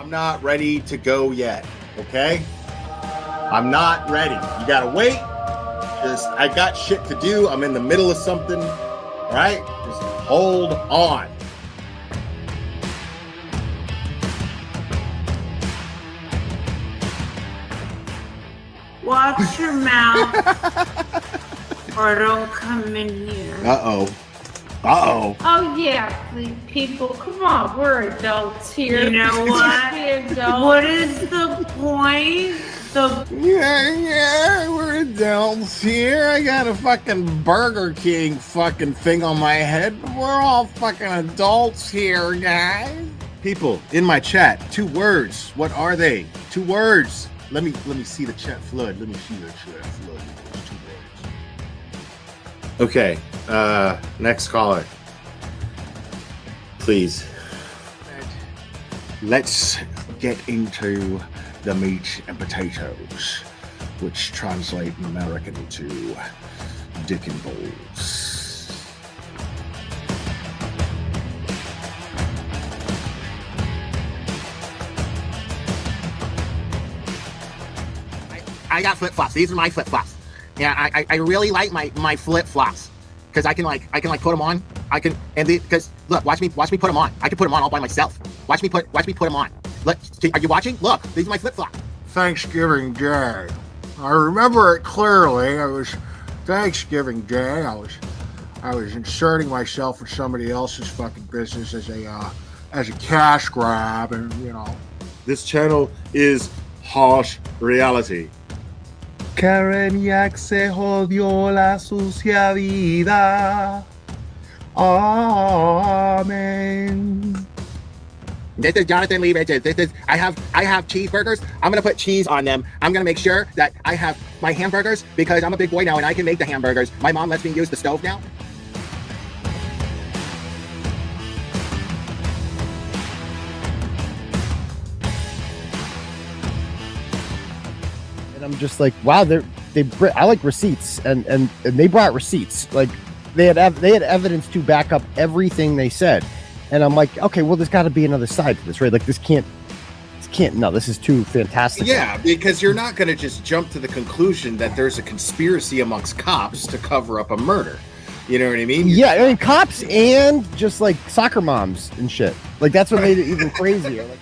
I'm not ready to go yet, okay? I'm not ready. You gotta wait. I got shit to do. I'm in the middle of something, all right? Just hold on. Watch your mouth or don't come in here. Uh-oh. Oh, yeah, people, come on, we're adults here. You know what? What is the point? Yeah, we're adults here. I got a fucking Burger King fucking thing on my head. We're all fucking adults here, guys. People in my chat, 2 words. What are they? 2 words. Let me see the chat flood. Let me see the chat flood. 2 words. Okay, next caller. Please. Let's get into the meat and potatoes, which translate in American to dick and balls. I got flip-flops. These are my flip-flops. Yeah, I really like my flip-flops because I can put them on. Because look, watch me put them on. I can put them on all by myself. Watch me put them on. Look, are you watching? Look, these are my flip-flops. Thanksgiving Day. I remember it clearly. It was Thanksgiving Day. I was inserting myself in somebody else's fucking business as a cash grab, and you know. This channel is harsh reality. Karen Yak se jodió la sucia vida. Amen. This is Jonathan Lee Riches. I have cheeseburgers. I'm gonna put cheese on them. I'm gonna make sure that I have my hamburgers because I'm a big boy now and I can make the hamburgers. My mom lets me use the stove now. And I'm just like, wow, I like receipts, and they brought receipts. Like they had evidence to back up everything they said. And I'm like, okay, well, there's got to be another side to this, right? Like this can't. No, this is too fantastic. Yeah, because you're not going to just jump to the conclusion that there's a conspiracy amongst cops to cover up a murder. You know what I mean? Yeah, I mean, cops and just like soccer moms and shit. Like that's what made it even crazier. Like,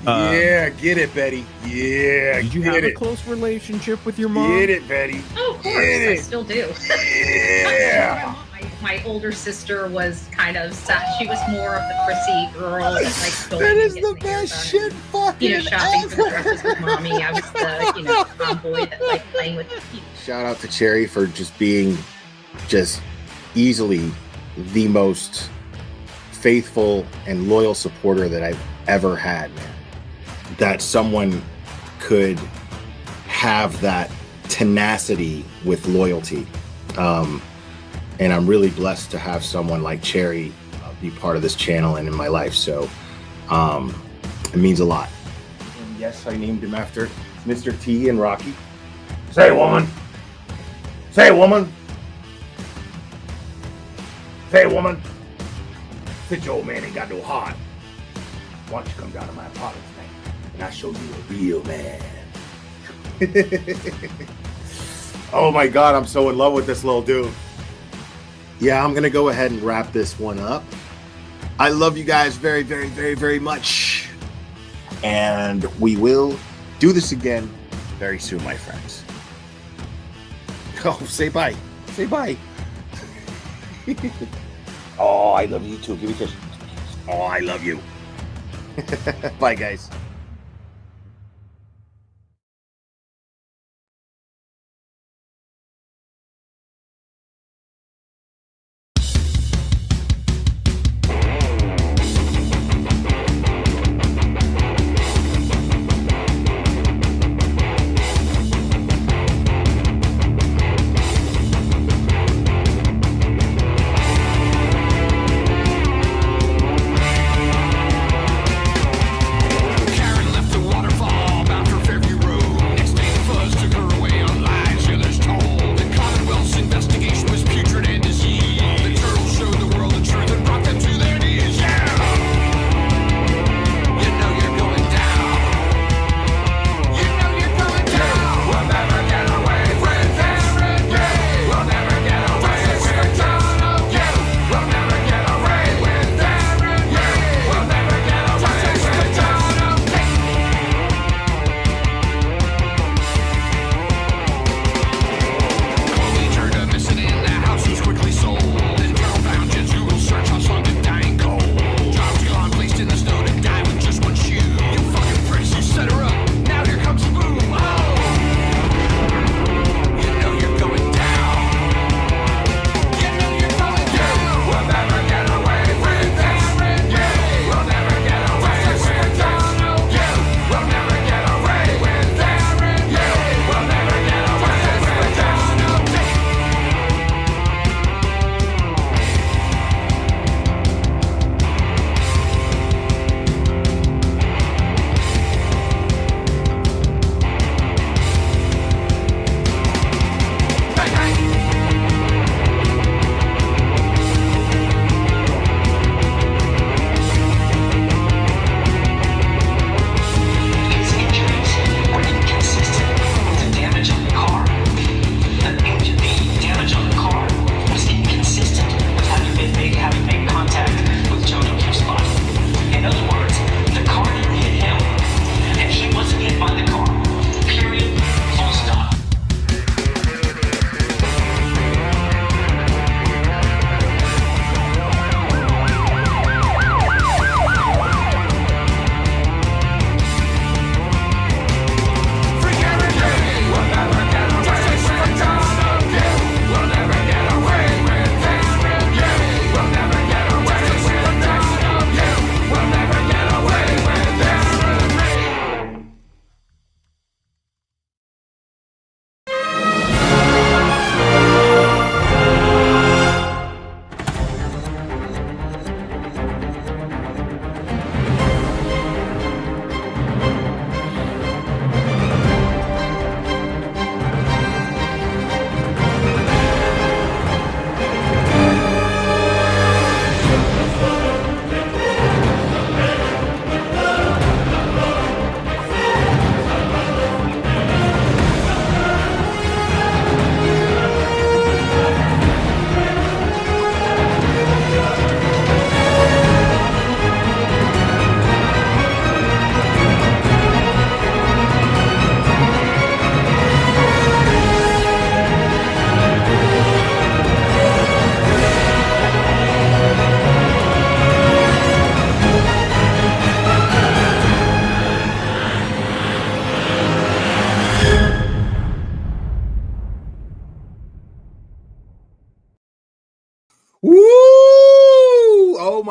yeah, get it, Betty. Yeah, did you have a close relationship with your mom? Get it, Betty. Oh, of course, I still do. Yeah. My older sister was kind of sad. She was more of the prissy girl that likes going. That is the best shit fucking shopping for the dresses with mommy. I was the tomboy that liked playing with the feet. Shout out to Cherry for just being easily the most faithful and loyal supporter that I've ever had, man. That someone could have that tenacity with loyalty. And I'm really blessed to have someone like Cherry be part of this channel and in my life. So it means a lot. And yes, I named him after Mr. T and Rocky. Say, woman. Say, woman. Say, woman. Since your old man ain't got no heart, why don't you come down to my apartment tonight and I'll show you a real man. Oh my God, I'm so in love with this little dude. Yeah, I'm going to go ahead and wrap this one up. I love you guys very, very, very, very much. And we will do this again very soon, my friends. Oh, say bye. Say bye. Oh, I love you too. Give me a kiss. Oh, I love you. Bye, guys.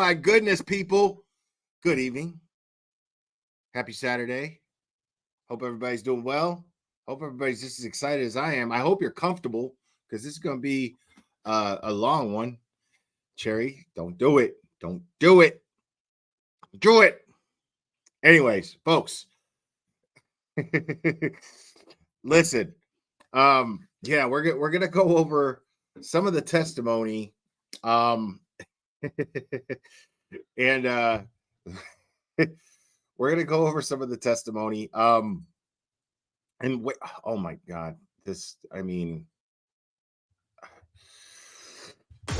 my goodness, people. Good evening. Happy Saturday. Hope everybody's doing well. Hope everybody's just as excited as I am. I hope you're comfortable because this is going to be a long one. Cherry, don't do it. Don't do it. Do it. Anyways, folks. Listen. Yeah, we're gonna go over some of the testimony. And we're gonna go over some of the testimony. And wait, oh my god, I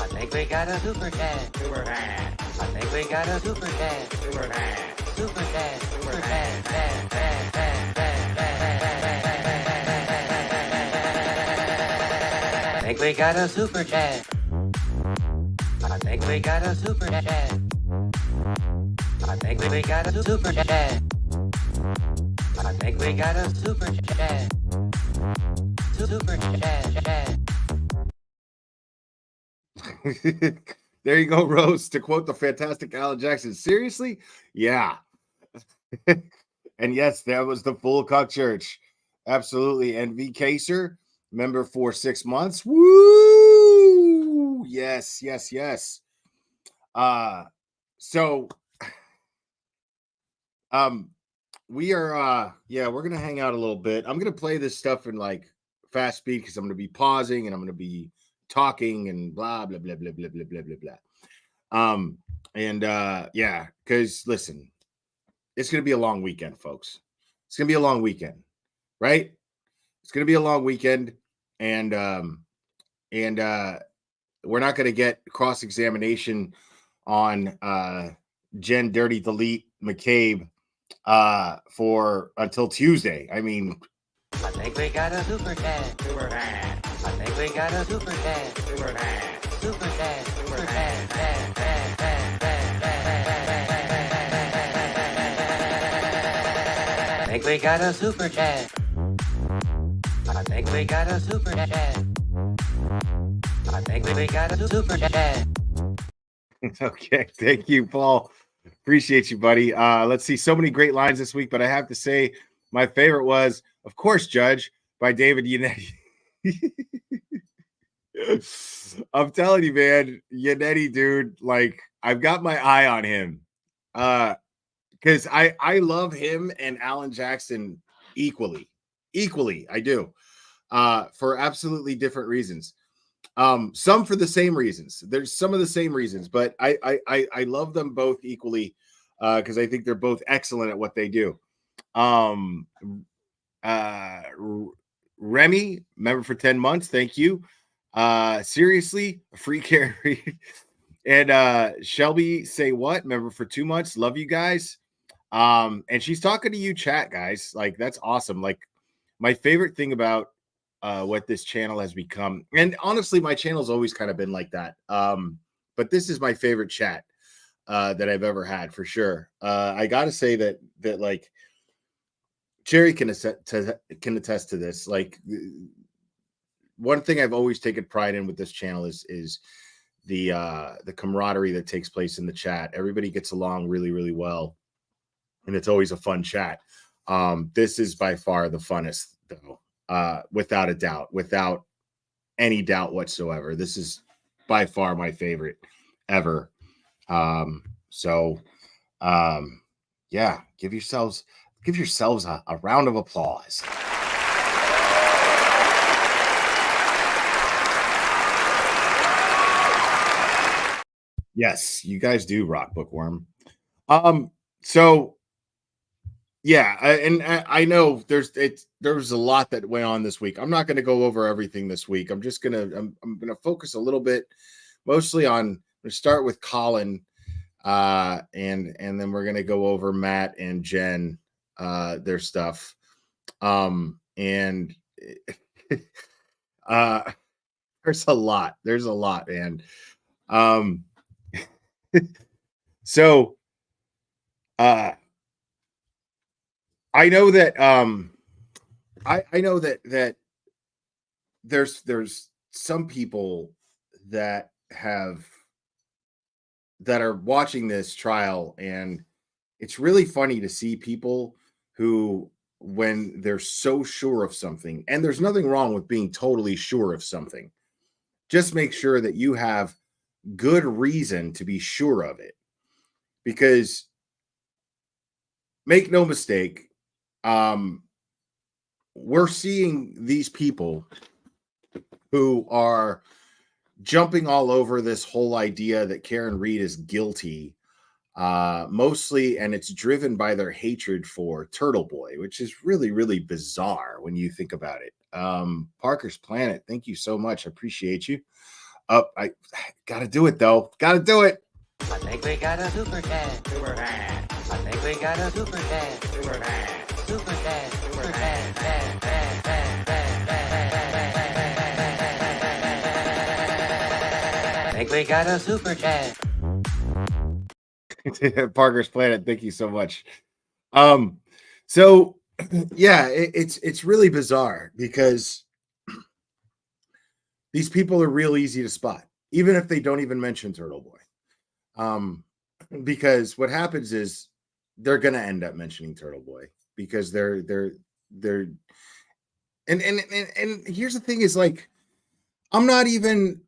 think we got a super chat. Super chat. I think we got a super chat. Super chat. Super chat. Super chat. I think we got a super chat. I think we got a super chat. I think we got a super chat. I think we got a super chat. Super chat. There you go, Rose. To quote the fantastic Alan Jackson, seriously? Yeah. And yes, that was the Full Cock Church. Absolutely. And V. Kaser, member for 6 months. Woo! Yes. So we are we're gonna hang out a little bit. I'm gonna play this stuff in like fast speed because I'm gonna be pausing and I'm gonna be talking and blah blah blah blah blah blah blah blah blah. Because listen, it's gonna be a long weekend, folks. It's gonna be a long weekend, right? It's gonna be a long weekend, and we're not gonna get cross-examination on Jen Dirty Delete McCabe for until Tuesday. I mean, I think we got a super chat. Super chat. I think we got a super chat. Super chat. Super chat. Super chat. I think we got a super chat. I think we got a super chat. I think we got a super chat. Okay, thank you, Paul. Appreciate you, buddy. Let's see, so many great lines this week, but I have to say my favorite was, of course, Judge, by David Yannetti. I'm telling you, man, Yannetti, dude, like I've got my eye on him. Because I love him and Alan Jackson equally. I do. For absolutely different reasons. Some for the same reasons. There's some of the same reasons, but I love them both equally because I think they're both excellent at what they do. Remy, member for 10 months, thank you. Seriously, free carry. And Shelby, say what? Member for 2 months, love you guys. And she's talking to you, chat, guys. Like, that's awesome. Like, my favorite thing about what this channel has become, and honestly, my channel's always kind of been like that. But this is my favorite chat that I've ever had, for sure. I gotta say that like Jerry can attest to this. Like, one thing I've always taken pride in with this channel is the camaraderie that takes place in the chat. Everybody gets along really, really well, and it's always a fun chat. This is by far the funnest, though, without a doubt, without any doubt whatsoever. This is by far my favorite ever. Yeah, give yourselves a round of applause. Yes, you guys do rock, Bookworm. So yeah, I know there's a lot that went on this week. I'm not going to go over everything this week. I'm just I'm gonna focus a little bit, mostly on. I'm gonna start with Colin, and then we're gonna go over Matt and Jen, their stuff, and there's a lot, man. So, I know that I know that there's some people that have that are watching this trial, and it's really funny to see people who, when they're so sure of something, and there's nothing wrong with being totally sure of something, just make sure that you have good reason to be sure of it. Because make no mistake, we're seeing these people who are jumping all over this whole idea that Karen Reed is guilty, mostly, and it's driven by their hatred for Turtle Boy, which is really, really bizarre when you think about it. Parker's Planet, thank you so much. I appreciate you. I gotta do it though. Gotta do it. I think we got a super chat. Super chat. I think we got a super chat. Super chat. Super chat. Super chat. I think we got a super chat. Parker's Planet, thank you so much. So yeah, it's really bizarre because these people are real easy to spot, even if they don't even mention Turtle Boy. Because what happens is they're gonna end up mentioning Turtle Boy because they're and here's the thing is, like, I'm not even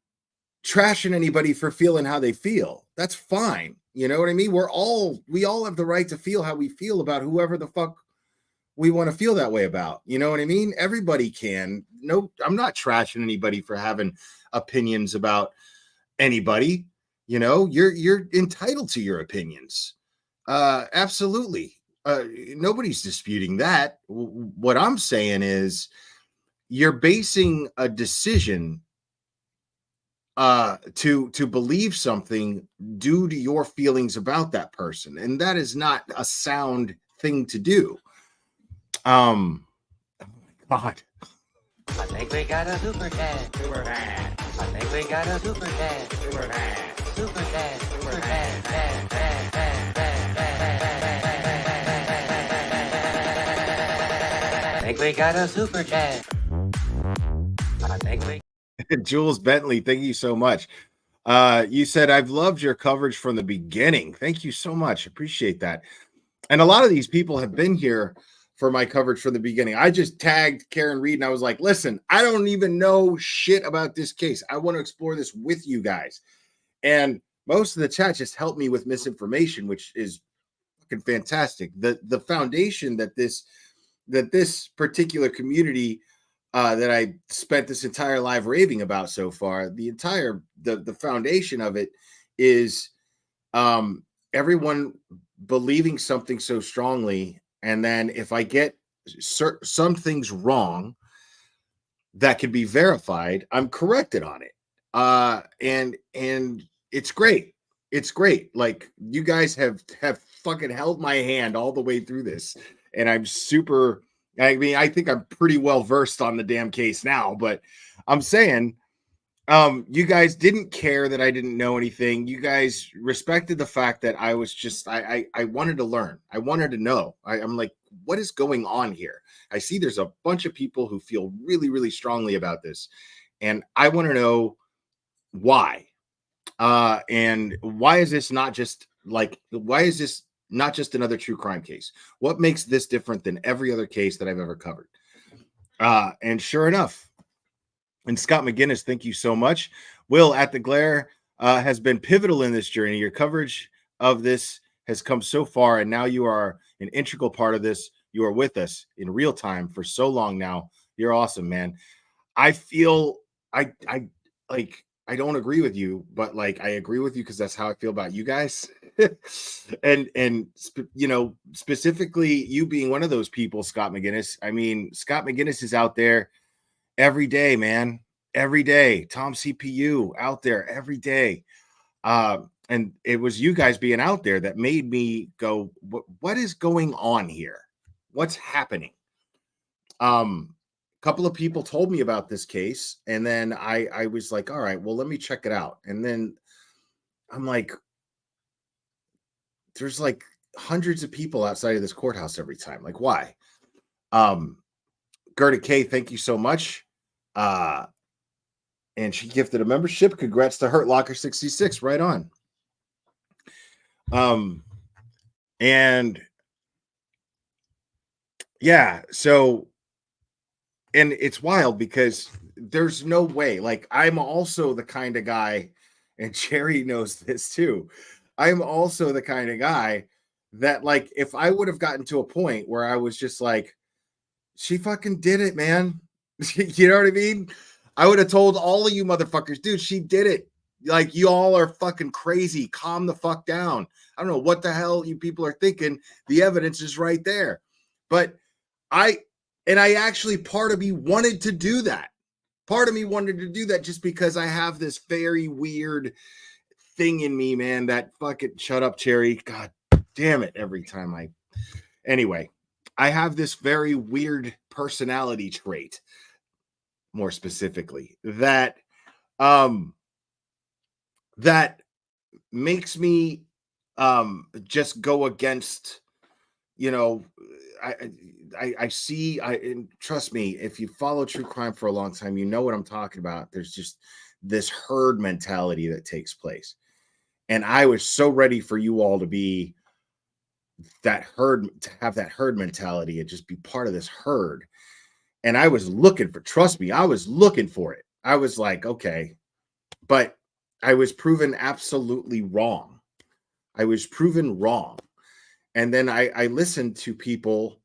trashing anybody for feeling how they feel. That's fine. You know what I mean? We all have the right to feel how we feel about whoever the fuck we want to feel that way about. You know what I mean? Everybody can. No, I'm not trashing anybody for having opinions about anybody. You know, you're entitled to your opinions. Absolutely. Nobody's disputing that. What I'm saying is you're basing a decision to believe something due to your feelings about that person, and that is not a sound thing to do. Oh my God. I think we got a super chat. Super chat. I think we got a super chat. Super chat. Super chat. Super chat. I think we got a super chat. I think we. Jules Bentley, thank you so much. You said, I've loved your coverage from the beginning. Thank you so much. Appreciate that. And a lot of these people have been here for my coverage from the beginning. I just tagged Karen Reed and I was like, listen, I don't even know shit about this case. I want to explore this with you guys. And most of the chat just helped me with misinformation, which is fucking fantastic. The foundation that this particular community that I spent this entire live raving about so far, the foundation of it is everyone believing something so strongly, and then if I get some things wrong that can be verified, I'm corrected on it. And it's great. It's great. Like, you guys have fucking held my hand all the way through this, and I'm super. I mean, I think I'm pretty well versed on the damn case now, but I'm saying, you guys didn't care that I didn't know anything. You guys respected the fact that I was just, I wanted to learn. I wanted to know. I'm like, what is going on here? I see there's a bunch of people who feel really, really strongly about this, and I want to know why. And why is this not just another true crime case? What makes this different than every other case that I've ever covered? And sure enough, and Scott McGinnis, thank you so much. Will at the Glare has been pivotal in this journey. Your coverage of this has come so far, and now you are an integral part of this. You are with us in real time for so long now. You're awesome, man. I feel I don't agree with you, but like, I agree with you because that's how I feel about you guys. and specifically you being one of those people, Scott McGinnis. I mean, Scott McGinnis is out there every day, man. Every day. Tom CPU out there every day. And it was you guys being out there that made me go, what is going on here? What's happening? Couple of people told me about this case, and then I was like, all right, well, let me check it out. And then I'm like, there's like hundreds of people outside of this courthouse every time. Like, why? Gerda K, thank you so much. And she gifted a membership. Congrats to Hurt Locker 66. Right on. And yeah, so, and it's wild because there's no way, like, I'm also the kind of guy, and Jerry knows this too. I'm also the kind of guy that, like, if I would have gotten to a point where I was just like, she fucking did it, man. You know what I mean? I would have told all of you motherfuckers, dude, she did it. Like, you all are fucking crazy. Calm the fuck down. I don't know what the hell you people are thinking. The evidence is right there. But I actually, part of me wanted to do that. Part of me wanted to do that just because I have this very weird thing in me, man, that fucking, shut up, Cherry. God damn it. Every time anyway, I have this very weird personality trait, more specifically, that that makes me just go against, you know, I see, and trust me, if you follow true crime for a long time, you know what I'm talking about. There's just this herd mentality that takes place. And I was so ready for you all to be that herd, to have that herd mentality and just be part of this herd. And I was looking for, trust me, I was looking for it. I was like, okay, but I was proven absolutely wrong. I was proven wrong. And then I listened to people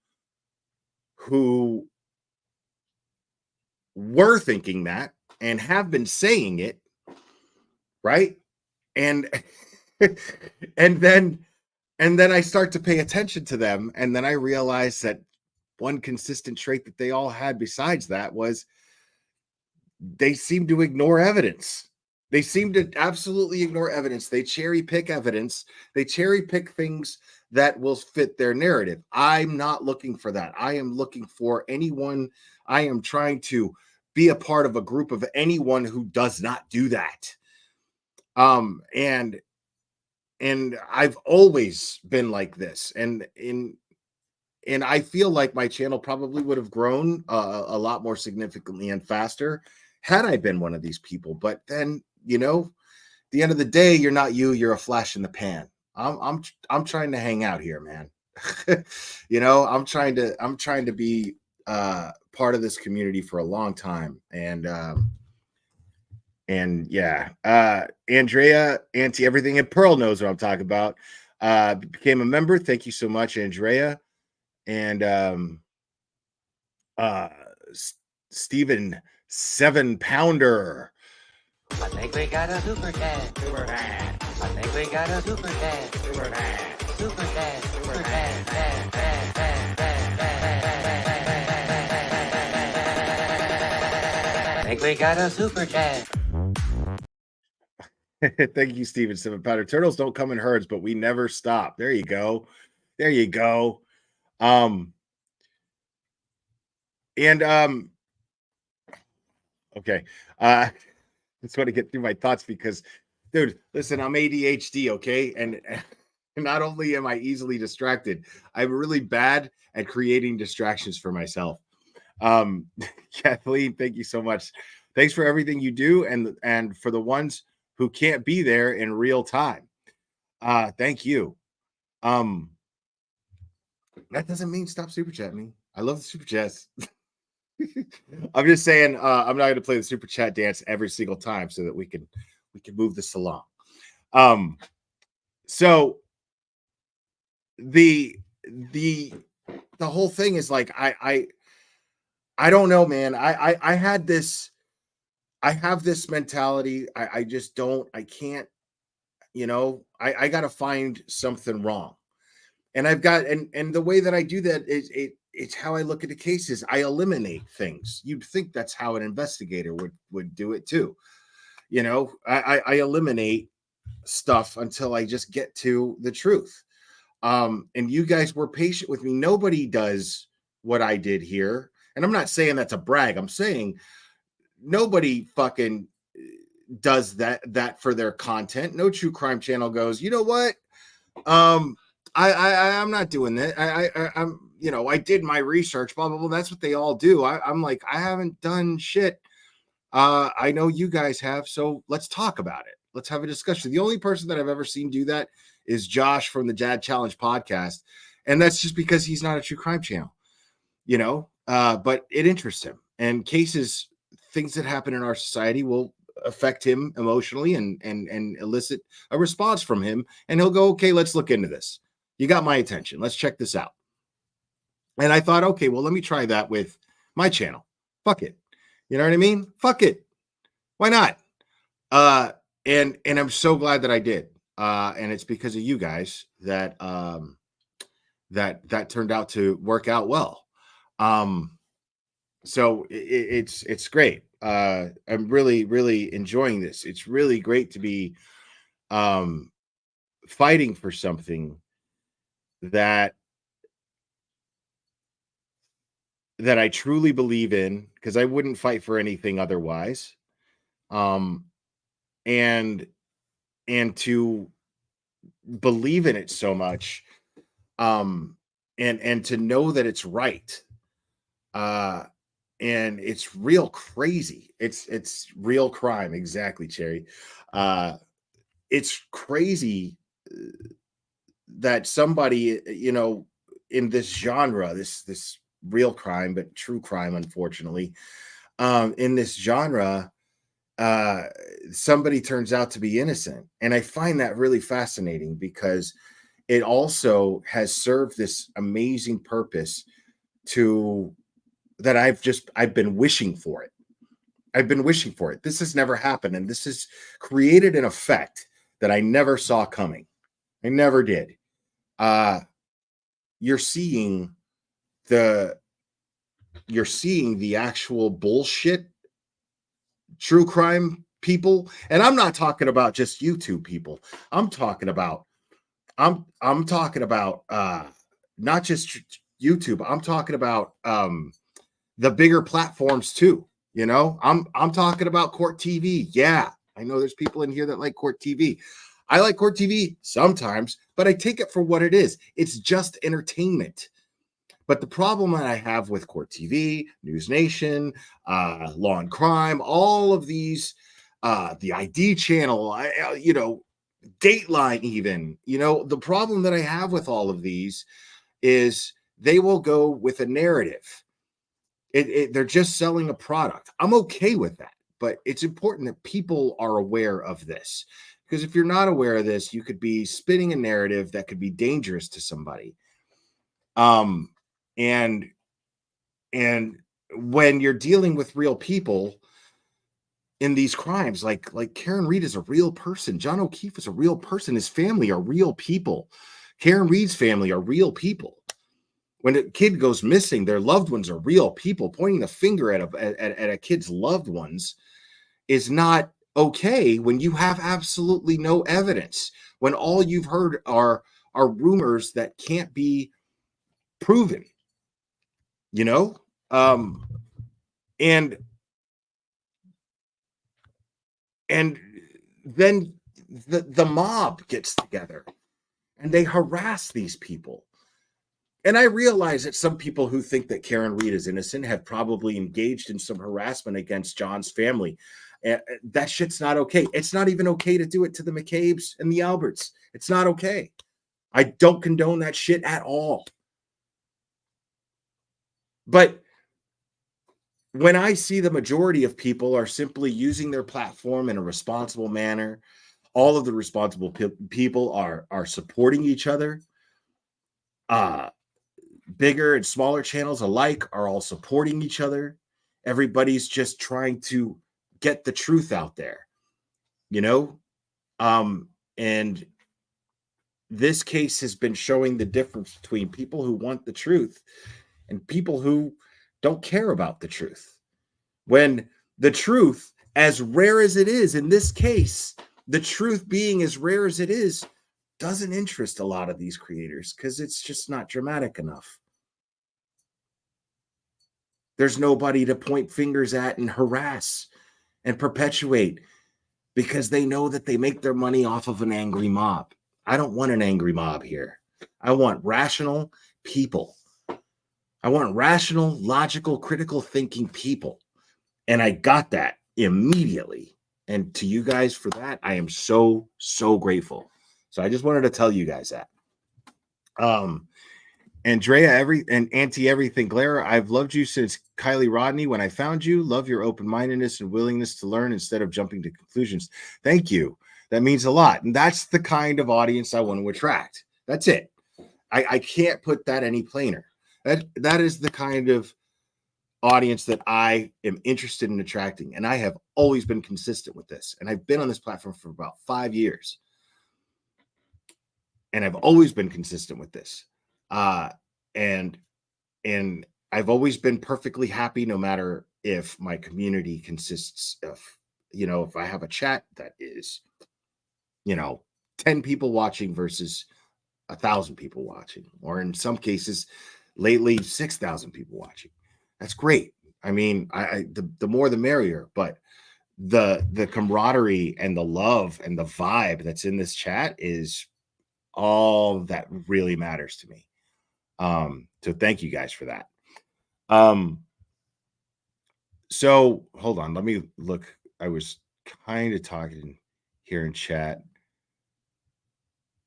who were thinking that and have been saying it, right? And and then I start to pay attention to them, and then I realize that one consistent trait that they all had besides that was they seem to ignore evidence. They seem to absolutely ignore evidence. They cherry pick evidence. They cherry pick things that will fit their narrative. I'm not looking for that. I am looking for anyone. I am trying to be a part of a group of anyone who does not do that. And I've always been like this. And I feel like my channel probably would have grown a lot more significantly and faster had I been one of these people. But then, you know, at the end of the day, you're not you. You're a flash in the pan. I'm trying to hang out here, man. You know, I'm trying to be part of this community for a long time. And yeah, Andrea, Auntie Everything, and Pearl knows what I'm talking about. Became a member. Thank you so much, Andrea. And Stephen 7-pounder. I think we got a super chat. Super chat. I think we got a super chat. Super chat. Super chat. Super chat. I think we got a super chat. Thank you, Stephen 7-pounder. Turtles don't come in herds, but we never stop. There you go. There you go. Okay. Just want to get through my thoughts because, dude, listen, I'm ADHD, okay? And not only am I easily distracted, I'm really bad at creating distractions for myself. Kathleen, thank you so much. Thanks for everything you do, and for the ones who can't be there in real time. Thank you. That doesn't mean stop super chat me. I love the super chats. I'm just saying I'm not going to play the super chat dance every single time so that we can move this along. So the whole thing is like I don't know, man. I have this mentality. I just don't, I can't, you know, I got to find something wrong. And I've got, and the way that I do that is it's how I look at the cases. I eliminate things. You'd think that's how an investigator would do it too. You know, I eliminate stuff until I just get to the truth. And you guys were patient with me. Nobody does what I did here. And I'm not saying that to brag. I'm saying nobody fucking does that for their content. No true crime channel goes, you know what? I'm not doing that. I'm, you know, I did my research, blah, blah, blah. That's what they all do. I'm like, I haven't done shit. I know you guys have, so let's talk about it. Let's have a discussion. The only person that I've ever seen do that is Josh from the Dad Challenge podcast. And that's just because he's not a true crime channel, you know, but it interests him. And cases, things that happen in our society will affect him emotionally and elicit a response from him. And he'll go, okay, let's look into this. You got my attention. Let's check this out. And I thought, okay, well, let me try that with my channel. Fuck it. You know what I mean? Fuck it. Why not? And I'm so glad that I did. And it's because of you guys that that turned out to work out well. So it's great. I'm really enjoying this. It's really great to be fighting for something that I truly believe in, because I wouldn't fight for anything otherwise. And to believe in it so much, and to know that it's right. And it's real crazy. It's real crime. Exactly, Cherry. It's crazy that somebody, you know, in this genre, this real crime, but true crime, unfortunately, in this genre, somebody turns out to be innocent. And I find that really fascinating, because it also has served this amazing purpose that I've been wishing for it. I've been wishing for it. This has never happened. And this has created an effect that I never saw coming. I never did. You're seeing the actual bullshit true crime people. And I'm not talking about just YouTube people. I'm talking about not just YouTube. I'm talking about the bigger platforms too. You know, I'm talking about Court TV. Yeah, I know there's people in here that like Court TV. I like Court TV sometimes, but I take it for what it is. It's just entertainment. But the problem that I have with Court TV, News Nation, Law and Crime, all of these, the ID channel, you know, Dateline even, you know, the problem that I have with all of these is they will go with a narrative. They're just selling a product. I'm okay with that, but it's important that people are aware of this, because if you're not aware of this, you could be spinning a narrative that could be dangerous to somebody. And when you're dealing with real people in these crimes, like Karen Reed is a real person. John O'Keefe is a real person. His family are real people. Karen Reed's family are real people. When a kid goes missing, their loved ones are real people. Pointing the finger at a kid's loved ones is not okay when you have absolutely no evidence, when all you've heard are rumors that can't be proven, you know? And then the mob gets together and they harass these people. And I realize that some people who think that Karen Reed is innocent have probably engaged in some harassment against John's family. And that shit's not okay. It's not even okay to do it to the McCabe's and the Alberts. It's not okay. I don't condone that shit at all. But when I see the majority of people are simply using their platform in a responsible manner, all of the responsible people are supporting each other. Bigger and smaller channels alike are all supporting each other. Everybody's just trying to get the truth out there, you know? And this case has been showing the difference between people who want the truth and people who don't care about the truth. When the truth, as rare as it is in this case, the truth being as rare as it is, doesn't interest a lot of these creators because it's just not dramatic enough. There's nobody to point fingers at and harass and perpetuate because they know that they make their money off of an angry mob. I don't want an angry mob here. I want rational people. I want rational, logical, critical thinking people. And I got that immediately. And to you guys for that, I am so, so grateful. So I just wanted to tell you guys that. Andrea, and Auntie Everything Glare, I've loved you since Kylie Rodney when I found you. Love your open-mindedness and willingness to learn instead of jumping to conclusions. Thank you. That means a lot. And that's the kind of audience I want to attract. That's it. I can't put that any plainer. That is the kind of audience that I am interested in attracting. And I have always been consistent with this. And I've been on this platform for about 5 years. And I've always been consistent with this. And I've always been perfectly happy, no matter if my community consists of, if I have a chat that is, 10 people watching versus 1,000 people watching, or in some cases lately 6,000 people watching. That's great. I mean, the more the merrier, but the camaraderie and the love and the vibe that's in this chat is all that really matters to me. So thank you guys for that. So hold on, let me look. I was kind of talking here in chat.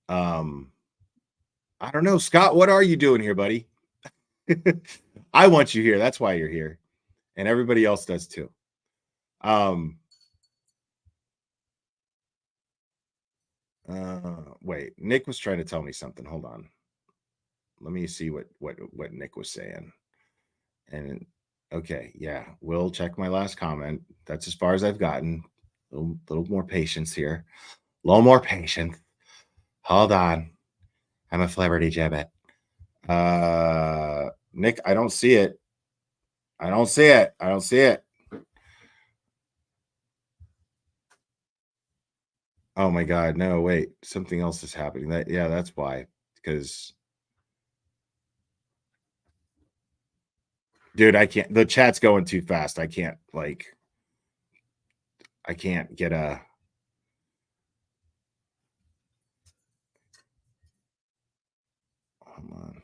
I don't know, Scott, what are you doing here, buddy? I want you here. That's why you're here. And everybody else does too. Wait, Nick was trying to tell me something. Hold on. Let me see what Nick was saying. And okay, yeah, we'll check my last comment. That's as far as I've gotten. A little more patience here. A little more patience. Hold on. I'm a celebrity Jabbit. Nick, I don't see it. I don't see it. I don't see it. Oh my God. No, wait. Something else is happening. That's why. Because dude, I can't. The chat's going too fast. I can't get a. Come on.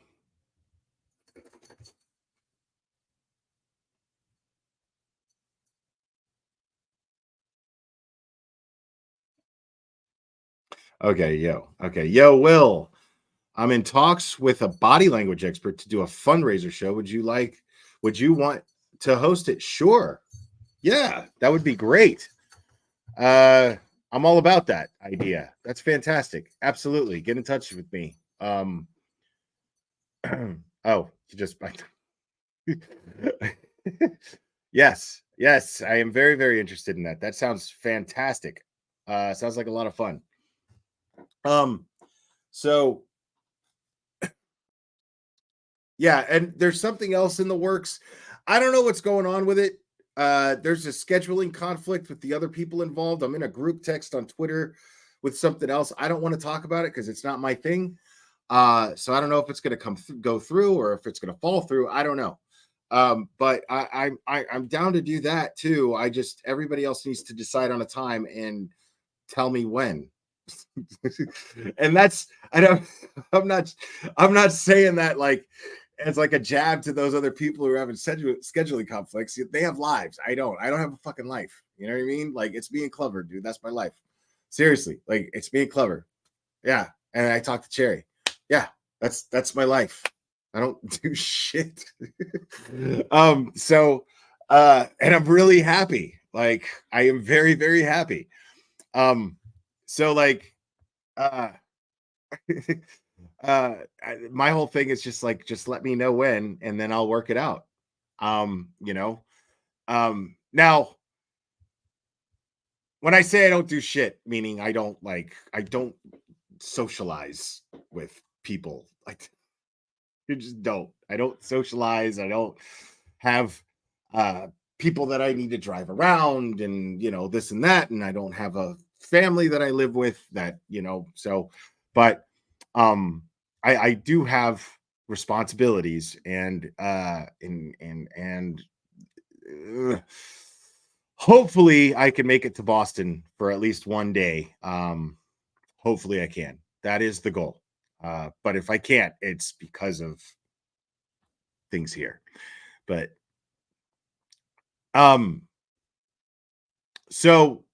Okay, yo, Will. I'm in talks with a body language expert to do a fundraiser show. Would you want to host it? Sure. Yeah, that would be great. I'm all about that idea. That's fantastic. Absolutely. Get in touch with me. Oh, you just yes, I am very, very interested in that. That sounds fantastic. Sounds like a lot of fun. So yeah, and there's something else in the works. I don't know what's going on with it. There's a scheduling conflict with the other people involved. I'm in a group text on Twitter with something else. I don't want to talk about it because it's not my thing. So I don't know if it's going to go through or if it's going to fall through. I don't know. But I'm down to do that too. Everybody else needs to decide on a time and tell me when. And I'm not saying that like as like a jab to those other people who are having scheduling conflicts. They have lives. I don't have a fucking life. You know what I mean? Like, it's being clever, dude. That's my life. Seriously. Like, it's being clever. Yeah. And I talk to Cherry. Yeah. That's my life. I don't do shit. And I'm really happy. Like, I am very, very happy. So like, my whole thing is just let me know when, and then I'll work it out. Now when I say I don't do shit, meaning I don't socialize with people. Like, you just don't. I don't socialize. I don't have people that I need to drive around and this and that, and I don't have a family that I live with that so. But I do have responsibilities and hopefully I can make it to Boston for at least one day. Hopefully I can. That is the goal. But if I can't, it's because of things here. But so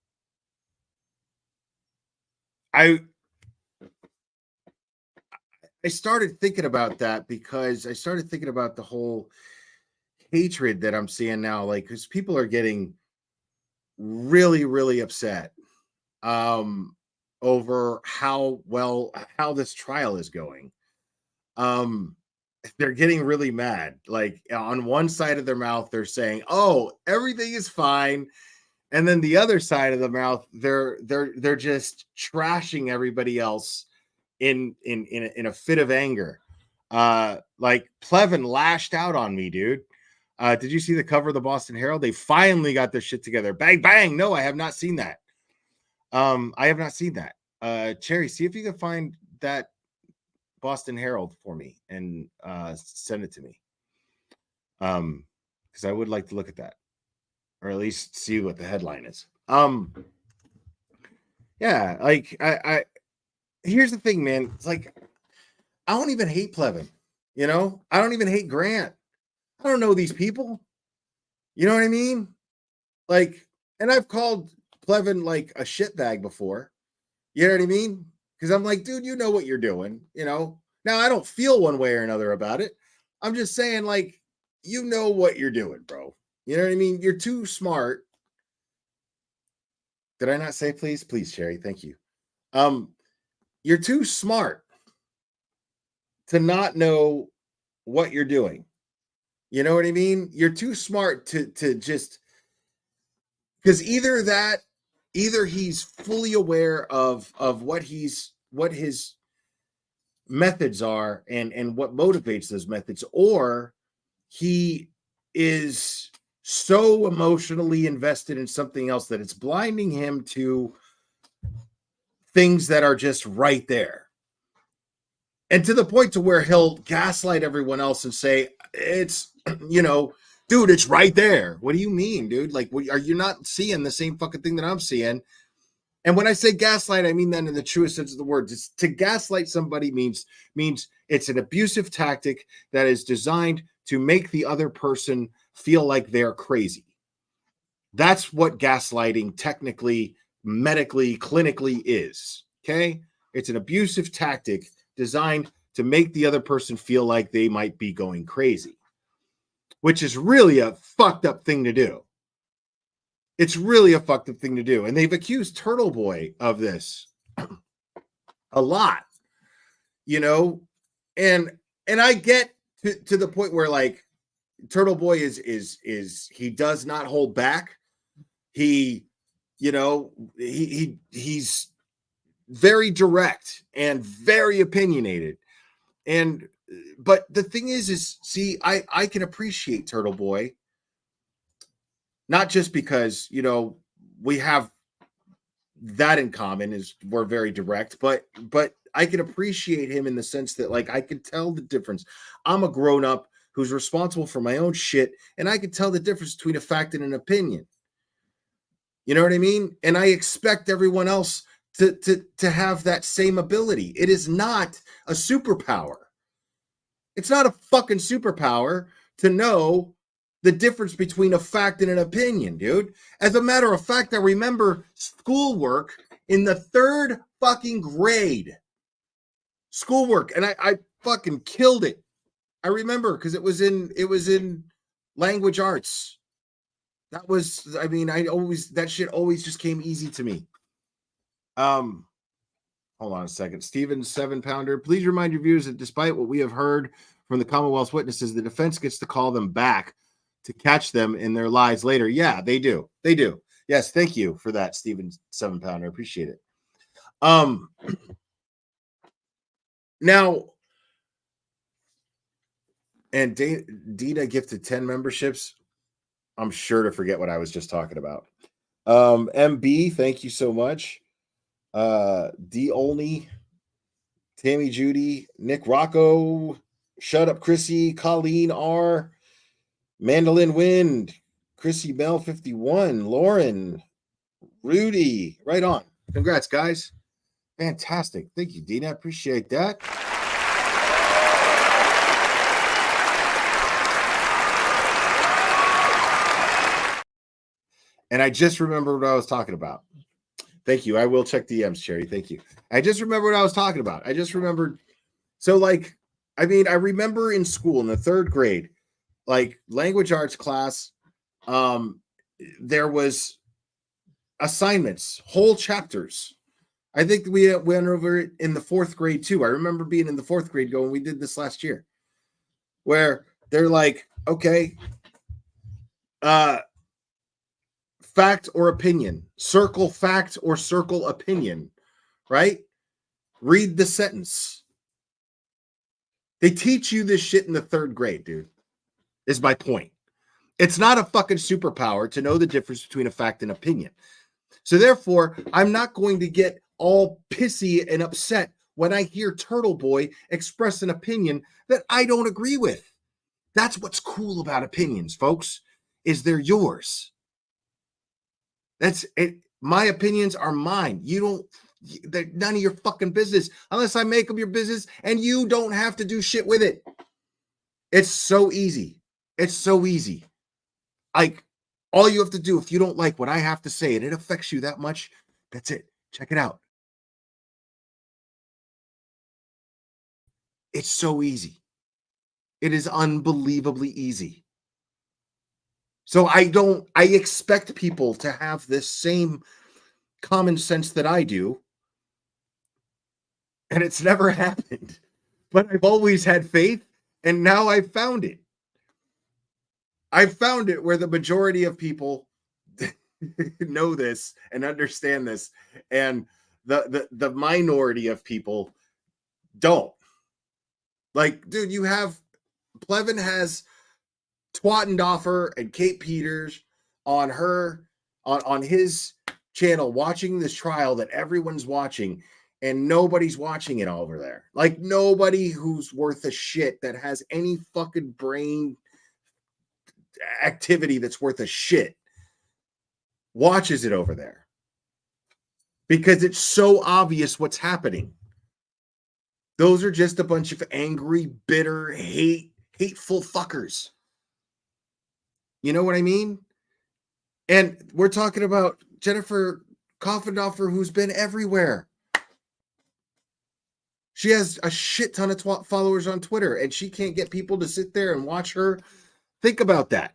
started thinking about that because I started thinking about the whole hatred that I'm seeing now, like because people are getting really, really upset over how this trial is going. They're getting really mad. Like on one side of their mouth, they're saying, "Oh, everything is fine," and then the other side of the mouth, they're just trashing everybody else in a fit of anger. Like Plevin lashed out on me, dude. Did you see the cover of the Boston Herald? They finally got their shit together. Bang bang. No, I have not seen that. I have not seen that. Cherry, see if you can find that Boston Herald for me and send it to me. Because I would like to look at that, or at least see what the headline is. Yeah, like I here's the thing, man. It's like I don't even hate Plevin, you know. I don't even hate Grant. I don't know these people. You know what I mean? Like, and I've called Plevin like a shitbag before. You know what I mean? Because I'm like, dude, you know what you're doing, you know. Now I don't feel one way or another about it. I'm just saying, like, you know what you're doing, bro. You know what I mean? You're too smart. Did I not say please? Please, Sherry. Thank you. You're too smart to not know what you're doing. You know what I mean? You're too smart to just because either he's fully aware of what his methods are and what motivates those methods, or he is so emotionally invested in something else that it's blinding him to things that are just right there. And to the point to where he'll gaslight everyone else and say, it's, you know, dude, it's right there. What do you mean, dude? Like, are you not seeing the same fucking thing that I'm seeing? And when I say gaslight, I mean that in the truest sense of the word. Just to gaslight somebody means it's an abusive tactic that is designed to make the other person feel like they're crazy. That's what gaslighting technically, medically, clinically is. Okay? It's an abusive tactic designed to make the other person feel like they might be going crazy, which is really a fucked up thing to do. It's really a fucked up thing to do. And they've accused Turtle Boy of this a lot, you know, and I get to the point where like Turtle Boy is he does not hold back. He, you know, he's very direct and very opinionated. And but the thing is see, I can appreciate Turtle Boy, not just because, you know, we have that in common is we're very direct, but I can appreciate him in the sense that like I can tell the difference. I'm a grown up who's responsible for my own shit, and I can tell the difference between a fact and an opinion. You know what I mean? And I expect everyone else to have that same ability. It is not a superpower. It's not a fucking superpower to know the difference between a fact and an opinion, dude. As a matter of fact, I remember schoolwork in the 3rd fucking grade. Schoolwork, and I fucking killed it. I remember because it was in language arts. That was, I mean, that shit always just came easy to me. Hold on a second. Steven 7-pounder, please remind your viewers that despite what we have heard from the Commonwealth's witnesses, the defense gets to call them back to catch them in their lies later. Yeah, they do. They do. Yes, thank you for that, Steven 7-pounder. I appreciate it. Now, and Dina gifted 10 memberships. I'm sure to forget what I was just talking about. MB, thank you so much. D Olney, Tammy Judy, Nick Rocco, Shut Up Chrissy, Colleen R, Mandolin Wind, Chrissy Bell 51, Lauren, Rudy, right on. Congrats, guys. Fantastic. Thank you, Dina. Appreciate that. And I just remembered what I was talking about. Thank you. I will check DMs, Cherry. Thank you. I just remember what I was talking about. I just remembered So like, I mean, I remember in school in the 3rd grade, like language arts class, there was assignments, whole chapters. I think we went over it in the 4th grade too. I remember being in the 4th grade going, we did this last year, where they're like, okay, fact or opinion, circle fact or circle opinion, right? Read the sentence. They teach you this shit in the 3rd grade, dude, is my point. It's not a fucking superpower to know the difference between a fact and opinion. So therefore, I'm not going to get all pissy and upset when I hear Turtle Boy express an opinion that I don't agree with. That's what's cool about opinions, folks, is they're yours. That's it. My opinions are mine. They're none of your fucking business unless I make them your business, and you don't have to do shit with it. It's so easy. It's so easy. Like, all you have to do, if you don't like what I have to say and it affects you that much, that's it. Check it out. It's so easy. It is unbelievably easy. So I expect people to have this same common sense that I do. And it's never happened. But I've always had faith, and now I've found it. I've found it where the majority of people know this and understand this, and the minority of people don't. Like, dude, you have Plevin has Twattendoffer and Kate Peters on his channel watching this trial that everyone's watching, and nobody's watching it over there. Like, nobody who's worth a shit that has any fucking brain activity that's worth a shit watches it over there, because it's so obvious what's happening. Those are just a bunch of angry, bitter, hateful fuckers. You know what I mean? And we're talking about Jennifer Coffendoffer, who's been everywhere. She has a shit ton of followers on Twitter, and she can't get people to sit there and watch her. Think about that.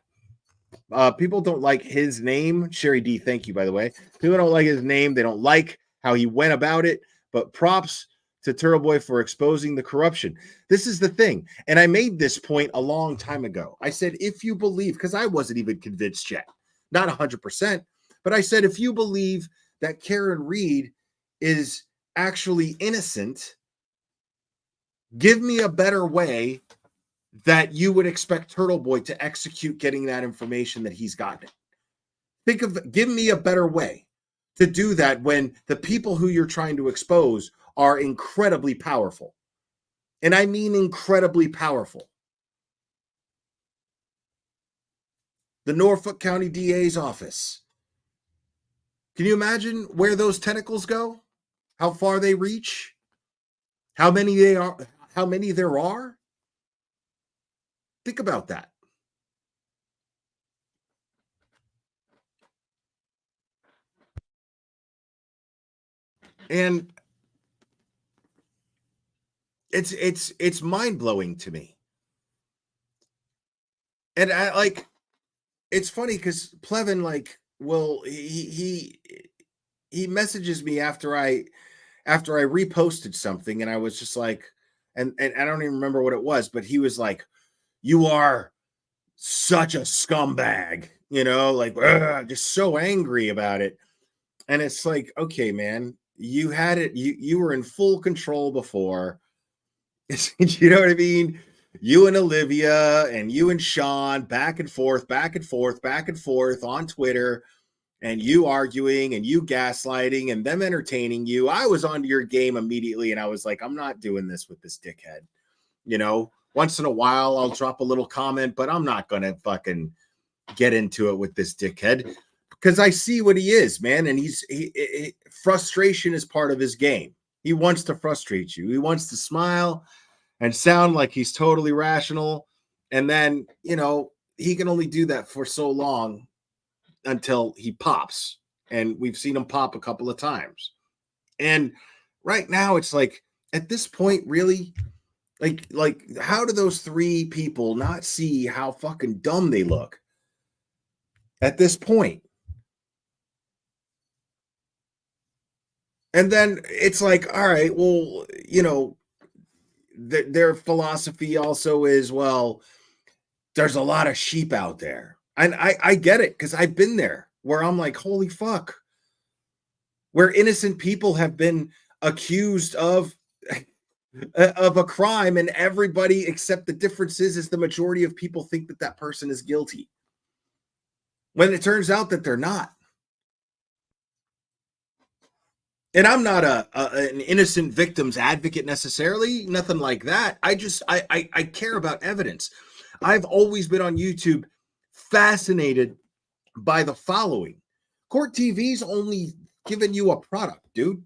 People don't like his name. Sherry D, thank you, by the way. People don't like his name. They don't like how he went about it. But props to Turtle Boy for exposing the corruption. This is the thing. And I made this point a long time ago. I said, if you believe, because I wasn't even convinced yet, not 100%, but I said, if you believe that Karen Reed is actually innocent, give me a better way that you would expect Turtle Boy to execute getting that information that he's gotten. Give me a better way to do that when the people who you're trying to expose are incredibly powerful. And I mean incredibly powerful. The Norfolk County DA's office. Can you imagine where those tentacles go? How far they reach? How many there are? Think about that. And it's mind-blowing to me. And I like, it's funny because Plevin, like, well, he messages me after I reposted something, and I was just like, and I don't even remember what it was, but he was like, you are such a scumbag, you know, like, just so angry about it. And it's like, okay, man, you had it, you were in full control before. You know what I mean? You and Olivia and you and Sean back and forth on Twitter, and you arguing and you gaslighting and them entertaining you. I was onto your game immediately, and I was like, I'm not doing this with this dickhead. You know, once in a while I'll drop a little comment, but I'm not going to fucking get into it with this dickhead, because I see what he is, man. And frustration is part of his game. He wants to frustrate you. He wants to smile and sound like he's totally rational. And then, you know, he can only do that for so long until he pops. And we've seen him pop a couple of times. And right now it's like, at this point, really, Like, how do those three people not see how fucking dumb they look at this point? And then it's like, all right, well, you know, their philosophy also is, well, there's a lot of sheep out there. And I get it, because I've been there where I'm like, holy fuck, where innocent people have been accused of a crime, and everybody, except the difference is the majority of people think that that person is guilty, when it turns out that they're not. And I'm not an innocent victim's advocate necessarily, nothing like that. I care about evidence. I've always been on YouTube fascinated by the following. Court TV's only giving you a product, dude.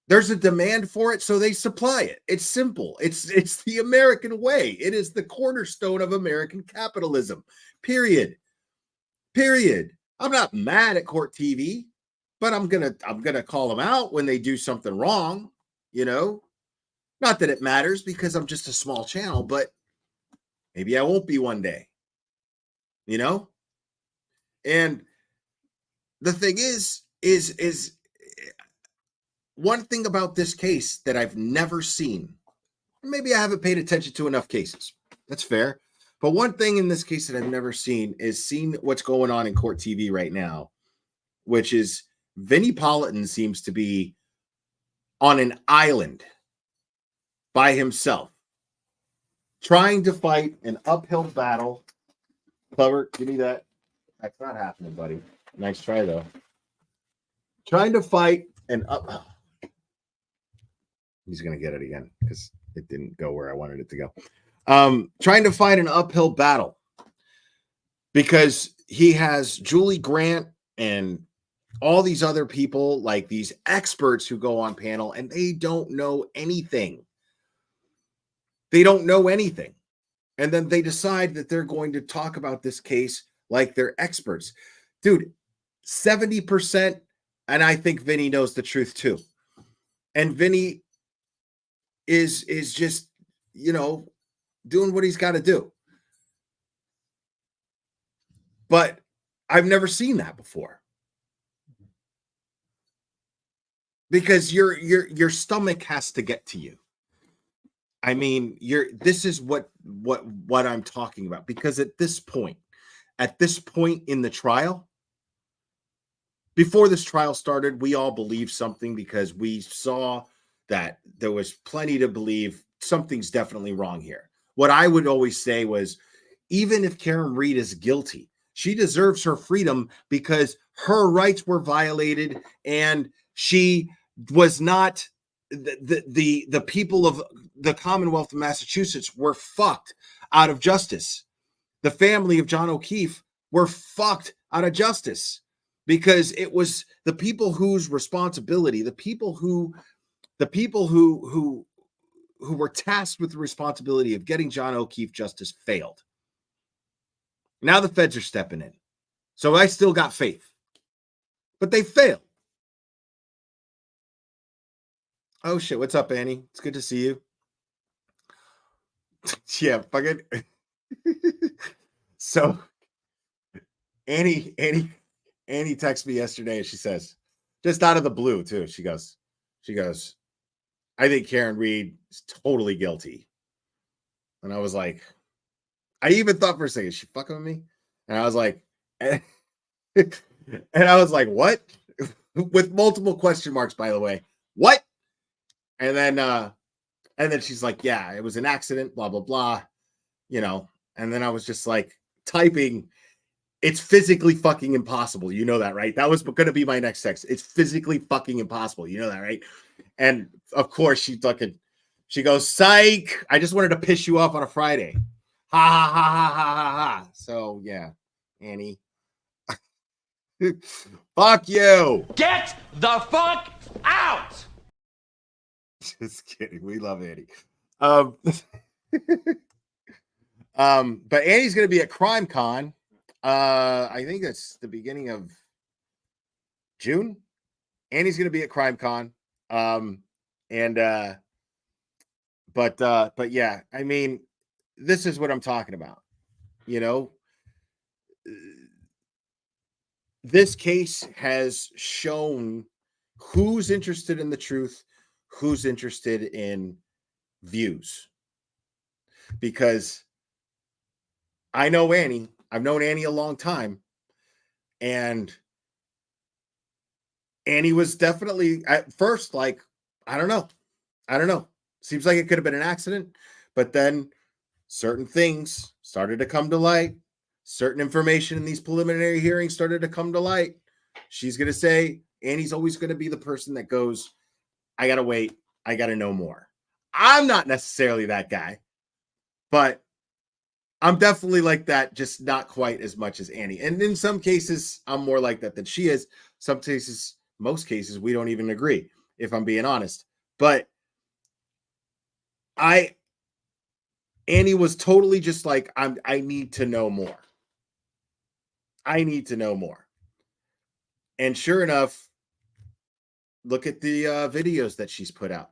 There's a demand for it, so they supply it. It's simple. It's the American way. It is the cornerstone of American capitalism. Period. I'm not mad at Court TV, but I'm gonna call them out when they do something wrong. You know, not that it matters, because I'm just a small channel, but maybe I won't be one day. You know, and the thing is one thing about this case that I've never seen. Maybe I haven't paid attention to enough cases. That's fair. But one thing in this case that I've never seen is what's going on in Court TV right now, which is Vinnie Politan seems to be on an island by himself, trying to fight an uphill battle. Clever, give me that. That's not happening, buddy. Nice try, though. Trying to fight an up. He's going to get it again because it didn't go where I wanted it to go. Trying to fight an uphill battle because he has Julie Grant and all these other people, like these experts who go on panel, and they don't know anything. They don't know anything. And then they decide that they're going to talk about this case like they're experts. Dude, 70%, and I think Vinny knows the truth too. And Vinny is just, you know, doing what he's got to do. But I've never seen that before. Because your stomach has to get to you. I mean, this is what I'm talking about. Because at this point in the trial, before this trial started, we all believed something because we saw that there was plenty to believe something's definitely wrong here. What I would always say was, even if Karen Read is guilty, she deserves her freedom because her rights were violated, and she was not the people of the Commonwealth of Massachusetts were fucked out of justice. The family of John O'Keefe were fucked out of justice because it was the people whose responsibility, the people who were tasked with the responsibility of getting John O'Keefe justice failed. Now the feds are stepping in. So I still got faith. But they failed. Oh shit, what's up, Annie? It's good to see you. Yeah, fucking. So Annie texted me yesterday and she says, just out of the blue too, she goes, I think Karen Read is totally guilty. And I was like, I even thought for a second, is she fucking with me? And I was like, and I was like, what? With multiple question marks, by the way. What? And then she's like, yeah, it was an accident, blah, blah, blah. You know, and then I was just like typing, it's physically fucking impossible. You know that, right? That was going to be my next text. It's physically fucking impossible. You know that, right? And of course, she goes, psych. I just wanted to piss you off on a Friday. Ha ha ha ha ha ha ha. So yeah, Annie. Fuck you. Get the fuck out. Just kidding. We love Annie. But Annie's going to be at Crime Con. I think that's the beginning of June. Annie's going to be at Crime Con. But yeah, I mean, this is what I'm talking about. You know, this case has shown who's interested in the truth, who's interested in views. Because I know Annie, I've known Annie a long time, and Annie was definitely at first like, I don't know. I don't know. Seems like it could have been an accident, but then certain things started to come to light. Certain information in these preliminary hearings started to come to light. She's going to say, Annie's always going to be the person that goes, I got to wait. I got to know more. I'm not necessarily that guy, but I'm definitely like that, just not quite as much as Annie. And in some cases, I'm more like that than she is. Some cases, most cases, we don't even agree, if I'm being honest. But Annie was totally just like, I need to know more. I need to know more. And sure enough, look at the videos that she's put out.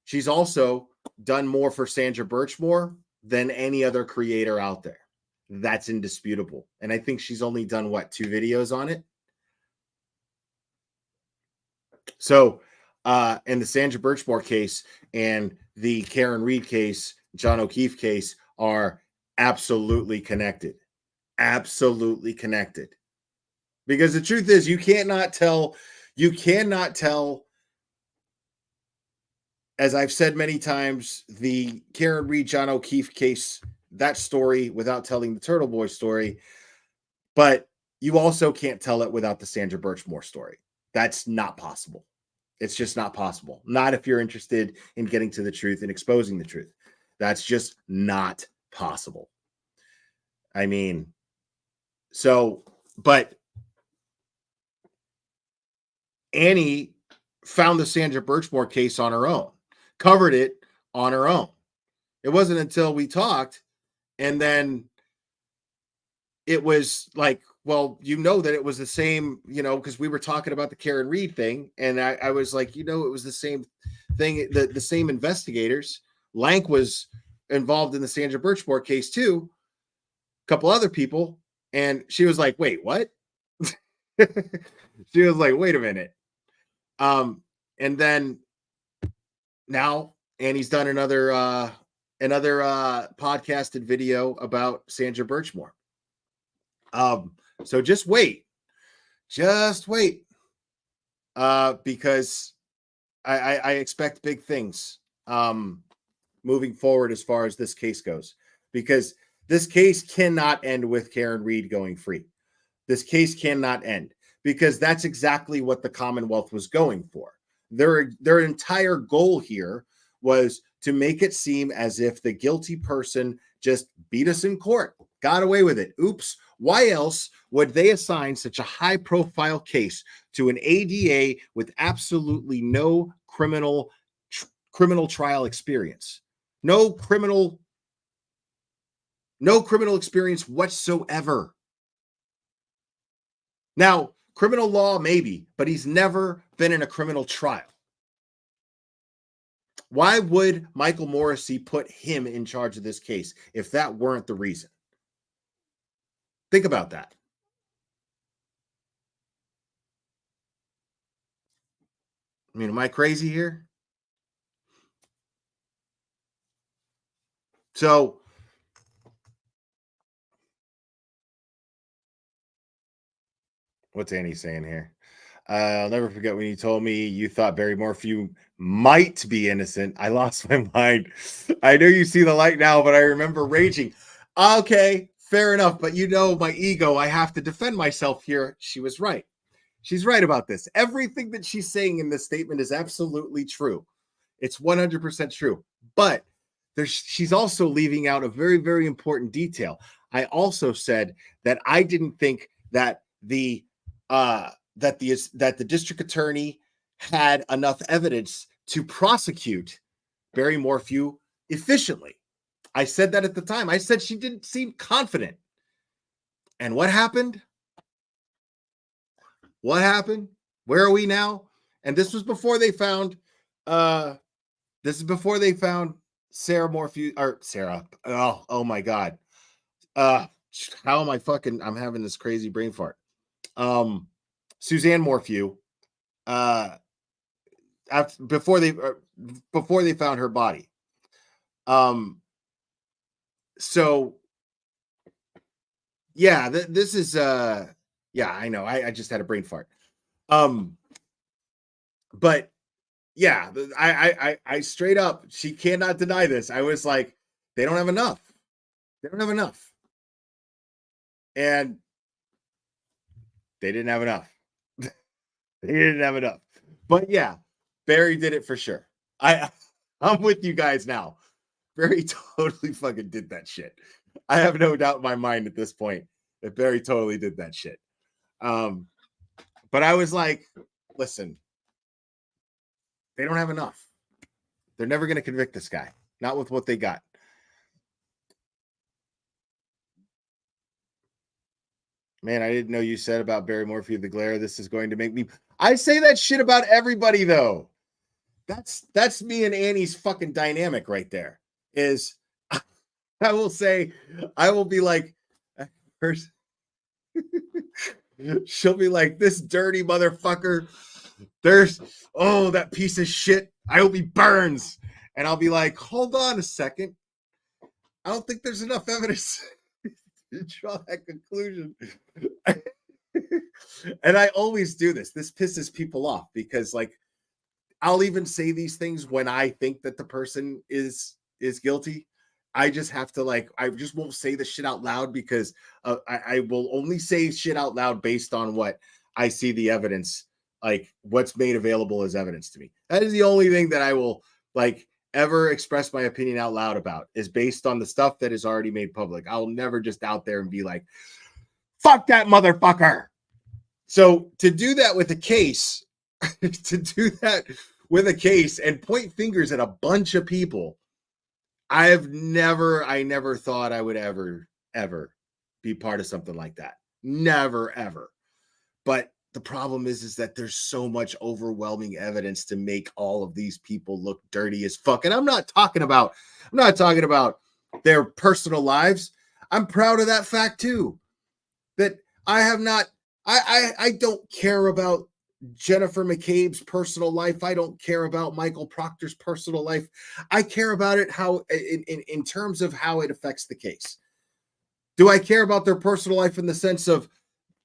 She's also done more for Sandra Birchmore than any other creator out there. That's indisputable. And I think she's only done, 2 videos on it? So, in the Sandra Birchmore case and the Karen Reed case, John O'Keefe case are absolutely connected. Absolutely connected. Because the truth is, you cannot tell, as I've said many times, the Karen Reed, John O'Keefe case, that story, without telling the Turtle Boy story. But you also can't tell it without the Sandra Birchmore story. That's not possible. It's just not possible. Not if you're interested in getting to the truth and exposing the truth. That's just not possible. I mean, but Annie found the Sandra Birchmore case on her own, covered it on her own. It wasn't until we talked, and then it was like, well, that it was the same, because we were talking about the Karen Reed thing, and I was like, it was the same thing, the same investigators. Lank was involved in the Sandra Birchmore case too, a couple other people, and she was like, wait, what? She was like, wait a minute. And then now Annie's done another podcasted video about Sandra Birchmore. So just wait, because I expect big things moving forward as far as this case goes, because this case cannot end with Karen Reed going free. This case cannot end, because that's exactly what the Commonwealth was going for. Their entire goal here was to make it seem as if the guilty person just beat us in court, got away with it. Oops. Why else would they assign such a high-profile case to an ADA with absolutely no criminal trial experience? No criminal experience whatsoever. Now, criminal law, maybe, but he's never been in a criminal trial. Why would Michael Morrissey put him in charge of this case if that weren't the reason? Think about that. I mean, am I crazy here? So, what's Annie saying here? I'll never forget when you told me you thought Barry Morphew might be innocent. I lost my mind. I know you see the light now, but I remember raging. Okay, fair enough. But my ego, I have to defend myself here. She was right. She's right about this. Everything that she's saying in this statement is absolutely true. It's 100% true. But she's also leaving out a very, very important detail. I also said that I didn't think that the district attorney had enough evidence to prosecute Barry Morphew efficiently. I said that at the time. I said she didn't seem confident. And what happened? What happened? Where are we now? And this was before they found Sarah Morphew or Sarah. Oh my God. How am I fucking? I'm having this crazy brain fart. Suzanne Morphew. After before they found her body. So yeah, this is yeah, I know. I just had a brain fart. But yeah, I straight up, she cannot deny this. I was like, they don't have enough. They don't have enough. And they didn't have enough. They didn't have enough. But yeah, Barry did it for sure. I'm with you guys now. Barry totally fucking did that shit. I have no doubt in my mind at this point that Barry totally did that shit. But I was like, listen, they don't have enough. They're never going to convict this guy. Not with what they got. Man, I didn't know you said about Barry Morphew the glare. This is going to make me. I say that shit about everybody, though. That's me and Annie's fucking dynamic right there. Is I will say, I will be like, first, she'll be like, this dirty motherfucker. There's, oh, that piece of shit. I hope he burns. And I'll be like, hold on a second. I don't think there's enough evidence to draw that conclusion. And I always do this. This pisses people off because, like, I'll even say these things when I think that the person is guilty. I just have to, like, I just won't say the shit out loud because I will only say shit out loud based on what I see the evidence, like what's made available as evidence to me. That is the only thing that I will, like, ever express my opinion out loud about, is based on the stuff that is already made public. I'll never just out there and be like, fuck that motherfucker. So to do that with a case, and point fingers at a bunch of people, I never thought I would ever be part of something like that. Never, ever. But the problem is that there's so much overwhelming evidence to make all of these people look dirty as fuck. And I'm not talking about their personal lives. I'm proud of that fact too. That I don't care about Jennifer McCabe's personal life. I don't care about Michael Proctor's personal life. I care about it how in terms of how it affects the case. Do I care about their personal life in the sense of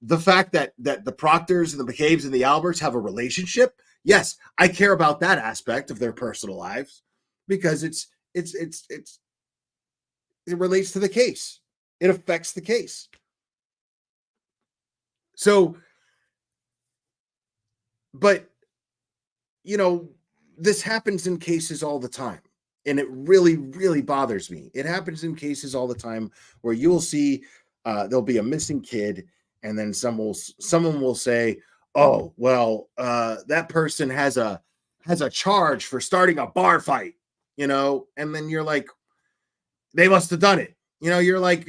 the fact that the Proctors and the McCabe's and the Alberts have a relationship? Yes, I care about that aspect of their personal lives because it relates to the case. It affects the case. So, but, you know, this happens in cases all the time. And it really, really bothers me. It happens in cases all the time where you'll see there'll be a missing kid, and then someone will say, oh, well, that person has a charge for starting a bar fight, you know, and then you're like, they must have done it. You know, you're like,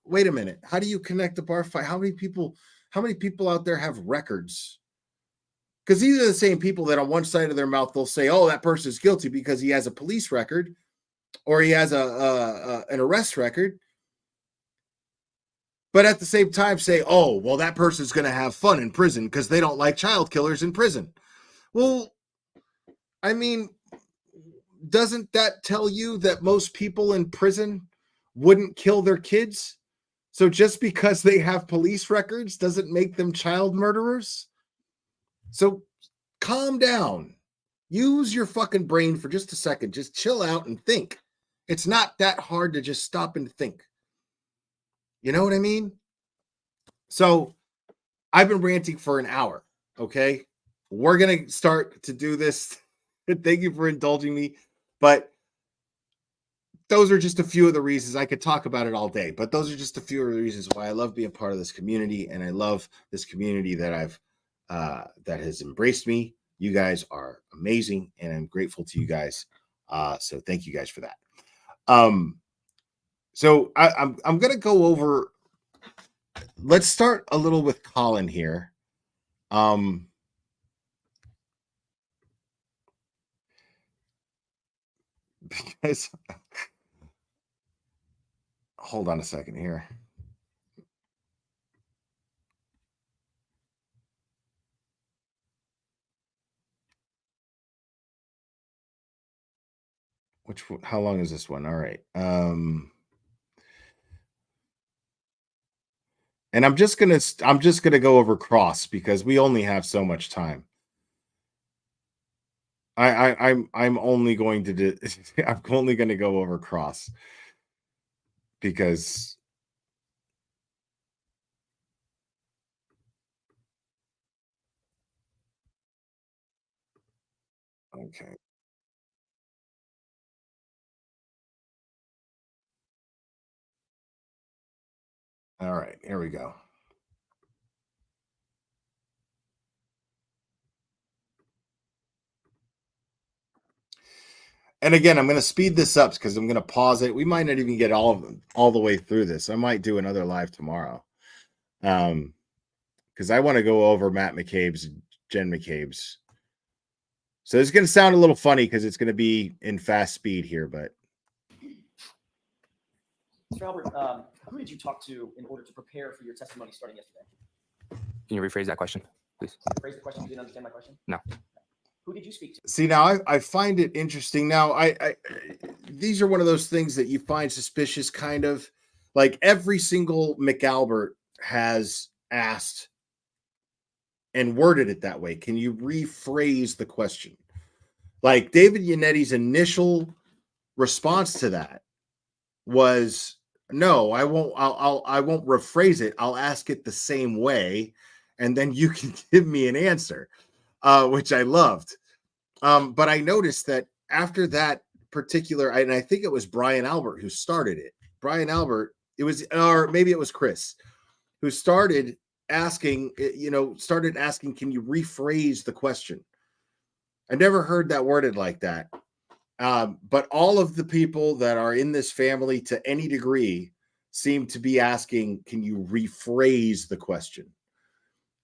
wait a minute. How do you connect the bar fight? How many people out there have records? Because these are the same people that on one side of their mouth, they'll say, oh, that person is guilty because he has a police record or he has an arrest record. But at the same time say, oh, well, that person's going to have fun in prison because they don't like child killers in prison. Well, I mean, doesn't that tell you that most people in prison wouldn't kill their kids? So just because they have police records doesn't make them child murderers? So calm down. Use your fucking brain for just a second. Just chill out and think. It's not that hard to just stop and think. You know what I mean? So I've been ranting for an hour. Okay. We're going to start to do this. Thank you for indulging me. But those are just a few of the reasons. I could talk about it all day, but those are just a few of the reasons why I love being part of this community. And I love this community that that has embraced me. You guys are amazing, and I'm grateful to you guys. So thank you guys for that. So I'm gonna go over. Let's start a little with Colin here. Because hold on a second here. How long is this one? All right. And I'm just gonna go over cross because we only have so much time. I'm only going to do I'm only going to go over cross because okay. All right, here we go. And again, I'm going to speed this up because I'm going to pause it. We might not even get all the way through this. I might do another live tomorrow. Because I want to go over Matt McCabe's, Jen McCabe's. So it's going to sound a little funny because it's going to be in fast speed here, but. Mr. Albert, who did you talk to in order to prepare for your testimony starting yesterday? Can you rephrase that question, please? Rephrase the question. You didn't understand my question? No. Who did you speak to? See, now I find it interesting. Now, I these are one of those things that you find suspicious, kind of like every single McAlbert has asked and worded it that way. Can you rephrase the question? Like David Yannetti's initial response to that was, no, I won't. I won't rephrase it. I'll ask it the same way, and then you can give me an answer, which I loved. But I noticed that after that particular, and I think it was Brian Albert who started it. Brian Albert, it was, or maybe it was Chris, who started asking, can you rephrase the question? I never heard that worded like that. But all of the people that are in this family to any degree seem to be asking, can you rephrase the question?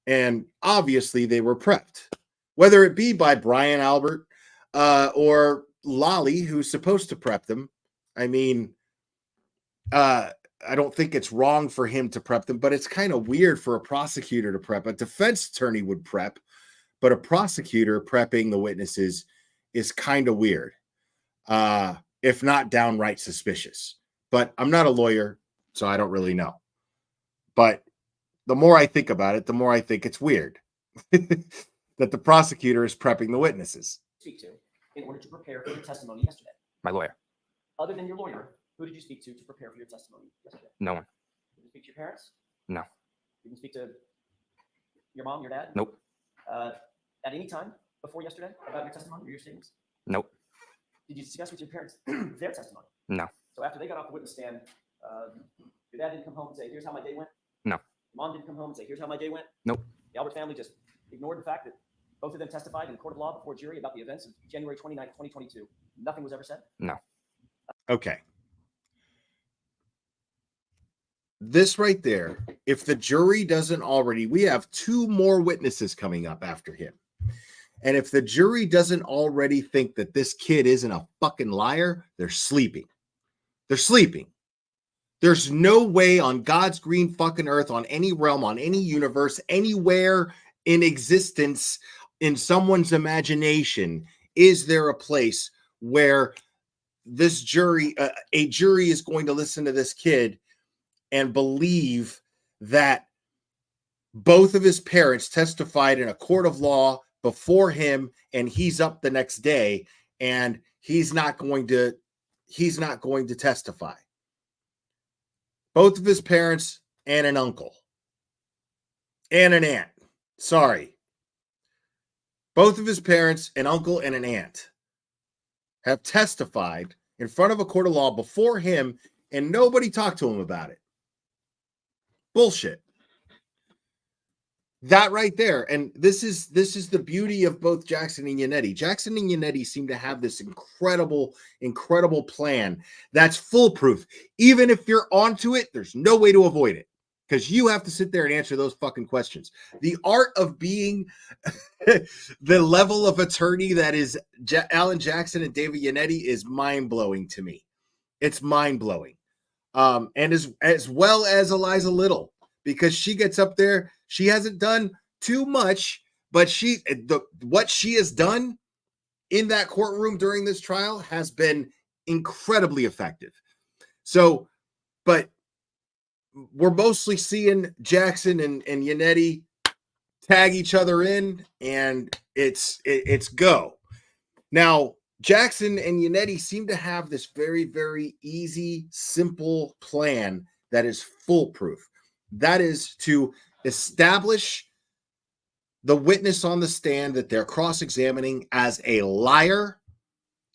And obviously they were prepped, whether it be by Brian Albert or Lolly, who's supposed to prep them. I mean, I don't think it's wrong for him to prep them, but it's kind of weird for a prosecutor to prep. A defense attorney would prep, but a prosecutor prepping the witnesses is kind of weird, if not downright suspicious. But I'm not a lawyer, so I don't really know. But the more I think about it, the more I think it's weird that the prosecutor is prepping the witnesses. Speak to in order to prepare for your testimony yesterday? My lawyer. Other than your lawyer, who did you speak to prepare for your testimony yesterday? No one. Did you speak to your parents? No. Did you speak to your mom, your dad? Nope. At any time before yesterday about your testimony or your statements? Nope. Did you discuss with your parents their testimony? No. So after they got off the witness stand, your dad didn't come home and say, here's how my day went? No. Your mom didn't come home and say, here's how my day went? Nope. The Albert family just ignored the fact that both of them testified in the court of law before jury about the events of January 29th, 2022. Nothing was ever said? No. Okay. This right there, if the jury doesn't already, we have 2 more witnesses coming up after him. And if the jury doesn't already think that this kid isn't a fucking liar, they're sleeping. They're sleeping. There's no way on God's green fucking earth, on any realm, on any universe, anywhere in existence, in someone's imagination, is there a place where this jury, a jury is going to listen to this kid and believe that both of his parents testified in a court of law before him, and he's up the next day, and he's not going to testify. Both of his parents and an uncle and an aunt. Sorry. Both of his parents, an uncle and an aunt, have testified in front of a court of law before him, and nobody talked to him about it. Bullshit. That right there. And this is the beauty of both Jackson and Yannetti. Jackson and Yannetti seem to have this incredible plan that's foolproof. Even if you're onto it, there's no way to avoid it. because you have to sit there and answer those fucking questions. The art of being the level of attorney that is Alan Jackson and David Yannetti is mind-blowing to me. It's mind-blowing. And as well as Eliza Little, because she gets up there, she hasn't done too much, but what she has done in that courtroom during this trial has been incredibly effective. So, but we're mostly seeing Jackson and Yannetti tag each other in, and it's go. Now, Jackson and Yannetti seem to have this very, very easy, simple plan that is foolproof. That is to establish the witness on the stand that they're cross-examining as a liar,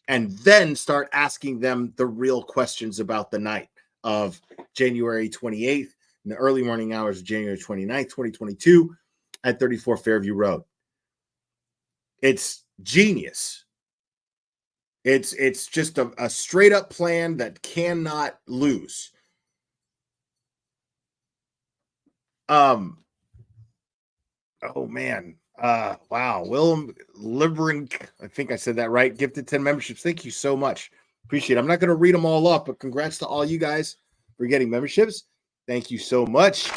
and then start asking them the real questions about the night of January 28th in the early morning hours of January 29th, 2022 at 34 Fairview Road. It's genius. It's just a straight up plan that cannot lose. Oh man. Wow. Willem Liberink, I think I said that right. Gifted 10 memberships. Thank you so much. Appreciate it. I'm not going to read them all up, but congrats to all you guys for getting memberships. Thank you so much.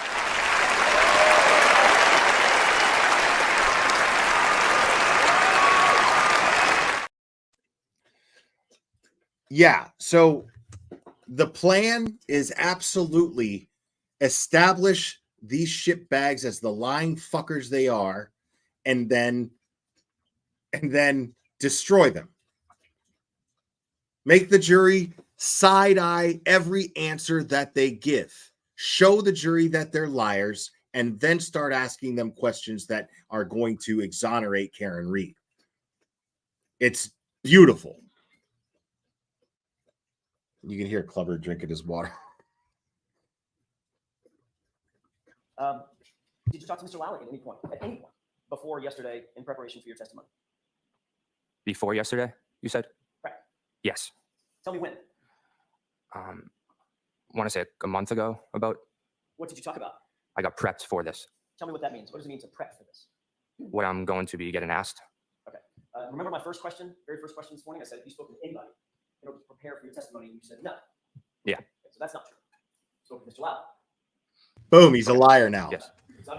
Yeah, so the plan is absolutely establish these shit bags as the lying fuckers they are, and then destroy them. Make the jury side-eye every answer that they give. Show the jury that they're liars, and then start asking them questions that are going to exonerate Karen Reed. It's beautiful. You can hear Clubber drinking his water. Did you talk to Mr. Lally at any point, before yesterday in preparation for your testimony? Before yesterday, you said? Right. Yes. Tell me when. I want to say a month ago about. What did you talk about? I got prepped for this. Tell me what that means. What does it mean to prep for this? What I'm going to be getting asked. Okay. Remember my very first question this morning? I said, if you spoke to anybody in order to prepare for your testimony, you said no. Yeah. Okay, so that's not true. Spoke to Mr. Lally. Boom, he's a liar now. Yes.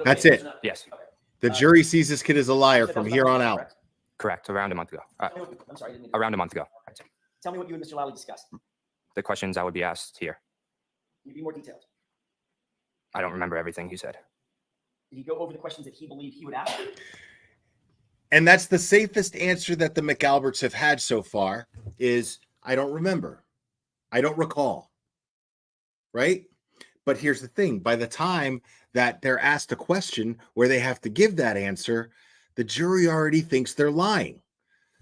That's it. No. Yes. Okay. The jury sees this kid as a liar from here on out. Correct. Around a month ago. I'm sorry. I didn't mean to- Around a month ago. Tell me what you and Mr. Lally discussed. The questions I would be asked here. Can you be more detailed? I don't remember everything he said. Did he go over the questions that he believed he would ask? And that's the safest answer that the McAlberts have had so far is, I don't remember. I don't recall. Right? But here's the thing. By the time that they're asked a question where they have to give that answer, the jury already thinks they're lying.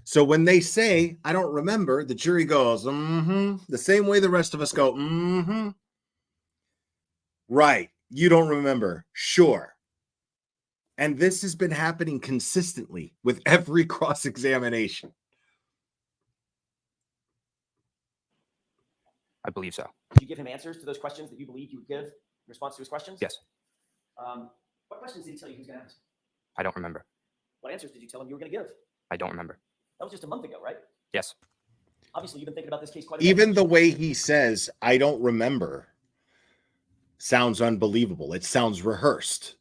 So when they say, I don't remember, the jury goes, the same way the rest of us go, right. You don't remember. Sure. And this has been happening consistently with every cross-examination. I believe so. Did you give him answers to those questions that you believed you would give in response to his questions? Yes. What questions did he tell you he was going to ask? I don't remember. What answers did you tell him you were going to give? I don't remember. That was just a month ago, right? Yes. Obviously, you've been thinking about this case quite a bit. Even the way he says, I don't remember, sounds unbelievable. It sounds rehearsed.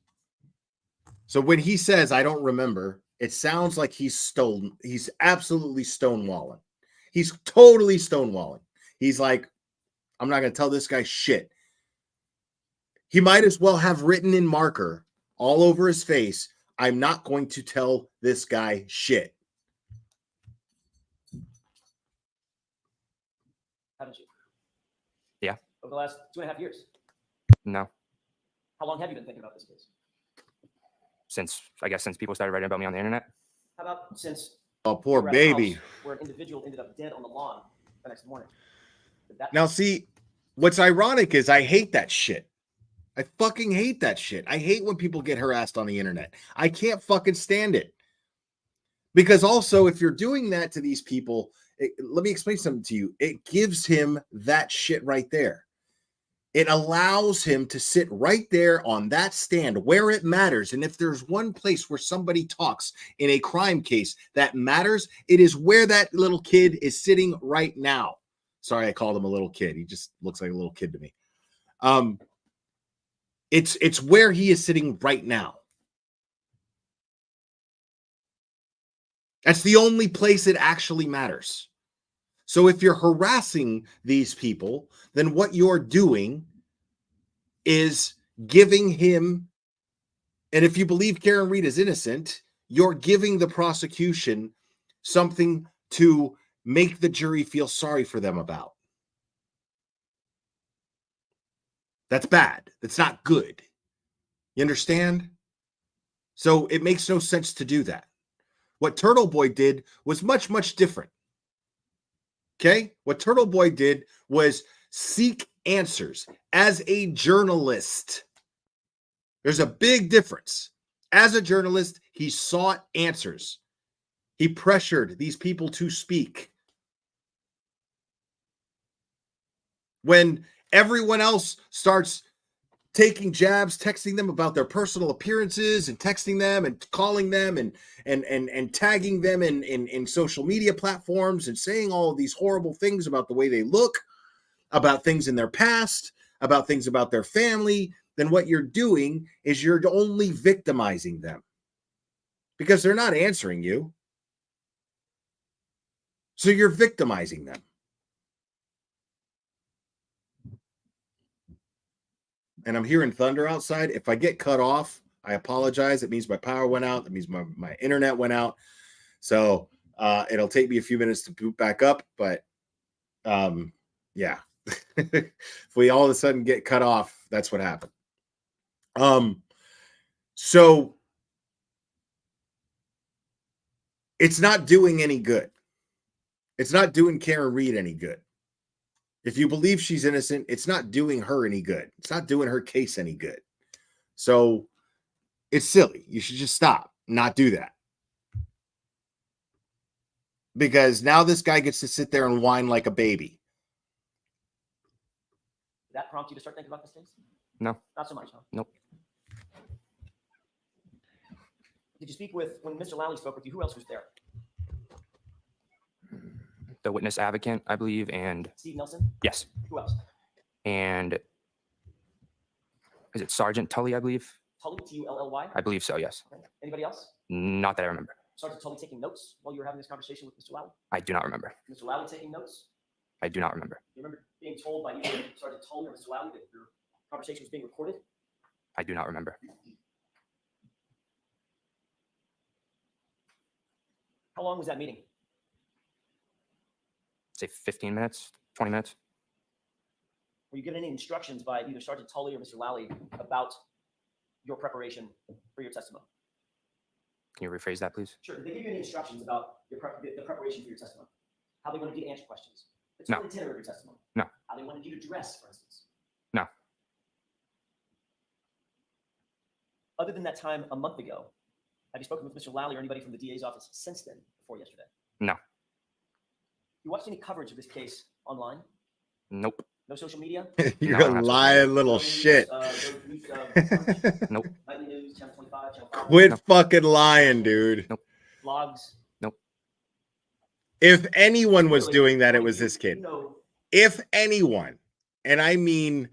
So when he says, I don't remember, it sounds like he's absolutely stonewalling. He's totally stonewalling. He's like, I'm not going to tell this guy shit. He might as well have written in marker all over his face, I'm not going to tell this guy shit. Haven't you? Yeah. Over the last 2.5 years? No. How long have you been thinking about this case? Since people started writing about me on the internet. How about since... Oh, poor baby. Where an individual ended up dead on the lawn the next morning. Now, see, what's ironic is I hate that shit. I fucking hate that shit. I hate when people get harassed on the internet. I can't fucking stand it. Because also, if you're doing that to these people, let me explain something to you. It gives him that shit right there. It allows him to sit right there on that stand where it matters. And if there's one place where somebody talks in a crime case that matters, it is where that little kid is sitting right now. Sorry, I called him a little kid. He just looks like a little kid to me. It's where he is sitting right now. That's the only place it actually matters. So if you're harassing these people, then what you're doing is giving him, and if you believe Karen Read is innocent, you're giving the prosecution something to make the jury feel sorry for them about. That's bad. That's not good. You understand? So it makes no sense to do that. What Turtle Boy did was much, much different. Okay? What Turtle Boy did was seek answers as a journalist. There's a big difference. As a journalist, he sought answers. He pressured these people to speak. When everyone else starts taking jabs, texting them about their personal appearances and texting them and calling them and tagging them in social media platforms and saying all of these horrible things about the way they look, about things in their past, about things about their family, then what you're doing is you're only victimizing them because they're not answering you. So you're victimizing them. And I'm hearing thunder outside. If I get cut off, I apologize. It means my power went out. That means my internet went out. So it'll take me a few minutes to boot back up. But yeah, if we all of a sudden get cut off, that's what happened. So it's not doing any good. It's not doing Karen Read any good. If you believe she's innocent, it's not doing her any good. It's not doing her case any good. So it's silly. You should just stop, not do that. Because now this guy gets to sit there and whine like a baby. Did that prompt you to start thinking about this case? No. Not so much, huh? Nope. Did you speak with, when Mr. Lally spoke with you, who else was there? The witness advocate, I believe, and Steve Nelson? yes. Who else? And is it Sergeant Tully, I believe? Tully, T-U-L-L-Y? I believe so, yes. Okay. Anybody else? Not that I remember. Sergeant Tully taking notes while you were having this conversation with Mr. Lally? I do not remember. Mr. Lally taking notes? I do not remember. You remember being told by either Sergeant Tully or Mr. Lally that your conversation was being recorded? I do not remember. How long was that meeting? Say 15 minutes, 20 minutes. Were you given any instructions by either Sergeant Tully or Mr. Lally about your preparation for your testimony? Can you rephrase that, please? Sure. Did they give you any instructions about your the preparation for your testimony? How they wanted you to answer questions? It's No. the tenor of your testimony. No. How they wanted you to dress, for instance? No. Other than that time a month ago, have you spoken with Mr. Lally or anybody from the DA's office since then, before yesterday? No. You watched any coverage of this case online? Nope. No social media? You're No, a not lying little No shit. Nope. Nightly News, Channel 25, Channel 5. Quit No. fucking lying, dude. Nope. Blogs. If anyone was Really, doing that, it you- was this you kid. know, If anyone, and I mean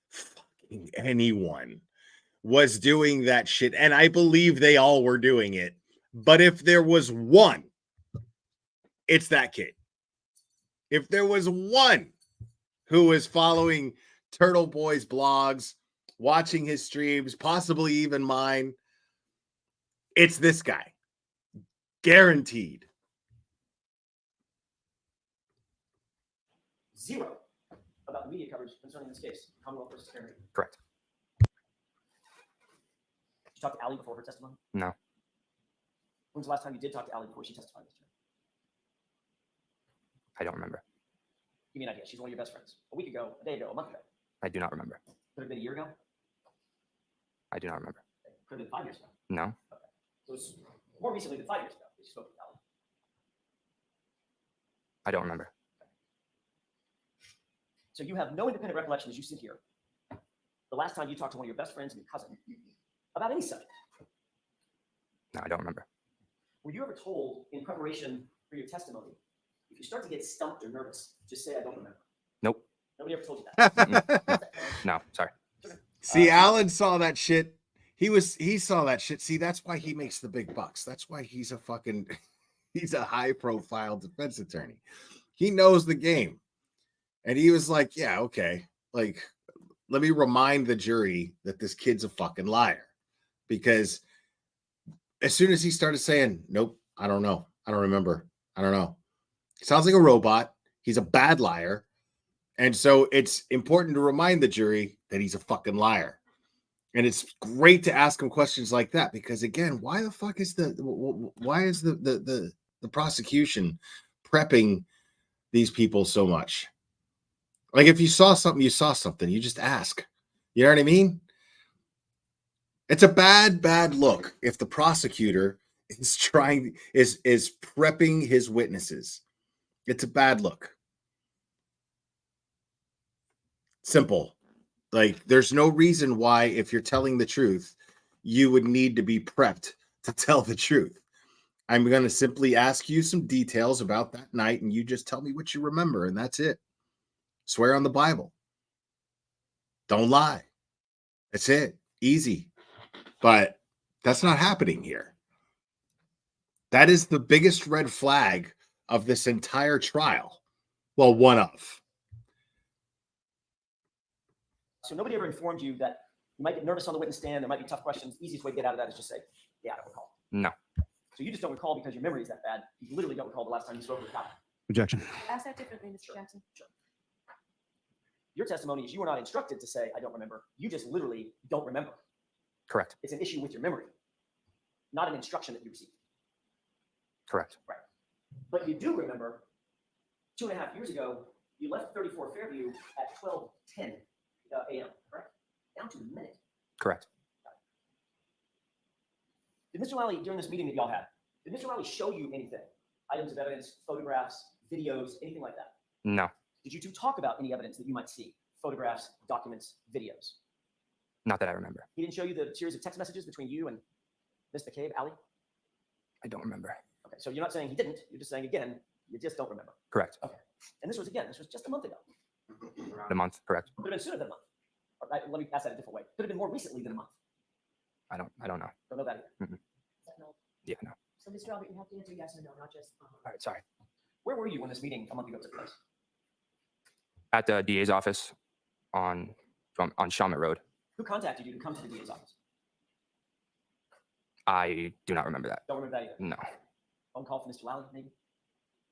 fucking anyone, was doing that shit, and I believe they all were doing it, but if there was one, it's that kid. If there was one who was following Turtle Boy's blogs, watching his streams, possibly even mine, it's this guy. Guaranteed. zero about the media coverage concerning this case, Commonwealth versus Karen Read. Correct. Did you talk to Allie before her testimony? No. When's the last time you did talk to Allie before she testified this year? I don't remember. Give me an idea. She's one of your best friends. A week ago, a day ago, a month ago. I do not remember. Could have been a year ago. I do not remember. Could have been 5 years ago. No. So it's more recently than 5 years ago that you spoke with Allie. I don't remember. So you have no independent recollection as you sit here the last time you talked to one of your best friends and your cousin about any subject? No, I don't remember. Were you ever told in preparation for your testimony, if you start to get stumped or nervous, just say, I don't remember? Nope. Nobody ever told you that? No, sorry. See, Alan saw that shit. He saw that shit. See, that's why he makes the big bucks. That's why he's a fucking he's a high profile defense attorney. He knows the game. And he was like, yeah, okay. Like, let me remind the jury that this kid's a fucking liar. Because as soon as he started saying, nope, I don't know. I don't remember. I don't know. Sounds like a robot. He's a bad liar. And so it's important to remind the jury that he's a fucking liar. And it's great to ask him questions like that because, again, why the fuck is the prosecution prepping these people so much? Like, if you saw something, you saw something. You just ask. You know what I mean? It's a bad look if the prosecutor is prepping his witnesses. It's a bad look. Simple. Like, there's no reason why, if you're telling the truth, you would need to be prepped to tell the truth. I'm going to simply ask you some details about that night, and you just tell me what you remember, and that's it. Swear on the Bible. Don't lie. That's it. Easy. But that's not happening here. That is the biggest red flag of this entire trial. Well, one of. So nobody ever informed you that you might get nervous on the witness stand. There might be tough questions. Easiest way to get out of that is just say, yeah, I don't recall. No. So you just don't recall because your memory is that bad. You literally don't recall the last time you spoke with a cop. Objection. Ask that differently, Mr. Jackson. Sure. Your testimony is you were not instructed to say, I don't remember. You just literally don't remember. Correct. It's an issue with your memory, not an instruction that you received. Correct. Right. But you do remember 2.5 years ago, you left 34 Fairview at 12:10 a.m., correct? Down to the minute. Correct. Did Mr. Lally, during this meeting that y'all had, did Mr. Lally show you anything? Items of evidence, photographs, videos, anything like that? No. Did you two talk about any evidence that you might see? Photographs, documents, videos? Not that I remember. He didn't show you the series of text messages between you and Ms. McCabe, Allie? I don't remember. Okay, so you're not saying he didn't. You're just saying, again, you just don't remember. Correct. Okay. And this was just a month ago. The month. Correct. Could have been sooner than a month. All right, let me ask that a different way. Could have been more recently than a month. I don't know. Don't know that either. Mm-mm. Yeah, no. So, Mr. Albert, you have to answer yes or no, not just. All right, sorry. Where were you when this meeting a month ago took place? At the DA's office on Sham Road. Who contacted you to come to the DA's office? I do not remember that. Don't remember that either. No. Phone call from Mr. Lally, maybe?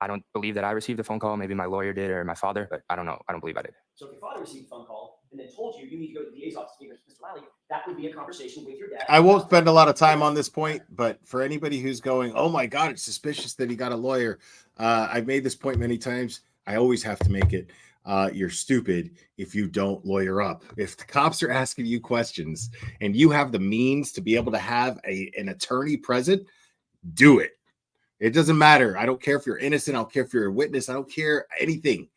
I don't believe that I received a phone call. Maybe my lawyer did or my father, but I don't know. I don't believe I did. So if your father received a phone call and then told you need to go to the DA's office to meet with Mr. Lally, that would be a conversation with your dad. I won't spend a lot of time on this point, but for anybody who's going, oh my God, it's suspicious that he got a lawyer. I've made this point many times. I always have to make it. You're stupid if you don't lawyer up. If the cops are asking you questions and you have the means to be able to have an attorney present, do it. It doesn't matter. I don't care if you're innocent. I don't care if you're a witness. I don't care anything.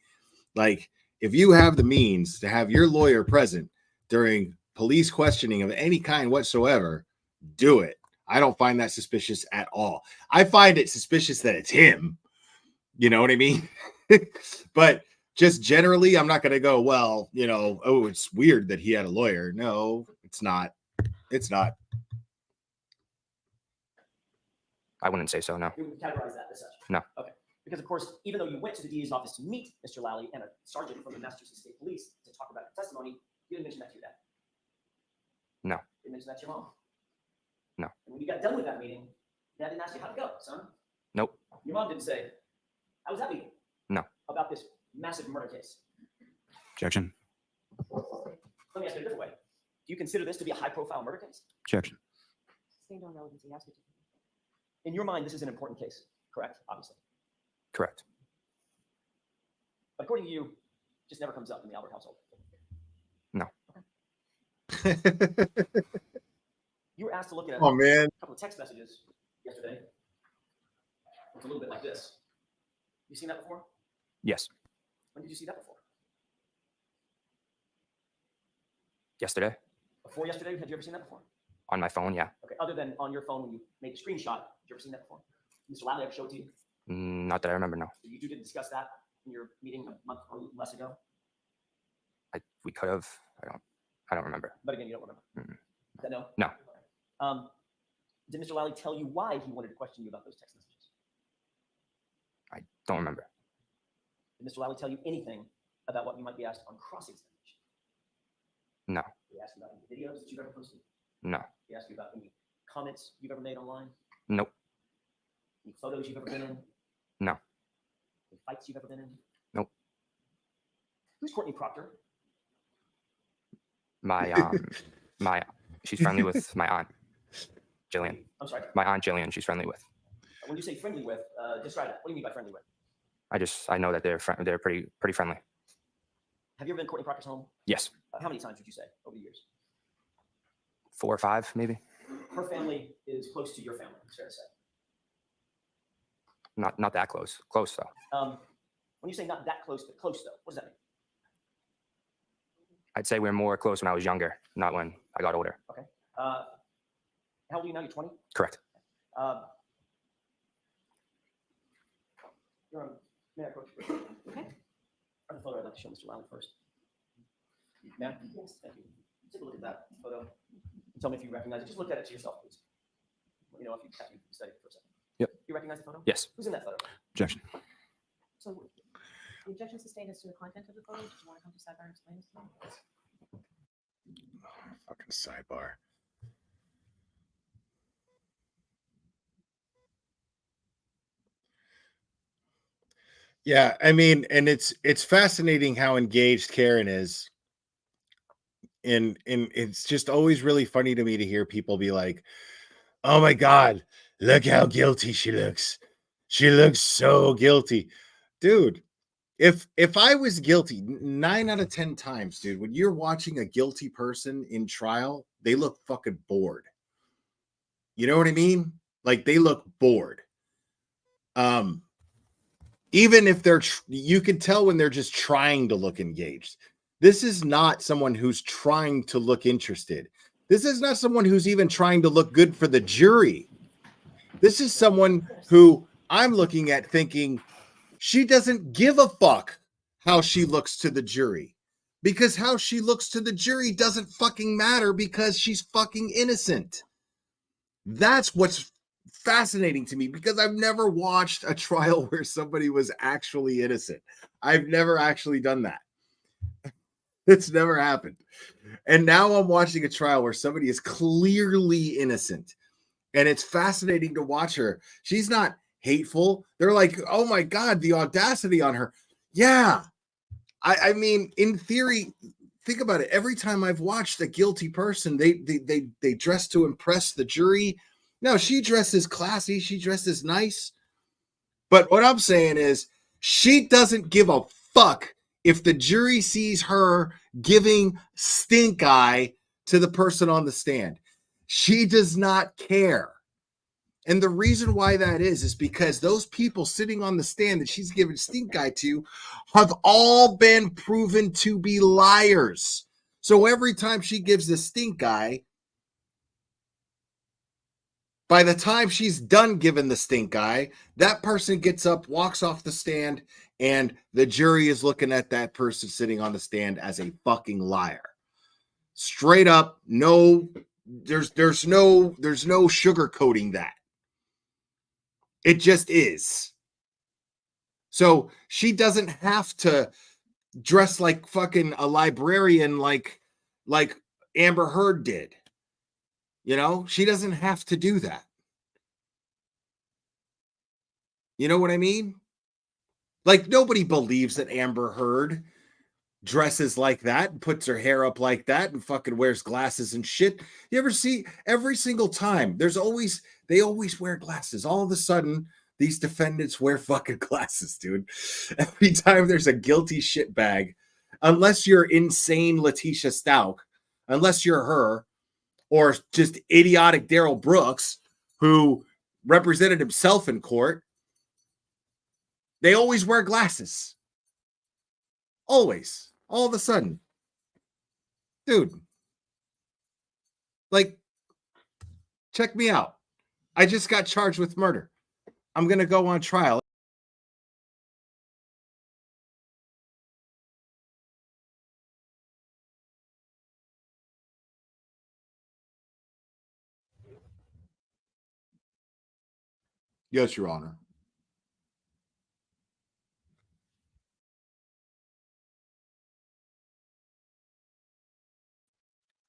Like, if you have the means to have your lawyer present during police questioning of any kind whatsoever, do it. I don't find that suspicious at all. I find it suspicious that it's him. You know what I mean? But just generally, I'm not going to go, well, oh, it's weird that he had a lawyer. No, it's not. It's not. I wouldn't say so, no. You would categorize that as such? No. Okay. Because, of course, even though you went to the DA's office to meet Mr. Lally and a sergeant from the Massachusetts State Police to talk about your testimony, you didn't mention that to your dad? No. You didn't mention that to your mom? No. And when you got done with that meeting, Dad didn't ask you, how'd it go, son? Nope. Your mom didn't say, how was that meeting? No. About this massive murder case? Objection. Let me ask you a different way. Do you consider this to be a high-profile murder case? Objection. Sustained on relevancy. Ask it. In your mind, this is an important case, correct? Obviously. Correct. But according to you, it just never comes up in the Albert household. No. Okay. You were asked to look at a couple of text messages yesterday. It's a little bit like this. You seen that before? Yes. When did you see that before? Yesterday. Before yesterday, had you ever seen that before? On my phone, yeah. Okay, other than on your phone when you made a screenshot, had you ever seen that before? Mr. Lally ever showed it to you? Not that I remember, no. So you two didn't discuss that in your meeting a month or less ago? We could have. I don't remember. But again, you don't remember. Mm-mm. Is that no? No. Did Mr. Lally tell you why he wanted to question you about those text messages? I don't remember. Did Mr. Lally tell you anything about what you might be asked on cross-examination? No. Did he ask you about any videos that you've ever posted? No. Did he ask you about any comments you've ever made online? Nope. Any photos you've ever been in? No. Any fights you've ever been in? Nope. Who's Courtney Proctor? She's friendly with my aunt, Jillian. I'm sorry? My aunt Jillian, she's friendly with. When you say friendly with, describe that. What do you mean by friendly with? I know that they're pretty friendly. Have you ever been to Courtney Proctor's home? Yes. How many times would you say over the years? 4 or 5, maybe. Her family is close to your family, it's fair to say. Not that close. Close though. When you say not that close, but close though, what does that mean? I'd say we're more close when I was younger, not when I got older. Okay. How old are you now? You're 20? Correct. You're on. May I approach you? Okay. I have a photo I'd like to show Mr. Lally first. May I? Yes. Thank you. Take a look at that photo. Tell me if you recognize it. Just look at it to yourself, please. Let me know if you have to study it for a second. Yep. You recognize the photo? Yes. Who's in that photo? Objection. So the objection sustained as to the content of the photo. Did you want to come to sidebar and explain it to me? Fucking sidebar. Yeah, I mean, and it's fascinating how engaged Karen is. And it's just always really funny to me to hear people be like, "Oh my God, look how guilty she looks. She looks so guilty." Dude, if I was guilty 9 out of 10 times, dude, when you're watching a guilty person in trial, they look fucking bored. You know what I mean? Like they look bored. Even if you can tell when they're just trying to look engaged. This is not someone who's trying to look interested. This is not someone who's even trying to look good for the jury. This is someone who I'm looking at thinking she doesn't give a fuck how she looks to the jury, because how she looks to the jury doesn't fucking matter because she's fucking innocent. That's what's fascinating to me, because I've never watched a trial where somebody was actually innocent. I've never actually done that. It's never happened. And now I'm watching a trial where somebody is clearly innocent. And it's fascinating to watch her. She's not hateful. They're like, oh my God, the audacity on her. Yeah. I mean, in theory, think about it. Every time I've watched a guilty person, they dress to impress the jury. No, she dresses classy. She dresses nice. But what I'm saying is she doesn't give a fuck if the jury sees her giving stink eye to the person on the stand. She does not care. And the reason why that is because those people sitting on the stand that she's giving stink eye to have all been proven to be liars. So every time she gives the stink eye, by the time she's done giving the stink eye, that person gets up, walks off the stand, and the jury is looking at that person sitting on the stand as a fucking liar. Straight up, no, there's no sugarcoating that. It just is. So she doesn't have to dress like fucking a librarian like Amber Heard did. You know, she doesn't have to do that. You know what I mean? Like, nobody believes that Amber Heard dresses like that and puts her hair up like that and fucking wears glasses and shit. You ever see every single time they always wear glasses. All of a sudden, these defendants wear fucking glasses, dude. Every time there's a guilty shitbag, unless you're insane Letitia Stout, unless you're her, or just idiotic Daryl Brooks, who represented himself in court, they always wear glasses. Always. All of a sudden. Dude, Like, check me out. I just got charged with murder. I'm going to go on trial. Yes, Your Honor.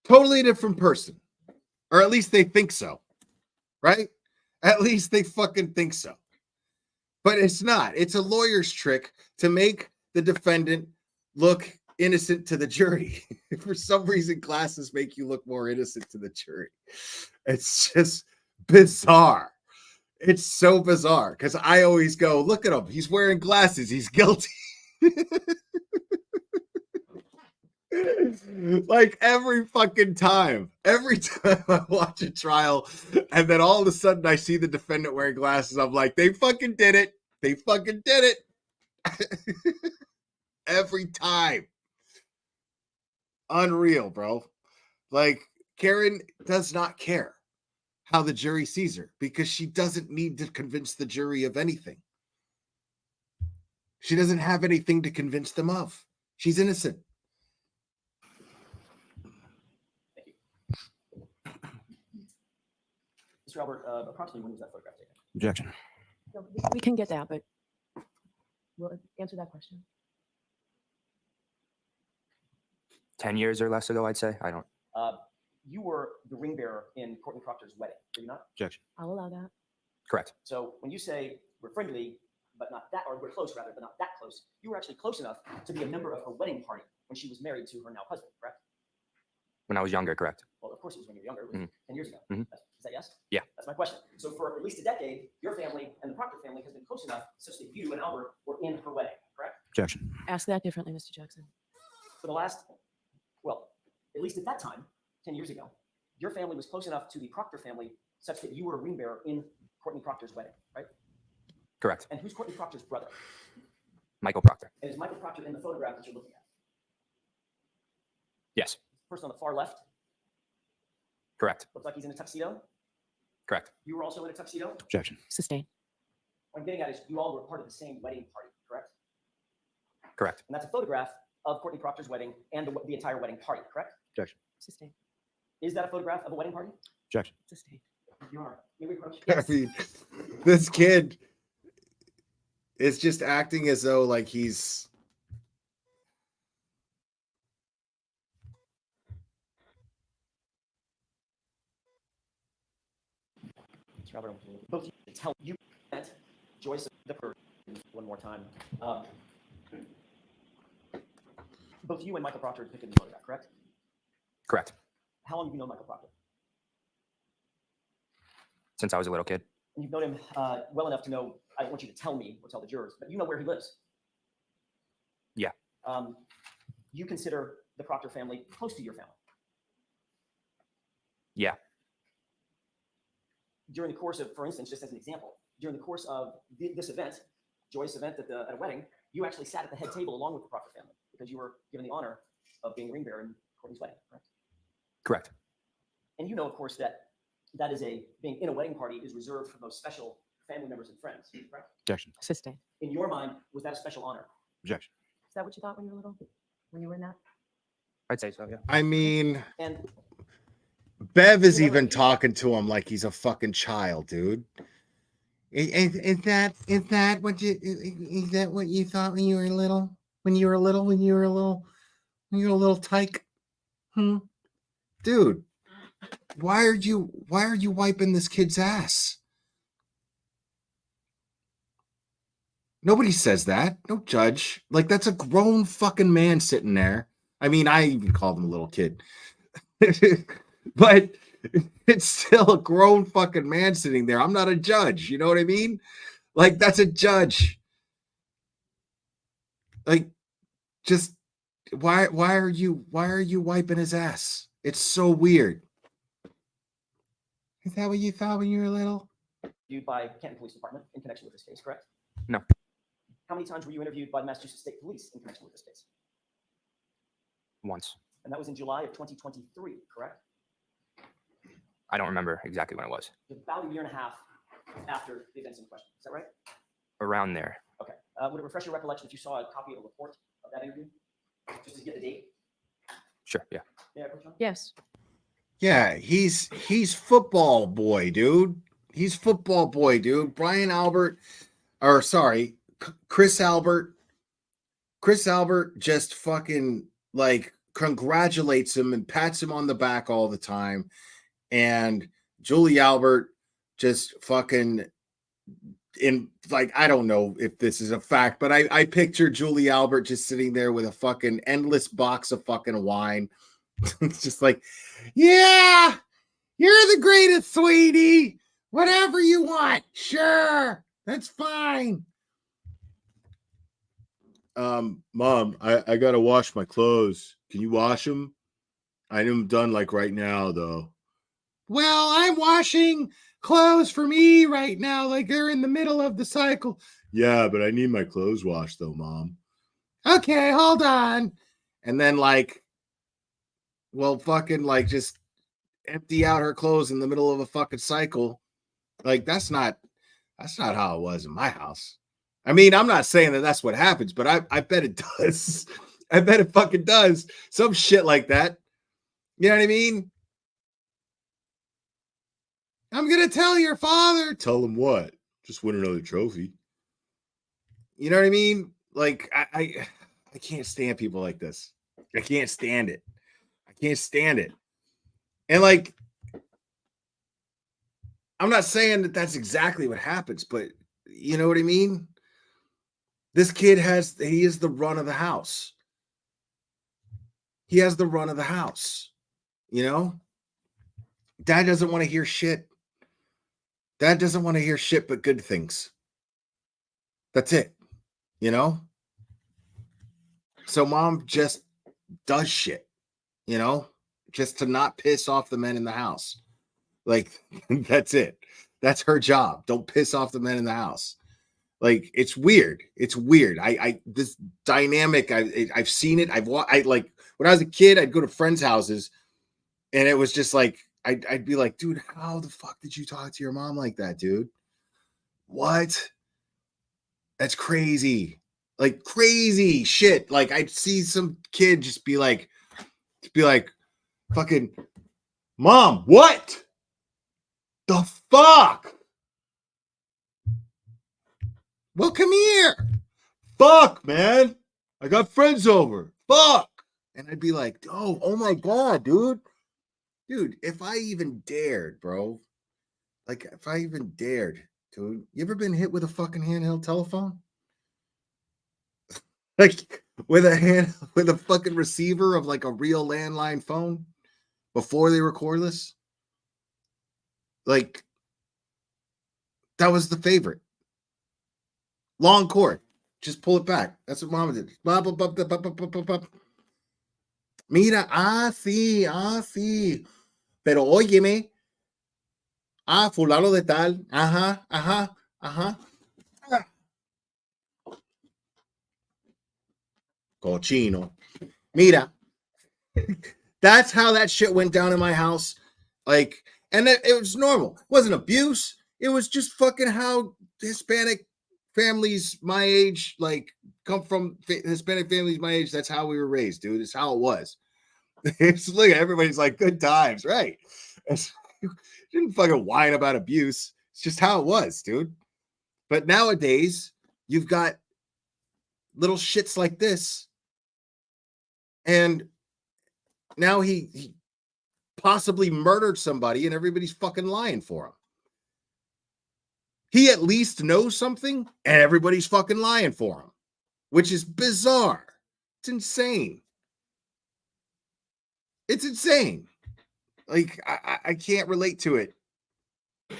Totally different person. Or at least they think so. Right? At least they fucking think so. But it's not. It's a lawyer's trick to make the defendant look innocent to the jury. For some reason, glasses make you look more innocent to the jury. It's just bizarre. It's so bizarre because I always go, look at him. He's wearing glasses. He's guilty. Like every fucking time. Every time I watch a trial and then all of a sudden I see the defendant wearing glasses, I'm like, they fucking did it. They fucking did it. Every time. Unreal, bro. Like, Karen does not care how the jury sees her because she doesn't need to convince the jury of anything. She doesn't have anything to convince them of. She's innocent. Mr. Albert, approximately when was that photograph taken? Objection. No, we can get that, but we'll answer that question. 10 years or less ago, I'd say. I don't. You were the ring bearer in Courtney Proctor's wedding, were you not? Objection. I'll allow that. Correct. So when you say we're friendly, but not that, or we're close rather, but not that close, you were actually close enough to be a member of her wedding party when she was married to her now husband, correct? When I was younger, correct. Well, of course it was when you were younger. It was 10 years ago. Mhm. Is that yes? Yeah. That's my question. So for at least a decade, your family and the Proctor family has been close enough such that you and Albert were in her wedding, correct? Objection. Ask that differently, Mr. Jackson. For the last, well, at least at that time, 10 years ago, your family was close enough to the Proctor family such that you were a ring bearer in Courtney Proctor's wedding, right? Correct. And who's Courtney Proctor's brother? Michael Proctor. And is Michael Proctor in the photograph that you're looking at? Yes. The person on the far left Correct. looks like he's in a tuxedo. Correct. You were also in a tuxedo. Objection. Sustain. What I'm getting at is you all were part of the same wedding party, correct? Correct. And that's a photograph of Courtney Proctor's wedding and the entire wedding party, correct? Objection. Sustain. Is that a photograph of a wedding party? Objection. Sustain. You are. May we approach? I mean, this kid is just acting as though like he's Robert, both you tell you that Joyce the person one more time. Both you and Michael Proctor depicted in the photograph, correct? Correct. How long have you known Michael Proctor? Since I was a little kid. And you've known him well enough to know, I want you to tell me or tell the jurors, but you know where he lives. Yeah. You consider the Proctor family close to your family. Yeah. During the course of, for instance, just as an example, during the course of this event, Joyce event at a wedding, you actually sat at the head table along with the Proctor family because you were given the honor of being ring bearer in Courtney's wedding, correct? Correct. And you know, of course, that being in a wedding party is reserved for those special family members and friends, correct? Objection. Sustain. In your mind, was that a special honor? Objection. Is that what you thought when you were little? When you were in that? I'd say so, yeah. I mean, And Bev is even talking to him like he's a fucking child, dude. Is that what you thought when you were little? When you were a little tyke? Dude, why are you wiping this kid's ass? Nobody says that. No judge. Like, that's a grown fucking man sitting there. I mean, I even called him a little kid. But it's still a grown fucking man sitting there. I'm not a judge. You know what I mean? Like, that's a judge. Like, just why are you wiping his ass? It's so weird. Is that what you thought when you were little? Interviewed by Canton Police Department in connection with this case, correct? No. How many times were you interviewed by the Massachusetts State Police in connection with this case? Once. And that was in July of 2023, correct? I don't remember exactly when it was. About a year and a half after the events in question. Is that right? Around there. Okay. Would it refresh your recollection if you saw a copy of a report of that interview? Just to get the date? Sure. Yeah. Yeah, Coach John? Yes. Yeah, he's football boy, dude. He's football boy, dude. Brian Albert, or sorry, Chris Albert. Chris Albert just fucking like congratulates him and pats him on the back all the time. And Julie Albert just fucking in like, I don't know if this is a fact, but I picture Julie Albert just sitting there with a fucking endless box of fucking wine. It's just like, yeah, you're the greatest, sweetie. Whatever you want. Sure. That's fine. Mom, I gotta wash my clothes. Can you wash them? I need them done like right now, though. Well, I'm washing clothes for me right now, like they're in the middle of the cycle. Yeah, but I need my clothes washed though, Mom. Okay, hold on. And then like, well, fucking like just empty out her clothes in the middle of a fucking cycle. Like that's not how it was in my house. I mean, I'm not saying that that's what happens, but I bet it does. I bet it fucking does. Some shit like that. You know what I mean? I'm going to tell your father. Tell him what? Just win another trophy. You know what I mean? Like, I can't stand people like this. I can't stand it. I can't stand it. And like, I'm not saying that that's exactly what happens, but you know what I mean? This kid he is the run of the house. He has the run of the house. You know? Dad doesn't want to hear shit. Dad doesn't want to hear shit but good things. That's it. You know? So mom just does shit, you know, just to not piss off the men in the house. Like, that's it. That's her job. Don't piss off the men in the house. Like, it's weird. It's weird. This dynamic, I've seen it. Like, when I was a kid, I'd go to friends' houses and it was just like, I'd be like, dude, how the fuck did you talk to your mom like that, dude? What? That's crazy. Like crazy shit. Like I'd see some kid just be like, fucking, Mom, what the fuck? Well, come here. Fuck, man. I got friends over. Fuck. And I'd be like, oh my God, dude. Dude, if I even dared, bro. Like, if I even dared, dude. You ever been hit with a fucking handheld telephone? Like with a fucking receiver of like a real landline phone before they were cordless. Like that was the favorite. Long cord. Just pull it back. That's what mama did. Mira, sí. Pero óyeme. Fulano de tal. Ajá. Cochino. Mira. That's how that shit went down in my house. Like, and it was normal. It wasn't abuse. It was just fucking how Hispanic families my age, like, come from Hispanic families my age. That's how we were raised, dude. It's how it was. It's look, everybody's like, good times, right? Didn't fucking whine about abuse. It's just how it was, dude. But nowadays, you've got little shits like this. And now he possibly murdered somebody and everybody's fucking lying for him. He at least knows something and everybody's fucking lying for him, which is bizarre. It's insane. It's insane. Like, I can't relate to it. I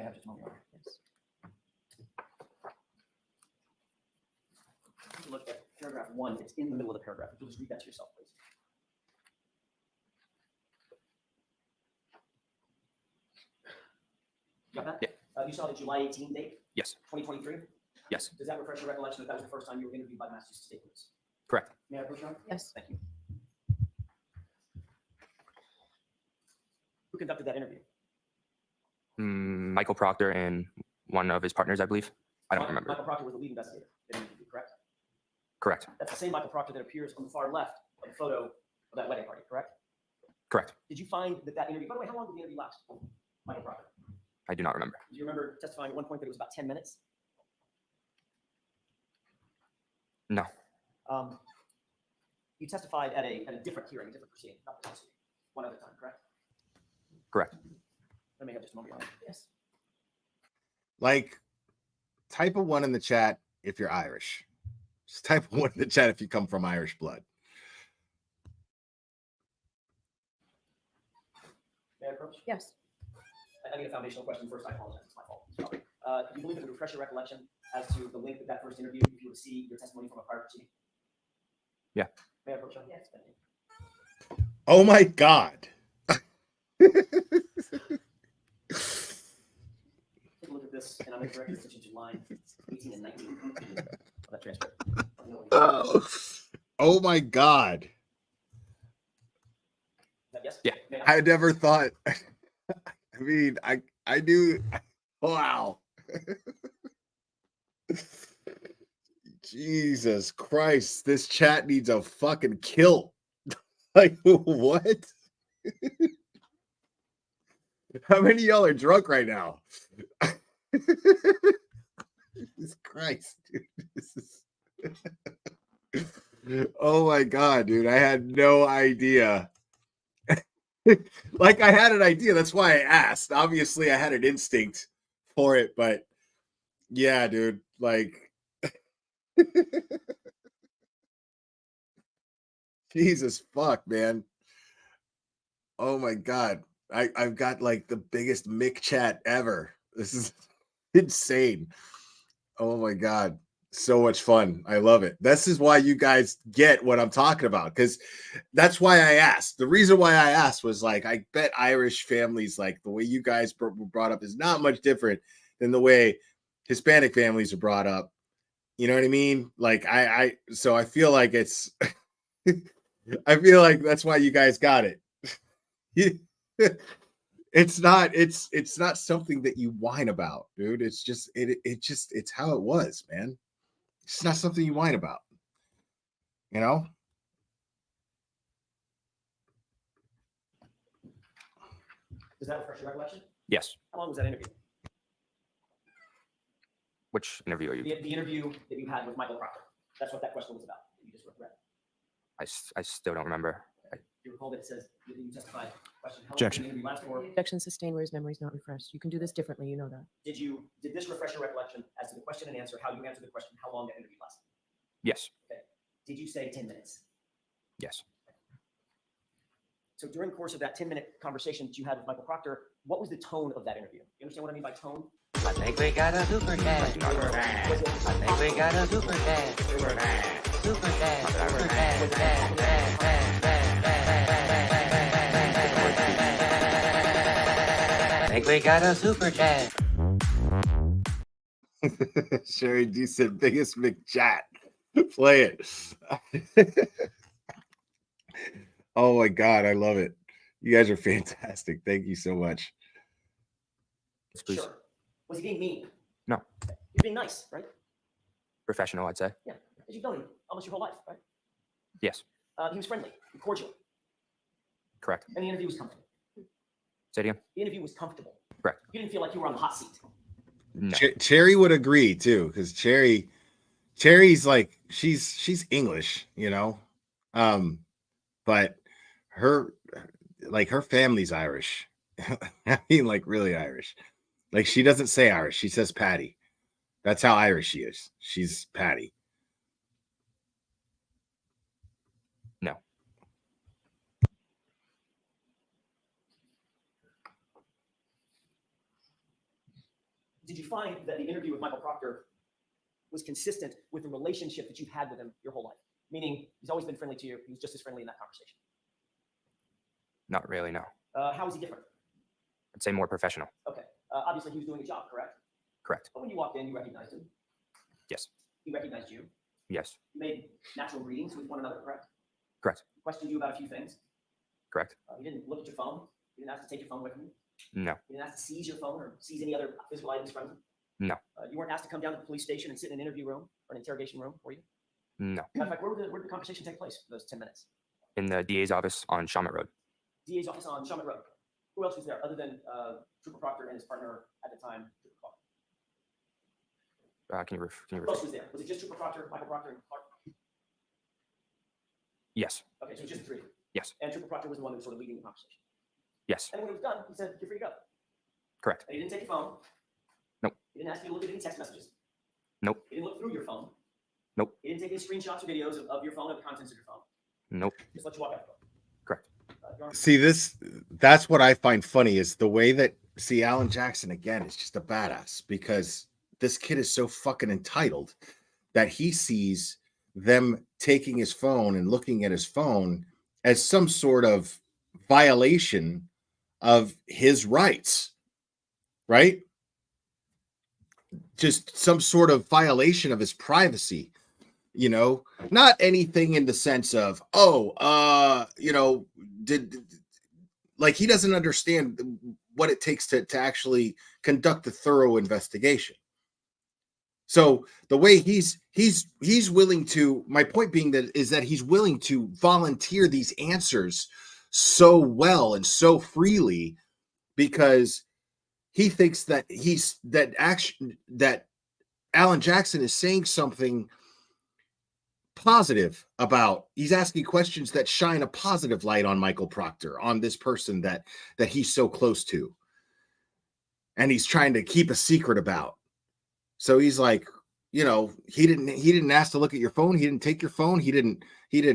have just a moment. Yes. Look at paragraph 1. It's in the middle of the paragraph. You'll just read that to yourself, please. Got that? Yeah. You saw the July 18th date? Yes. 2023? Yes. Does that refresh your recollection that was the first time you were interviewed by Massachusetts State Police? Correct. May I approach you? Yes. Thank you. Who conducted that interview? Michael Proctor and one of his partners, I believe. I don't remember. Michael Proctor was the lead investigator in the interview, correct? Correct. That's the same Michael Proctor that appears on the far left of the photo of that wedding party, correct? Correct. Did you find that interview, by the way, how long did the interview last, Michael Proctor? I do not remember. Do you remember testifying at one point that it was about 10 minutes? No. You testified at a different hearing, a different proceeding, not the proceeding, one other time, correct? Correct. Let me have just a moment. Yes. Like, type a 1 in the chat if you're Irish. Just type a 1 in the chat if you come from Irish blood. May I approach? Yes. I need a foundational question first. I apologize. It's my fault. Do you believe that a refresh your recollection as to the link of that first interview if you were to see your testimony from a prior proceeding? Yeah. May I approach? Yes. Thank you. Oh my God. Take a look at this, and I'm going to direct your attention to line 18 and 19 of that transcript. Oh my God. Yes? Yeah. I never thought. I mean, I knew. Wow. Jesus Christ. This chat needs a fucking kilt. Like, what? How many of y'all are drunk right now? Jesus Christ, dude. This is... Oh my God, dude. I had no idea. Like, I had an idea. That's why I asked. Obviously, I had an instinct for it, but yeah, dude. Like, Jesus fuck, man. Oh my God. I've got like the biggest Mick chat ever. This is insane. Oh my God. So much fun. I love it. This is why you guys get what I'm talking about, because that's why I asked. The reason why I asked was like, I bet Irish families, like the way you guys were brought up, is not much different than the way Hispanic families are brought up. You know what I mean? Like so I feel like it's, I feel like that's why you guys got it. It's not something that you whine about, dude. It's just it's how it was, man. It's not something you whine about, you know. Does that refresh your recollection? Yes. How long was that interview? Which interview are you? The interview that you had with Michael Proctor. That's what that question was about. You just read. I still don't remember. You recall that it says that you testified. Question: how long Objection. did the interview last for? Objection sustained where his memory is not refreshed. You can do this differently, you know that. Did this refresh your recollection as to the question and answer? How you answered the question? How long that interview lasted? Yes. Okay. Did you say 10 minutes? Yes. So during the course of that 10-minute conversation that you had with Michael Proctor, what was the tone of that interview? You understand what I mean by tone? I think we got a super dad. Super dad. I think we got a super dad. Super dad. Super dad. Super dad. Dad. Dad. I think we got a super dad. Sherry D said biggest McChat. Play it. Oh my God, I love it. You guys are fantastic. Thank you so much. Please. Sure. Was he being mean? No. You're being nice, right? Professional, I'd say. Yeah. Because you've known him almost your whole life, right? Yes. He was friendly, cordial, Correct. and the interview was comfortable. Say it again. The interview was comfortable. Correct. You didn't feel like you were on the hot seat. No. Cherry would agree too, because Cherry's like she's English, you know, but her family's Irish. I mean, like really Irish. Like she doesn't say Irish, she says Patty. That's how Irish she is. She's Patty. No. Did you find that the interview with Michael Proctor was consistent with the relationship that you've had with him your whole life? Meaning he's always been friendly to you. He was just as friendly in that conversation. Not really, no. How is he different? I'd say more professional. Okay. Obviously, he was doing a job, correct? Correct. But when you walked in, you recognized him. Yes. He recognized you. Yes. You made natural greetings with one another, correct? Correct. He questioned you about a few things. Correct. He didn't look at your phone. He didn't have to take your phone away from you? No. You didn't have to seize your phone or seize any other physical items from you? No. You weren't asked to come down to the police station and sit in an interview room or an interrogation room, were you? No. Matter of fact, where did the conversation take place for those 10 minutes? In the DA's office on Sham Road. DA's office on Sham Road. Who else was there other than Trooper Proctor and his partner at the time, Trooper Clark? Can you Who else was there? Was it just Trooper Proctor, Michael Proctor, and Clark? Yes. Okay, so just the three. Yes. And Trooper Proctor was the one that was sort of leading the conversation. Yes. And when it was done, he said, "You're free to go." Correct. And he didn't take your phone. Nope. He didn't ask you to look at any text messages. Nope. He didn't look through your phone. Nope. He didn't take any screenshots or videos of your phone or the contents of your phone. Nope. Just let you walk out the door. Correct. See, that's what I find funny is the way that, Alan Jackson, again, is just a badass because this kid is so fucking entitled that he sees them taking his phone and looking at his phone as some sort of violation of his rights, right? Just some sort of violation of his privacy, not anything in the sense of, like he doesn't understand what it takes to actually conduct a thorough investigation. So the way he's willing to, my point being that he's willing to volunteer these answers so well and so freely because he thinks that that Alan Jackson is saying something positive about, he's asking questions that shine a positive light on Michael Proctor, on this person that he's so close to and he's trying to keep a secret about. So he's like, he didn't ask to look at your phone, he didn't take your phone, he didn't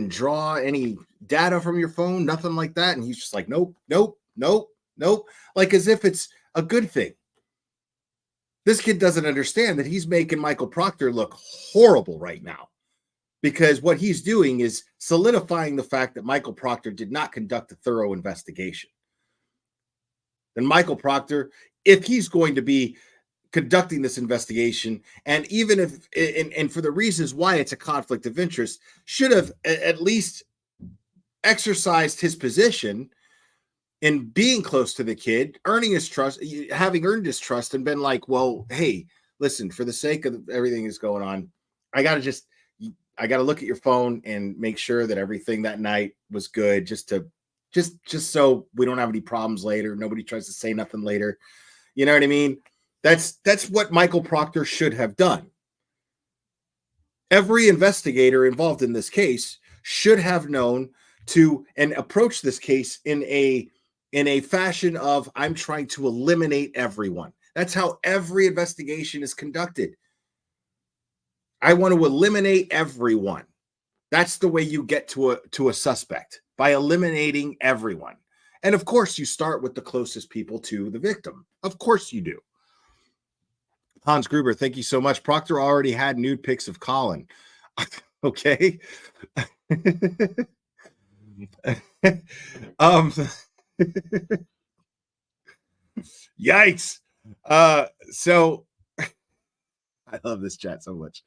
draw any data from your phone, nothing like that. And he's just like, nope, like as if it's a good thing. This kid doesn't understand that he's making Michael Proctor look horrible right now. Because what he's doing is solidifying the fact that Michael Proctor did not conduct a thorough investigation. Then Michael Proctor, if he's going to be conducting this investigation, and even if, and for the reasons why it's a conflict of interest, should have at least exercised his position in being close to the kid, earning his trust, having earned his trust, and been like, well, hey, listen, for the sake of everything that's going on, I got to look at your phone and make sure that everything that night was good, just so we don't have any problems later. Nobody tries to say nothing later. You know what I mean? That's what Michael Proctor should have done. Every investigator involved in this case should have known to and approach this case in a fashion of, I'm trying to eliminate everyone. That's how every investigation is conducted. I want to eliminate everyone. That's the way you get to a suspect, by eliminating everyone. And of course, you start with the closest people to the victim. Of course you do. Hans Gruber, thank you so much. Proctor already had nude pics of Colin. Okay. Yikes. So I love this chat so much.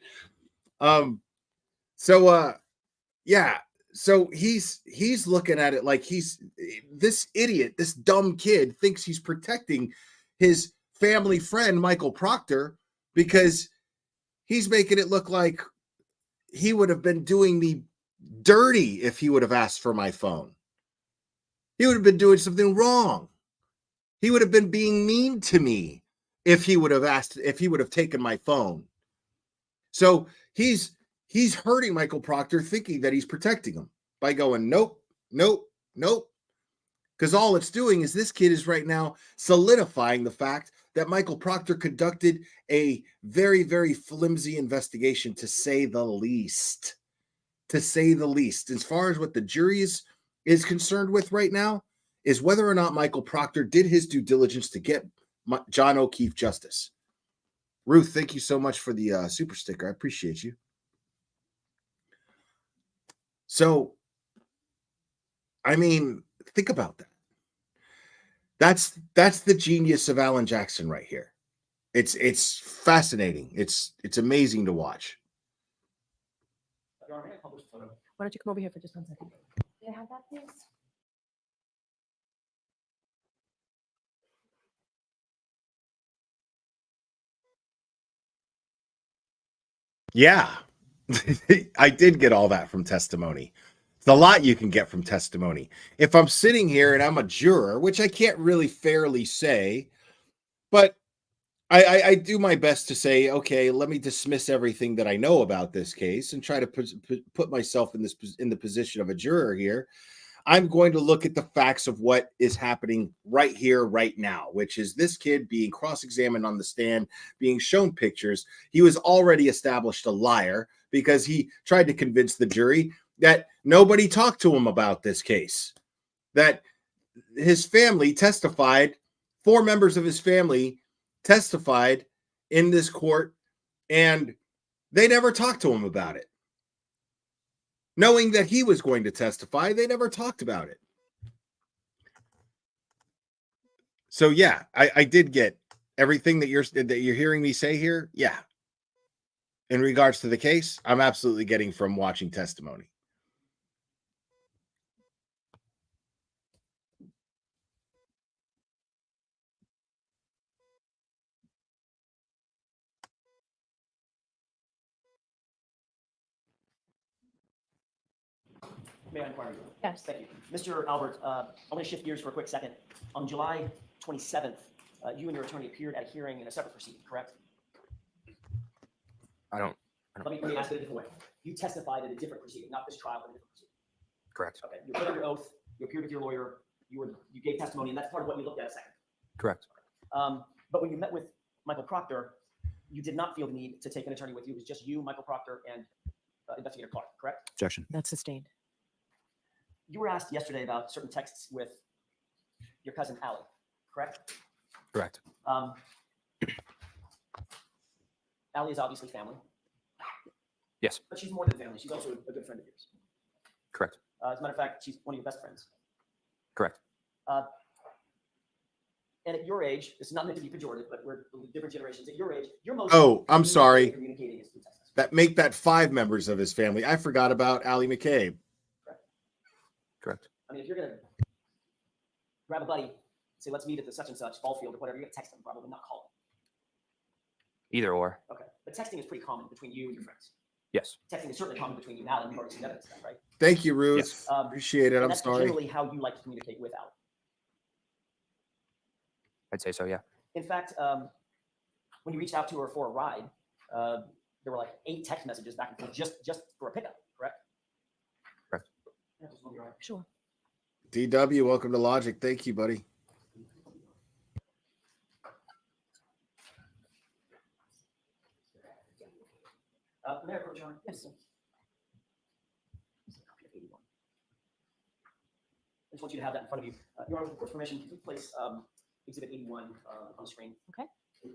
Yeah. So he's looking at it like this idiot, this dumb kid thinks he's protecting his family friend, Michael Proctor, because he's making it look like he would have been doing me dirty if he would have asked for my phone. He would have been doing something wrong. He would have been being mean to me if he would have taken my phone. So he's hurting Michael Proctor, thinking that he's protecting him by going, nope. Because all it's doing is this kid is right now solidifying the fact that Michael Proctor conducted a very, very flimsy investigation, to say the least. To say the least. As far as what the jury is concerned with right now, is whether or not Michael Proctor did his due diligence to get John O'Keefe justice. Ruth, thank you so much for the super sticker. I appreciate you. So, I mean, think about that. That's the genius of Alan Jackson right here. It's fascinating. It's amazing to watch. Why don't you come over here for just 1 second? Can I have that, please? Yeah, I did get all that from testimony. It's a lot you can get from testimony. If I'm sitting here and I'm a juror, which I can't really fairly say, but I do my best to say, okay, let me dismiss everything that I know about this case and try to put myself in the position of a juror here. I'm going to look at the facts of what is happening right here, right now, which is this kid being cross-examined on the stand, being shown pictures. He was already established a liar because he tried to convince the jury that nobody talked to him about this case, that his family testified, 4 members of his family testified in this court, and they never talked to him about it. Knowing that he was going to testify, they never talked about it. So yeah, I did get everything that you're hearing me say here. Yeah. In regards to the case, I'm absolutely getting from watching testimony. May I inquire? Yes. Thank you. Mr. Albert, I'm going to shift gears for a quick second. On July 27th, you and your attorney appeared at a hearing in a separate proceeding, correct? Let me ask it a different way. You testified in a different proceeding, not this trial, but a different proceeding. Correct. Okay. You put under oath, you appeared with your lawyer, you gave testimony, and that's part of what we looked at a second. Correct. But when you met with Michael Proctor, you did not feel the need to take an attorney with you. It was just you, Michael Proctor, and Investigator Clark, correct? Objection. That's sustained. You were asked yesterday about certain texts with your cousin Allie, correct? Correct. Allie is obviously family. Yes. But she's more than family. She's also a good friend of yours. Correct. As a matter of fact, she's one of your best friends. Correct. And at your age, this is not meant to be pejorative, but we're different generations. At your age, you're most I'm sorry. communicating is through text. That make that 5 members of his family. I forgot about Allie McCabe. Correct. I mean, if you're gonna grab a buddy, say let's meet at the such and such ball field or whatever, you're gonna text them, probably not call them. Either or. Okay, but texting is pretty common between you and your friends. Yes. Texting is certainly common between you and Alan. You've already seen evidence of that, right? Thank you, Ruth. Yes. Appreciate it. And I'm that's sorry. generally how you like to communicate with Alan. I'd say so, yeah. In fact, when you reached out to her for a ride, there were like 8 text messages back and forth just for a pickup, correct? Correct. Yeah, just want to be right. Sure. DW, welcome to Logic. Thank you, buddy. May I approach John? Yes. I just want you to have that in front of you. Your Honor, with the court's permission, can you place Exhibit 81 on the screen? Okay. Your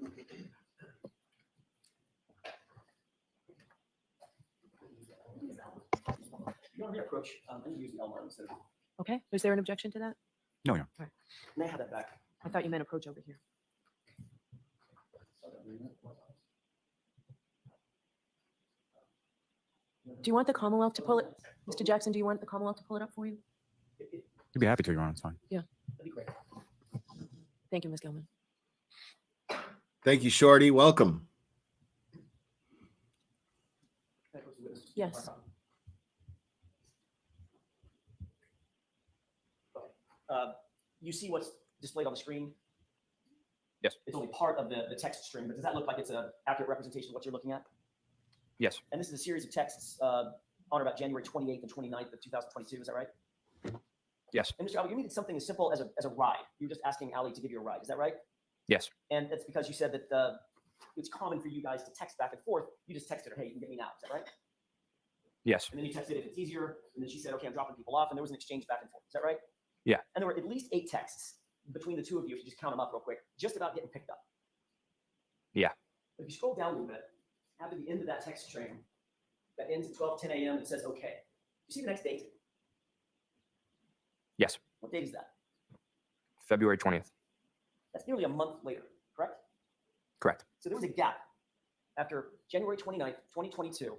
Honor, may I approach? I'm going to use the L mark instead of. Okay. Is there an objection to that? No, yeah. All right. May I have that back? I thought you meant approach over here. Do you want the Commonwealth to pull it? Mr. Jackson, do you want the Commonwealth to pull it up for you? You'd be happy to, Your Honor. It's fine. Yeah. That'd be great. Thank you, Ms. Gilman. Thank you, Shorty. Welcome. Yes. You see what's displayed on the screen? Yes. It's only part of the text string, but does that look like it's an accurate representation of what you're looking at? Yes. And this is a series of texts on or about January 28th and 29th of 2022. Is that right? Yes. And Mr. Albert, you needed something as simple as a ride. You were just asking Allie to give you a ride. Is that right? Yes. And that's because you said that it's common for you guys to text back and forth. You just texted her, hey, you can get me now. Is that right? Yes. And then you texted if it's easier. And then she said, okay, I'm dropping people off. And there was an exchange back and forth. Is that right? Yeah. And there were at least 8 texts between the two of you, if you just count them up real quick, just about getting picked up. Yeah. But if you scroll down a little bit, after the end of that text string, that ends at 12:10 a.m. and says, okay. You see the next date? Yes. What date is that? February 20th. That's nearly a month later, correct? Correct. So there was a gap after January 29th, 2022,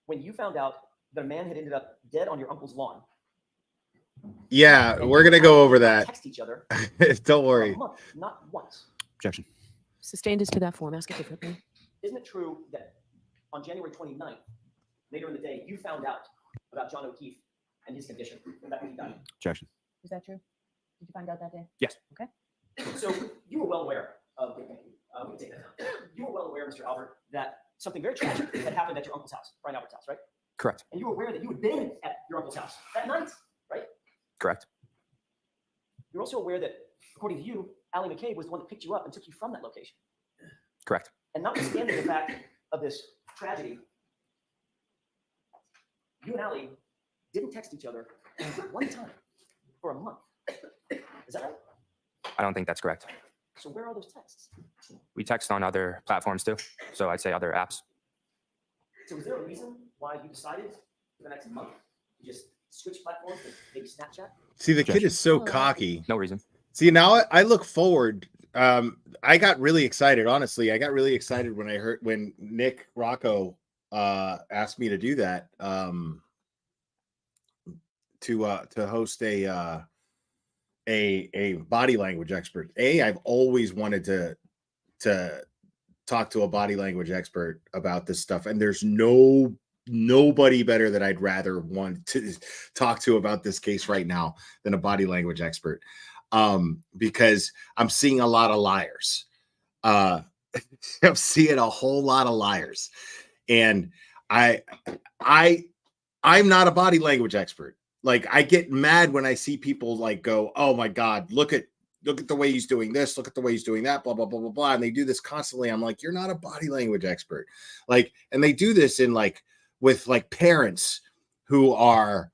when you found out that a man had ended up dead on your uncle's lawn. Yeah, we're going to go over that. Text each other. Don't for worry. a month, not once. Objection. Sustained as to that form. Ask it differently. Isn't it true that on January 29th, later in the day, you found out about John O'Keefe and his condition. That he died. Objection. Is that true? Did you find out that day? Yes. Okay. So you were well aware of, we can take that down. You were well aware, Mr. Albert, that something very tragic had happened at your uncle's house, Brian Albert's house, right? Correct. And you were aware that you had been at your uncle's house that night, right? Correct. You're also aware that, according to you, Allie McCabe was the one that picked you up and took you from that location. Correct. And notwithstanding the fact of this tragedy, you and Allie didn't text each other one time for a month. Is that right? I don't think that's correct. So where are those texts? We text on other platforms too. So I'd say other apps. So is there a reason why you decided for the next month to just switch platforms to maybe Snapchat? See, the kid is so cocky. No reason. See, now I look forward. I got really excited. Honestly, I got really excited when I heard when Nick Rocco asked me to do that. To host a body language expert. I've always wanted to talk to a body language expert about this stuff, and there's nobody better that I'd rather want to talk to about this case right now than a body language expert, because I'm seeing a lot of liars. I'm seeing a whole lot of liars, and I'm not a body language expert. Like, I get mad when I see people like go, "Oh my God, look at the way he's doing this, look at the way he's doing that, blah, blah, blah, blah, blah." And they do this constantly. I'm like, you're not a body language expert. Like, and they do this in with parents who are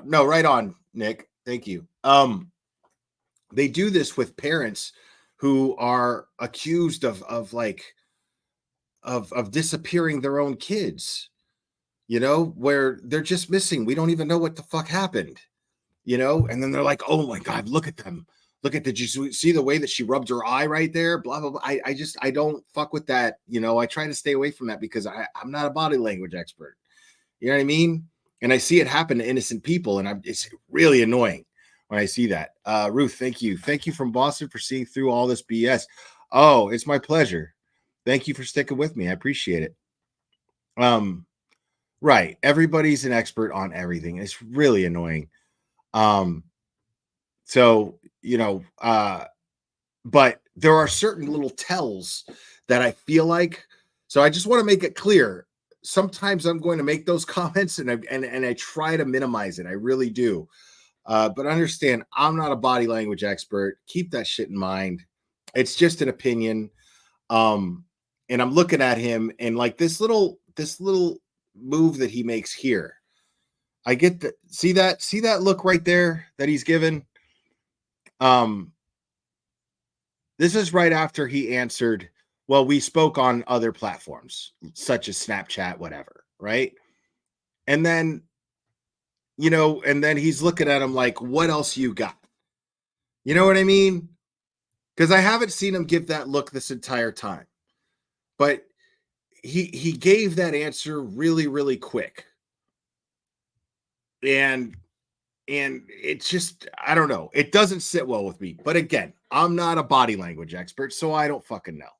no, right on, Nick. Thank you. They do this with parents who are accused of disappearing their own kids, where they're just missing. We don't even know what the fuck happened. And then they're like, "Oh my God, look at them. Did you see the way that she rubbed her eye right there? Blah, blah, blah." I don't fuck with that. I try to stay away from that because I'm not a body language expert. You know what I mean? And I see it happen to innocent people, and it's really annoying when I see that. Ruth, thank you. Thank you from Boston for seeing through all this BS. Oh, it's my pleasure. Thank you for sticking with me. I appreciate it. Right. Everybody's an expert on everything. It's really annoying. But there are certain little tells that I feel like, so I just want to make it clear. Sometimes I'm going to make those comments and I try to minimize it. I really do. But understand, I'm not a body language expert. Keep that shit in mind. It's just an opinion. And I'm looking at him and like this little move that he makes here. I get that. See that look right there that he's given. This is right after he answered, "Well, we spoke on other platforms such as Snapchat, whatever." Right. And then, and then he's looking at him like, "What else you got?" You know what I mean? Because I haven't seen him give that look this entire time, but he gave that answer really, really quick. And it's just, I don't know. It doesn't sit well with me. But again, I'm not a body language expert, so I don't fucking know.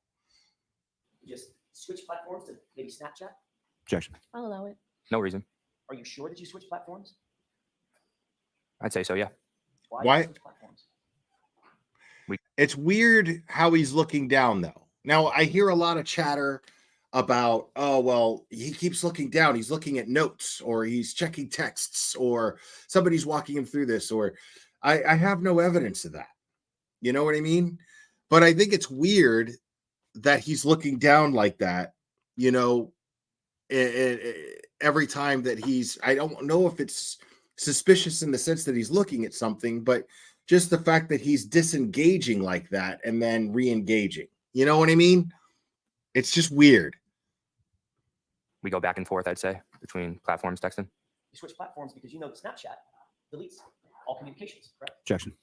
Just switch platforms to maybe Snapchat? Objection. I'll allow it. No reason. Are you sure that you switched platforms? I'd say so, yeah. Why? Switch platforms? It's weird how he's looking down, though. Now, I hear a lot of chatter about, "Oh, well, he keeps looking down. He's looking at notes, or he's checking texts, or somebody's walking him through this," or I have no evidence of that. You know what I mean? But I think it's weird that he's looking down like that, every time that I don't know if it's suspicious in the sense that he's looking at something, but just the fact that he's disengaging like that and then re-engaging. You know what I mean? It's just weird. We go back and forth, I'd say, between platforms texting. You switch platforms because that Snapchat deletes all communications, correct? Objection.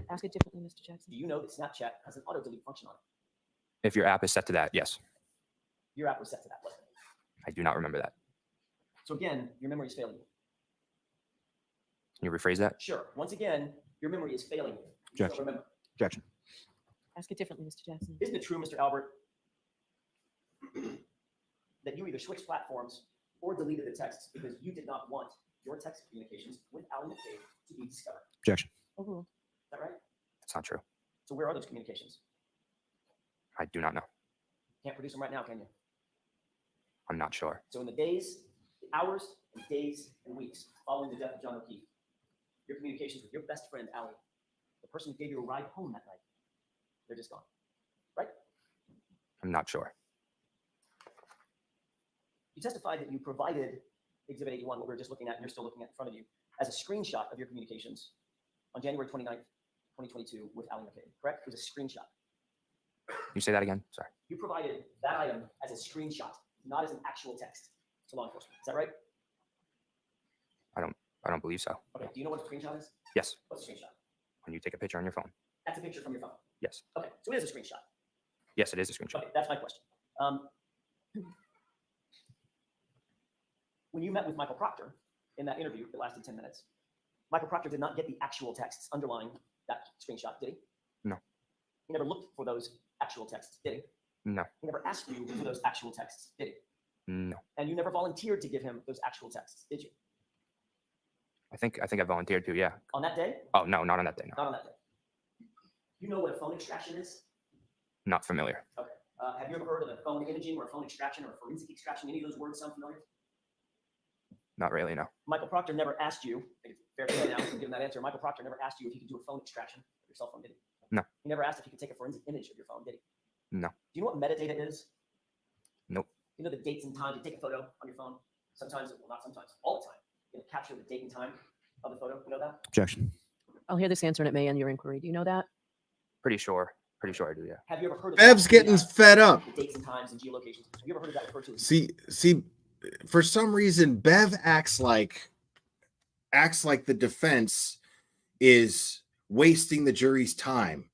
Ask it differently, Mr. Jackson. Do you know that Snapchat has an auto-delete function on it? If your app is set to that, yes. Your app was set to that, wasn't it? I do not remember that. So again, your memory is failing you. Can you rephrase that? Sure. Once again, your memory is failing you. You don't remember. Objection. Ask it differently, Mr. Jackson. Isn't it true, Mr. Albert, that you either switched platforms or deleted the texts because you did not want your text communications with Alan McCabe to be discovered? Objection. Overruled. Is that right? That's not true. So where are those communications? I do not know. Can't produce them right now, can you? I'm not sure. So in the days, the hours, and days and weeks following the death of John O'Keefe, your communications with your best friend, Allie, the person who gave you a ride home that night, they're just gone, right? I'm not sure. You testified that you provided Exhibit 81, what we were just looking at, and you're still looking at in front of you, as a screenshot of your communications on January 29th, 2022 with Allie McCabe, correct? It was a screenshot. You say that again? Sorry. You provided that item as a screenshot, not as an actual text to law enforcement. Is that right? I don't believe so. Okay. Do you know what a screenshot is? Yes. What's a screenshot? When you take a picture on your phone. That's a picture from your phone. Yes. Okay. So it is a screenshot. Yes, it is a screenshot. Okay. That's my question. When you met with Michael Proctor in that interview that lasted 10 minutes, Michael Proctor did not get the actual texts underlying that screenshot, did he? No. He never looked for those actual texts, did he? No. He never asked you for those actual texts, did he? No. And you never volunteered to give him those actual texts, did you? I think I volunteered to, yeah. On that day? Oh, no, not on that day, no. Not on that day. You know what a phone extraction is? Not familiar. Okay. Have you ever heard of a phone imaging or a phone extraction or a forensic extraction? Any of those words sound familiar? Not really, no. Michael Proctor never asked you, I think it's fair to say now, from giving that answer, Michael Proctor never asked you if he could do a phone extraction of your cell phone, did he? No. He never asked if he could take a forensic image of your phone, did he? No. Do you know what metadata is? Nope. You know the dates and times. You take a photo on your phone. Sometimes, well, not sometimes, all the time. You can capture the date and time of the photo. You know that? Objection. I'll hear this answer and it may end your inquiry. Do you know that? Pretty sure I do, yeah. Have you ever heard of Bev's that? getting fed up. The dates and times and geolocations. Have you ever heard of that referred to as See, for some reason, Bev acts like the defense is wasting the jury's time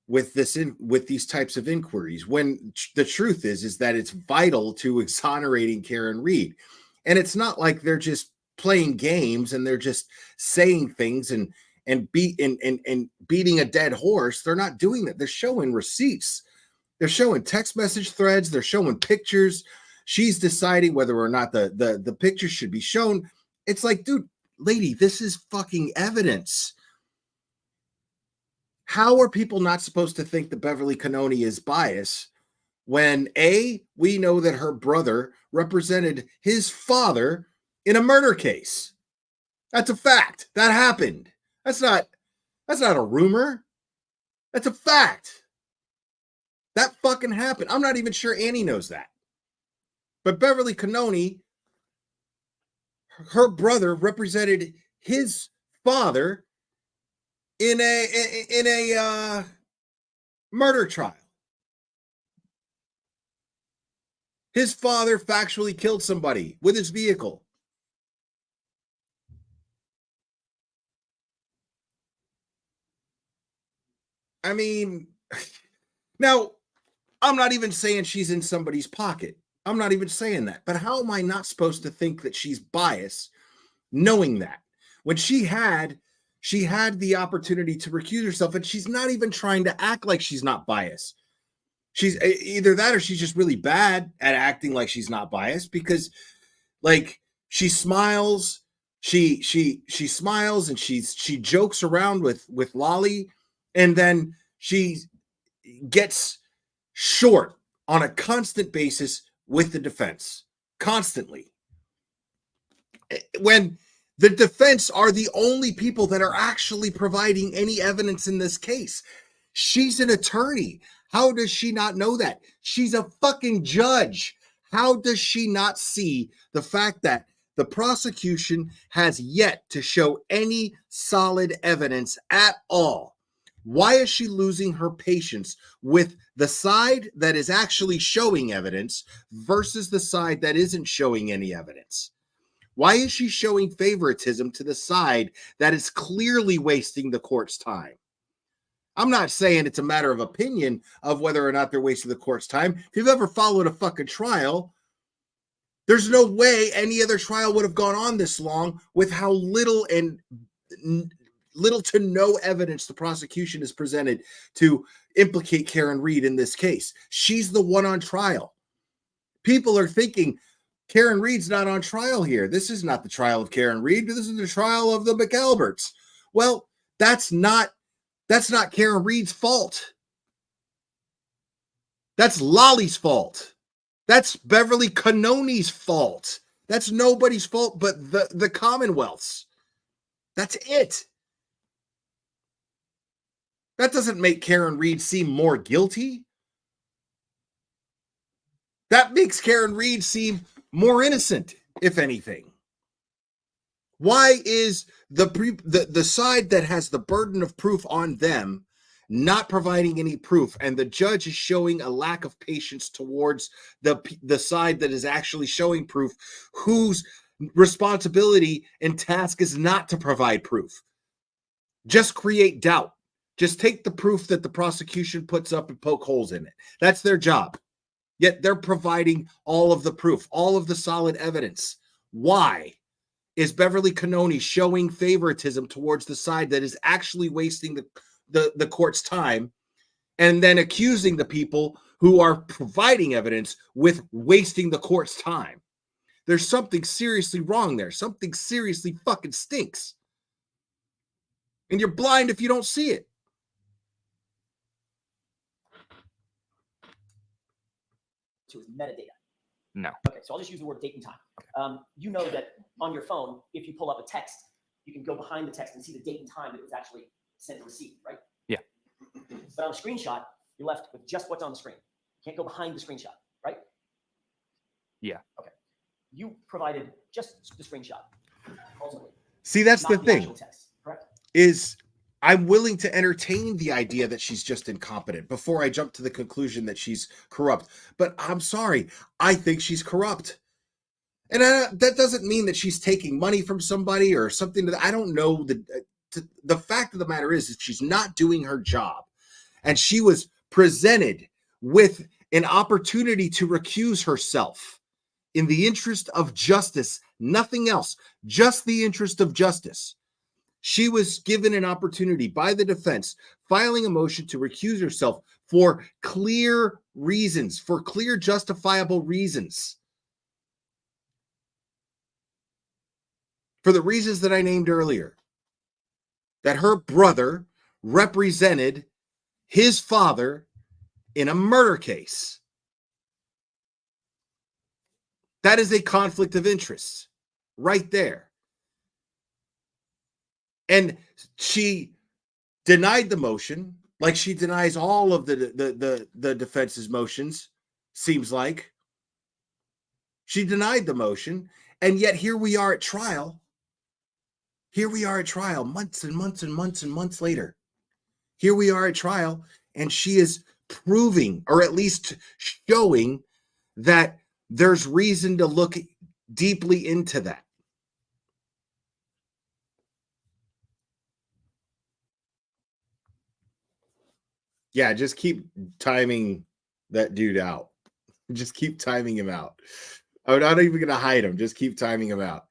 with these types of inquiries, when the truth is that it's vital to exonerating Karen Reed. And it's not like they're just playing games and they're just saying things and beating a dead horse. They're not doing that. They're showing receipts. They're showing text message threads. They're showing pictures. She's deciding whether or not the pictures should be shown. It's like, dude, lady, this is fucking evidence. How are people not supposed to think that Beverly Cannoni is biased when A, we know that her brother represented his father in a murder case? That's a fact. That happened. That's not a rumor. That's a fact. That fucking happened. I'm not even sure Annie knows that. But Beverly Cannoni, her brother represented his father in a murder trial. His father factually killed somebody with his vehicle. I mean, now, I'm not even saying she's in somebody's pocket. I'm not even saying that. But how am I not supposed to think that she's biased knowing that? When she had the opportunity to recuse herself, and she's not even trying to act like she's not biased. She's either that or she's just really bad at acting like she's not biased, because like she smiles, she smiles and she jokes around with Lolly, and then she gets short on a constant basis with the defense, constantly. When the defense are the only people that are actually providing any evidence in this case. She's an attorney. How does she not know that? She's a fucking judge. How does she not see the fact that the prosecution has yet to show any solid evidence at all? Why is she losing her patience with the side that is actually showing evidence versus the side that isn't showing any evidence? Why is she showing favoritism to the side that is clearly wasting the court's time? I'm not saying it's a matter of opinion of whether or not they're wasting the court's time. If you've ever followed a fucking trial, there's no way any other trial would have gone on this long with how little and little to no evidence the prosecution has presented to implicate Karen Reed in this case. She's the one on trial. People are thinking Karen Reed's not on trial here. This is not the trial of Karen Reed. This is the trial of the McAlberts. Well, that's not Karen Reed's fault. That's Lolly's fault. That's Beverly Cannoni's fault. That's nobody's fault but the Commonwealth's. That's it. That doesn't make Karen Reed seem more guilty. That makes Karen Reed seem more innocent, if anything. Why is the side that has the burden of proof on them not providing any proof, and the judge is showing a lack of patience towards the side that is actually showing proof, whose responsibility and task is not to provide proof? Just create doubt. Just take the proof that the prosecution puts up and poke holes in it. That's their job. Yet they're providing all of the proof, all of the solid evidence. Why is Beverly Cannoni showing favoritism towards the side that is actually wasting the court's time, and then accusing the people who are providing evidence with wasting the court's time? There's something seriously wrong there. Something seriously fucking stinks. And you're blind if you don't see it. To his metadata. No. Okay, so I'll just use the word date and time. You know that on your phone, if you pull up a text, you can go behind the text and see the date and time that it was actually sent or received, right? Yeah. But on a screenshot, you're left with just what's on the screen. You can't go behind the screenshot, right? Yeah. Okay. You provided just the screenshot. Ultimately. See, that's Not the thing. actual text, correct? Is I'm willing to entertain the idea that she's just incompetent before I jump to the conclusion that she's corrupt. But I'm sorry, I think she's corrupt. And that doesn't mean that she's taking money from somebody or something. I don't know. The fact of the matter is that she's not doing her job. And she was presented with an opportunity to recuse herself in the interest of justice, nothing else, just the interest of justice. She was given an opportunity by the defense, filing a motion to recuse herself for clear reasons, for clear justifiable reasons. For the reasons that I named earlier. That her brother represented his father in a murder case. That is a conflict of interest right there. And she denied the motion, like she denies all of the defense's motions, seems like. She denied the motion, and yet here we are at trial. Here we are at trial, months and months and months and months later. Here we are at trial, and she is proving, or at least showing, that there's reason to look deeply into that. Yeah, just keep timing that dude out. Just keep timing him out. I'm not even going to hide him. Just keep timing him out.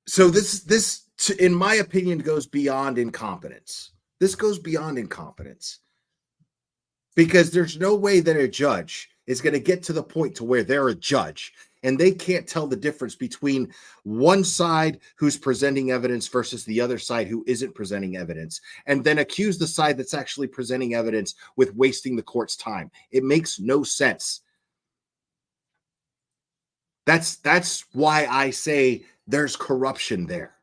So this, in my opinion, goes beyond incompetence. This goes beyond incompetence. Because there's no way that a judge is going to get to the point to where they're a judge and they can't tell the difference between one side who's presenting evidence versus the other side who isn't presenting evidence, and then accuse the side that's actually presenting evidence with wasting the court's time. It makes no sense. That's why I say there's corruption there.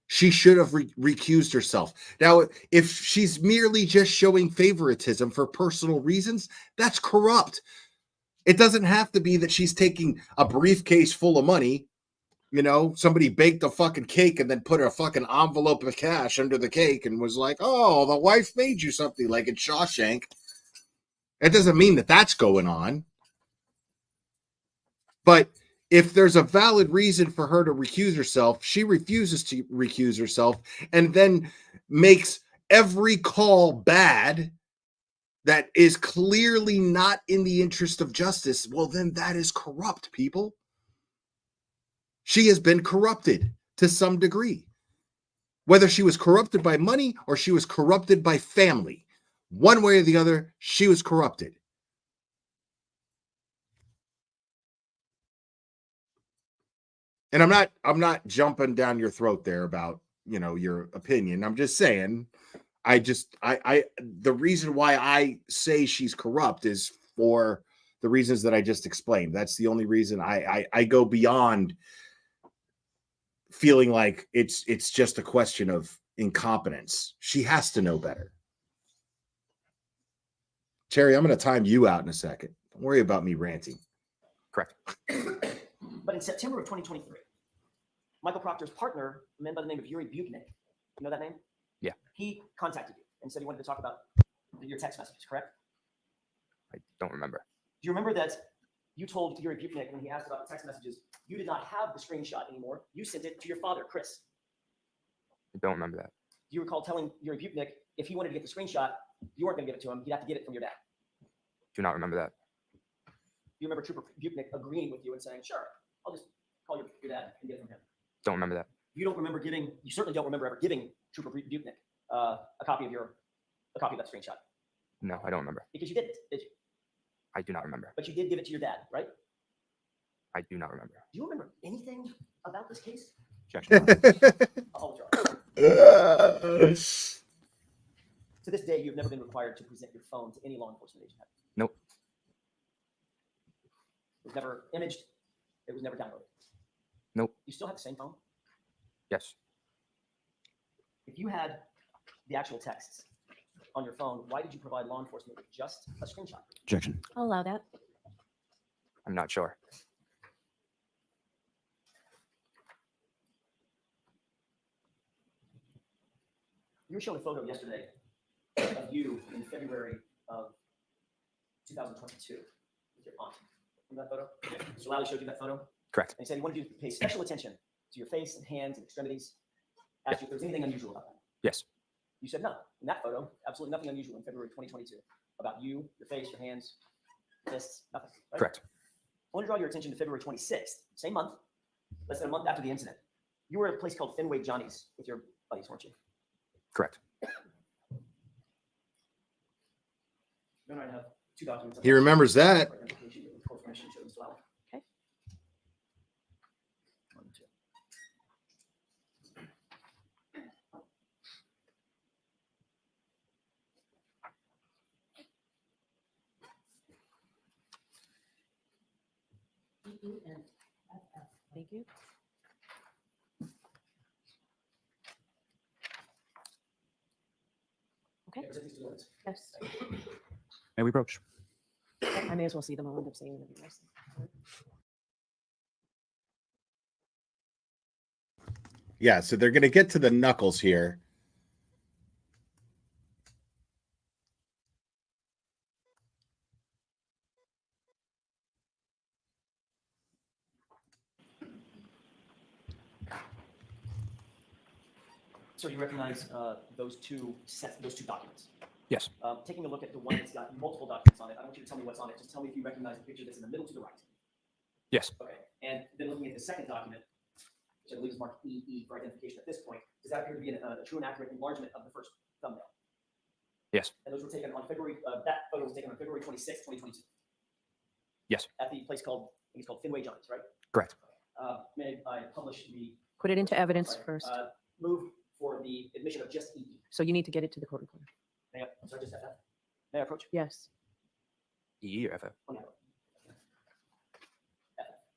She should have recused herself. Now, if she's merely just showing favoritism for personal reasons, that's corrupt. It doesn't have to be that she's taking a briefcase full of money. You know, somebody baked a fucking cake and then put a fucking envelope of cash under the cake and was like, oh, the wife made you something, like in Shawshank. It doesn't mean that that's going on. But if there's a valid reason for her to recuse herself, she refuses to recuse herself and then makes every call bad that is clearly not in the interest of justice, well, then that is corrupt, people. She has been corrupted to some degree. Whether she was corrupted by money or she was corrupted by family, one way or the other, she was corrupted. And I'm not jumping down your throat there about, your opinion. I'm just saying, the reason why I say she's corrupt is for the reasons that I just explained. That's the only reason I go beyond feeling like it's just a question of incompetence. She has to know better. Cherry, I'm going to time you out in a second. Don't worry about me ranting. Correct. But in September of 2023, Michael Proctor's partner, a man by the name of Yuri Buknik, you know that name? Yeah. He contacted you and said he wanted to talk about your text messages, correct? I don't remember. Do you remember that you told Yuri Buknik when he asked about the text messages, you did not have the screenshot anymore. You sent it to your father, Chris. I don't remember that. Do you recall telling Yuri Buknik if he wanted to get the screenshot, you weren't going to give it to him. He'd have to get it from your dad. Do not remember that. Do you remember Trooper Buknik agreeing with you and saying, sure, I'll just call your dad and get it from him? Don't remember that. You certainly don't remember ever giving Trooper Buknik a copy of that screenshot. No, I don't remember. Because you didn't, did you? I do not remember. But you did give it to your dad, right? I do not remember. Do you remember anything about this case? Objection. I'll withdraw. To this day, you've never been required to present your phone to any law enforcement agent. Nope. It was never imaged. It was never downloaded. Nope. You still have the same phone? Yes. If you had the actual texts on your phone, why did you provide law enforcement with just a screenshot? Objection. I'll allow that. I'm not sure. You were shown a photo yesterday of you in February of 2022 with your aunt. Remember that photo? Mr. Lally showed you that photo? Correct. And he said he wanted you to pay special attention to your face and hands and extremities. Asked you if there was anything unusual about that. Yes. You said no. In that photo, absolutely nothing unusual in February 2022 about you, your face, your hands, fists, nothing. Right? Correct. I want to draw your attention to February 26th, same month, less than a month after the incident. You were at a place called Fenway Johnny's with your buddies, weren't you? Correct. No, I have two documents. He remembers that. Okay. Thank you. Okay. Yes. May we approach? I may as well see them. I'll end up seeing them anyway. Yeah, so they're going to get to the knuckles here. So you recognize those two documents? Yes. Taking a look at the one that's got multiple documents on it, I want you to tell me what's on it. Just tell me if you recognize the picture that's in the middle to the right. Yes. Okay. And then looking at the second document, which I believe is marked EE for identification at this point, does that appear to be a true and accurate enlargement of the first thumbnail? Yes. And those were taken on February, that photo was taken on February 26, 2022. Yes. At the place called, I think it's called Fenway Johnny's, right? Correct. May I publish the... Put it into evidence first. Move for the admission of just EE. So you need to get it to the court recorder. May I, sorry, just FF? May I approach? Yes. EE or FF? Oh, no.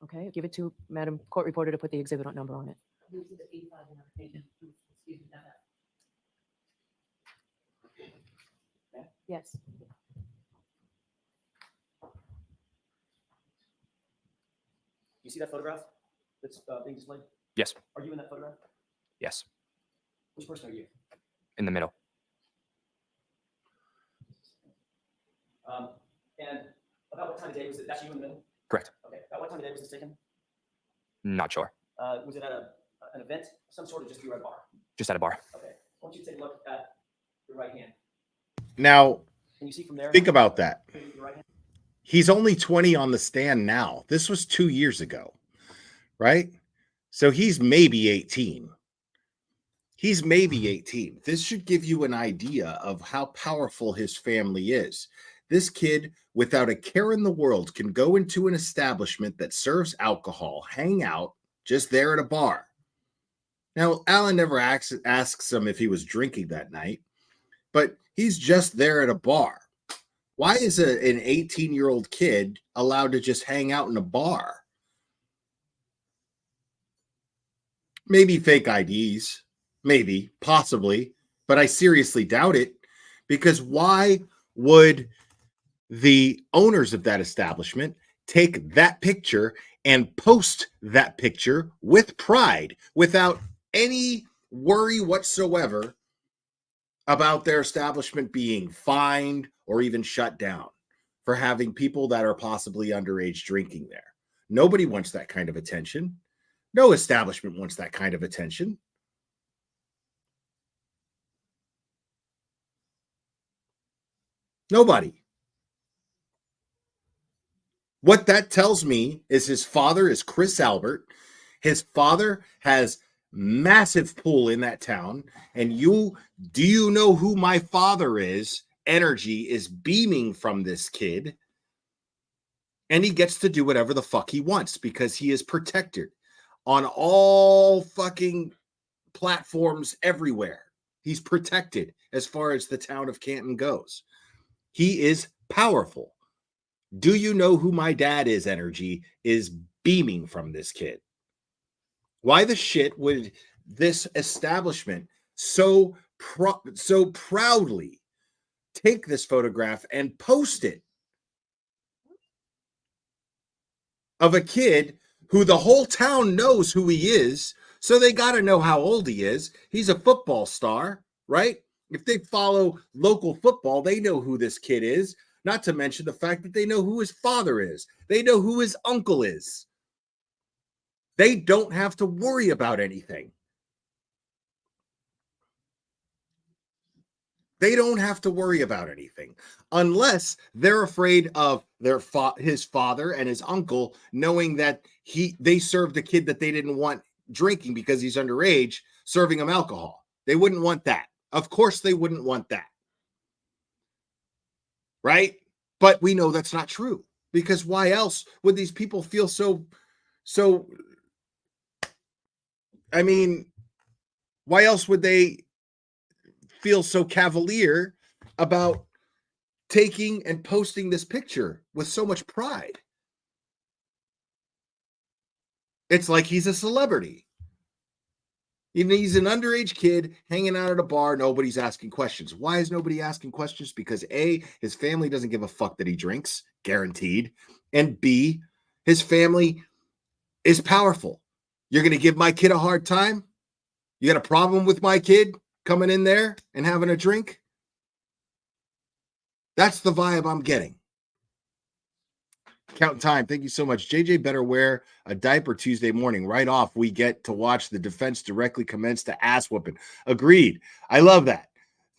Okay. Give it to Madam Court Reporter to put the exhibit number on it. Yes. You see that photograph that's being displayed? Yes. Are you in that photograph? Yes. Which person are you? In the middle. And about what time of day was it? That's you in the middle? Correct. Okay. About what time of day was this taken? Not sure. Was it at an event, some sort, of just you were at a bar? Just at a bar. Okay. I want you to take a look at your right hand. Now, Can you see from there? Think about that. Your right hand? He's only 20 on the stand now. This was 2 years ago, right? So he's maybe 18. He's maybe 18. This should give you an idea of how powerful his family is. This kid, without a care in the world, can go into an establishment that serves alcohol, hang out just there at a bar. Now, Alan never asks him if he was drinking that night, but he's just there at a bar. Why is an 18-year-old kid allowed to just hang out in a bar? Maybe fake IDs, maybe, possibly, but I seriously doubt it, because why would the owners of that establishment take that picture and post that picture with pride without any worry whatsoever about their establishment being fined or even shut down for having people that are possibly underage drinking there? Nobody wants that kind of attention. No establishment wants that kind of attention. Nobody. What that tells me is his father is Chris Albert. His father has massive pull in that town. And do you know who my father is? Energy is beaming from this kid. And he gets to do whatever the fuck he wants because he is protected on all fucking platforms everywhere. He's protected as far as the town of Canton goes. He is powerful. Do you know who my dad is? Energy is beaming from this kid. Why the shit would this establishment so proudly take this photograph and post it of a kid who the whole town knows who he is? So they got to know how old he is. He's a football star, right? If they follow local football, they know who this kid is. Not to mention the fact that they know who his father is. They know who his uncle is. They don't have to worry about anything. They don't have to worry about anything unless they're afraid of his father and his uncle knowing that they served a kid that they didn't want drinking because he's underage, serving him alcohol. They wouldn't want that. Of course they wouldn't want that. Right? But we know that's not true, because why else would these people feel so I mean, why else would they feel so cavalier about taking and posting this picture with so much pride? It's like he's a celebrity. He's an underage kid hanging out at a bar. Nobody's asking questions. Why is nobody asking questions? Because A, his family doesn't give a fuck that he drinks, guaranteed. And B, his family is powerful. You're going to give my kid a hard time? You got a problem with my kid coming in there and having a drink? That's the vibe I'm getting. Count time. Thank you so much. JJ better wear a diaper Tuesday morning. Right off, we get to watch the defense directly commence to ass whooping. Agreed. I love that.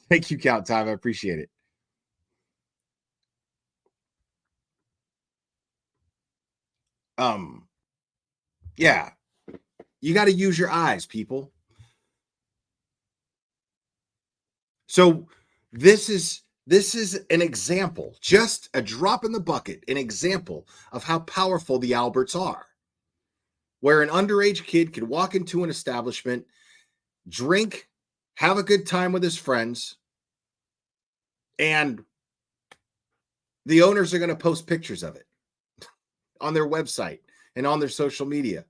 Thank you, Count Time. I appreciate it. Yeah. You got to use your eyes, people. So this is an example, just a drop in the bucket, an example of how powerful the Alberts are, where an underage kid could walk into an establishment, drink, have a good time with his friends, and the owners are going to post pictures of it on their website and on their social media.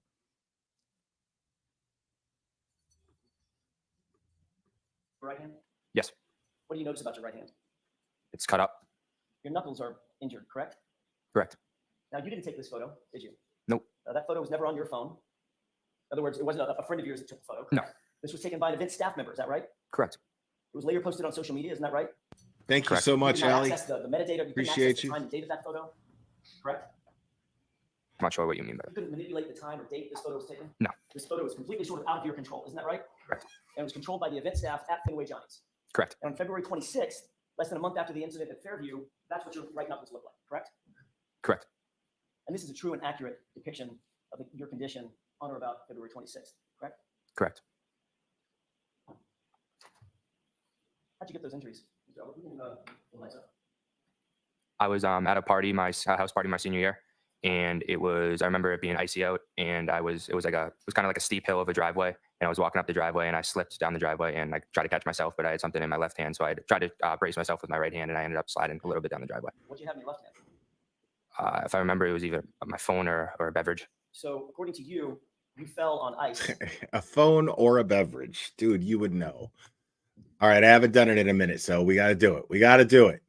Right hand? Yes. What do you notice about your right hand? It's cut up. Your knuckles are injured, correct? Correct. Now, you didn't take this photo, did you? Nope. That photo was never on your phone. In other words, it wasn't a friend of yours that took the photo. Correct? No. This was taken by an event staff member, is that right? Correct. It was later posted on social media, isn't that right? Thank you so much, Ali. The metadata, Appreciate you. The time and date of that photo, correct? I'm not sure what you mean by You couldn't manipulate the time or date this photo was taken? No. This photo was completely sort of out of your control, isn't that right? Correct. And it was controlled by the event staff at Fenway Giants. Correct. And on February 26th, less than a month after the incident at Fairview, that's what your right knuckles look like, correct? Correct. And this is a true and accurate depiction of your condition on or about February 26th, correct? Correct. How'd you get those injuries? I was at a party, my house party, my senior year, and I remember it being icy out, and it was kind of like a steep hill of a driveway, and I was walking up the driveway, and I slipped down the driveway, and I tried to catch myself, but I had something in my left hand, so I tried to brace myself with my right hand, and I ended up sliding a little bit down the driveway. What do you have in your left hand? If I remember, it was either my phone or a beverage. So according to you, you fell on ice. A phone or a beverage. Dude, you would know. All right, I haven't done it in a minute, so we got to do it. We got to do it.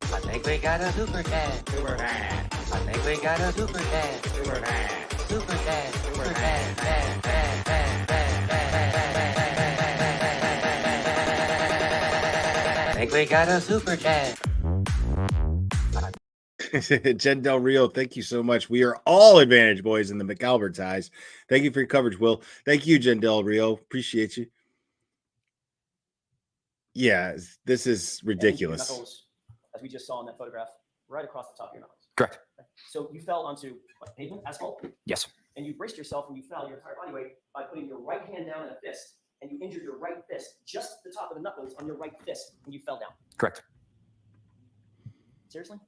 I think we got a super dad. Super dad. I think we got a super dad. Super dad. Super dad. Super dad. I think we got a super dad. Jen Del Rio, thank you so much. We are all Advantage boys in the McAlbert's eyes. Thank you for your coverage, Will. Thank you, Jen Del Rio. Appreciate you. Yeah, this is ridiculous. Knuckles, as we just saw in that photograph, right across the top of your knuckles. Correct. So you fell onto what, pavement, asphalt? Yes. And you braced yourself when you fell your entire body weight by putting your right hand down in a fist, and you injured your right fist, just the top of the knuckles on your right fist when you fell down. Correct. Seriously?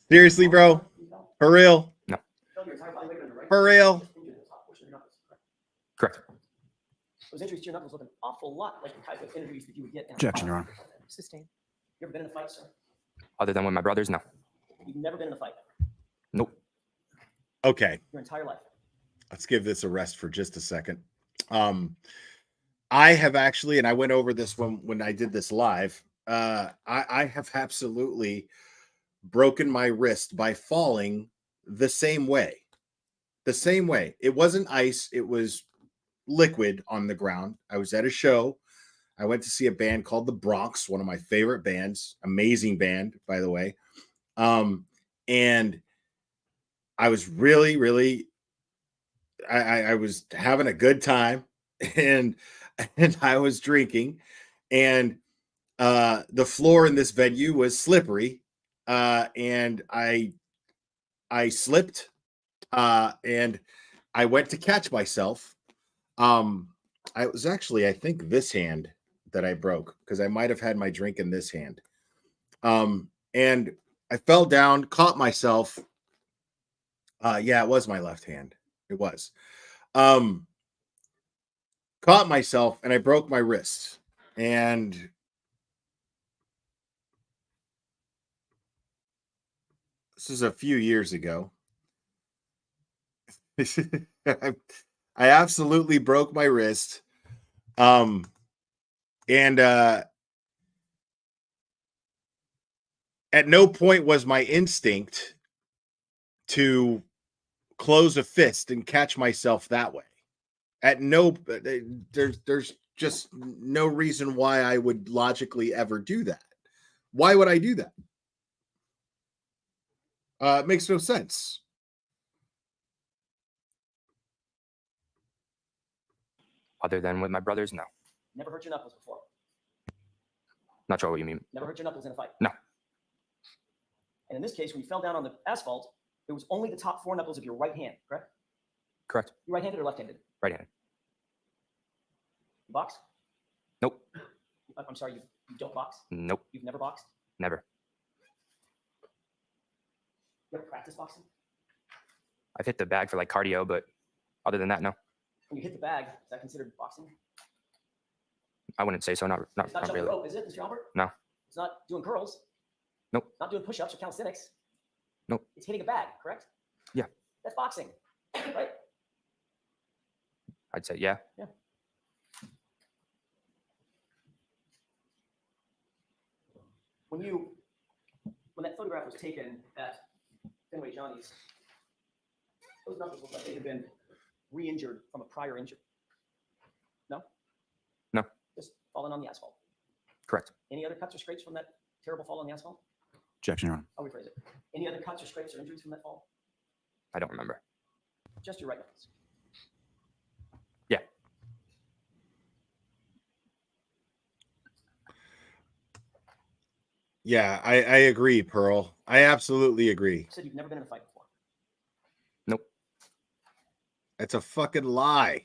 Seriously, bro? For real? No. For real? Correct. Those injuries to your knuckles look an awful lot like the type of injuries that you would get in Objection, Your Honor. Sustained. You ever been in a fight, sir? Other than with my brothers, no. You've never been in a fight Nope. Okay. your entire life. Let's give this a rest for just a second. I have actually, and I went over this when I did this live, I have absolutely broken my wrist by falling the same way. The same way. It wasn't ice. It was liquid on the ground. I was at a show. I went to see a band called The Bronx, one of my favorite bands. Amazing band, by the way. And I was really, I was having a good time, and I was drinking, and the floor in this venue was slippery, and I slipped, and I went to catch myself. I was actually, I think, this hand that I broke, because I might have had my drink in this hand. And I fell down, caught myself. Yeah, it was my left hand. It was. Caught myself, and I broke my wrist. And this is a few years ago. I absolutely broke my wrist. And at no point was my instinct to close a fist and catch myself that way. At no, there's just no reason why I would logically ever do that. Why would I do that? It makes no sense. Other than with my brothers, no. Never hurt your knuckles before. Not sure what you mean. Never hurt your knuckles in a fight. No. And in this case, when you fell down on the asphalt, it was only the top four knuckles of your right hand, correct? Correct. You right-handed or left-handed? Right-handed. You box? Nope. I'm sorry, you don't box? Nope. You've never boxed? Never. You ever practice boxing? I've hit the bag for like cardio, but other than that, no. When you hit the bag, is that considered boxing? I wouldn't say so. Not It's not jumping really. rope, is it, Mr. Albert? No. It's not doing curls. Nope. Not doing push-ups or calisthenics. Nope. It's hitting a bag, correct? Yeah. That's boxing, right? I'd say yeah. Yeah. When that photograph was taken at Fenway Johnny's, those knuckles look like they had been re-injured from a prior injury. No? No. Just falling on the asphalt. Correct. Any other cuts or scrapes from that terrible fall on the asphalt? Objection, Your Honor. I'll rephrase it. Any other cuts or scrapes or injuries from that fall? I don't remember. Just your right knuckles. Yeah. Yeah, I agree, Pearl. I absolutely agree. You said you've never been in a fight before. Nope. That's a fucking lie.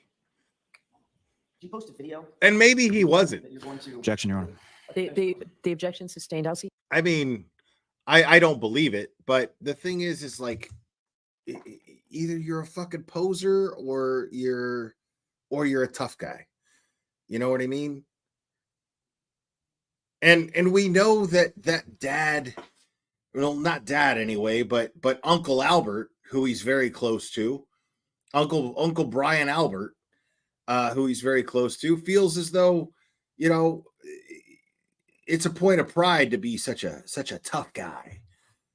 Did you post a video? And maybe he wasn't. That you're going to... Objection, Your Honor. The objection sustained. I'll see. I mean, I don't believe it, but the thing is like either you're a fucking poser or you're a tough guy. You know what I mean? And we know that dad, well, not dad anyway, but Uncle Albert, who he's very close to, Uncle Brian Albert, who he's very close to, feels as though, you know, it's a point of pride to be such a tough guy.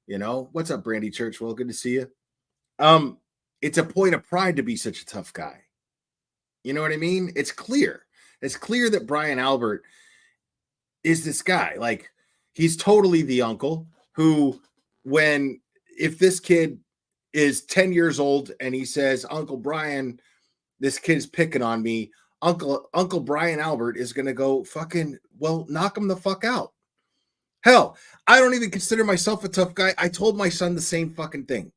You know, what's up, Brandy Churchwell? Good to see you. It's a point of pride to be such a tough guy. You know what I mean? It's clear. It's clear that Brian Albert is this guy. Like, he's totally the uncle who, if this kid is 10 years old and he says, Uncle Brian, this kid's picking on me, Uncle Brian Albert is going to go fucking, well, knock him the fuck out. Hell, I don't even consider myself a tough guy. I told my son the same fucking thing.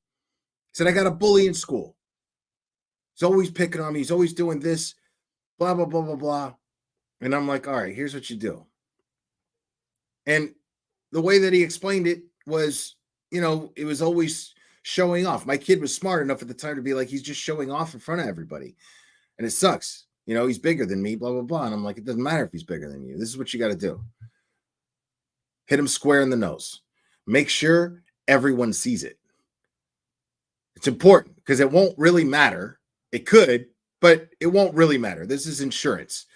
Said, I got a bully in school. He's always picking on me. He's always doing this, blah, blah, blah, blah, blah. And I'm like, all right, here's what you do. And the way that he explained it was, you know, it was always showing off. My kid was smart enough at the time to be like, he's just showing off in front of everybody. And it sucks. You know, he's bigger than me, blah, blah, blah. And I'm like, it doesn't matter if he's bigger than you. This is what you got to do. Hit him square in the nose. Make sure everyone sees it. It's important because it won't really matter. It could, but it won't really matter. This is insurance.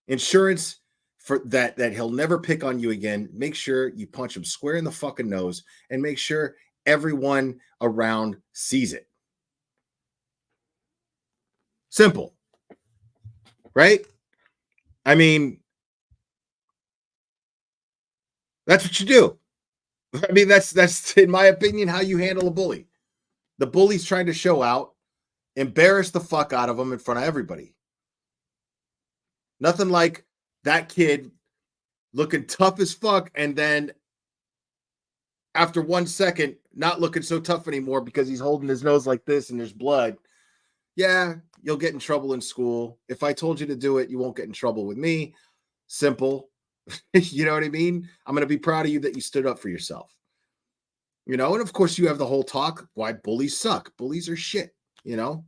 Insurance for that he'll never pick on you again. Make sure you punch him square in the fucking nose and make sure everyone around sees it. Simple. Right? I mean, that's what you do. I mean, that's in my opinion how you handle a bully. The bully's trying to show out, embarrass the fuck out of him in front of everybody. Nothing like that kid looking tough as fuck and then after 1 second not looking so tough anymore because he's holding his nose like this and there's blood. Yeah, you'll get in trouble in school. If I told you to do it, you won't get in trouble with me. Simple. You know what I mean? I'm going to be proud of you that you stood up for yourself. You know, and of course you have the whole talk why bullies suck. Bullies are shit, you know?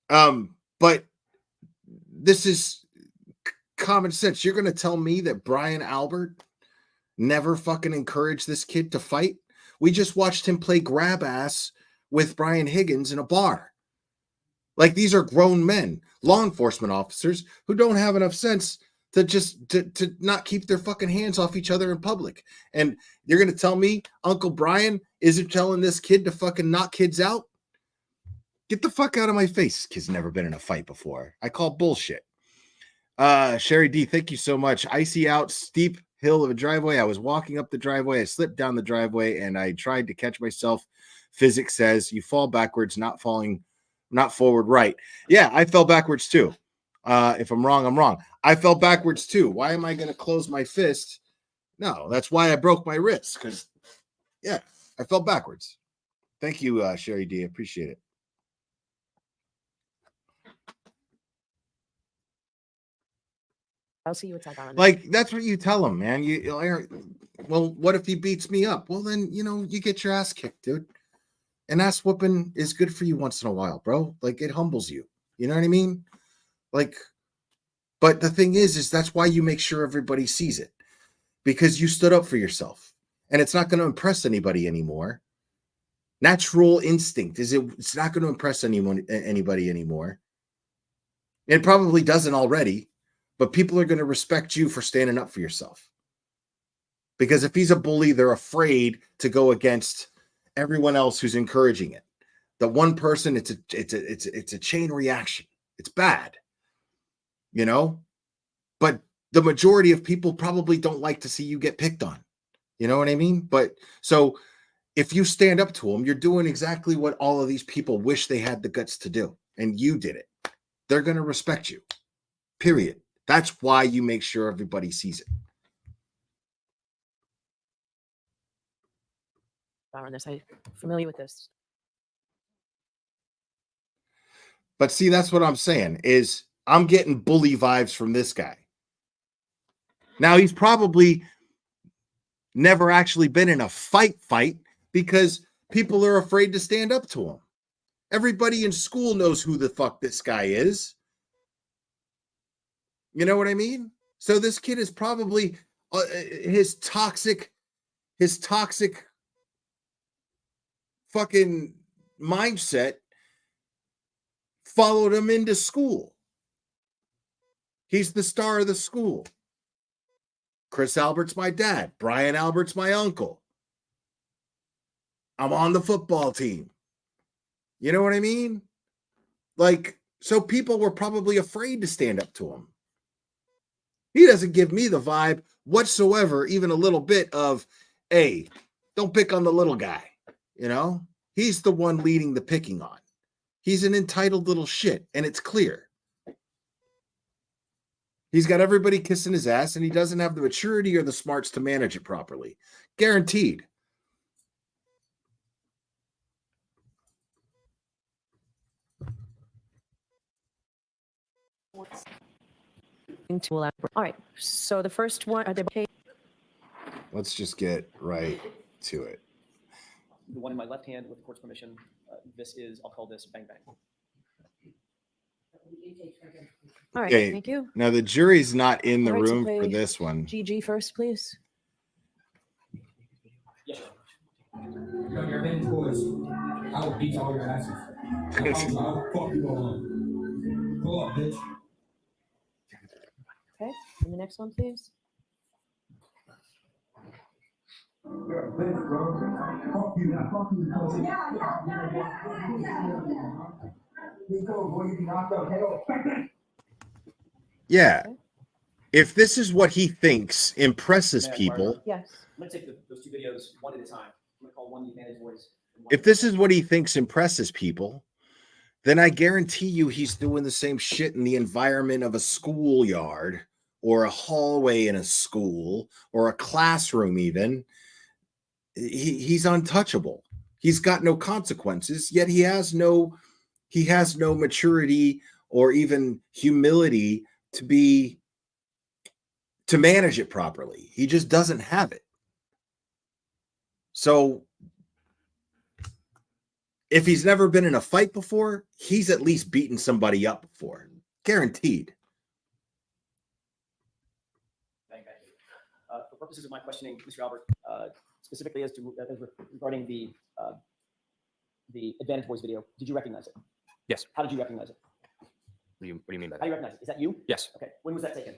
But this is common sense. You're going to tell me that Brian Albert never fucking encouraged this kid to fight? We just watched him play grab ass with Brian Higgins in a bar. Like, these are grown men, law enforcement officers who don't have enough sense to just to not keep their fucking hands off each other in public. And you're going to tell me Uncle Brian isn't telling this kid to fucking knock kids out? Get the fuck out of my face. This kid's never been in a fight before. I call bullshit. Sherry D, thank you so much. Icy out, steep hill of a driveway. I was walking up the driveway. I slipped down the driveway and I tried to catch myself. Physics says you fall backwards, not forward, right. Yeah, I fell backwards too. If I'm wrong, I'm wrong. I fell backwards too. Why am I going to close my fist? No, that's why I broke my wrist. Because, yeah, I fell backwards. Thank you, Sherry D. I appreciate it. I'll see you at Saigon. Like, that's what you tell him, man. Well, what if he beats me up? Well, then, you know, you get your ass kicked, dude. And ass whooping is good for you once in a while, bro. Like, it humbles you. You know what I mean? Like, but the thing is that's why you make sure everybody sees it. Because you stood up for yourself. And it's not going to impress anybody anymore. Natural instinct is it's not going to impress anybody anymore. It probably doesn't already. But people are going to respect you for standing up for yourself. Because if he's a bully, they're afraid to go against everyone else who's encouraging it. The one person, it's a chain reaction. It's bad. You know? But the majority of people probably don't like to see you get picked on. You know what I mean? But so if you stand up to them, you're doing exactly what all of these people wish they had the guts to do. And you did it. They're going to respect you. Period. That's why you make sure everybody sees it. on this. I'm familiar with this. But see, that's what I'm saying is I'm getting bully vibes from this guy. Now, he's probably never actually been in a fight because people are afraid to stand up to him. Everybody in school knows who the fuck this guy is. You know what I mean? So this kid is probably his toxic fucking mindset followed him into school. He's the star of the school. Chris Albert's my dad. Brian Albert's my uncle. I'm on the football team. You know what I mean? Like, so people were probably afraid to stand up to him. He doesn't give me the vibe whatsoever, even a little bit of, hey, don't pick on the little guy. You know, he's the one leading the picking on. He's an entitled little shit, and it's clear. He's got everybody kissing his ass, and he doesn't have the maturity or the smarts to manage it properly. Guaranteed. All right. So the first one, are they okay? Let's just get right to it. The one in my left hand, with the court's permission, this is, I'll call this Bang Bang. All right. Okay, Thank you. now the jury's not in the All right, so room for play this one. GG first, please. Yes, Your main toys, I will beat all your asses. I'll fuck you all up. Go up, bitch. Okay. And the next one, please. You're a bitch, bro. Fuck you. Fuck you, pussy. Let's go, boy. You can knock up. Hey, Yeah. If this is what he thinks impresses people, Yes. I'm going to take those two videos one at a time. I'm going to call one the managed voice. if this is what he thinks impresses people, then I guarantee you he's doing the same shit in the environment of a schoolyard or a hallway in a school or a classroom even. He's untouchable. He's got no consequences, yet he has no maturity or even humility to manage it properly. He just doesn't have it. So if he's never been in a fight before, he's at least beaten somebody up before. Guaranteed. Bang Bang. For purposes of my questioning, Mr. Albert, specifically as regarding the Advantage Voice video, did you recognize it? Yes. How did you recognize it? What do you mean by How do that? you recognize it? Is that you? Yes. Okay. When was that taken?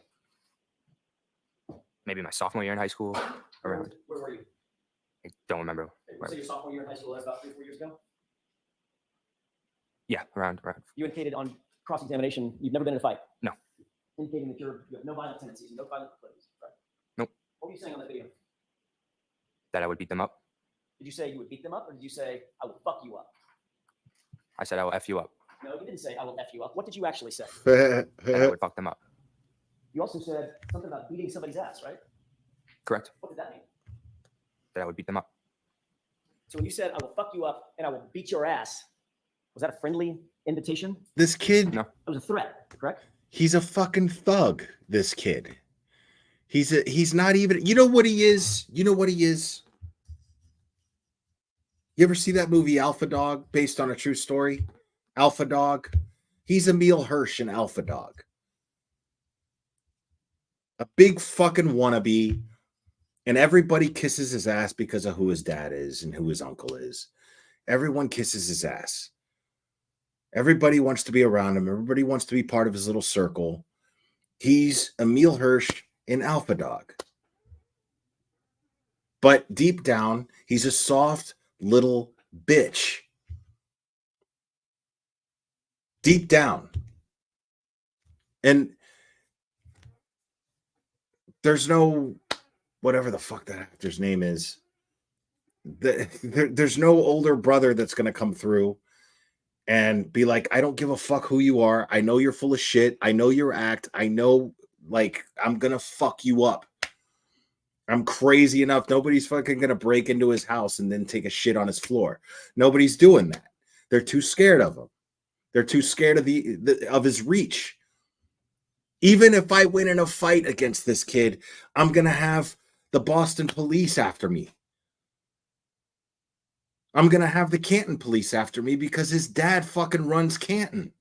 Maybe my sophomore year in high school. Around. Where were you? I don't remember. So your sophomore year in high school, that's about 3 or 4 years ago? Yeah, around. You indicated on cross-examination you've never been in a fight. No. Indicating that you have no violent tendencies and no violent proclivities, right? Nope. What were you saying on that video? That I would beat them up. Did you say you would beat them up, or did you say I will fuck you up? I said I will F you up. No, you didn't say I will F you up. What did you actually say? That I would fuck them up. You also said something about beating somebody's ass, right? Correct. What did that mean? That I would beat them up. So when you said I will fuck you up and I will beat your ass, was that a friendly invitation? This kid, No. It was a threat, correct? he's a fucking thug, this kid. He's not even, you know what he is? You know what he is? You ever see that movie Alpha Dog, based on a true story? Alpha Dog. He's Emil Hirsch in Alpha Dog. A big fucking wannabe, and everybody kisses his ass because of who his dad is and who his uncle is. Everyone kisses his ass. Everybody wants to be around him. Everybody wants to be part of his little circle. He's Emil Hirsch in Alpha Dog. But deep down, he's a soft little bitch. Deep down. And there's no, whatever the fuck that actor's name is. There's no older brother that's going to come through and be like, I don't give a fuck who you are. I know you're full of shit. I know your act. I know, like, I'm going to fuck you up. I'm crazy enough. Nobody's fucking going to break into his house and then take a shit on his floor. Nobody's doing that. They're too scared of him. They're too scared of of his reach. Even if I win in a fight against this kid, I'm going to have the Boston police after me. I'm going to have the Canton police after me because his dad fucking runs Canton.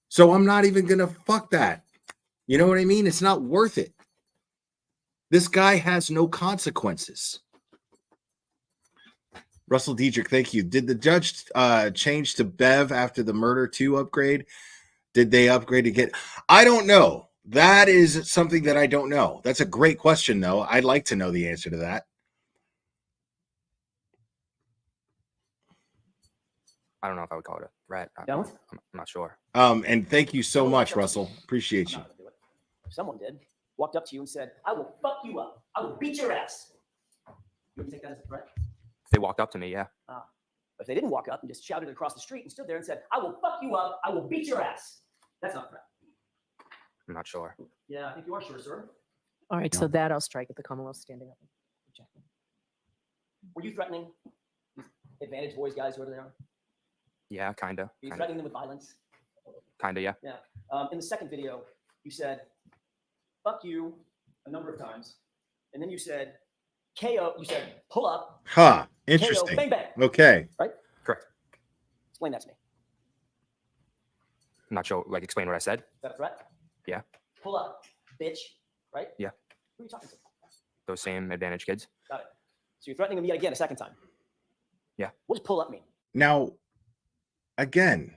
So I'm not even going to fuck that. You know what I mean? It's not worth it. This guy has no consequences. Russell Diedrich, thank you. Did the judge change to Bev after the Murder 2 upgrade? Did they upgrade again? I don't know. That is something that I don't know. That's a great question, though. I'd like to know the answer to that. I don't know if I would call it a threat. I'm not sure. And thank you so much, Russell. Appreciate you. If someone did, walked up to you and said, I will fuck you up. I will beat your ass. You would take that as a threat? If they walked up to me, yeah. But if they didn't walk up and just shouted across the street and stood there and said, I will fuck you up. I will beat your ass. That's not a threat. I'm not sure. Yeah, I think you are sure, sir. All right, so that I'll strike at the Commonwealth standing up. Were you threatening these Advantage Boys guys, whoever they are? Yeah, kind of. Were you threatening them with violence? Kind of, yeah. Yeah. In the second video, you said, fuck you a number of times. And then you said, KO, you said, pull up. Huh. Interesting. KO, bang, bang. Okay. Right? Correct. Explain that to me. I'm not sure. Like, explain what I said. Is that a threat? Yeah. Pull up, bitch. Right? Yeah. Who are you talking to? Those same Advantage kids. Got it. So you're threatening them yet again a second time. Yeah. What does pull up mean? Now, again,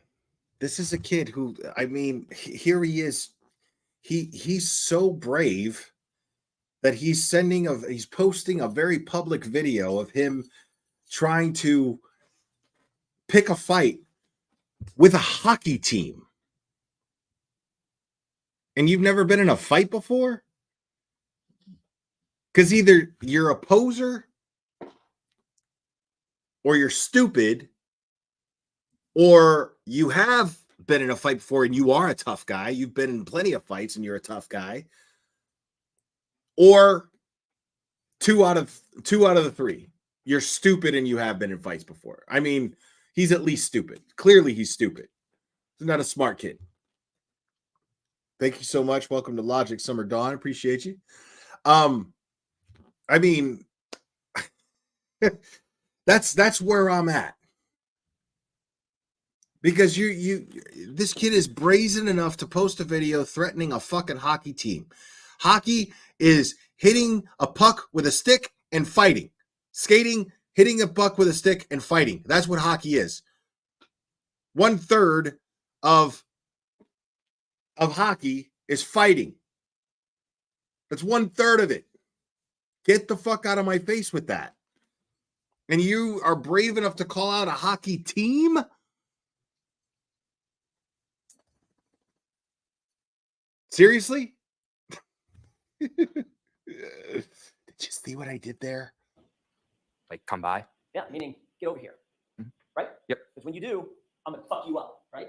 this is a kid who, I mean, here he is. He's so brave that he's posting a very public video of him trying to pick a fight with a hockey team. And you've never been in a fight before? Because either you're a poser or you're stupid, or you have been in a fight before and you are a tough guy. You've been in plenty of fights and you're a tough guy. Or two out of the three. You're stupid and you have been in fights before. I mean, he's at least stupid. Clearly he's stupid. He's not a smart kid. Thank you so much. Welcome to Logic Summer Dawn. Appreciate you. I mean, that's where I'm at. Because this kid is brazen enough to post a video threatening a fucking hockey team. Hockey is hitting a puck with a stick and fighting. Skating, hitting a puck with a stick and fighting. That's what hockey is. 1/3 of hockey is fighting. That's 1/3 of it. Get the fuck out of my face with that. And you are brave enough to call out a hockey team? Seriously? Did you see what I did there? Like, come by? Yeah, meaning get over here. Mm-hmm. Right? Yep. Because when you do, I'm going to fuck you up, right?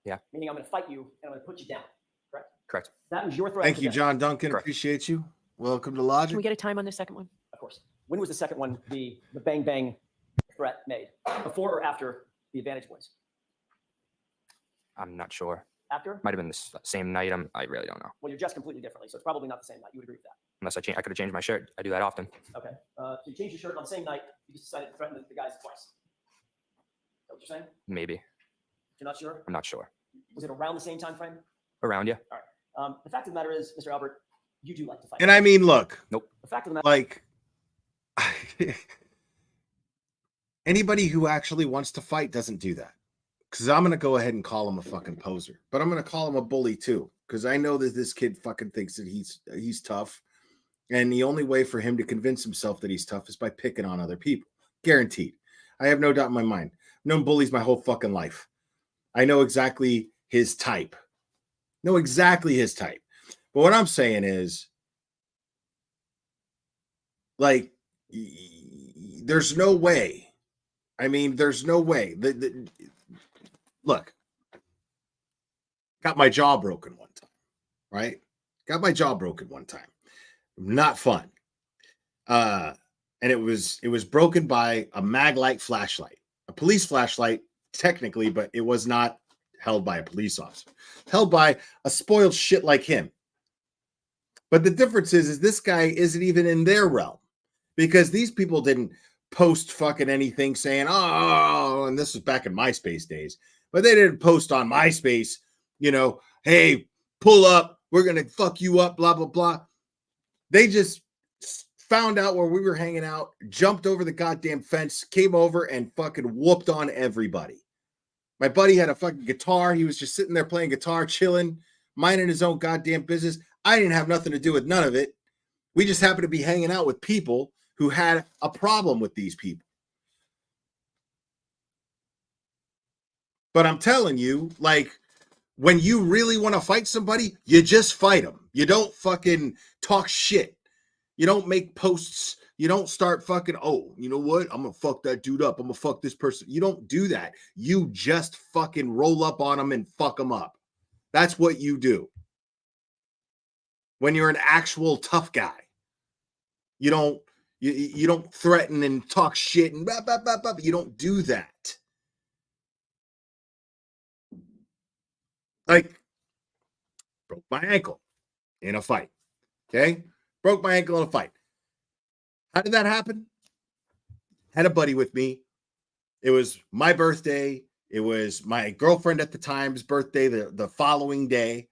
Yeah. Meaning I'm going to fight you and I'm going to put you down, correct? Correct. That was your threat. Thank you, today. John Duncan. Correct. Appreciate you. Welcome to Logic. Can we get a time on the second one? Of course. When was the second one, the bang bang threat made? Before or after the Advantage Boys? I'm not sure. After? Might have been the same night. I really don't know. Well, you're dressed completely differently, so it's probably not the same night. You would agree with that? Unless I could have changed my shirt. I do that often. Okay. So you changed your shirt on the same night. You just decided to threaten the guys twice. Is that what you're saying? Maybe. You're not sure? I'm not sure. Was it around the same time frame? Around you? All right. The fact of the matter is, Mr. Albert, you do like to fight. And I mean, look. Nope. The fact of the matter, like, anybody who actually wants to fight doesn't do that. Because I'm going to go ahead and call him a fucking poser. But I'm going to call him a bully too. Because I know that this kid fucking thinks that he's tough. And the only way for him to convince himself that he's tough is by picking on other people. Guaranteed. I have no doubt in my mind. I've known bullies my whole fucking life. I know exactly his type. But what I'm saying is, like, there's no way. I mean, there's no way. Look, got my jaw broken one time, right? Got my jaw broken one time. Not fun. And it was broken by a mag-light flashlight, a police flashlight, technically, but it was not held by a police officer. Held by a spoiled shit like him. But the difference is this guy isn't even in their realm, because these people didn't post fucking anything saying, oh, and this was back in MySpace days, but they didn't post on MySpace, hey, pull up, we're going to fuck you up, blah, blah, blah. They just found out where we were hanging out, jumped over the goddamn fence, came over and fucking whooped on everybody. My buddy had a fucking guitar. He was just sitting there playing guitar, chilling, minding his own goddamn business. I didn't have nothing to do with none of it. We just happened to be hanging out with people who had a problem with these people. But I'm telling you, like, when you really want to fight somebody, you just fight them. You don't fucking talk shit. You don't make posts. You don't start fucking, oh, you know what? I'm going to fuck that dude up. I'm going to fuck this person. You don't do that. You just fucking roll up on them and fuck them up. That's what you do. When you're an actual tough guy, you don't threaten and talk shit and blah, blah, blah, blah. You don't do that. Like, broke my ankle in a fight. Okay? Broke my ankle in a fight. How did that happen? Had a buddy with me. It was my birthday. It was my girlfriend at the time's birthday the following day.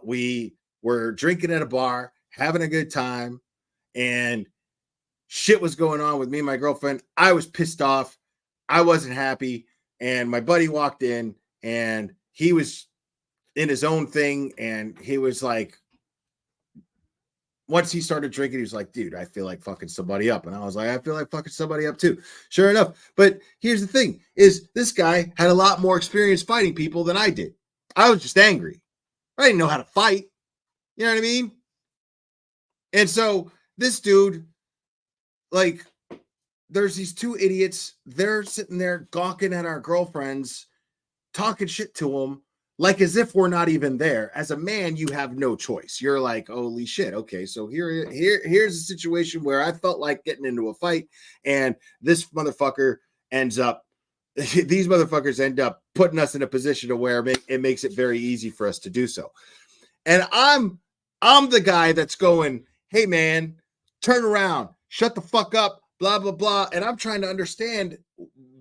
We were drinking at a bar, having a good time, and shit was going on with me and my girlfriend. I was pissed off. I wasn't happy. And my buddy walked in, and he was in his own thing. And he was like, once he started drinking, he was like, dude, I feel like fucking somebody up. And I was like, I feel like fucking somebody up too. Sure enough. But here's the thing is this guy had a lot more experience fighting people than I did. I was just angry. I didn't know how to fight. You know what I mean? And so this dude, like, there's these two idiots. They're sitting there gawking at our girlfriends, talking shit to them, like as if we're not even there. As a man, you have no choice. You're like, holy shit. Okay, so here's a situation where I felt like getting into a fight, and this motherfucker these motherfuckers end up putting us in a position to where it makes it very easy for us to do so. And I'm the guy that's going, hey man, turn around, shut the fuck up, blah, blah, blah. And I'm trying to understand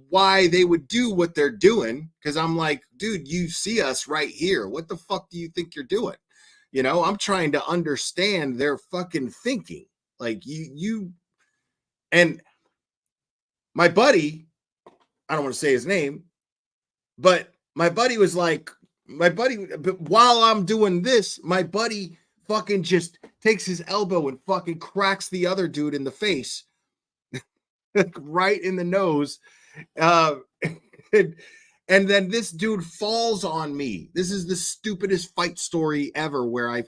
why they would do what they're doing. Cause I'm like, dude, you see us right here. What the fuck do you think you're doing? I'm trying to understand their fucking thinking. Like and my buddy, I don't want to say his name, but my buddy was like, while I'm doing this, my buddy fucking just takes his elbow and fucking cracks the other dude in the face, right in the nose. And then this dude falls on me. This is the stupidest fight story ever where I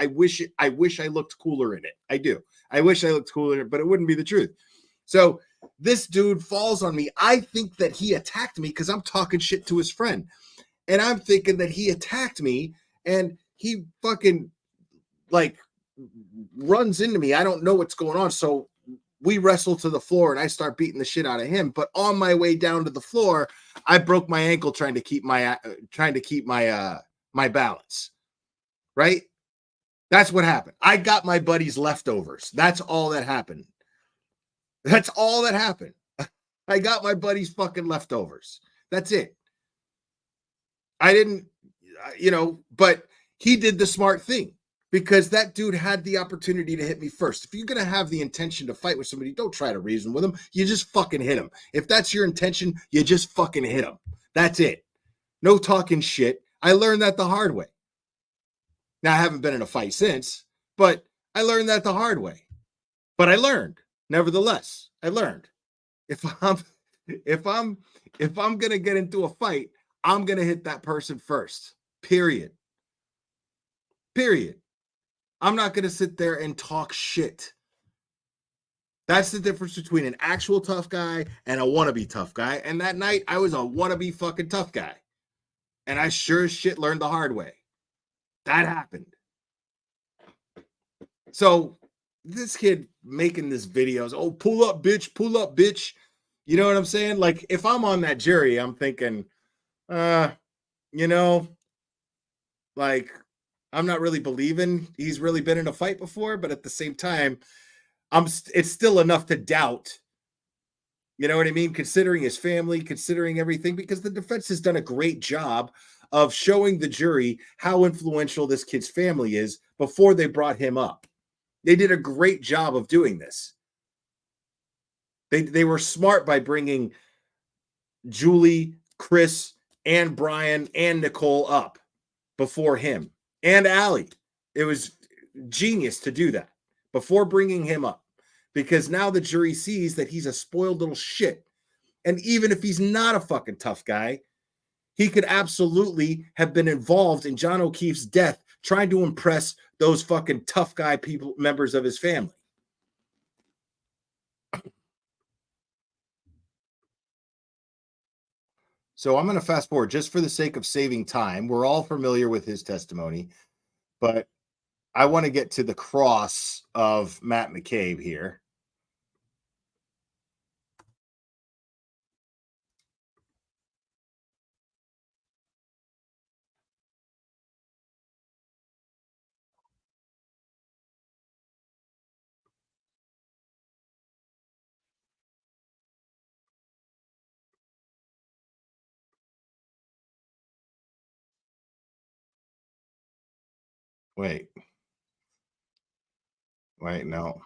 wish I looked cooler in it. I do. I wish I looked cooler in it, but it wouldn't be the truth. So this dude falls on me. I think that he attacked me because I'm talking shit to his friend. And I'm thinking that he attacked me, and he fucking like runs into me. I don't know what's going on. So we wrestle to the floor and I start beating the shit out of him. But on my way down to the floor, I broke my ankle trying to keep my balance. Right? That's what happened. I got my buddy's leftovers. That's all that happened. That's all that happened. I got my buddy's fucking leftovers. That's it. I didn't, but he did the smart thing because that dude had the opportunity to hit me first. If you're going to have the intention to fight with somebody, don't try to reason with them. You just fucking hit them. If that's your intention, you just fucking hit them. That's it. No talking shit. I learned that the hard way. Now, I haven't been in a fight since, but I learned that the hard way. But I learned. Nevertheless, I learned. If I'm going to get into a fight, I'm going to hit that person first. Period. I'm not going to sit there and talk shit. That's the difference between an actual tough guy and a wannabe tough guy. And that night, I was a wannabe fucking tough guy. And I sure as shit learned the hard way. That happened. So this kid making this videos, oh, pull up, bitch. You know what I'm saying? Like, if I'm on that jury, I'm thinking, you know, like, I'm not really believing he's really been in a fight before, but at the same time, it's still enough to doubt. You know what I mean? Considering his family, considering everything, because the defense has done a great job of showing the jury how influential this kid's family is before they brought him up. They did a great job of doing this. They were smart by bringing Julie, Chris, and Brian and Nicole up before him, and Allie. It was genius to do that before bringing him up, because now the jury sees that he's a spoiled little shit. And even if he's not a fucking tough guy, he could absolutely have been involved in John O'Keefe's death, trying to impress those fucking tough guy people, members of his family. So I'm going to fast forward just for the sake of saving time. We're all familiar with his testimony, but I want to get to the cross of Matt McCabe here. Wait, no.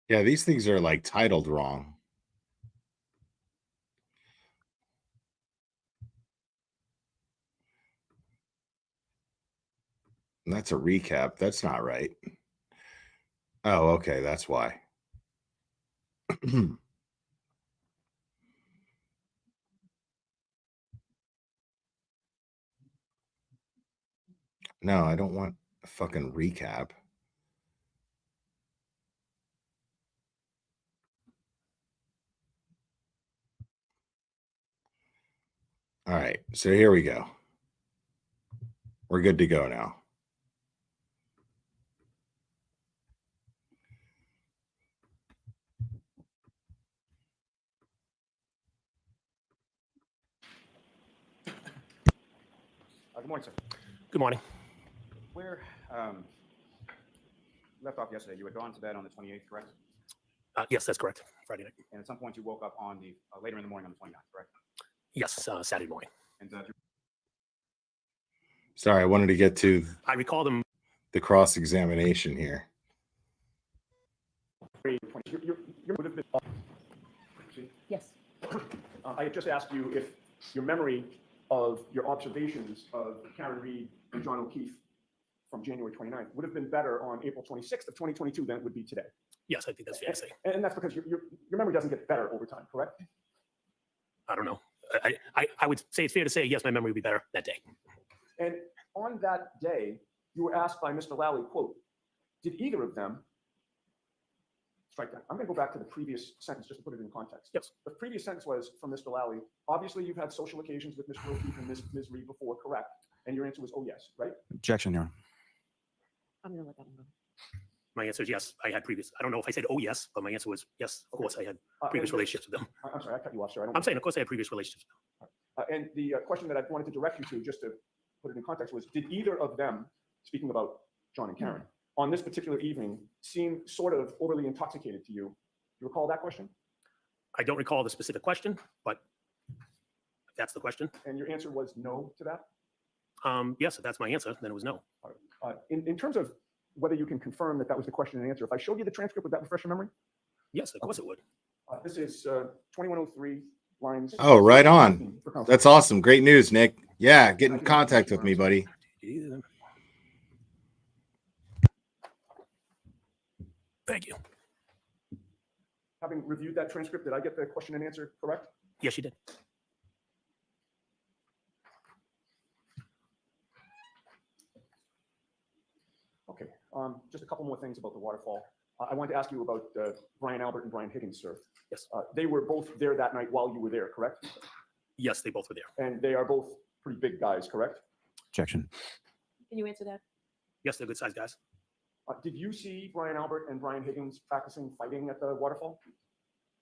Yeah, these things are like titled wrong. And that's a recap. That's not right. Oh, okay. That's why. No, I don't want a fucking recap. All right. So here we go. We're good to go now. Good morning, sir. Good morning. Where left off yesterday, you had gone to bed on the 28th, correct? Yes, that's correct. Friday night. And at some point, you woke up on the later in the morning on the 29th, correct? Yes, Saturday morning. And Sorry, I wanted to get to. I recall them. The cross examination here. Yes. I had just asked you if your memory of your observations of Karen Reed and John O'Keefe from January 29th would have been better on April 26th of 2022 than it would be today. Yes, I think that's fair to say. And that's because your memory doesn't get better over time, correct? I don't know. I would say it's fair to say, yes, my memory would be better that day. And on that day, you were asked by Mr. Lally, quote, did either of them strike that? I'm going to go back to the previous sentence just to put it in context. Yes. The previous sentence was from Mr. Lally. Obviously, you've had social occasions with Mr. O'Keefe and Ms. Reed before, correct? And your answer was, oh, yes, right? Objection, Your Honor. I'm going to let that one go. My answer is yes, I had previous. I don't know if I said, oh, yes, but my answer was yes, of course, I had previous relationships with them. I'm sorry, I cut you off, sir. I'm saying, of course, I had previous relationships with them. And the question that I wanted to direct you to, just to put it in context, was did either of them, speaking about John and Karen, on this particular evening seem sort of overly intoxicated to you? You recall that question? I don't recall the specific question, but that's the question. And your answer was no to that? Yes, if that's my answer, then it was no. In terms of whether you can confirm that that was the question and answer, if I showed you the transcript, would that refresh your memory? Yes, of course it would. This is 2103 lines. Oh, right on. That's awesome. Great news, Nick. Yeah, get in contact with me, buddy. Thank you. Having reviewed that transcript, did I get the question and answer correct? Yes, you did. Okay, just a couple couple more things about the waterfall. I wanted to ask you about Brian Albert and Brian Higgins, sir. Yes. They were both there that night while you were there, correct? Yes, they both were there. And they are both pretty big guys, correct? Objection. Can you answer that? Yes, they're good sized guys. Did you see Brian Albert and Brian Higgins practicing fighting at the waterfall?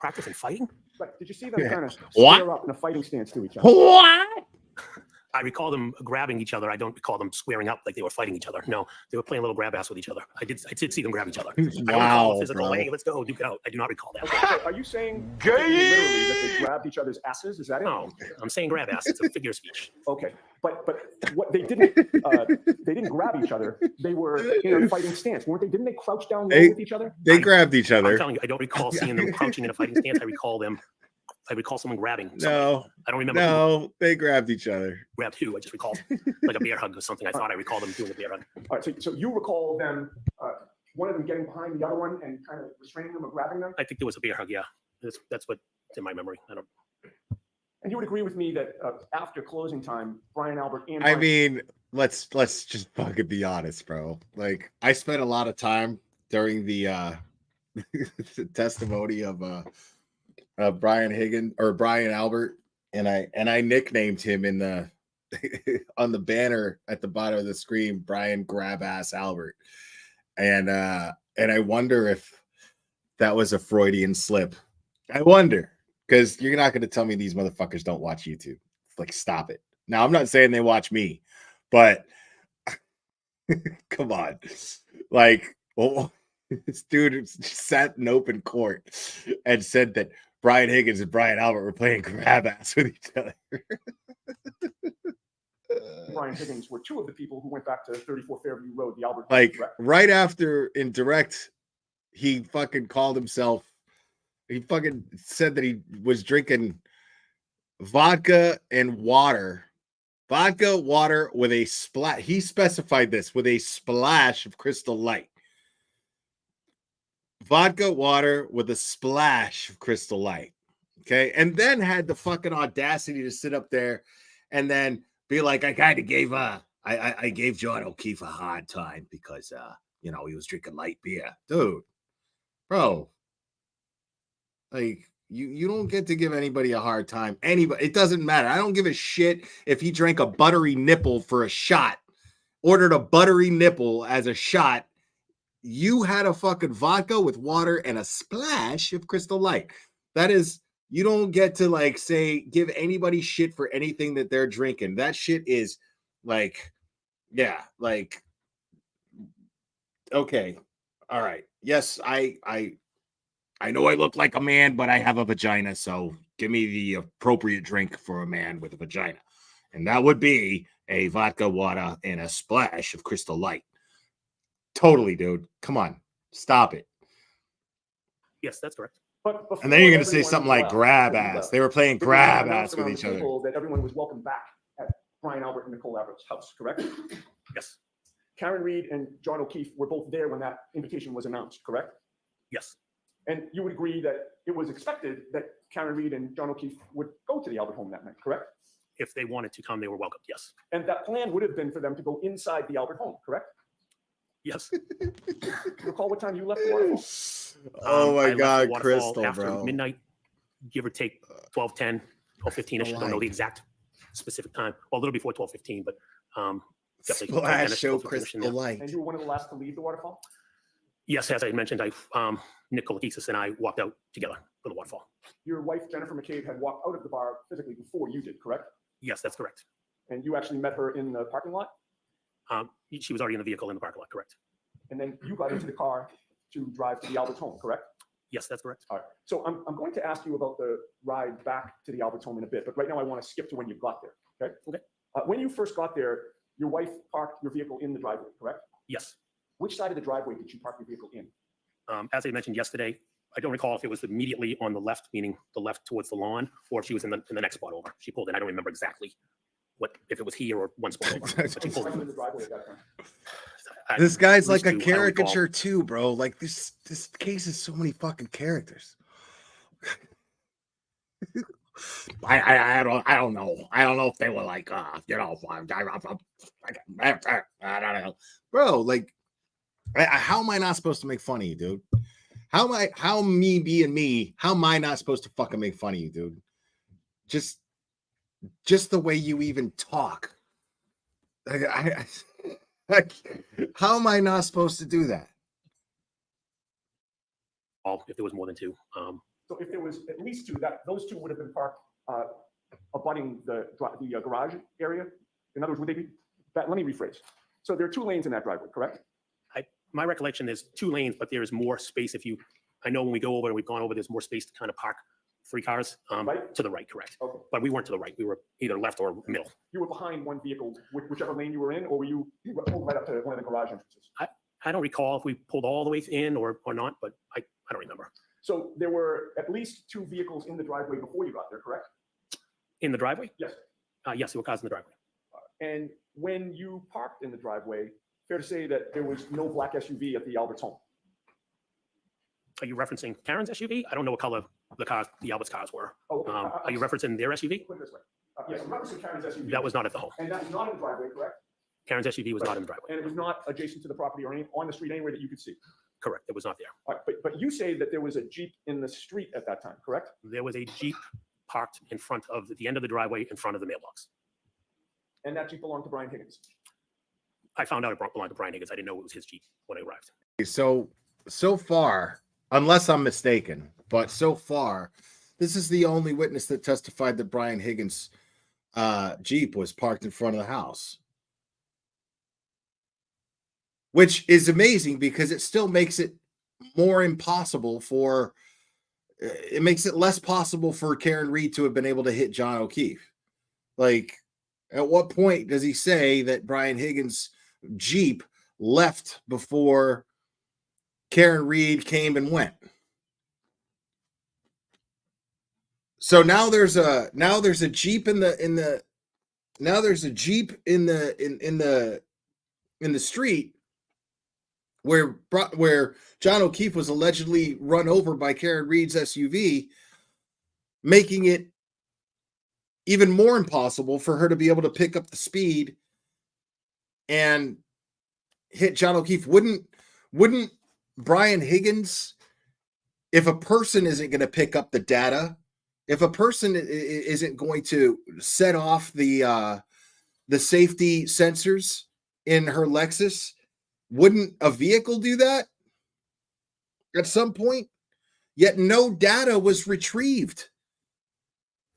Practicing fighting? Like, did you see them kind of What? square up in a fighting stance to each other? What? I recall them grabbing each other. I don't recall them squaring up like they were fighting each other. No, they were playing a little grab ass with each other. I did see them grab each other. I don't recall a physical, hey, let's go, duke it out. I do not recall that. Okay, so are you saying literally that they grabbed each other's asses? Is that it? No, I'm saying grab ass. It's a figure of speech. Okay, but what they didn't grab each other. They were in a fighting stance, weren't they? Didn't they crouch down low with each other? They grabbed each other. I'm telling you, I don't recall seeing them crouching in a fighting stance. I recall someone grabbing. No, I don't remember. No, they grabbed each other. Grabbed who? I just recalled like a bear hug or something. I thought I recalled them doing a bear hug. All right, so you recall them, one of them getting behind the other one and kind of restraining them or grabbing them? I think there was a bear hug. Yeah, that's what's in my memory. I don't. And you would agree with me that after closing time, Brian Albert and I mean, let's just fucking be honest, bro. Like, I spent a lot of time during the the testimony of Brian Higgins or Brian Albert, and I nicknamed him in the on the banner at the bottom of the screen, Brian Grab Ass Albert, and I wonder if that was a Freudian slip. I wonder, because you're not going to tell me these motherfuckers don't watch YouTube. Like, stop it. Now, I'm not saying they watch me, but come on, like, well, this dude sat in open court and said that Brian Higgins and Brian Albert were playing grab ass with each other. Brian Higgins were two of the people who went back to 34 Fairview Road, the Albert. Like, correct? right after in direct, he fucking called himself. He fucking said that he was drinking vodka and water. Vodka, water with a splash. He specified this with a splash of Crystal Light. Vodka, water with a splash of Crystal Light. Okay. And then had the fucking audacity to sit up there and then be like, I kind of gave I gave John O'Keefe a hard time because he was drinking light beer. Dude, bro. Like, you don't get to give anybody a hard time. Anybody, it doesn't matter. I don't give a shit if he drank a buttery nipple for a shot, ordered a buttery nipple as a shot. You had a fucking vodka with water and a splash of Crystal Light. That is, you don't get to like say, give anybody shit for anything that they're drinking. That shit is like, yeah, like, okay. All right. Yes, I know I look like a man, but I have a vagina. So give me the appropriate drink for a man with a vagina. And that would be a vodka, water, and a splash of Crystal Light. Totally, dude. Come on. Stop it. Yes, that's correct. But and then you're going to say something like grab ass. They were playing grab ass with each other. That everyone was welcome back at Brian Albert and Nicole Albert's house, correct? Yes. Karen Reed and John O'Keefe were both there when that invitation was announced, correct? Yes. And you would agree that it was expected that Karen Reed and John O'Keefe would go to the Albert home that night, correct? If they wanted to come, they were welcome. Yes. And that plan would have been for them to go inside the Albert home, correct? Yes. Recall what time you left the waterfall? Oh my I God, left the Crystal, waterfall after bro. midnight, give or take 12:10, 12:15ish. I don't know the exact specific time. Well, a little before 12:15, but definitely Splash 12:10ish, show 12:15ish in Crystal there. Light. And you were one of the last to leave the waterfall? Yes, as I mentioned, Nicole Albert's and I walked out together for the waterfall. Your wife, Jennifer McCabe, had walked out of the bar physically before you did, correct? Yes, that's correct. And you actually met her in the parking lot? She was already in the vehicle in the parking lot, correct? And then you got into the car to drive to the Albert's home, correct? Yes, that's correct. All right. So I'm going to ask you about the ride back to the Albert's home in a bit, but right now I want to skip to when you got there, okay? Okay. When you first got there, your wife parked your vehicle in the driveway, correct? Yes. Which side of the driveway did you park your vehicle in? As I mentioned yesterday, I don't recall if it was immediately on the left, meaning the left towards the lawn, or if she was in the next spot over. She pulled in. I don't remember exactly if it was here or one spot over. But she pulled in. This guy's like a caricature too, bro. Like this case is so many fucking characters. I don't know. I don't know if they were like I don't know, bro. Like How am I not supposed to make fun of you, dude? How me being me, how am I not supposed to fucking make fun of you, dude? Just the way you even talk. How am I not supposed to do that? If there was more than two. So if there was at least two, those two would have been parked abutting the garage area. In other words, would they be? Let me rephrase. So there are 2 lanes in that driveway, correct? My recollection is 2 lanes, but there's more space. I know when we go over and we've gone over, there's more space to kind of park 3 cars Right? to the right, correct? Okay. But we weren't to the right. We were either left or middle. You were behind one vehicle, whichever lane you were in, or were you pulled right up to one of the garage entrances? I don't recall if we pulled all the way in or not, but I don't remember. So there were at least 2 vehicles in the driveway before you got there, correct? In the driveway? Yes. Yes, there were cars in the driveway. And when you parked in the driveway, fair to say that there was no black SUV at the Albert's home? Are you referencing Karen's SUV? I don't know what color the Albert's cars were. Oh, are you referencing their SUV? Put it this way. Yes, I'm referencing Karen's SUV. That was not at the home. And that was not in the driveway, correct? Karen's SUV was not in the driveway. And it was not adjacent to the property or on the street anywhere that you could see? Correct. It was not there. All right, but you say that there was a Jeep in the street at that time, correct? There was a Jeep parked in front of the end of the driveway in front of the mailbox. And that Jeep belonged to Brian Higgins? I found out it belonged to Brian Higgins. I didn't know it was his Jeep when I arrived. So far, unless I'm mistaken, but so far, this is the only witness that testified that Brian Higgins' Jeep was parked in front of the house. Which is amazing because it still makes it more impossible it makes it less possible for Karen Reed to have been able to hit John O'Keefe. Like, at what point does he say that Brian Higgins' Jeep left before Karen Reed came and went? So now there's a Jeep in the street where John O'Keefe was allegedly run over by Karen Reed's SUV, making it even more impossible for her to be able to pick up the speed and hit John O'Keefe. Wouldn't Brian Higgins, if a person isn't going to pick up the data, if a person isn't going to set off the safety sensors in her Lexus, wouldn't a vehicle do that at some point? Yet no data was retrieved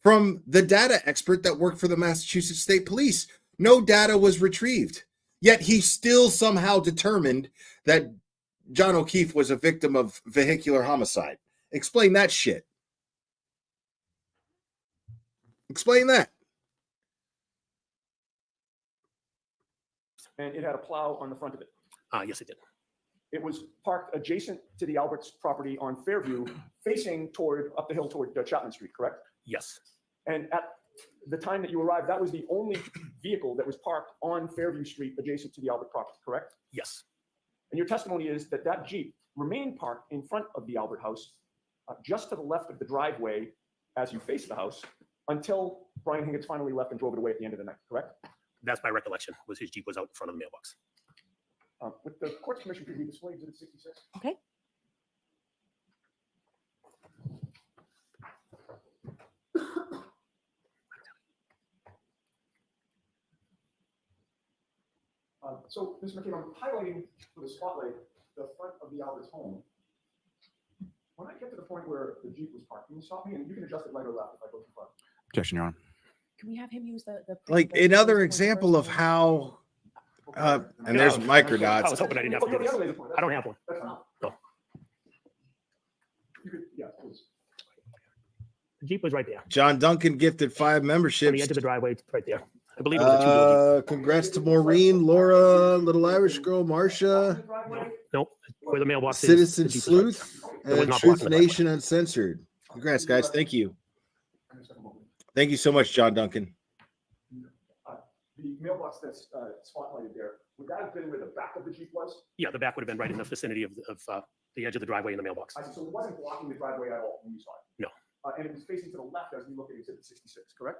from the data expert that worked for the Massachusetts State Police. No data was retrieved. Yet he still somehow determined that John O'Keefe was a victim of vehicular homicide. Explain that shit. Explain that. And it had a plow on the front of it? Yes, it did. It was parked adjacent to the Albert's property on Fairview, facing up the hill toward Chapman Street, correct? Yes. And at the time that you arrived, that was the only vehicle that was parked on Fairview Street adjacent to the Albert property, correct? Yes. And your testimony is that Jeep remained parked in front of the Albert house, just to the left of the driveway as you face the house, until Brian Higgins finally left and drove it away at the end of the night, correct? That's my recollection, was his Jeep was out in front of the mailbox. With the court's permission, could we display Exhibit 66? Okay. So, Mr. McCabe, I'm highlighting with a spotlight the front of the Albert's home. When I get to the point where the Jeep was parked, can you stop me? And you can adjust it right or left if I go too far. Objection, Your Honor. Can we have him use the Like another example of how, and there's microdots. I was hoping I didn't have to do this. I don't have one. No. You could, yeah, please. The Jeep was right there. John Duncan gifted 5 memberships. On the edge of the driveway, it's right there. I believe it was a two-wheel Jeep. Congrats to Maureen, Laura, Little Irish Girl, Marcia. Nope. Where the mailbox is. Citizen the Jeep was Sleuth, right. It was and not Truth blocking the Nation Uncensored. Congrats, guys. Thank you. Thank you so much, John Duncan. The mailbox that's spotlighted there, would that have been where the back of the Jeep was? Yeah, the back would have been right in the vicinity of the edge of the driveway in the mailbox. I see. So it wasn't blocking the driveway at all when you saw it? No. And it was facing to the left as we look at Exhibit 66, correct?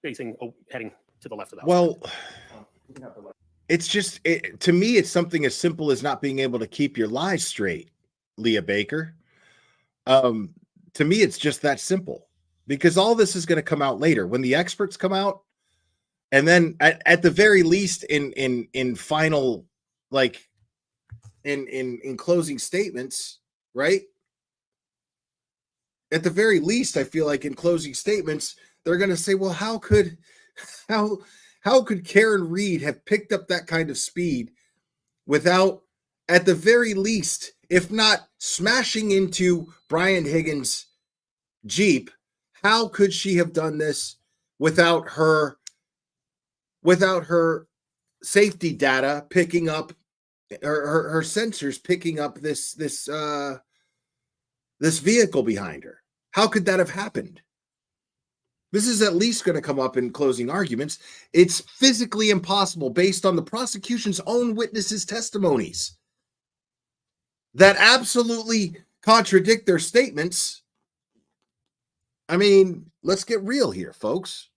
Facing, heading to the left of the house. Well, It's just, to me, it's something as simple as not being able to keep your lies straight, Leah Baker. To me, it's just that simple, because all this is going to come out later when the experts come out. And then at the very least in final, like in closing statements, right? At the very least, I feel like in closing statements, they're going to say, well, how could Karen Reed have picked up that kind of speed without, at the very least, if not smashing into Brian Higgins' Jeep, how could she have done this without her safety data picking up, her sensors picking up this vehicle behind her? How could that have happened? This is at least going to come up in closing arguments. It's physically impossible based on the prosecution's own witnesses' testimonies that absolutely contradict their statements. I mean, let's get real here, folks.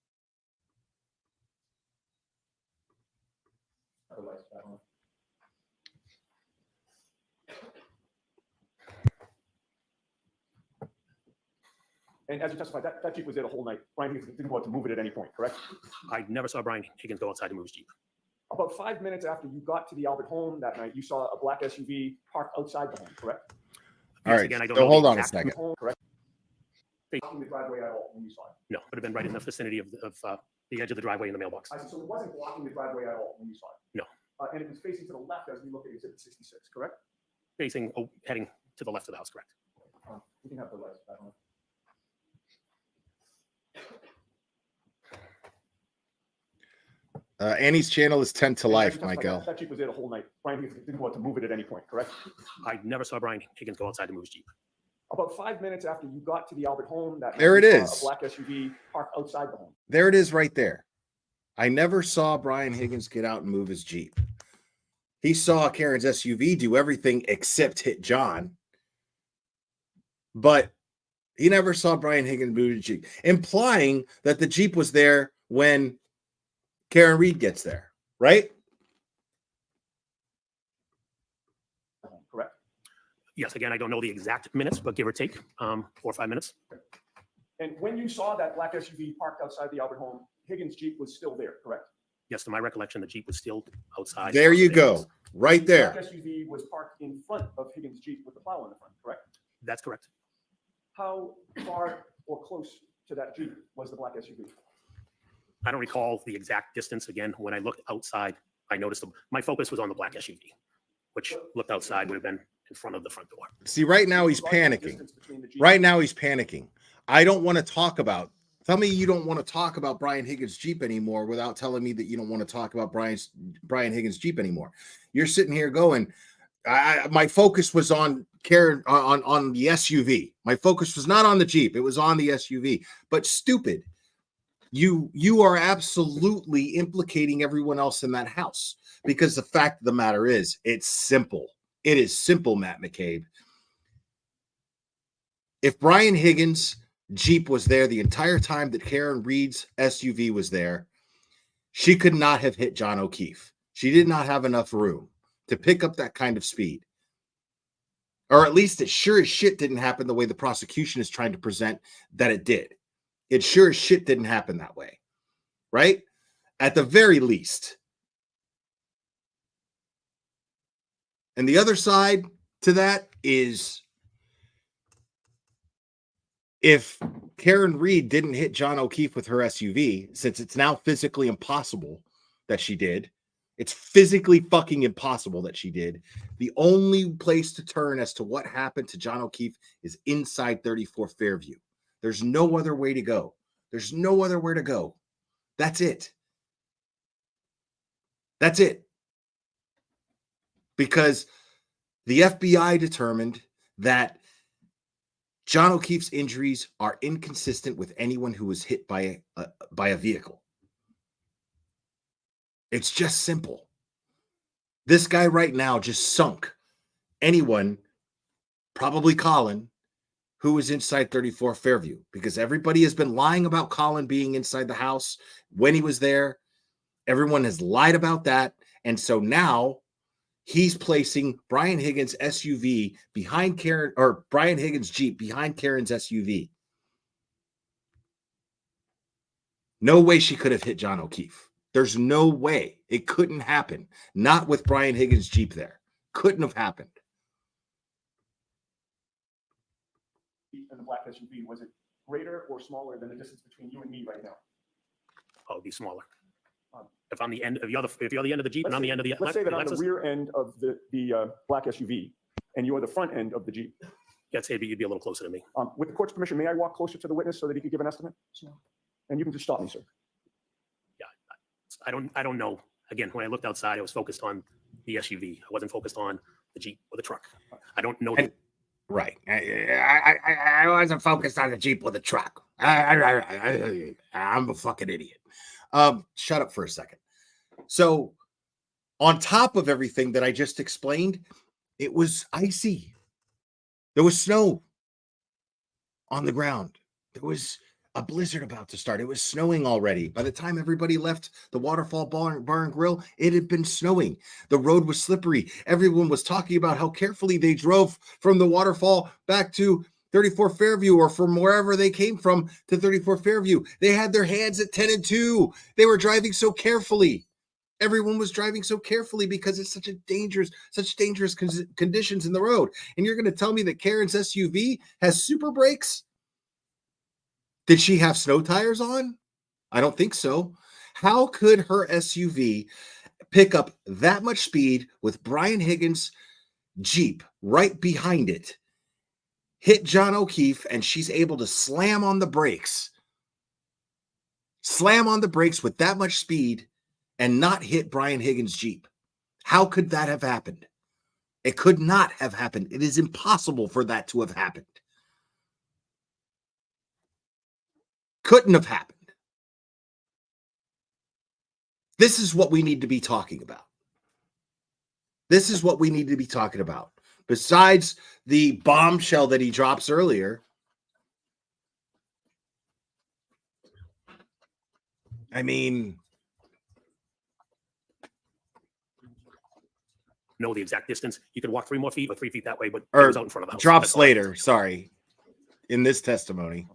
And as you testified, that Jeep was there the whole night. Brian Higgins didn't go out to move it at any point, correct? I never saw Brian Higgins go outside to move his Jeep. About 5 minutes after you got to the Albert home that night, you saw a black SUV parked outside the home, correct? All right, Again, I don't so know hold the on a exact second. Home, correct? Blocking the driveway at all when you saw it? No, would have been right in the vicinity of the edge of the driveway in the mailbox. I see. So it wasn't blocking the driveway at all when you saw it? No. And it was facing to the left as we look at exhibit 66, correct? Facing, heading to the left of the house, correct? You can have the lights back on. Annie's channel is 10 to And as life, you testified, Michael. That Jeep was there the whole night. Brian Higgins didn't go out to move it at any point, correct? I never saw Brian Higgins go outside to move his Jeep. About 5 minutes after you got to the Albert home that There night, it you saw is. a black SUV parked outside the home. There it is right there. I never saw Brian Higgins get out and move his Jeep. He saw Karen's SUV do everything except hit John, but he never saw Brian Higgins move his Jeep, implying that the Jeep was there when Karen Reed gets there, right? Correct. Yes, again, I don't know the exact minutes, but give or take 4 or 5 minutes. And when you saw that black SUV parked outside the Albert home, Higgins' Jeep was still there, correct? Yes, to my recollection, the Jeep was still outside. There you go, right The there. black SUV was parked in front of Higgins' Jeep with the plow in the front, correct? That's correct. How far or close to that Jeep was the black SUV? I don't recall the exact distance. Again, when I looked outside, I noticed my focus was on the black SUV, which looked outside would have been in front of the front door. See, right now he's panicking. Right now he's panicking. I don't want to talk about. Tell me you don't want to talk about Brian Higgins' Jeep anymore without telling me that you don't want to talk about Brian Higgins' Jeep anymore. You're sitting here going, my focus was on Karen on the SUV. My focus was not on the Jeep. It was on the SUV. But stupid. You are absolutely implicating everyone else in that house, because the fact of the matter is, it's simple. It is simple, Matt McCabe. If Brian Higgins' Jeep was there the entire time that Karen Reed's SUV was there, she could not have hit John O'Keefe. She did not have enough room to pick up that kind of speed. Or at least it sure as shit didn't happen the way the prosecution is trying to present that it did. It sure as shit didn't happen that way, right? At the very least. And the other side to that is, if Karen Reed didn't hit John O'Keefe with her SUV, since it's now physically impossible that she did, it's physically fucking impossible that she did, the only place to turn as to what happened to John O'Keefe is inside 34 Fairview. There's no other way to go. There's no other where to go. That's it. That's it. Because the FBI determined that John O'Keefe's injuries are inconsistent with anyone who was hit by a vehicle. It's just simple. This guy right now just sunk anyone, probably Colin, who was inside 34 Fairview, because everybody has been lying about Colin being inside the house when he was there. Everyone has lied about that. And so now he's placing Brian Higgins' SUV behind Karen, or Brian Higgins' Jeep behind Karen's SUV. No way she could have hit John O'Keefe. There's no way. It couldn't happen. Not with Brian Higgins' Jeep there. Couldn't have happened. And the black SUV, was it greater or smaller than the distance between you and me right now? Oh, it'd be smaller. If I'm the end, if you're the end of the Jeep and I'm the end of the Let's say that I'm the Lexus, rear end of the black SUV and you're the front end of the Jeep. yeah, say you'd be a little closer to me. With the court's permission, may I walk closer to the witness so that he could give an estimate? And you can just stop me, sir. I don't know. Again, when I looked outside, I was focused on the SUV. I wasn't focused on the Jeep or the truck. I don't know. Right. I wasn't focused on the Jeep or the truck. I'm a fucking idiot. Shut up for a second. So on top of everything that I just explained, it was icy. There was snow on the ground. There was a blizzard about to start. It was snowing already. By the time everybody left the Waterfall Bar and Grill, it had been snowing. The road was slippery. Everyone was talking about how carefully they drove from the waterfall back to 34 Fairview, or from wherever they came from to 34 Fairview. They had their hands at 10 and 2. They were driving so carefully. Everyone was driving so carefully because it's such dangerous conditions in the road. And you're going to tell me that Karen's SUV has super brakes? Did she have snow tires on? I don't think so. How could her SUV pick up that much speed with Brian Higgins' Jeep right behind it, hit John O'Keefe, and she's able to slam on the brakes with that much speed and not hit Brian Higgins' Jeep? How could that have happened? It could not have happened. It is impossible for that to have happened. Couldn't have happened. This is what we need to be talking about. This is what we need to be talking about. Besides the bombshell that he drops earlier, I mean, know the exact distance. You could walk 3 more feet or 3 feet that way, but it or was out in front of the house. drops later, sorry, in this testimony.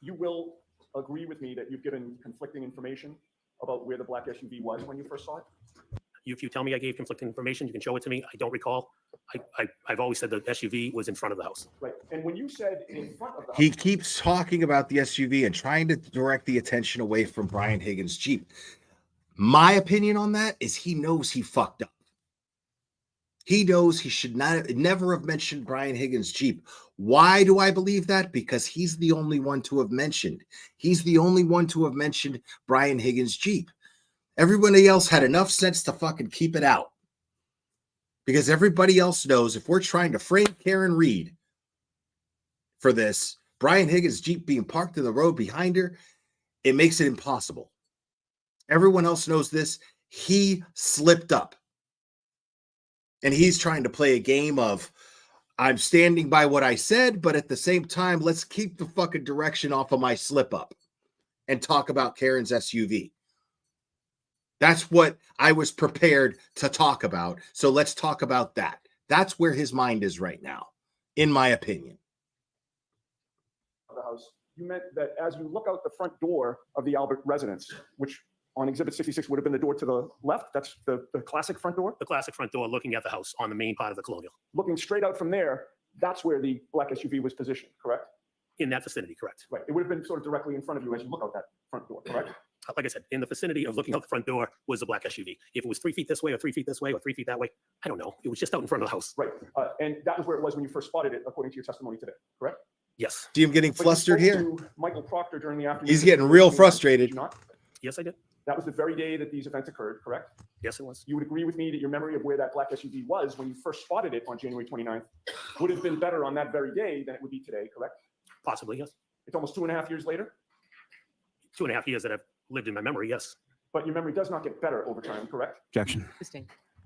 You will agree with me that you've given conflicting information about where the black SUV was when you first saw it? If you tell me I gave conflicting information, you can show it to me. I don't recall. I've always said the SUV was in front of the house. Right. And when you said in front of the house, He keeps talking about the SUV and trying to direct the attention away from Brian Higgins' Jeep. My opinion on that is he knows he fucked up. He knows he should never have mentioned Brian Higgins' Jeep. Why do I believe that? Because he's the only one to have mentioned. He's the only one to have mentioned Brian Higgins' Jeep. Everybody else had enough sense to fucking keep it out. Because everybody else knows if we're trying to frame Karen Reed for this, Brian Higgins' Jeep being parked in the road behind her, it makes it impossible. Everyone else knows this. He slipped up. And he's trying to play a game of, I'm standing by what I said, but at the same time, let's keep the fucking direction off of my slip up and talk about Karen's SUV. That's what I was prepared to talk about. So let's talk about that. That's where his mind is right now, in my opinion. The house, you meant that as you look out the front door of the Albert residence, which on Exhibit 66 would have been the door to the left. That's the classic front door. The classic front door looking at the house on the main part of the colonial. Looking straight out from there, that's where the black SUV was positioned, correct? In that vicinity, correct. Right. It would have been sort of directly in front of you as you look out that front door, correct? Like I said, in the vicinity of looking out the front door was the black SUV. If it was 3 feet this way or 3 feet this way or 3 feet that way, I don't know. It was just out in front of the house. Right. And that was where it was when you first spotted it, according to your testimony today, correct? Yes. See him getting flustered here? Michael Proctor during the afternoon. He's getting real frustrated. Yes, I did. That was the very day that these events occurred, correct? Yes, it was. You would agree with me that your memory of where that black SUV was when you first spotted it on January 29th would have been better on that very day than it would be today, correct? Possibly, yes. It's almost 2.5 years later? 2.5 years that I've lived in my memory, yes. But your memory does not get better over time, correct? Objection.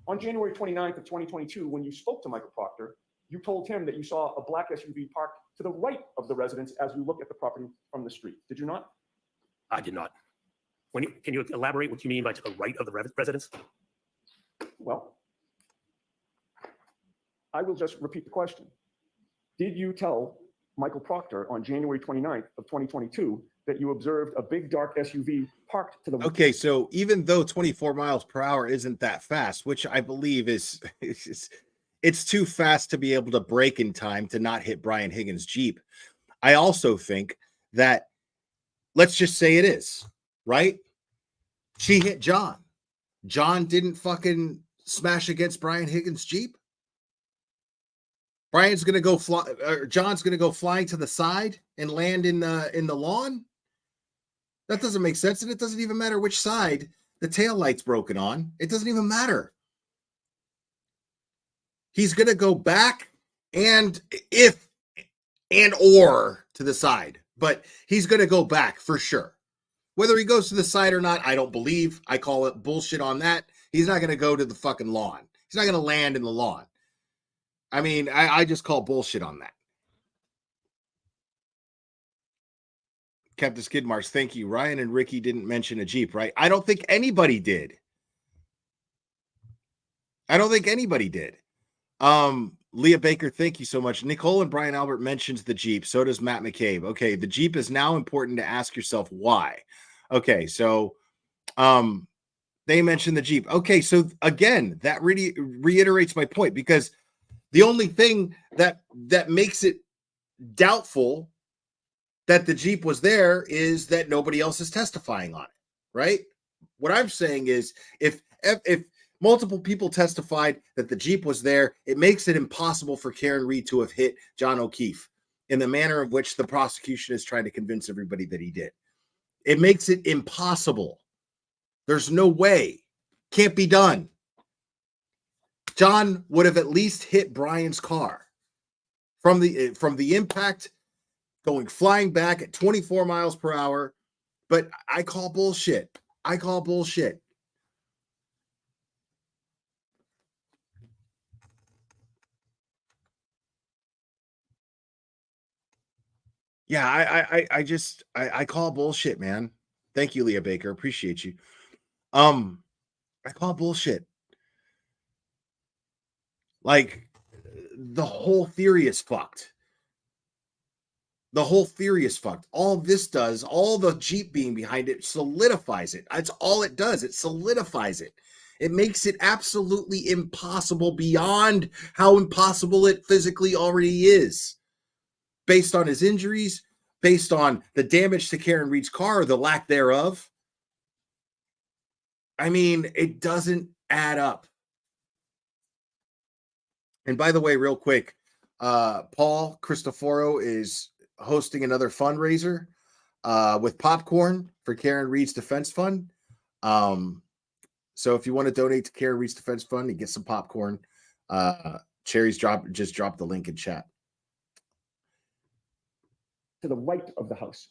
On January 29th of 2022, when you spoke to Michael Proctor, you told him that you saw a black SUV parked to the right of the residence as you look at the property from the street. Did you not? I did not. Can you elaborate what you mean by to the right of the residence? Well, I will just repeat the question. Did you tell Michael Proctor on January 29th of 2022 that you observed a big dark SUV parked to the Okay, so even though 24 miles per hour isn't that fast, which I believe is it's too fast to be able to brake in time to not hit Brian Higgins' Jeep. I also think that, let's just say it is, right? She hit John. John didn't fucking smash against Brian Higgins' Jeep. Brian's gonna go fly, or John's gonna go flying to the side and land in the lawn. That doesn't make sense, and it doesn't even matter which side the tail light's broken on. It doesn't even matter. He's gonna go back and or to the side, but he's gonna go back for sure. Whether he goes to the side or not, I don't believe. I call it bullshit on that. He's not gonna go to the fucking lawn. He's not gonna land in the lawn. I mean, I just call bullshit on that. Captain Skidmarsh, thank you. Ryan and Ricky didn't mention a Jeep, right? I don't think anybody did. Leah Baker, thank you so much. Nicole and Brian Albert mentions the Jeep. So does Matt McCabe. Okay, the Jeep is now important to ask yourself why. Okay, so they mentioned the Jeep. Okay, so again, that really reiterates my point, because the only thing that makes it doubtful that the Jeep was there is that nobody else is testifying on it, right? What I'm saying is, if multiple people testified that the Jeep was there, it makes it impossible for Karen Reed to have hit John O'Keefe in the manner of which the prosecution is trying to convince everybody that he did. It makes it impossible. There's no way. Can't be done. John would have at least hit Brian's car from the impact, going flying back at 24 miles per hour. But I call bullshit. Yeah, I call bullshit, man. Thank you, Leah Baker. Appreciate you. I call bullshit. Like, the whole theory is fucked. All this does, all the Jeep being behind it, solidifies it. That's all it does. It solidifies it. It makes it absolutely impossible, beyond how impossible it physically already is. Based on his injuries, based on the damage to Karen Reed's car, or the lack thereof. I mean, it doesn't add up. And by the way, real quick, Paul Cristoforo is hosting another fundraiser with popcorn for Karen Reed's Defense Fund. So if you want to donate to Karen Reed's Defense Fund and get some popcorn, Cherry's just dropped the link in chat. To the right of the house.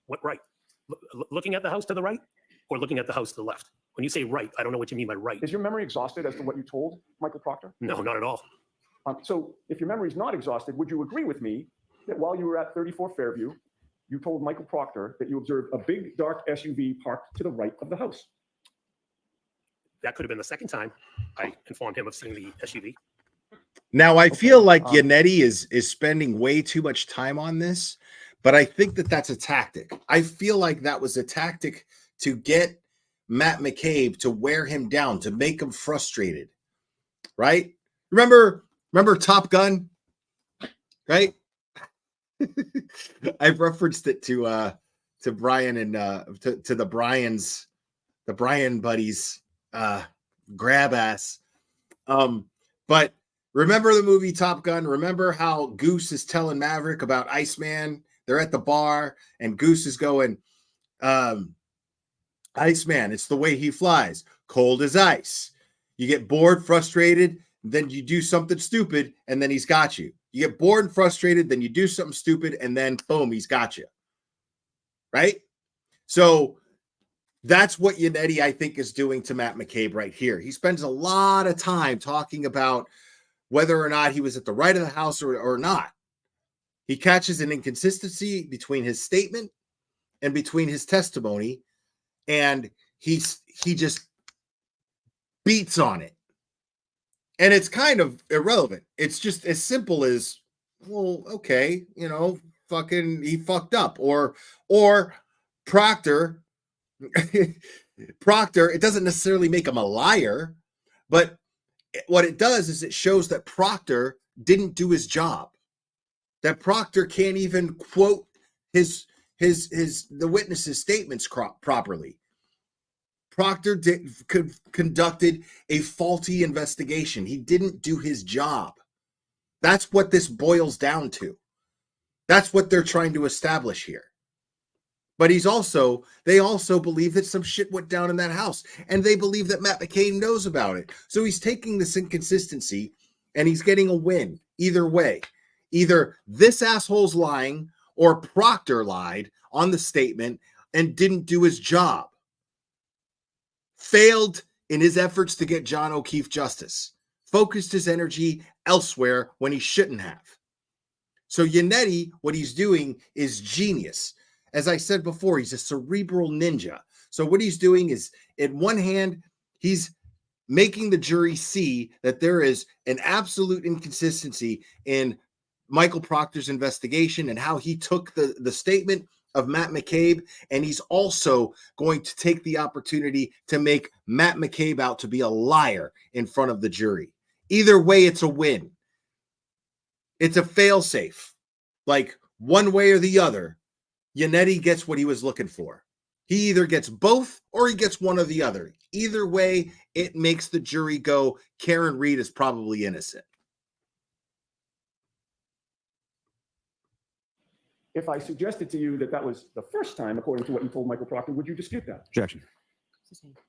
What right? Looking at the house to the right, or looking at the house to the left? When you say right, I don't know what you mean by right. Is your memory exhausted as to what you told Michael Proctor? No, not at all. So if your memory is not exhausted, would you agree with me that while you were at 34 Fairview, you told Michael Proctor that you observed a big dark SUV parked to the right of the house? That could have been the second time I informed him of seeing the SUV. Now, I feel like Yannetti is spending way too much time on this, but I think that that's a tactic. I feel like that was a tactic to get Matt McCabe to wear him down, to make him frustrated, right? Remember Top Gun, right? I've referenced it to Brian and to the Brian buddies, grab ass. But remember the movie Top Gun? Remember how Goose is telling Maverick about Iceman? They're at the bar and Goose is going, Iceman, it's the way he flies, cold as ice. You get bored, frustrated, then you do something stupid, and then he's got you. You get bored and frustrated, then you do something stupid, and then boom, he's got you. Right? So that's what Yannetti, I think, is doing to Matt McCabe right here. He spends a lot of time talking about whether or not he was at the right of the house or not. He catches an inconsistency between his statement and between his testimony, and he just beats on it. And it's kind of irrelevant. It's just as simple as, well, okay, you know, fucking he fucked up. Or Proctor, Proctor, it doesn't necessarily make him a liar, but what it does is it shows that Proctor didn't do his job. That Proctor can't even quote the witness's statements properly. Proctor conducted a faulty investigation. He didn't do his job. That's what this boils down to. That's what they're trying to establish here. But they also believe that some shit went down in that house, and they believe that Matt McCabe knows about it. So he's taking this inconsistency and he's getting a win either way. Either this asshole's lying or Proctor lied on the statement and didn't do his job. Failed in his efforts to get John O'Keefe justice. Focused his energy elsewhere when he shouldn't have. So Yannetti, what he's doing is genius. As I said before, he's a cerebral ninja. So what he's doing is, in one hand, he's making the jury see that there is an absolute inconsistency in Michael Proctor's investigation and how he took the statement of Matt McCabe, and he's also going to take the opportunity to make Matt McCabe out to be a liar in front of the jury. Either way, it's a win. It's a fail-safe. Like, one way or the other, Yannetti gets what he was looking for. He either gets both or he gets one or the other. Either way, it makes the jury go, Karen Reed is probably innocent. If I suggested to you that that was the first time, according to what you told Michael Proctor, would you dispute that? Objection.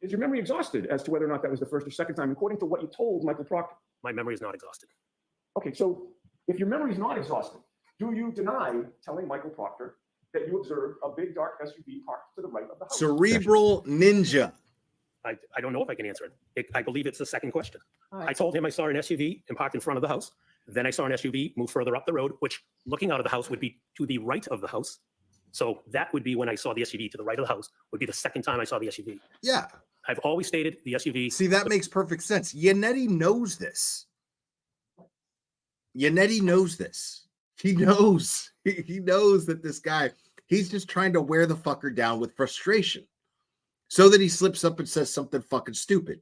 Is your memory exhausted as to whether or not that was the first or second time, according to what you told Michael Proctor? My memory is not exhausted. Okay, so if your memory is not exhausted, do you deny telling Michael Proctor that you observed a big dark SUV parked to the right of the house? Cerebral ninja. I don't know if I can answer it. I believe it's the second question. Right. I told him I saw an SUV and parked in front of the house. Then I saw an SUV move further up the road, which looking out of the house would be to the right of the house. So that would be when I saw the SUV to the right of the house, would be the second time I saw the SUV. Yeah. I've always stated the SUV. See, that makes perfect sense. Yannetti knows this. Yannetti knows this. He knows. He knows that this guy, he's just trying to wear the fucker down with frustration so that he slips up and says something fucking stupid.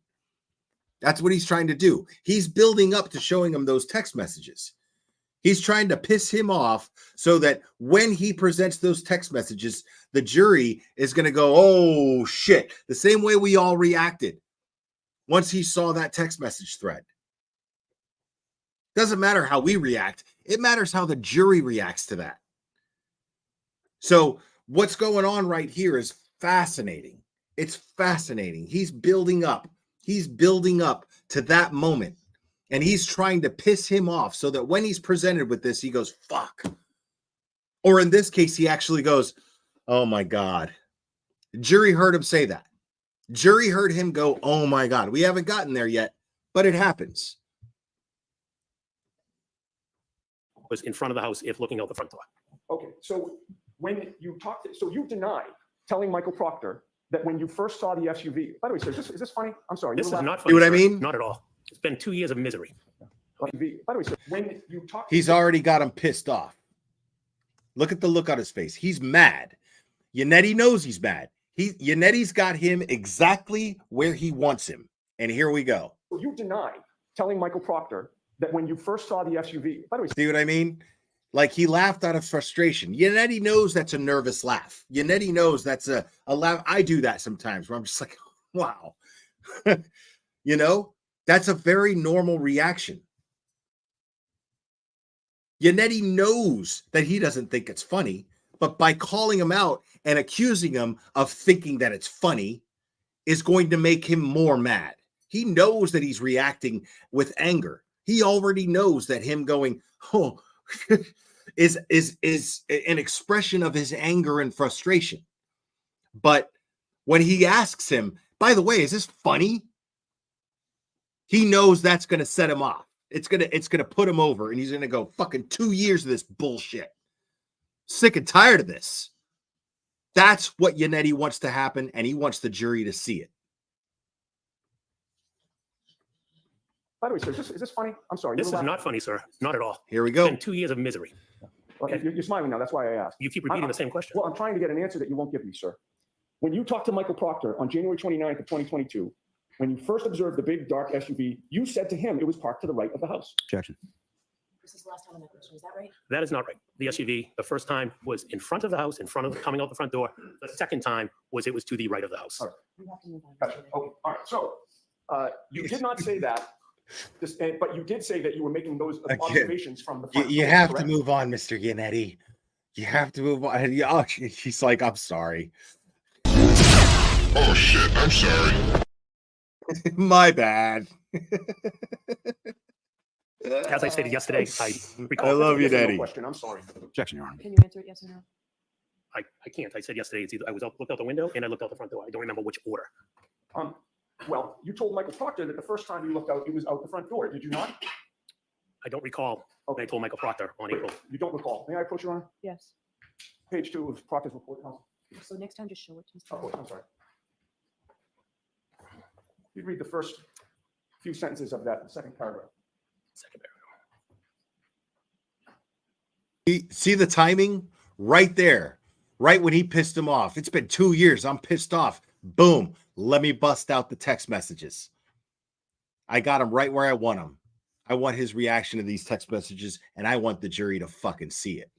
That's what he's trying to do. He's building up to showing him those text messages. He's trying to piss him off so that when he presents those text messages, the jury is going to go, oh, shit, the same way we all reacted once he saw that text message thread. Doesn't matter how we react. It matters how the jury reacts to that. So what's going on right here is fascinating. It's fascinating. He's building up. He's building up to that moment. And he's trying to piss him off so that when he's presented with this, he goes, fuck. Or in this case, he actually goes, oh my God. The jury heard him say that. Jury heard him go, oh my God. We haven't gotten there yet, but it happens. Was in front of the house if looking out the front door. Okay, so when you talked, so you deny telling Michael Proctor that when you first saw the SUV, by the way, sir, is this funny? I'm sorry. This is not funny. See what I sir. mean? Not at all. It's been 2 years of misery. By the way, sir, when you talk, He's already got him pissed off. Look at the look on his face. He's mad. Yannetti knows he's mad. Yannetti's got him exactly where he wants him. And here we go. You deny telling Michael Proctor that when you first saw the SUV, by the way, see what I mean? Like he laughed out of frustration. Yannetti knows that's a nervous laugh. Yannetti knows that's a laugh. I do that sometimes where I'm just like, wow. You know, that's a very normal reaction. Yannetti knows that he doesn't think it's funny, but by calling him out and accusing him of thinking that it's funny is going to make him more mad. He knows that he's reacting with anger. He already knows that him going, oh, is an expression of his anger and frustration. But when he asks him, by the way, is this funny? He knows that's going to set him off. It's going to put him over, and he's going to go, fucking 2 years of this bullshit. Sick and tired of this. That's what Yannetti wants to happen, and he wants the jury to see it. By the way, sir, is this funny? I'm sorry. This is not funny, sir. Not at all. Here we It's go. been 2 years of misery. Okay, you're smiling now. That's why I asked. You keep repeating the same question. Well, I'm trying to get an answer that you won't give me, sir. When you talked to Michael Proctor on January 29th of 2022, when you first observed the big dark SUV, you said to him it was parked to the right of the house. Objection. This is the last time on that question. Is that right? That is not right. The SUV, the first time was in front of the house, coming out the front door. The second time was to the right of the house. All right. We have to move on. Gotcha. Okay. All right. So you did not say that, but you did say that you were making those observations from the front. You have to move on, Mr. Yannetti. You have to move on. Oh, she's like, I'm sorry. Oh shit, I'm sorry. My bad. As I stated yesterday, I recall. I love you, Daddy. Question. I'm sorry. Objection, Your Honor. Can you answer it yes or no? I can't. I said yesterday it's either I looked out the window and I looked out the front door. I don't remember which order. Well, you told Michael Proctor that the first time you looked out, it was out the front door. Did you not? I don't recall. Okay. I told Michael Proctor on April. You don't recall. May I approach, Your Honor? Yes. Page 2 of Proctor's report, counsel. So next time, just show it to Oh, I'm sorry. You read the first few sentences of that second paragraph. Second paragraph. See the timing right there, right when he pissed him off. It's been 2 years. I'm pissed off. Boom. Let me bust out the text messages. I got him right where I want him. I want his reaction to these text messages, and I want the jury to fucking see it.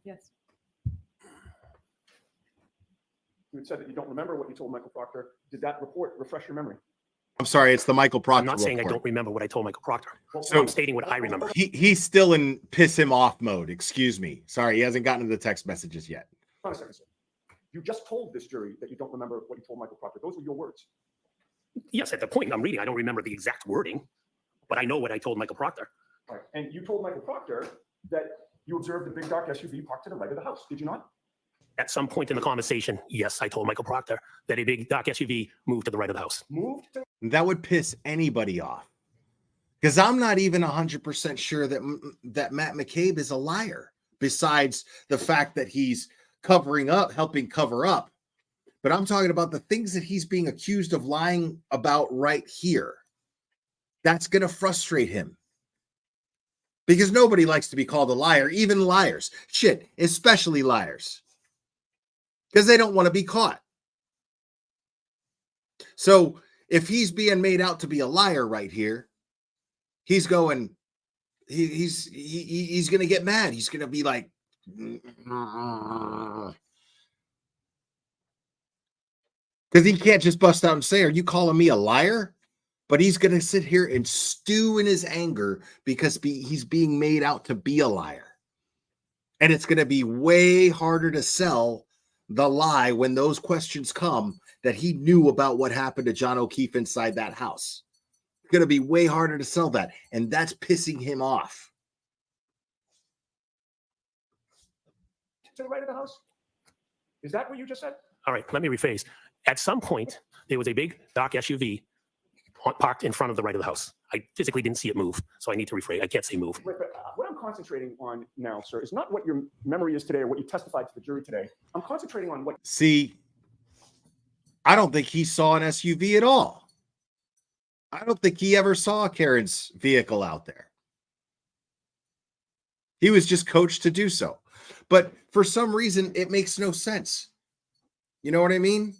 Yes. You had said that you don't remember what you told Michael Proctor. Did that report refresh your memory? I'm sorry, it's the Michael Proctor I'm not saying report. I don't remember what I told Michael Proctor. So I'm stating what I remember. He's still in piss him off mode. Excuse me. Sorry, he hasn't gotten to the text messages yet. Hold on a second, sir. You just told this jury that you don't remember what you told Michael Proctor. Those were your words. Yes, at the point I'm reading, I don't remember the exact wording, but I know what I told Michael Proctor. Right. And you told Michael Proctor that you observed the big dark SUV parked to the right of the house. Did you not? At some point in the conversation, yes, I told Michael Proctor that a big dark SUV moved to the right of the house. Moved to? That would piss anybody off. Because I'm not even 100% sure that Matt McCabe is a liar, besides the fact that he's covering up, helping cover up. But I'm talking about the things that he's being accused of lying about right here. That's going to frustrate him. Because nobody likes to be called a liar, even liars. Shit, especially liars. Because they don't want to be caught. So if he's being made out to be a liar right here, he's going, he's going to get mad. He's going to be like, because he can't just bust out and say, are you calling me a liar? But he's going to sit here and stew in his anger because he's being made out to be a liar. And it's going to be way harder to sell the lie when those questions come that he knew about what happened to John O'Keefe inside that house. It's going to be way harder to sell that. And that's pissing him off. To the right of the house? Is that what you just said? All right, let me rephrase. At some point, there was a big dark SUV parked in front of the right of the house. I physically didn't see it move, so I need to rephrase. I can't say move. But what I'm concentrating on now, sir, is not what your memory is today or what you testified to the jury today. I'm concentrating on what... See, I don't think he saw an SUV at all. I don't think he ever saw Karen's vehicle out there. He was just coached to do so. But for some reason, it makes no sense. You know what I mean?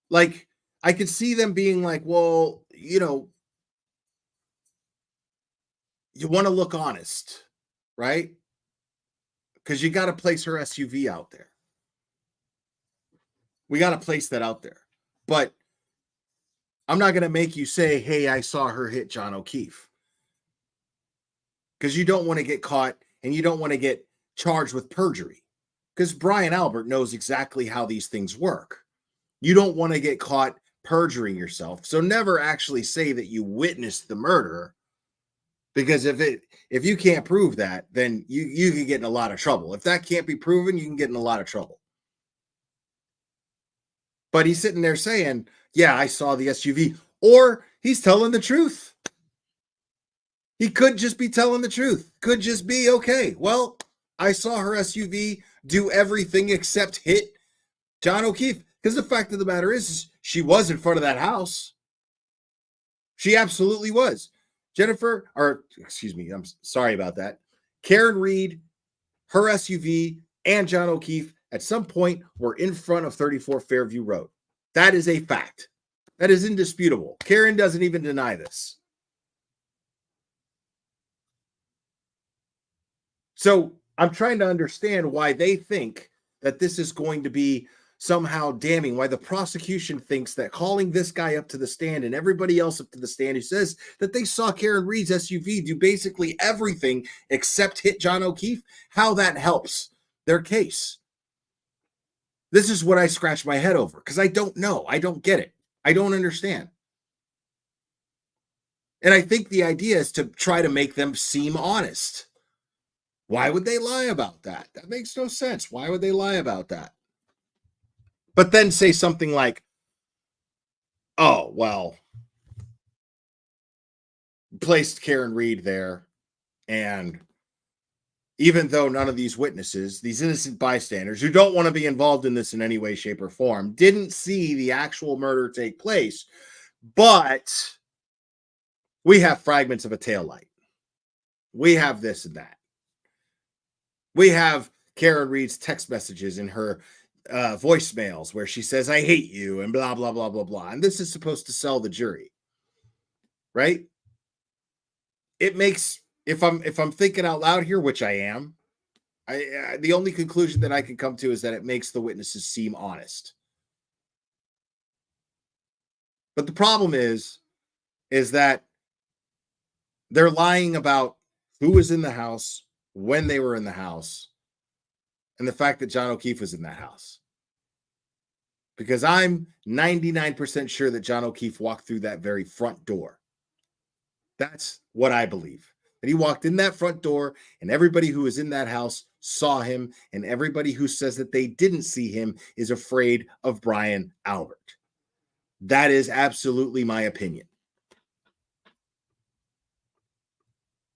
Like, I could see them being like, well, you know, you want to look honest, right? Because you got to place her SUV out there. We got to place that out there. But I'm not going to make you say, hey, I saw her hit John O'Keefe. Because you don't want to get caught and you don't want to get charged with perjury. Because Brian Albert knows exactly how these things work. You don't want to get caught perjuring yourself. So never actually say that you witnessed the murder. Because if you can't prove that, then you can get in a lot of trouble. If that can't be proven, you can get in a lot of trouble. But he's sitting there saying, yeah, I saw the SUV. Or He's telling the truth. He could just be telling the truth. Could just be, okay, well, I saw her SUV do everything except hit John O'Keefe. Because the fact of the matter is she was in front of that house. She absolutely was. Jennifer, or excuse me, I'm sorry about that. Karen Reed, her SUV, and John O'Keefe at some point were in front of 34 Fairview Road. That is a fact. That is indisputable. Karen doesn't even deny this. So I'm trying to understand why they think that this is going to be somehow damning, why the prosecution thinks that calling this guy up to the stand and everybody else up to the stand who says that they saw Karen Reed's SUV do basically everything except hit John O'Keefe, how that helps their case. This is what I scratch my head over because I don't know. I don't get it. I don't understand. And I think the idea is to try to make them seem honest. Why would they lie about that? That makes no sense. Why would they lie about that? But then say something like, oh, well, placed Karen Reed there, and even though none of these witnesses, these innocent bystanders who don't want to be involved in this in any way, shape, or form, didn't see the actual murder take place, but we have fragments of a taillight. We have this and that. We have Karen Reed's text messages in her voicemails where she says, I hate you, and blah, blah, blah, blah, blah. And this is supposed to sell the jury, right? It makes, if I'm thinking out loud here, which I am, the only conclusion that I can come to is that it makes the witnesses seem honest. But the problem is that they're lying about who was in the house, when they were in the house, and the fact that John O'Keefe was in that house. Because I'm 99% sure that John O'Keefe walked through that very front door. That's what I believe. That he walked in that front door, and everybody who was in that house saw him, and everybody who says that they didn't see him is afraid of Brian Albert. That is absolutely my opinion.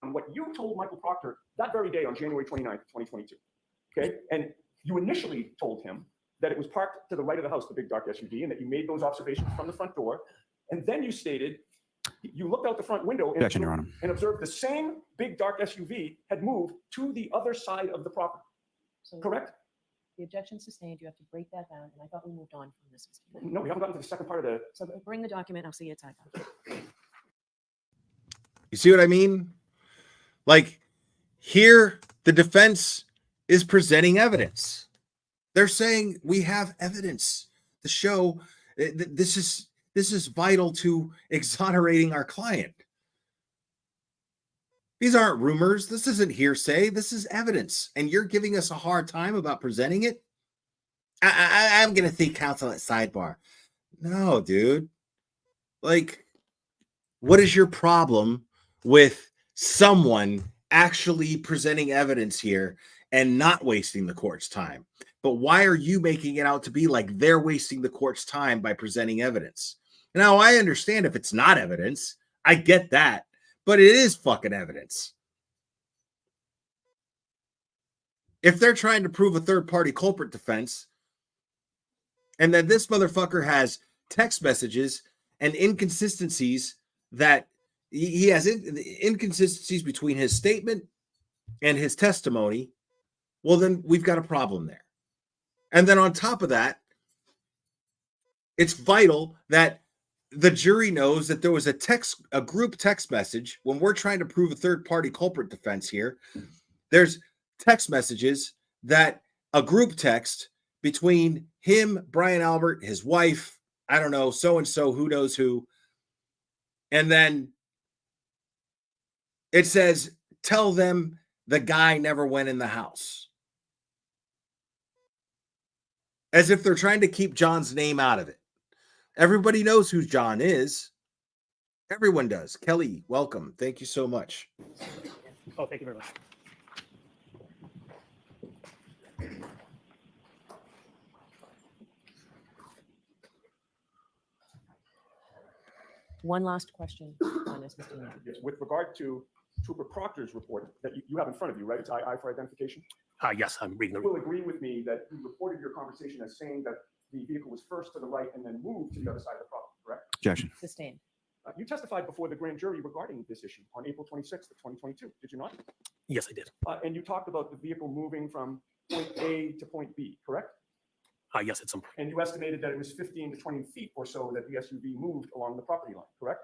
What you told Michael Proctor that very day on January 29th, 2022. Okay. And you initially told him that it was parked to the right of the house, the big dark SUV, and that you made those observations from the front door. And then you stated you looked out the front window and observed the same big dark SUV had moved to the other side of the property. So correct? The objection sustained. You have to break that down. And I thought we moved on from this. No, we haven't gotten to the second part of the. So bring the document. I'll see your time. You see what I mean? Like, here, the defense is presenting evidence. They're saying we have evidence to show this is vital to exonerating our client. These aren't rumors. This isn't hearsay. This is evidence. And you're giving us a hard time about presenting it? I'm going to see counsel at sidebar. No, dude. Like, what is your problem with someone actually presenting evidence here and not wasting the court's time? But why are you making it out to be like they're wasting the court's time by presenting evidence? Now, I understand if it's not evidence. I get that. But it is fucking evidence. If they're trying to prove a third-party culprit defense, and then this motherfucker has text messages and inconsistencies that he has inconsistencies between his statement and his testimony, well, then we've got a problem there. And then on top of that, it's vital that the jury knows that there was a group text message when we're trying to prove a third-party culprit defense here. There's text messages that a group text between him, Brian Albert, his wife, I don't know, so-and-so, who knows who. And then it says, tell them the guy never went in the house. As if they're trying to keep John's name out of it. Everybody knows who John is. Everyone does. Kelly, welcome. Thank you so much. Oh, thank you very much. One last question on this, Mr. Mayor. Yes, with regard to Trooper Proctor's report that you have in front of you, right? It's I for identification. Yes, I'm reading You will agree with me that you reported your conversation as saying that the vehicle was first to the right and then moved to the other side of the property, correct? Objection. Sustained. You testified before the grand jury regarding this issue on April 26th of 2022, did you not? Yes, I did. And you talked about the vehicle moving from point A to point B, correct? Yes, at some point. And you estimated that it was 15 to 20 feet or so that the SUV moved along the property line, correct?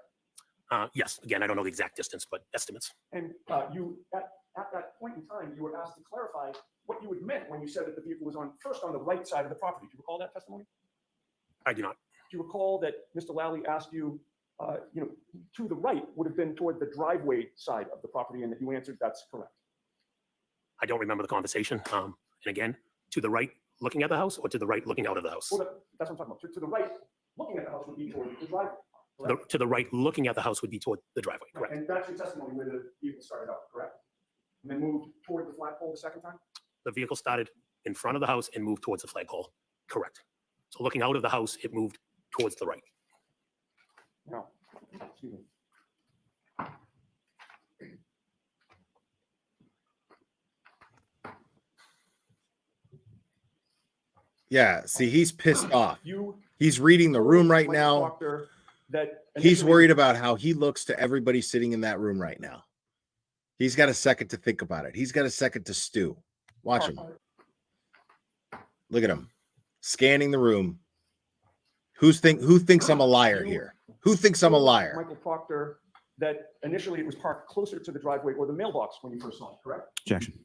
Yes, again, I don't know the exact distance, but estimates. And you, at that point in time, you were asked to clarify what you had meant when you said that the vehicle was first on the right side of the property. Do you recall that testimony? I do not. Do you recall that Mr. Lally asked you, to the right would have been toward the driveway side of the property, and that you answered that's correct? I don't remember the conversation. And again, to the right, looking at the house, or to the right, looking out of the house? Well, that's what I'm talking about. To the right, looking at the house would be toward the driveway. To the right, looking at the house would be toward the driveway, correct? And that's your testimony where the vehicle started out, correct? And then moved toward the flagpole the second time? The vehicle started in front of the house and moved towards the flagpole, correct? So looking out of the house, it moved towards the right. No. Excuse me. Yeah, see, he's pissed off. He's reading the room right now. He's worried about how he looks to everybody sitting in that room right now. He's got a second to think about it. He's got a second to stew. Watch him. Look at him. Scanning the room. Who thinks I'm a liar here? Who thinks I'm a liar? Michael Proctor, that initially it was parked closer to the driveway or the mailbox when you first saw it, correct? Objection.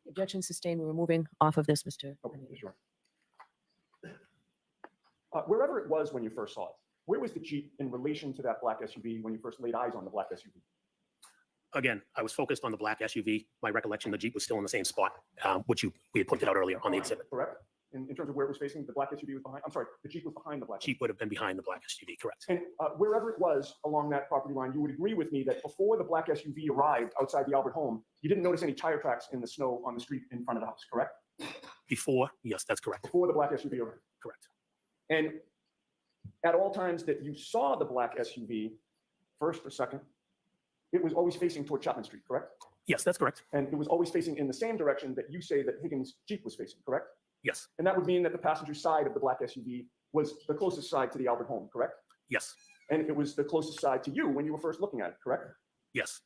Objection sustained. We're moving off of this, Mr. Okay, sure. Wherever it was when you first saw it, where was the Jeep in relation to that black SUV when you first laid eyes on the black SUV? Again, I was focused on the black SUV. My recollection, the Jeep was still in the same spot, which we had pointed out earlier on the exhibit. Correct. In terms of where it was facing, the black SUV was behind. I'm sorry, the Jeep was behind the black. Jeep would have been behind the black SUV, correct? And wherever it was along that property line, you would agree with me that before the black SUV arrived outside the Albert home, you didn't notice any tire tracks in the snow on the street in front of the house, correct? Before, yes, that's correct. Before the black SUV arrived. Correct. And at all times that you saw the black SUV, first or second, it was always facing toward Chapman Street, correct? Yes, that's correct. And it was always facing in the same direction that you say that Higgins' Jeep was facing, correct? Yes. And that would mean that the passenger side of the black SUV was the closest side to the Albert home, correct? Yes. And it was the closest side to you when you were first looking at it, correct? Yes.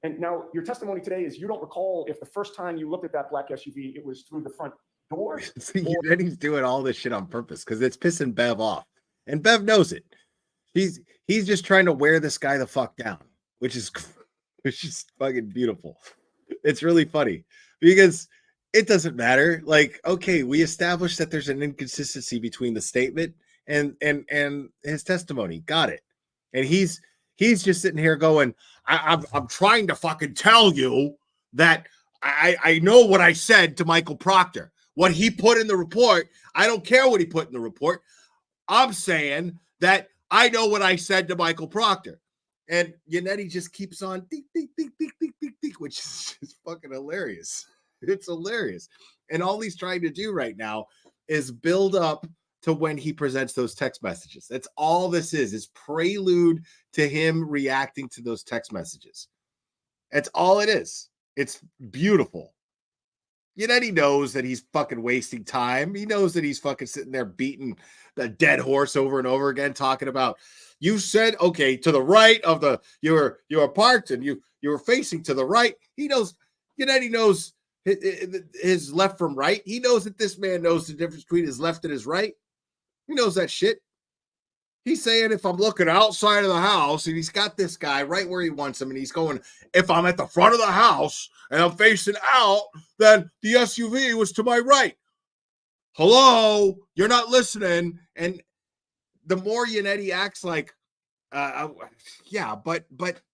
And now your testimony today is you don't recall if the first time you looked at that black SUV, it was through the front door. See, then he's doing all this shit on purpose because it's pissing Bev off. And Bev knows it. He's just trying to wear this guy the fuck down, which is fucking beautiful. It's really funny because it doesn't matter. Like, okay, we established that there's an inconsistency between the statement and his testimony. Got it. And he's just sitting here going, I'm trying to fucking tell you that I know what I said to Michael Proctor. What he put in the report, I don't care what he put in the report. I'm saying that I know what I said to Michael Proctor. And Yannetti just keeps on ding, ding, ding, ding, ding, ding, ding, which is just fucking hilarious. It's hilarious. And all he's trying to do right now is build up to when he presents those text messages. That's all this is prelude to him reacting to those text messages. That's all it is. It's beautiful. Yannetti knows that he's fucking wasting time. He knows that he's fucking sitting there beating the dead horse over and over again, talking about, you said, okay, to the right of the, you were parked and you were facing to the right. He knows, Yannetti knows his left from right. He knows that this man knows the difference between his left and his right. He knows that shit. He's saying if I'm looking outside of the house and he's got this guy right where he wants him and he's going, if I'm at the front of the house and I'm facing out, then the SUV was to my right. Hello, you're not listening. And the more Yannetti acts like, yeah, but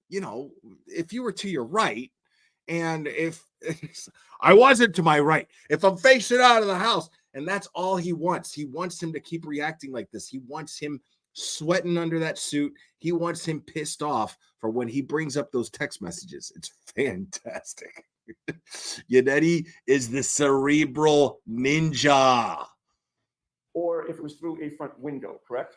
you know, if you were to your right and if I wasn't to my right, if I'm facing out of the house, and that's all he wants. He wants him to keep reacting like this. He wants him sweating under that suit. He wants him pissed off for when he brings up those text messages. It's fantastic. Yannetti is the cerebral ninja. Or if it was through a front window, correct?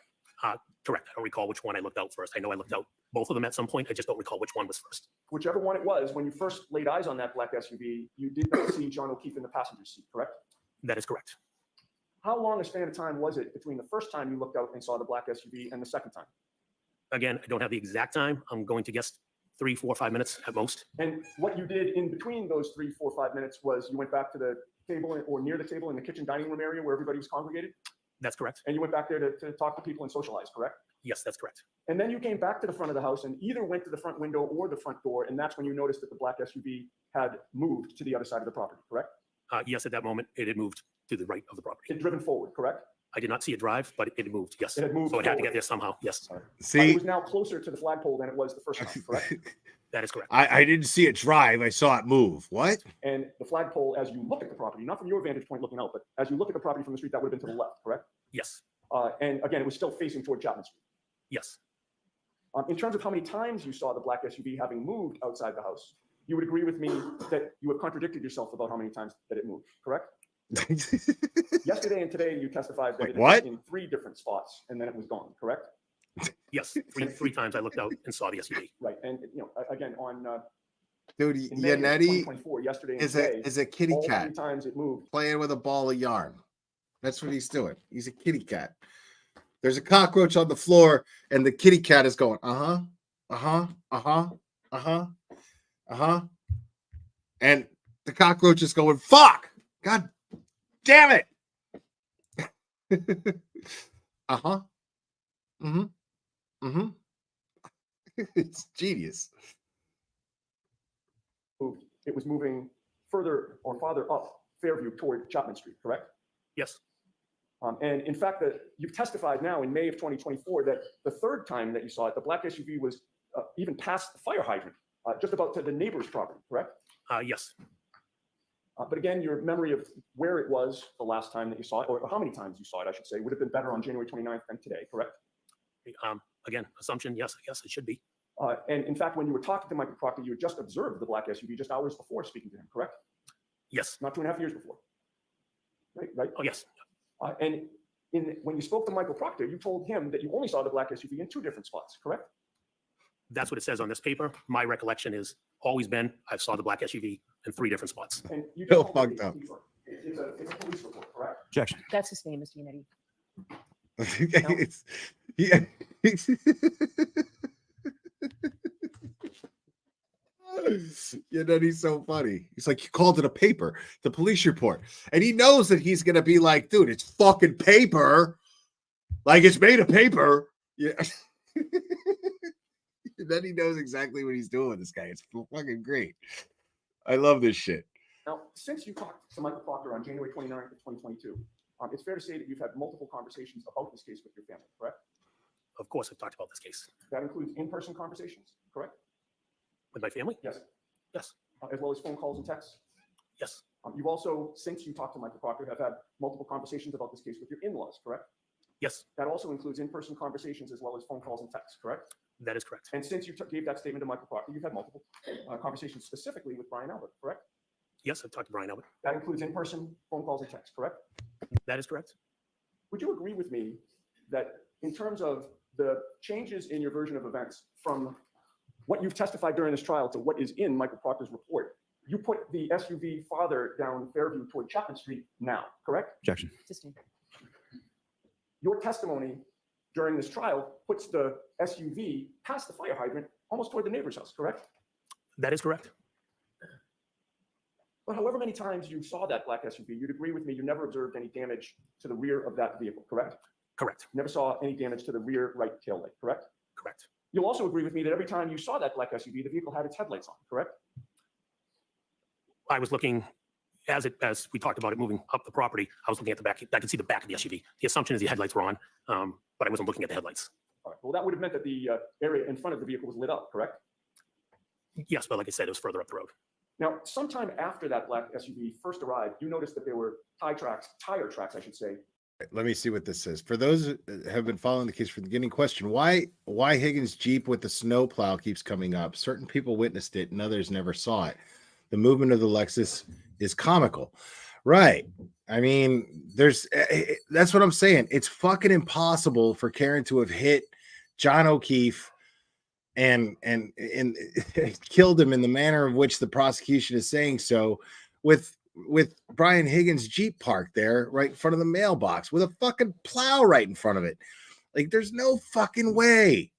Correct. I don't recall which one I looked out first. I know I looked out both of them at some point. I just don't recall which one was first. Whichever one it was, when you first laid eyes on that black SUV, you did not see John O'Keefe in the passenger seat, correct? That is correct. How long a span of time was it between the first time you looked out and saw the black SUV and the second time? Again, I don't have the exact time. I'm going to guess 3, 4, 5 minutes at most. And what you did in between those 3, 4, 5 minutes was you went back to the table or near the table in the kitchen dining room area where everybody was congregated? That's correct. And you went back there to talk to people and socialize, correct? Yes, that's correct. And then you came back to the front of the house and either went to the front window or the front door, and that's when you noticed that the black SUV had moved to the other side of the property, correct? Yes, at that moment, it had moved to the right of the property. It had driven forward, correct? I did not see it drive, but it had moved, yes. It had moved So it had to forward. get there somehow, yes. See, It was now closer to the flagpole than it was the first time, correct? That is correct. I didn't see it drive. I saw it move. What? And the flagpole, as you look at the property, not from your vantage point looking out, but as you look at the property from the street, that would have been to the left, correct? Yes, And again, it was still facing toward Chapman Street. yes. In terms of how many times you saw the black SUV having moved outside the house, you would agree with me that you have contradicted yourself about how many times that it moved, correct? Yesterday and today, you testified that Wait, it had what? been in 3 different spots, and then it was gone, correct? Yes, three times I looked out and saw the SUV. Right, and again, on Dude, in May of Yannetti 2024, yesterday and is today, a kitty all cat 3 times it moved. playing with a ball of yarn. That's what he's doing. He's a kitty cat. There's a cockroach on the floor, and the kitty cat is going, uh-huh, uh-huh, uh-huh, uh-huh, uh-huh. And the cockroach is going, fuck! God damn it! Uh-huh. Mm-hmm. Mm-hmm. It's genius. It was moving further or farther up Fairview toward Chapman Street, correct? Yes, And in fact, you've testified now in May of 2024 that the third time that you saw it, the black SUV was even past the fire hydrant, just about to the neighbor's property, correct? yes. But again, your memory of where it was the last time that you saw it, or how many times you saw it, I should say, would have been better on January 29th than today, correct? Again, assumption, yes, I guess it should be. And in fact, when you were talking to Michael Proctor, you had just observed the black SUV just hours before speaking to him, correct? Yes. Not 2.5 years before. Right? Oh, yes. And when you spoke to Michael Proctor, you told him that you only saw the black SUV in 2 different spots, correct? That's what it says on this paper. My recollection is always been I saw the black SUV in 3 different spots. And you Bill just told me fucked up. it's a police report, correct? Objection. That's his name, Mr. Yannetti. It's, yeah. You know, he's so funny. He's like, you called it a paper, the police report. And he knows that he's going to be like, dude, it's fucking paper. Like, it's made of paper. Yeah. And then he knows exactly what he's doing with this guy. It's fucking great. I love this shit. Now, since you talked to Michael Proctor on January 29th of 2022, it's fair to say that you've had multiple conversations about this case with your family, correct? Of course, I've talked about this case. That includes in-person conversations, correct? With my family? Yes. Yes. As well as phone calls and texts? Yes. You've also, since you talked to Michael Proctor, have had multiple conversations about this case with your in-laws, correct? Yes. That also includes in-person conversations as well as phone calls and texts, correct? That is correct. And since you gave that statement to Michael Proctor, you've had multiple conversations specifically with Brian Albert, correct? Yes, I've talked to Brian Albert. That includes in-person phone calls and texts, correct? That is correct. Would you agree with me that in terms of the changes in your version of events from what you've testified during this trial to what is in Michael Proctor's report, you put the SUV farther down Fairview toward Chapman Street now, correct? Objection. Your testimony during this trial puts the SUV past the fire hydrant, almost toward the neighbor's house, correct? That is correct. But however many times you saw that black SUV, you'd agree with me, you never observed any damage to the rear of that vehicle, correct? Correct. Never saw any damage to the rear right tail light, correct? Correct. You'll also agree with me that every time you saw that black SUV, the vehicle had its headlights on, correct? I was looking as we talked about it moving up the property. I was looking at the back. I could see the back of the SUV. The assumption is the headlights were on, but I wasn't looking at the headlights. All right. Well, that would have meant that the area in front of the vehicle was lit up, correct? Yes, but like I said, it was further up the road. Now, sometime after that black SUV first arrived, you noticed that there were tire tracks, I should say. Let me see what this says. For those who have been following the case from the beginning, question: why Higgins' Jeep with the snowplow keeps coming up? Certain people witnessed it and others never saw it. The movement of the Lexus is comical, right? I mean, that's what I'm saying. It's fucking impossible for Karen to have hit John O'Keefe and killed him in the manner of which the prosecution is saying so, with Brian Higgins' Jeep parked there right in front of the mailbox with a fucking plow right in front of it. Like, there's no fucking way.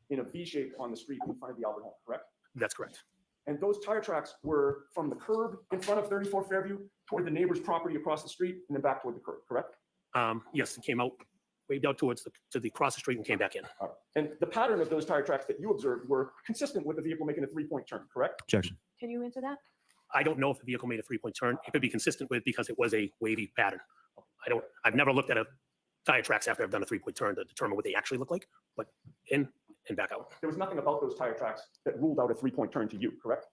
In a V shape on the street in front of the Albert home, correct? That's correct. And those tire tracks were from the curb in front of 34 Fairview toward the neighbor's property across the street and then back toward the curb, correct? Yes, it came out, waved out towards the cross the street and came back in. All right. And the pattern of those tire tracks that you observed were consistent with the vehicle making a 3-point turn, correct? Objection. Can you answer that? I don't know if the vehicle made a 3-point turn. It could be consistent with because it was a wavy pattern. I've never looked at a tire tracks after I've done a 3-point turn to determine what they actually look like, but in and back out. There was nothing about those tire tracks that ruled out a 3-point turn to you, correct?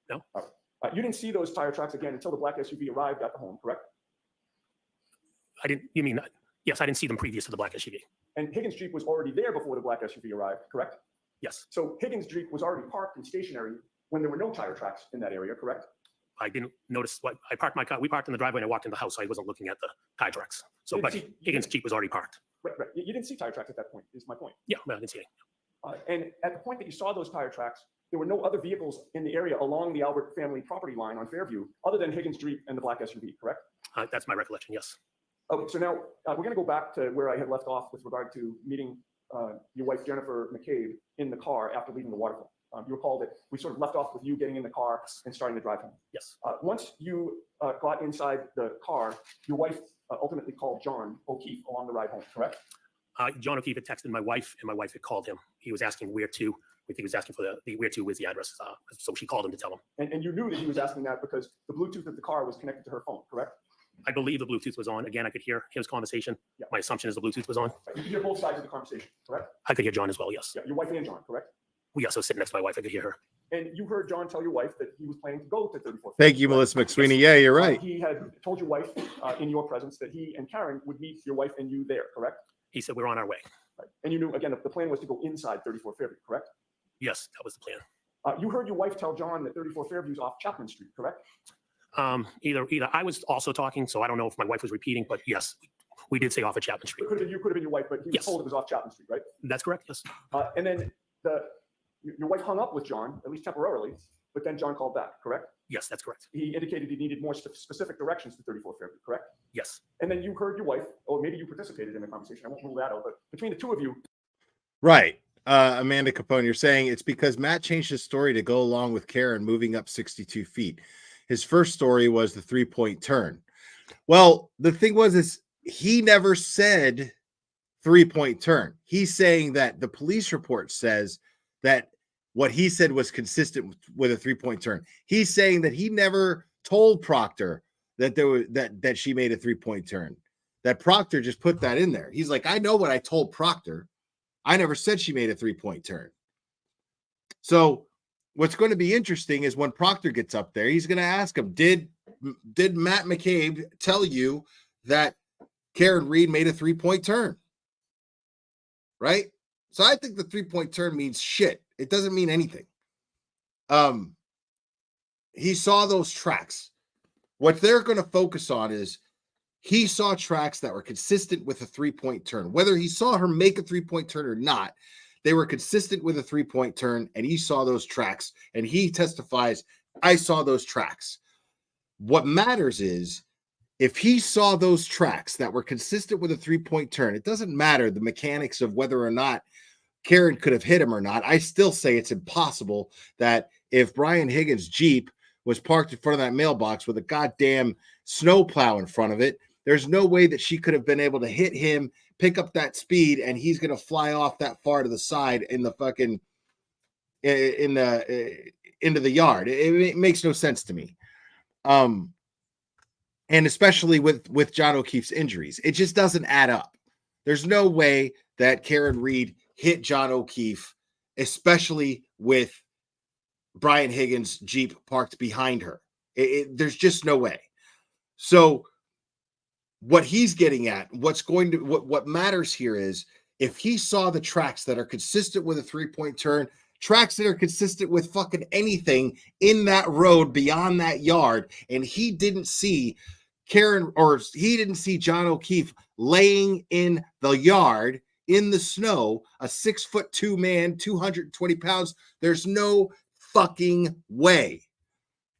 No. All right. You didn't see those tire tracks again until the black SUV arrived at the home, correct? Yes, I didn't see them previous to the black SUV. And Higgins' Jeep was already there before the black SUV arrived, correct? Yes. So Higgins' Jeep was already parked and stationary when there were no tire tracks in that area, correct? I didn't notice what I parked my car. We parked in the driveway and I walked in the house. So I wasn't looking at the tire tracks. So, but Higgins' Jeep was already parked. Right. You didn't see tire tracks at that point, is my point. Yeah, I didn't see any. And at the point that you saw those tire tracks, there were no other vehicles in the area along the Albert family property line on Fairview other than Higgins' Jeep and the black SUV, correct? That's my recollection, yes. Okay, so now we're going to go back to where I had left off with regard to meeting your wife, Jennifer McCabe, in the car after leaving the waterfront. You recall that we sort of left off with you getting in the car and starting to drive home. Yes. Once you got inside the car, your wife ultimately called John O'Keefe along the ride home, correct? John O'Keefe had texted my wife, and my wife had called him. He was asking where to. I think he was asking for the where to was the address. So she called him to tell him. And you knew that he was asking that because the Bluetooth of the car was connected to her phone, correct? I believe the Bluetooth was on. Again, I could hear his conversation. Yeah. My assumption is the Bluetooth was on. You could hear both sides of the conversation, correct? I could hear John as well, yes. Yeah, your wife and John, correct? We also sit next to my wife. I could hear her. And you heard John tell your wife that he was planning to go to 34th. Thank you, Melissa McSweeney. Yeah, you're right. He had told your wife in your presence that he and Karen would meet your wife and you there, correct? He said we're on our way. Right. And you knew, again, the plan was to go inside 34 Fairview, correct? Yes, that was the plan. You heard your wife tell John that 34 Fairview is off Chapman Street, correct? Either I was also talking, so I don't know if my wife was repeating, but yes, we did say off of Chapman Street. It could have been you, could have been your wife, but he was told it was off Chapman Street, right? That's correct, yes. And then your wife hung up with John, at least temporarily, but then John called back, correct? Yes, that's correct. He indicated he needed more specific directions to 34 Fairview, correct? Yes. And then you heard your wife, or maybe you participated in the conversation. I won't rule that out, but between the two of you. Right. Amanda Capone, you're saying it's because Matt changed his story to go along with Karen moving up 62 feet. His first story was the 3-point turn. Well, the thing is he never said 3-point turn. He's saying that the police report says that what he said was consistent with a 3-point turn. He's saying that he never told Proctor that there was that she made a 3-point turn. That Proctor just put that in there. He's like, I know what I told Proctor. I never said she made a 3-point turn. So what's going to be interesting is when Proctor gets up there, he's going to ask him, did Matt McCabe tell you that Karen Reed made a 3-point turn? Right? So I think the 3-point turn means shit. It doesn't mean anything. He saw those tracks. What they're going to focus on is he saw tracks that were consistent with a 3-point turn. Whether he saw her make a 3-point turn or not, they were consistent with a 3-point turn, and he saw those tracks, and he testifies, I saw those tracks. What matters is if he saw those tracks that were consistent with a 3-point turn, it doesn't matter the mechanics of whether or not Karen could have hit him or not. I still say it's impossible that if Brian Higgins' Jeep was parked in front of that mailbox with a goddamn snowplow in front of it, there's no way that she could have been able to hit him, pick up that speed, and he's going to fly off that far to the side in the fucking into the yard. It makes no sense to me. And especially with John O'Keefe's injuries, it just doesn't add up. There's no way that Karen Reed hit John O'Keefe, especially with Brian Higgins' Jeep parked behind her. There's just no way. So what he's getting at, what matters here is if he saw the tracks that are consistent with a 3-point turn, tracks that are consistent with fucking anything in that road beyond that yard, and he didn't see Karen, or he didn't see John O'Keefe laying in the yard, in the snow, a 6'2" man, 220 pounds. There's no fucking way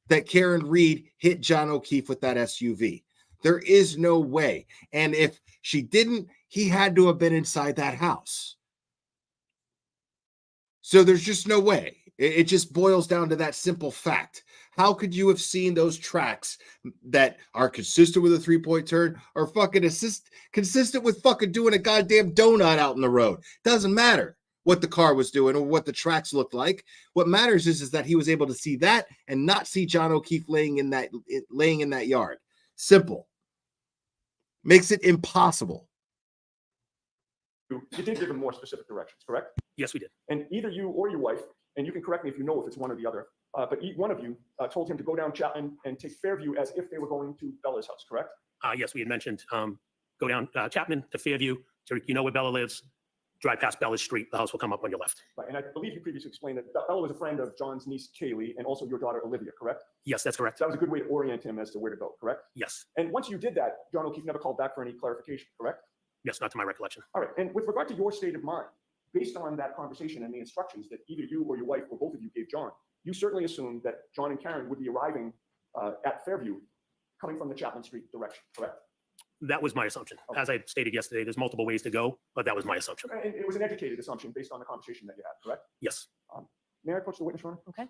that Karen Reed hit John O'Keefe with that SUV. There is no way. And if she didn't, he had to have been inside that house. So there's just no way. It just boils down to that simple fact. How could you have seen those tracks that are consistent with a 3-point turn or fucking consistent with fucking doing a goddamn donut out in the road? Doesn't matter what the car was doing or what the tracks looked like. What matters is that he was able to see that and not see John O'Keefe laying in that yard. Simple. Makes it impossible. You did give him more specific directions, correct? Yes, we did. And either you or your wife, and you can correct me if you know if it's one or the other, but one of you told him to go down Chapman and take Fairview as if they were going to Bella's house, correct? Yes, we had mentioned go down Chapman to Fairview. So you know where Bella lives. Drive past Bella's street. The house will come up on your left. Right, and I believe you previously explained that Bella was a friend of John's niece, Kaylee, and also your daughter, Olivia, correct? Yes, that's correct. So that was a good way to orient him as to where to go, correct? Yes. And once you did that, John O'Keefe never called back for any clarification, correct? Yes, not to my recollection. All right, and with regard to your state of mind, based on that conversation and the instructions that either you or your wife or both of you gave John, you certainly assumed that John and Karen would be arriving at Fairview coming from the Chapman Street direction, correct? That was my assumption. Okay. As I stated yesterday, there's multiple ways to go, but that was my assumption. And it was an educated assumption based on the conversation that you had, correct? Yes. May I approach the witness, Your Honor? Okay.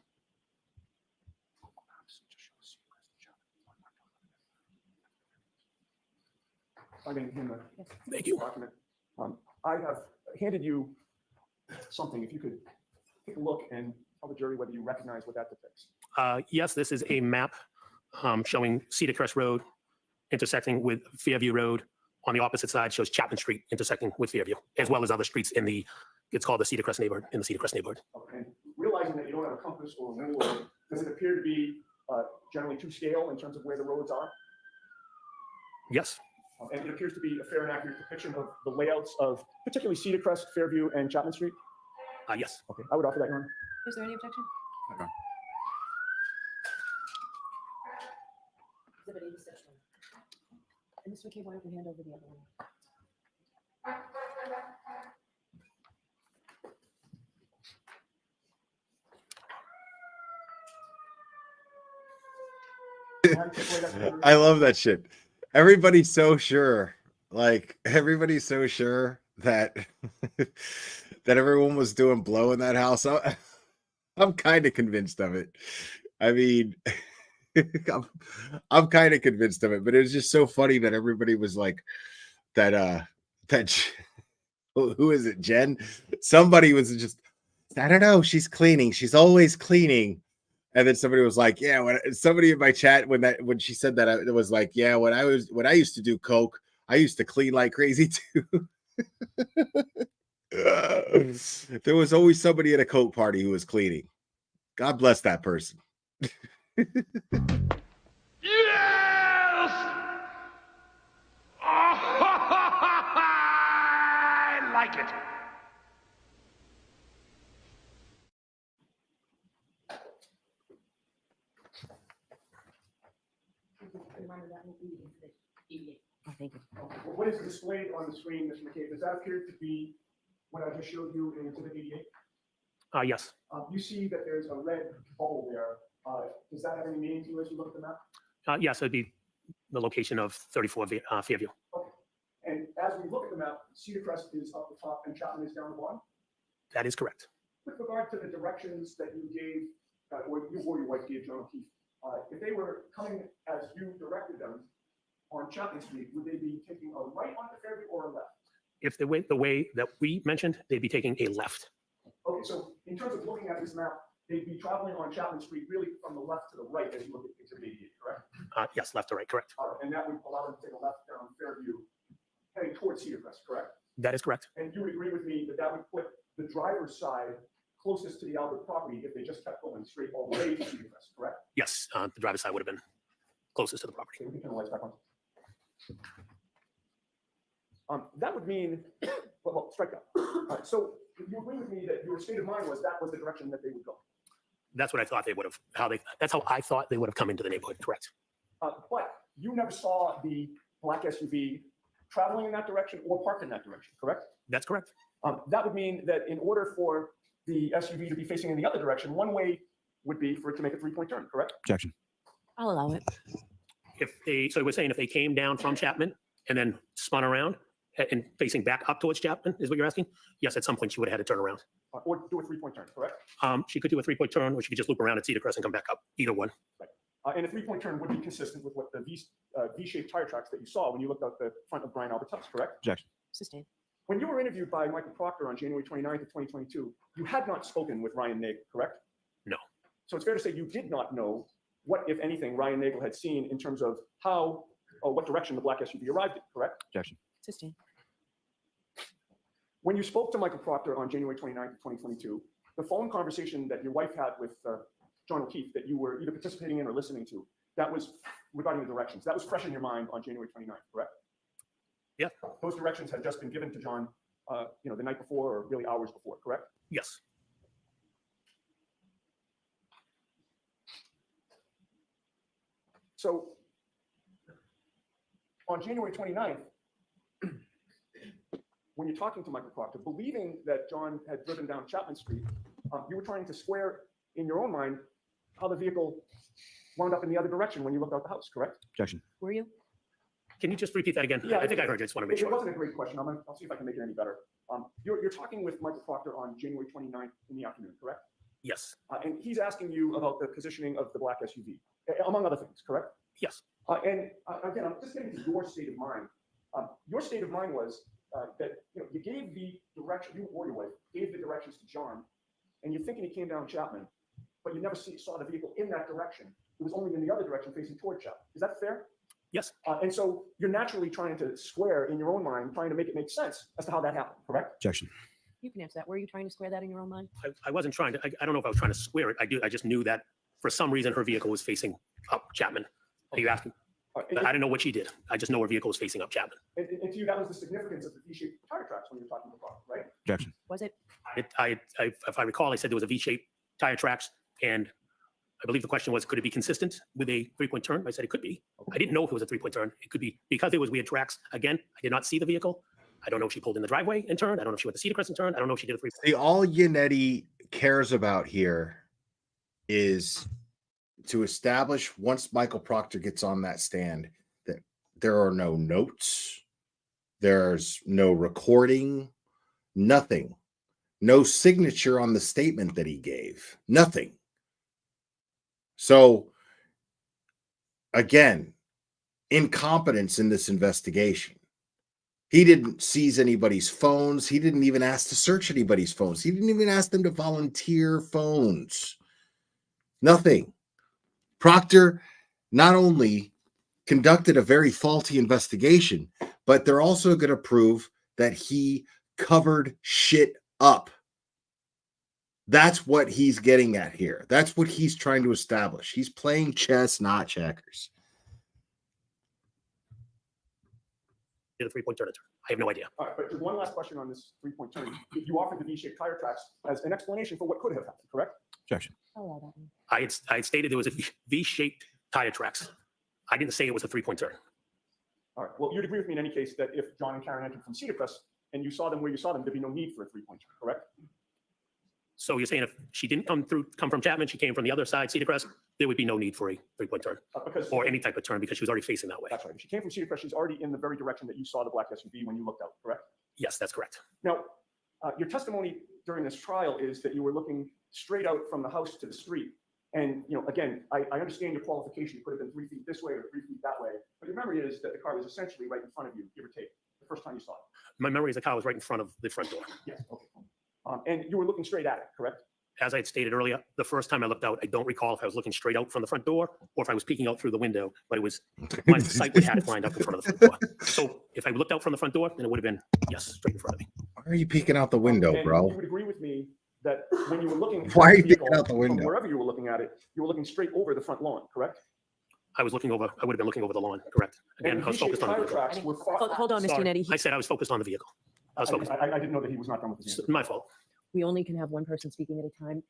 Finding him Thank you. document. I have handed you something. If you could take a look and tell the jury whether you recognize what that depicts. Yes, this is a map showing Cedar Crest Road intersecting with Fairview Road. On the opposite side shows Chapman Street intersecting with Fairview, as well as other streets in it's called the Cedar Crest neighborhood, in the Cedar Crest neighborhood. Okay. Realizing that you don't have a compass or a ruler, does it appear to be generally to scale in terms of where the roads are? Yes. And it appears to be a fair and accurate depiction of the layouts of particularly Cedar Crest, Fairview, and Chapman Street? Yes. Okay, I would offer that, Your Honor. Is there any objection? Okay. Exhibit 86. And Mr. McCabe, why don't you hand over the other one? I love that shit. Everybody's so sure. Like everybody's so sure that that everyone was doing blow in that house. I'm kind of convinced of it. I mean, I'm kind of convinced of it, but it was just so funny that everybody was like that who is it, Jen? Somebody was just, I don't know, she's cleaning. She's always cleaning. And then somebody was like, yeah, when somebody in my chat, when she said that, it was like, yeah, when I used to do coke, I used to clean like crazy too. There was always somebody at a coke party who was cleaning. God bless that person. Yes! I like it. Oh, thank you. What is displayed on the screen, Mr. McCabe? Does that appear to be what I just showed you in Exhibit 88? Yes. You see that there's a red bubble there. Does that have any meaning to you as you look at the map? Yes, it'd be the location of 34 Fairview. Okay. And as we look at the map, Cedar Crest is up the top and Chapman is down the bottom? That is correct. With regard to the directions that you gave, or you or your wife gave John O'Keefe, if they were coming as you directed them on Chapman Street, would they be taking a right onto Fairview or a left? If they went the way that we mentioned, they'd be taking a left. Okay, so in terms of looking at this map, they'd be traveling on Chapman Street really from the left to the right as you look at Exhibit 88, correct? Yes, left to right, correct. And that would allow them to take a left down Fairview, heading towards Cedar Crest, correct? That is correct. And you would agree with me that that would put the driver's side closest to the Albert property if they just kept going straight all the way to Cedar Crest, correct? Yes, the driver's side would have been closest to the property. Okay, we can turn the lights back on. That would mean, well, strike that. So you agree with me that your state of mind was that was the direction that they would go? That's what I thought they would have, that's how I thought they would have come into the neighborhood, correct? But you never saw the black SUV traveling in that direction or parked in that direction, correct? That's correct. That would mean that in order for the SUV to be facing in the other direction, one way would be for it to make a 3-point turn, correct? Objection. I'll allow it. So we're saying if they came down from Chapman and then spun around and facing back up towards Chapman, is what you're asking? Yes, at some point she would have had to turn around. Or do a 3-point turn, correct? She could do a 3-point turn, or she could just loop around at Cedar Crest and come back up. Either one. Right. And a 3-point turn would be consistent with what the V-shaped tire tracks that you saw when you looked out the front of Brian Albert's house, correct? Objection. Sustain. When you were interviewed by Michael Proctor on January 29th of 2022, you had not spoken with Ryan Nagel, correct? No. So it's fair to say you did not know what, if anything, Ryan Nagel had seen in terms of how or what direction the black SUV arrived in, correct? Objection. Sustain. When you spoke to Michael Proctor on January 29th of 2022, the phone conversation that your wife had with John O'Keefe that you were either participating in or listening to, that was regarding the directions. That was fresh in your mind on January 29th, correct? Yeah. Those directions had just been given to John, the night before or really hours before, correct? Yes. So on January 29th, when you're talking to Michael Proctor, believing that John had driven down Chapman Street, you were trying to square in your own mind how the vehicle wound up in the other direction when you looked out the house, correct? Objection. Were you? Can you just repeat that again? Yeah, I think I heard you. I just want to make It sure. wasn't a great question. I'll see if I can make it any better. You're talking with Michael Proctor on January 29th in the afternoon, correct? Yes. And he's asking you about the positioning of the black SUV, among other things, correct? Yes. And again, I'm just getting to your state of mind. Your state of mind was that you gave the direction, you or your wife gave the directions to John, and you're thinking he came down Chapman, but you never saw the vehicle in that direction. It was only in the other direction facing toward Chapman. Is that fair? Yes. And so you're naturally trying to square in your own mind, trying to make it make sense as to how that happened, correct? Objection. You can answer that. Were you trying to square that in your own mind? I wasn't trying to. I don't know if I was trying to square it. I just knew that for some reason her vehicle was facing up Chapman. Are you asking? I didn't know what she did. I just know her vehicle was facing up Chapman. And to you, that was the significance of the V-shaped tire tracks when you were talking about, right? Objection. Was it? If I recall, I said there was a V-shaped tire tracks, and I believe the question was, could it be consistent with a 3-point turn? I said it could be. I didn't know if it was a 3-point turn. It could be because there was weird tracks. Again, I did not see the vehicle. I don't know if she pulled in the driveway and turned. I don't know if she went to Cedar Crest and turned. I don't know if she did a 3-point. See, all Yannetti cares about here is to establish once Michael Proctor gets on that stand that there are no notes, there's no recording, nothing, no signature on the statement that he gave, nothing. So again, incompetence in this investigation. He didn't seize anybody's phones. He didn't even ask to search anybody's phones. He didn't even ask them to volunteer phones. Nothing. Proctor not only conducted a very faulty investigation, but they're also going to prove that he covered shit up. That's what he's getting at here. That's what he's trying to establish. He's playing chess, not checkers. Did a 3-point turn. I have no idea. All right, but just one last question on this 3-point turn. You offered the V-shaped tire tracks as an explanation for what could have happened, correct? Objection. I had stated there was a V-shaped tire tracks. I didn't say it was a 3-point turn. All right. Well, you'd agree with me in any case that if John and Karen entered from Cedar Crest and you saw them where you saw them, there'd be no need for a 3-point turn, correct? So you're saying if she didn't come from Chapman, she came from the other side, Cedar Crest, there would be no need for a 3-point turn or any type of turn because she was already facing that way. That's right. If she came from Cedar Crest, she's already in the very direction that you saw the black SUV when you looked out, correct? Yes, that's correct. Now, your testimony during this trial is that you were looking straight out from the house to the street. And, again, I understand your qualification. You could have been 3 feet this way or 3 feet that way. But your memory is that the car was essentially right in front of you, give or take, the first time you saw it. My memory is the car was right in front of the front door. Yes. Okay. And you were looking straight at it, correct? As I had stated earlier, the first time I looked out, I don't recall if I was looking straight out from the front door or if I was peeking out through the window, but it was my sight would had it lined up in front of the front door. So if I looked out from the front door, then it would have been, yes, straight in front of me. Why are you peeking out the window, And bro? you would agree with me that when you were looking Why are at you the vehicle peeking out the from window? wherever you were looking at it, you were looking straight over the front lawn, correct? I would have been looking over the lawn, correct? Again, And I was focused on the tire vehicle. tracks were far. Hold on, Mr. Sorry. Nettie. I said I was focused on the vehicle. I was focused. I didn't know that he was not done with the vehicle. My fault. We only can have one person speaking at a time.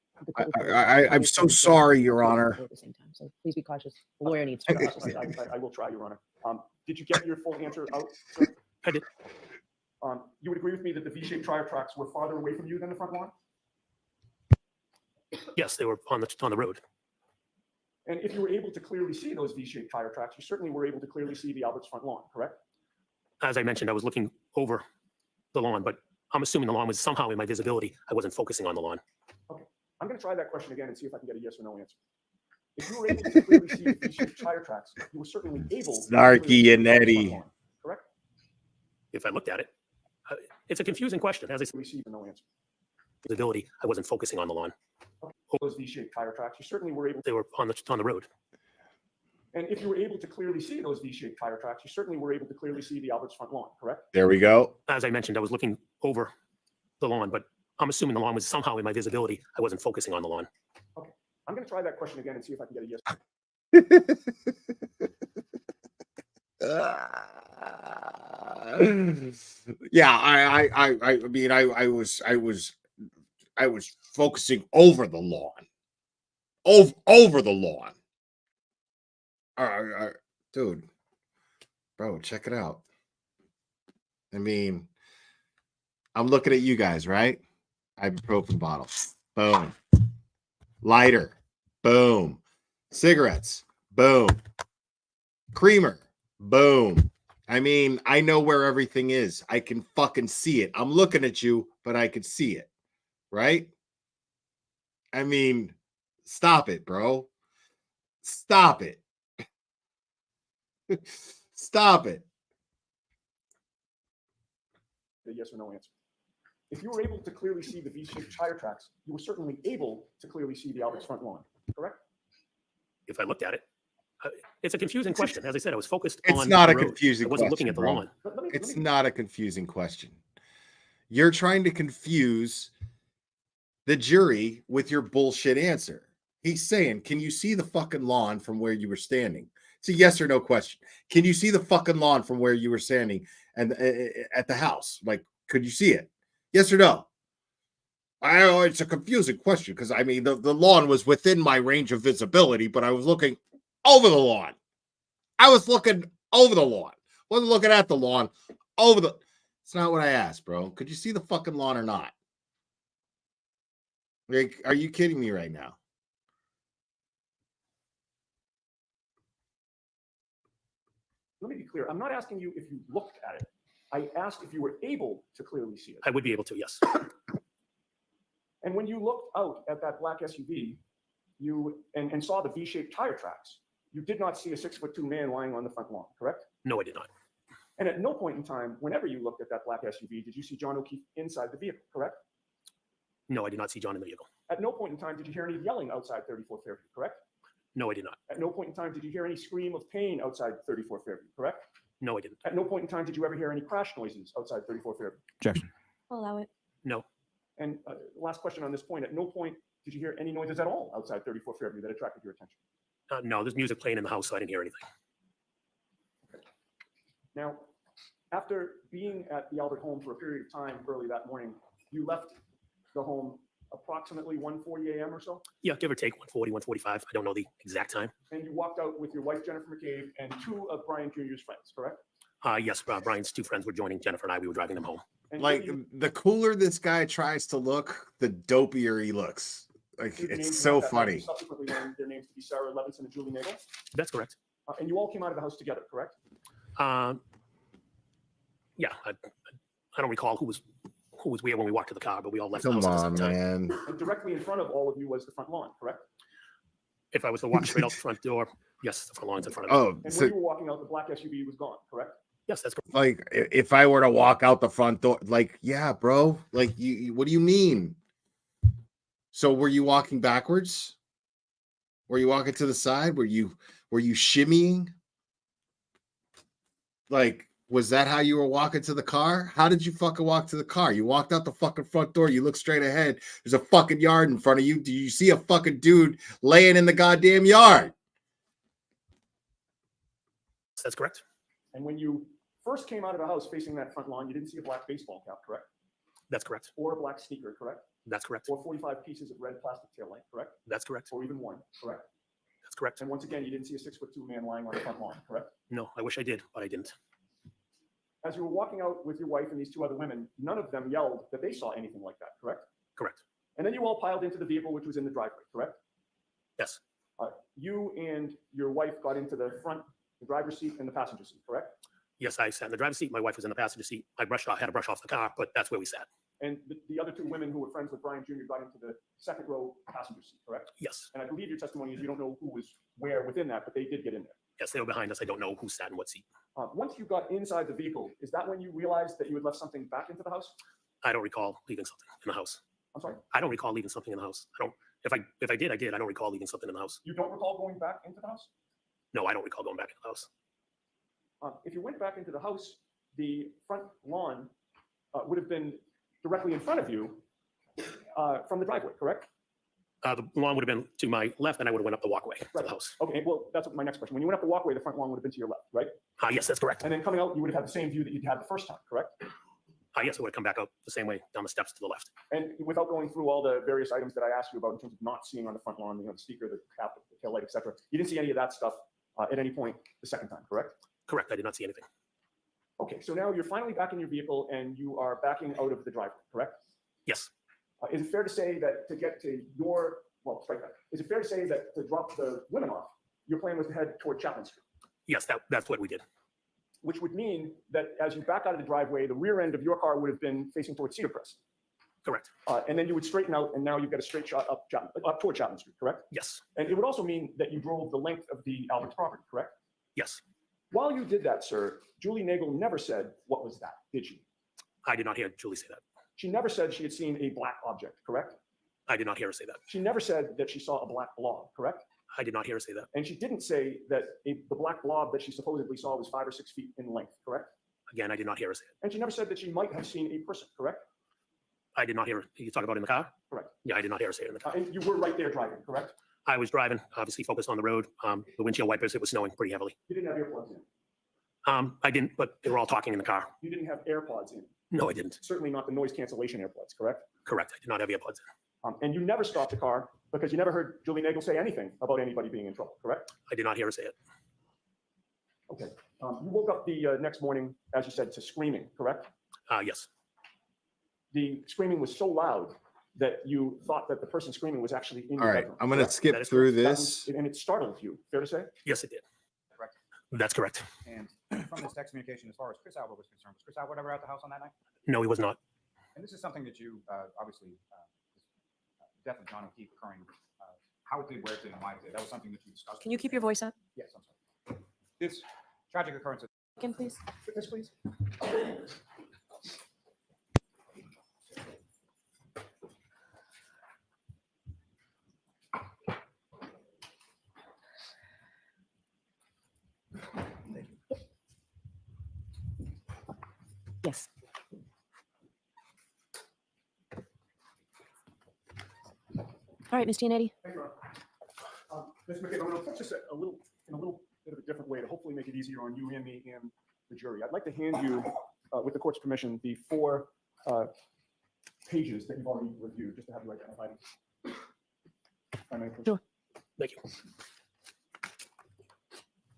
I'm so sorry, Your Honor. At the same time, so please be cautious. The lawyer needs to be cautious. I will try, Your Honor. Did you get your full answer out, sir? I did. You would agree with me that the V-shaped tire tracks were farther away from you than the front lawn? Yes, they were on the road. And if you were able to clearly see those V-shaped tire tracks, you certainly were able to clearly see the Albert's front lawn, correct? As I mentioned, I was looking over the lawn, but I'm assuming the lawn was somehow in my visibility. I wasn't focusing on the lawn. Okay, I'm going to try that question again and see if I can get a yes or no answer. If you were able to clearly see the V-shaped tire tracks, you were certainly able to clearly Snarky see and the Albert's front Eddie. lawn, correct? If I looked at it, it's a confusing question. As I said, Receive no answer. visibility, I wasn't focusing on the lawn. Okay. Those V-shaped tire tracks, you certainly were able. They were on the road. And if you were able to clearly see those V-shaped tire tracks, you certainly were able to clearly see the Albert's front lawn, correct? There we go. As I mentioned, I was looking over the lawn, but I'm assuming the lawn was somehow in my visibility. I wasn't focusing on the lawn. Okay, I'm going to try that question again and see if I can get a yes. Yeah, I mean, I was focusing over the lawn, over the lawn. Dude, bro, check it out. I mean, I'm looking at you guys, right? Ibuprofen bottle, boom. Lighter, boom. Cigarettes, boom. Creamer, boom. I mean, I know where everything is. I can fucking see it. I'm looking at you, but I can see it, right? I mean, stop it, bro. Stop it. Stop it. A yes or no answer. If you were able to clearly see the V-shaped tire tracks, you were certainly able to clearly see the Albert's front lawn, correct? If I looked at it, it's a confusing question. As I said, I was focused on. It's not the a road. confusing I wasn't question, looking at the bro. lawn. It's not a confusing question. You're trying to confuse the jury with your bullshit answer. He's saying, can you see the fucking lawn from where you were standing? It's a yes or no question. Can you see the fucking lawn from where you were standing and at the house? Like, could you see it? Yes or no? I know it's a confusing question because I mean the lawn was within my range of visibility, but I was looking over the lawn. I was looking over the lawn. Wasn't looking at the lawn. Over the. It's not what I asked, bro. Could you see the fucking lawn or not? Like, are you kidding me right now? Let me be clear. I'm not asking you if you looked at it. I asked if you were able to clearly see it. I would be able to, yes. And when you looked out at that black SUV, and saw the V-shaped tire tracks, you did not see a 6'2" man lying on the front lawn, correct? No, I did not. And at no point in time, whenever you looked at that black SUV, did you see John O'Keefe inside the vehicle, correct? No, I did not see John in the vehicle. At no point in time did you hear any yelling outside 34 Fairview, correct? No, I did not. At no point in time did you hear any scream of pain outside 34 Fairview, correct? No, I didn't. At no point in time did you ever hear any crash noises outside 34 Fairview? Objection. Allow it. No. And last question on this point, at no point did you hear any noises at all outside 34 Fairview that attracted your attention? No, there's music playing in the house, so I didn't hear anything. Okay. Now, after being at the Albert home for a period of time early that morning, you left the home approximately 1:40 a.m. or so? Yeah, give or take 1:40, 1:45. I don't know the exact time. And you walked out with your wife, Jennifer McCabe, and two of Brian Jr.'s friends, correct? Yes, Brian's two friends were joining Jennifer and I. We were driving them home. And Like, the cooler this guy tries to look, the dopier he looks. Like, it's so funny. Subsequently learned their names to be Sarah Levinson and Julie Nagel. That's correct. And you all came out of the house together, correct? Yeah, I don't recall who was where when we walked to the car, but we all left the Come house at on, the same time. man. And directly in front of all of you was the front lawn, correct? If I was to walk straight out the front door, yes, the front lawn's in front of me. Oh, And so, when you were walking out, the black SUV was gone, correct? Yes, that's correct. like, if I were to walk out the front door, like, yeah, bro. Like, what do you mean? So, were you walking backwards? Were you walking to the side? Were you shimmying? Like, was that how you were walking to the car? How did you fucking walk to the car? You walked out the fucking front door. You look straight ahead. There's a fucking yard in front of you. Do you see a fucking dude laying in the goddamn yard? That's correct. And when you first came out of the house facing that front lawn, you didn't see a black baseball cap, correct? That's correct. Or a black sneaker, correct? That's correct. Or 45 pieces of red plastic taillight, correct? That's correct. Or even one, correct? That's correct. And once again, you didn't see a 6'2" man lying on the front lawn, correct? No, I wish I did, but I didn't. as you were walking out with your wife and these two other women, none of them yelled that they saw anything like that, correct? Correct. And then you all piled into the vehicle, which was in the driveway, correct? Yes. You and your wife got into the front, the driver's seat and the passenger seat, correct? Yes, I sat in the driver's seat. My wife was in the passenger seat. I had to brush off the car, but that's where we sat. And the other two women who were friends with Brian Jr. got into the second row passenger seat, correct? Yes. And I believe your testimony is you don't know who was where within that, but they did get in there. Yes, they were behind us. I don't know who sat in what seat. Once you got inside the vehicle, is that when you realized that you had left something back into the house? I don't recall leaving something in the house. I'm sorry? I don't recall leaving something in the house. I don't. If I did, I did. I don't recall leaving something in the house. You don't recall going back into the house? No, I don't recall going back into the house. If you went back into the house, the front lawn would have been directly in front of you from the driveway, correct? The lawn would have been to my left, and I would have went up the walkway to the house. Okay, well, that's my next question. When you went up the walkway, the front lawn would have been to your left, right? Yes, that's correct. And then coming out, you would have had the same view that you'd had the first time, correct? Yes, I would have come back out the same way down the steps to the left. And without going through all the various items that I asked you about in terms of not seeing on the front lawn, the speaker, the cap, the tail light, et cetera, you didn't see any of that stuff at any point the second time, correct? Correct. I did not see anything. Okay, so now you're finally back in your vehicle and you are backing out of the driveway, correct? Yes. Is it fair to say that to get to your, well, strike that. Is it fair to say that to drop the women off, your plan was to head toward Chapman Street? Yes, that's what we did. Which would mean that as you back out of the driveway, the rear end of your car would have been facing towards Cedar Crest. Correct. And then you would straighten out, and now you've got a straight shot up toward Chapman Street, correct? Yes. And it would also mean that you drove the length of the Albert's property, correct? Yes. While you did that, sir, Julie Nagel never said, what was that, did she? I did not hear Julie say that. She never said she had seen a black object, correct? I did not hear her say that. She never said that she saw a black blob, correct? I did not hear her say that. And she didn't say that the black blob that she supposedly saw was 5 or 6 feet in length, correct? Again, I did not hear her say it. And she never said that she might have seen a person, correct? I did not hear her. You talk about in the car? Correct. Yeah, I did not hear her say it in the car. And you were right there driving, correct? I was driving, obviously focused on the road. The windshield wipers, it was snowing pretty heavily. You didn't have earplugs in. I didn't, but they were all talking in the car. You didn't have AirPods in. No, I didn't. Certainly not the noise cancellation AirPods, correct? Correct. I did not have earpluds in. And you never stopped the car because you never heard Julie Nagel say anything about anybody being in trouble, correct? I did not hear her say it. Okay. You woke up the next morning, as you said, to screaming, correct? Yes. The screaming was so loud that you thought that the person screaming was actually in your bedroom. I'm going to skip through this. And it startled you, fair to say? Yes, it did. Correct. That's correct. And from this text communication, as far as Chris Albert was concerned, was Chris Albert ever at the house on that night? No, he was not. And this is something that you obviously, the death of John O'Keefe occurring, how it did, where it did, and why it did. That was something that you discussed. Can you keep your voice up? Yes, I'm sorry. This tragic occurrence. Again, please. Yes, please. Yes. All right, Ms. Giannetti. Thank you, Ms. McCabe, I'm going to approach this in a little bit of a different way to hopefully make it easier on you and me and the jury. I'd like to hand you, with the court's permission, the 4 pages that you've already reviewed, just to have you identified. Sure. Thank you.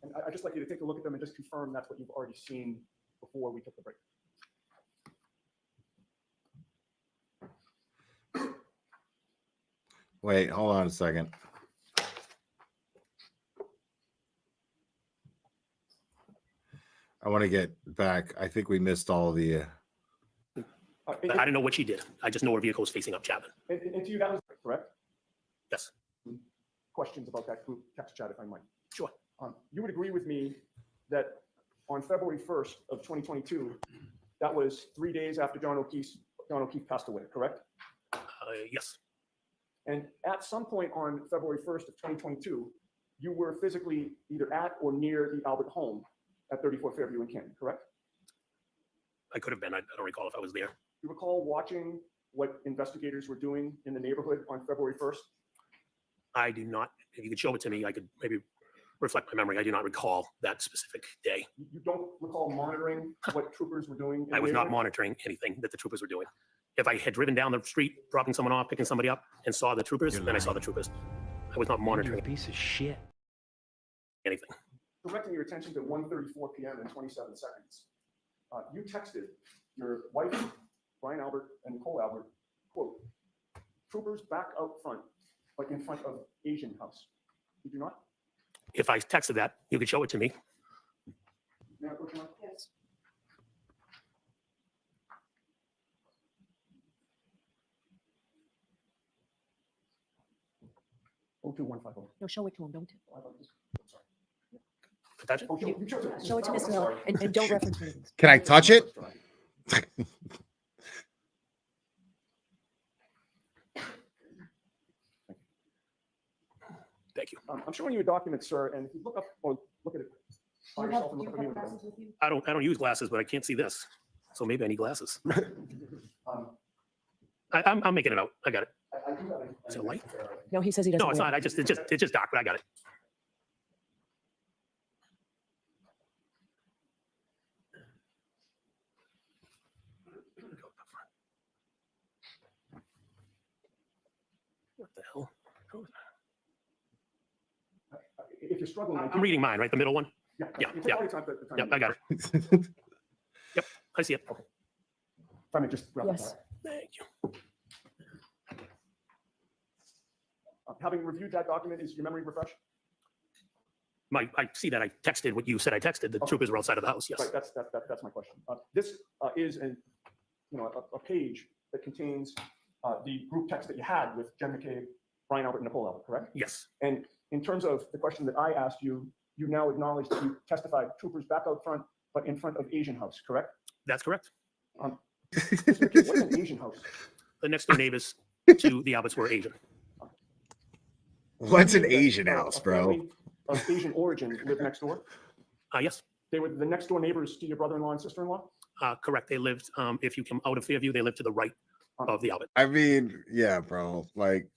And I'd just like you to take a look at them and just confirm that's what you've already seen before we took the break. Wait, hold on a second. I want to get back. I think we missed all the. I didn't know what she did. I just know her vehicle was facing up Chapman. And to you, that was correct? Yes. Questions about that group text chat, if I might. Sure. You would agree with me that on February 1st of 2022, that was 3 days after John O'Keefe passed away, correct? Yes. And at some point on February 1st of 2022, you were physically either at or near the Albert home at 34 Fairview in Canton, correct? I could have been. I don't recall if I was there. You recall watching what investigators were doing in the neighborhood on February 1st? I do not. If you could show it to me, I could maybe reflect my memory. I do not recall that specific day. You don't recall monitoring what troopers were doing? I was not monitoring anything that the troopers were doing. If I had driven down the street, dropping someone off, picking somebody up, and saw the troopers, then I saw the troopers. I was not monitoring. You're a piece of shit. Anything. Directing your attention to 1:34 p.m. and 27 seconds. You texted your wife, Brian Albert, and Nicole Albert, quote, troopers back out front, but in front of Asian house. Did you not? If I texted that, you could show it to me. May I approach you? Yes. Oh, 2150. No, show it to him. Don't. Touch it? Show it to Mr. Miller and don't reference me. Can I touch it? Thank you. I'm showing you a document, sir, and if you look up or look at it by Do you yourself and have look at me. glasses with you? I don't use glasses, but I can't see this. So maybe I need glasses. I'm making it out. I got it. Is it light? No, he says he doesn't. No, it's wear not. It's just dark, but I got it. What the hell? If you're struggling, I'm reading mine, right? The middle one? Yeah. Yeah. You take all your time, the time Yep, you I got need. it. Yep, I see it. Okay. If I may just wrap Yes. up. Thank you. Having reviewed that document, is your memory refreshed? I see that I texted what you said I texted. The troopers were outside of the house, yes. Right, that's my question. This is a page that contains the group text that you had with Jen McCabe, Brian Albert, and Nicole Albert, correct? Yes. And in terms of the question that I asked you, you now acknowledge that you testified troopers back out front, but in front of Asian house, correct? That's correct. Mr. McCabe, what is an Asian house? The next door neighbors to the Alberts were Asian. What's an Asian house, bro? Family of Asian origin lived next door? Yes. They were the next door neighbors to your brother-in-law and sister-in-law? Correct. They lived, if you come out of Fairview, they lived to the right of the Albert. I mean, yeah, bro. Like,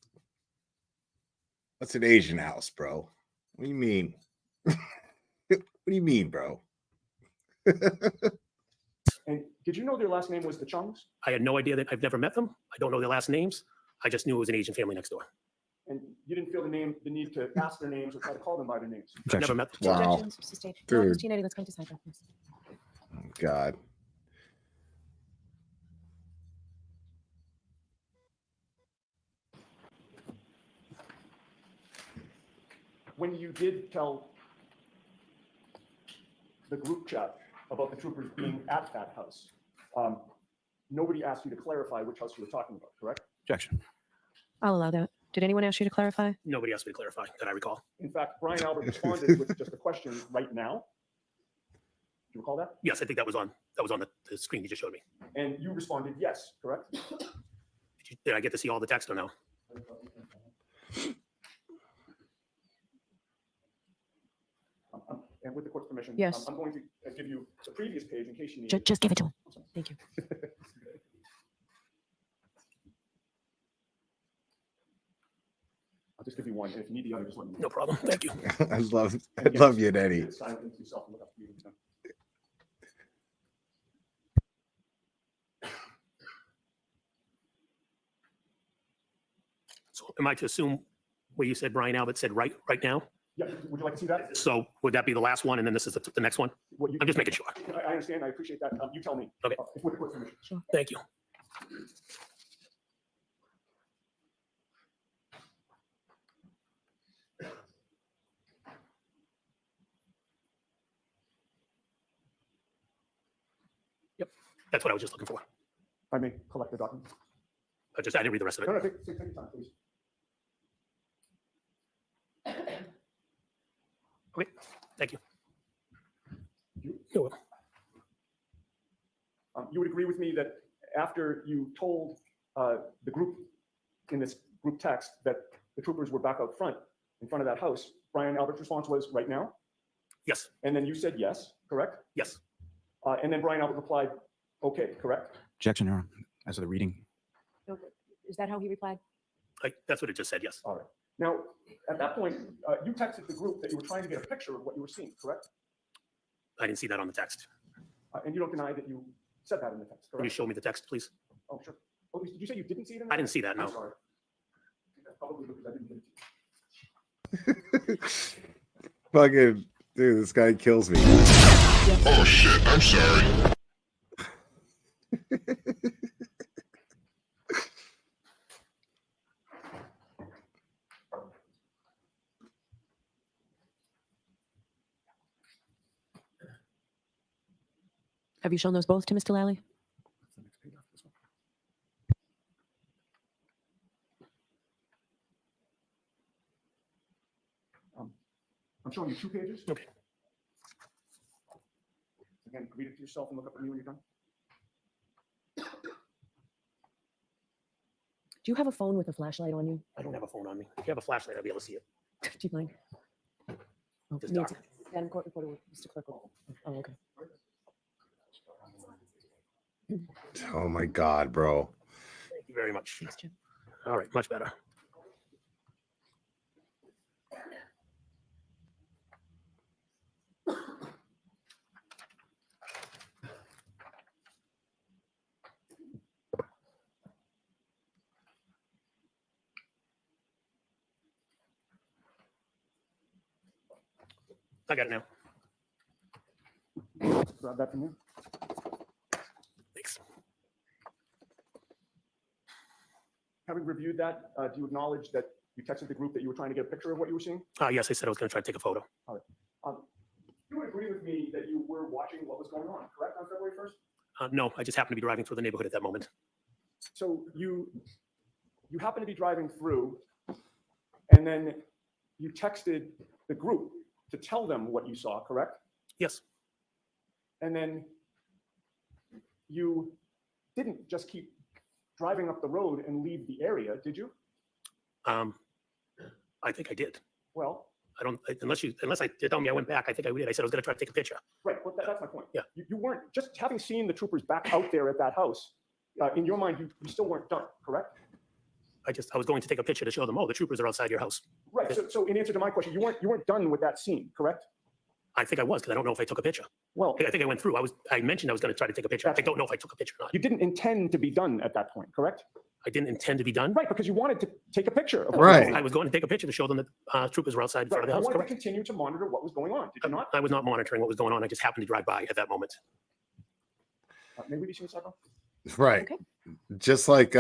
what's an Asian house, bro? What do you mean? What do you mean, bro? And did you know their last name was the Chungs? I had no idea that I've never met them. I don't know their last names. I just knew it was an Asian family next door. And you didn't feel the need to ask their names or try to call them by their names? I've never met them. Wow. Objections, sustained. No, Dude. Christine Eddy, let's come to side, please. God. When you did tell the group chat about the troopers being at that house, nobody asked you to clarify which house you were talking about, correct? Objection. I'll allow that. Did anyone ask you to clarify? Nobody asked me to clarify that I recall. In fact, Brian Albert responded with just a question right now. Do you recall that? Yes, I think that was on the screen you just showed me. And you responded yes, correct? Did I get to see all the text or no? And with the court's permission, Yes. I'm going to give you the previous page in case you need it. Just give it to him. Thank you. I'll just give you one. And if you need the other, just let me know. No problem. Thank you. I love you, Eddie. Silent into yourself and look up to you. So am I to assume where you said Brian Albert said right now? Yeah, would you like to see that? So would that be the last one and then this is the next one? What you- I'm just making sure. I understand. I appreciate that. You tell me. Okay. With the court's permission. Sure. Thank you. Yep, that's what I was just looking for. I may collect the document. I didn't read the rest of No, it. no, take your time, please. Okay, thank you. You would agree with me that after you told the group in this group text that the troopers were back out front, in front of that house, Brian Albert's response was right now? Yes. And then you said yes, correct? Yes. And then Brian Albert replied, okay, correct? Objection, Your Honor. As of the reading. Is that how he replied? That's what it just said, yes. All right. Now, at that point, you texted the group that you were trying to get a picture of what you were seeing, correct? I didn't see that on the text. And you don't deny that you said that in the text, Can you correct? show me the text, please? Oh, sure. Oh, did you say you didn't see it in the I didn't text? see that, no. I'm sorry. That's probably because I didn't get it to you. Fucking dude, this guy kills me. Oh shit, I'm sorry. Have you shown those both to Mr. Lally? I'm showing you 2 pages. Okay. Again, read it to yourself and look up at me when you're done. Do you have a phone with a flashlight on you? I don't have a phone on me. If you have a flashlight, I'll be able to see it. Do you mind? Oh, Just Nancy, dark. Madam Court Reporter, Mr. Clerk. Oh, okay. Oh my God, bro. Thank you very much. All right, much better. I got it now. Grab that from you. Thanks. Having reviewed that, do you acknowledge that you texted the group that you were trying to get a picture of what you were seeing? Yes, I said I was going to try to take a photo. All right. You would agree with me that you were watching what was going on, correct, on February 1st? No, I just happened to be driving through the neighborhood at that moment. So you happened to be driving through, and then you texted the group to tell them what you saw, correct? Yes. And then you didn't just keep driving up the road and leave the area, did you? I think I did. Well, I don't, unless I tell me I went back, I think I did. I said I was going to try to take a picture. right, well, that's my point. Yeah. You weren't, just having seen the troopers back out there at that house, in your mind, you still weren't done, correct? I was going to take a picture to show them, oh, the troopers are outside your house. Right, so in answer to my question, you weren't done with that scene, correct? I think I was, because I don't know if I took a picture. Well, I think I went through. I mentioned I was going to try to take a picture. I don't know if I took a picture or not. you didn't intend to be done at that point, correct? I didn't intend to be done. Right, because you wanted to take a picture. Of Right. I was going to take a picture to show them that troopers were outside in front of the I house. wanted to Correct. continue to monitor what was going on, did you not? I was not monitoring what was going on. I just happened to drive by at that moment. Maybe we see a second. Right. Just like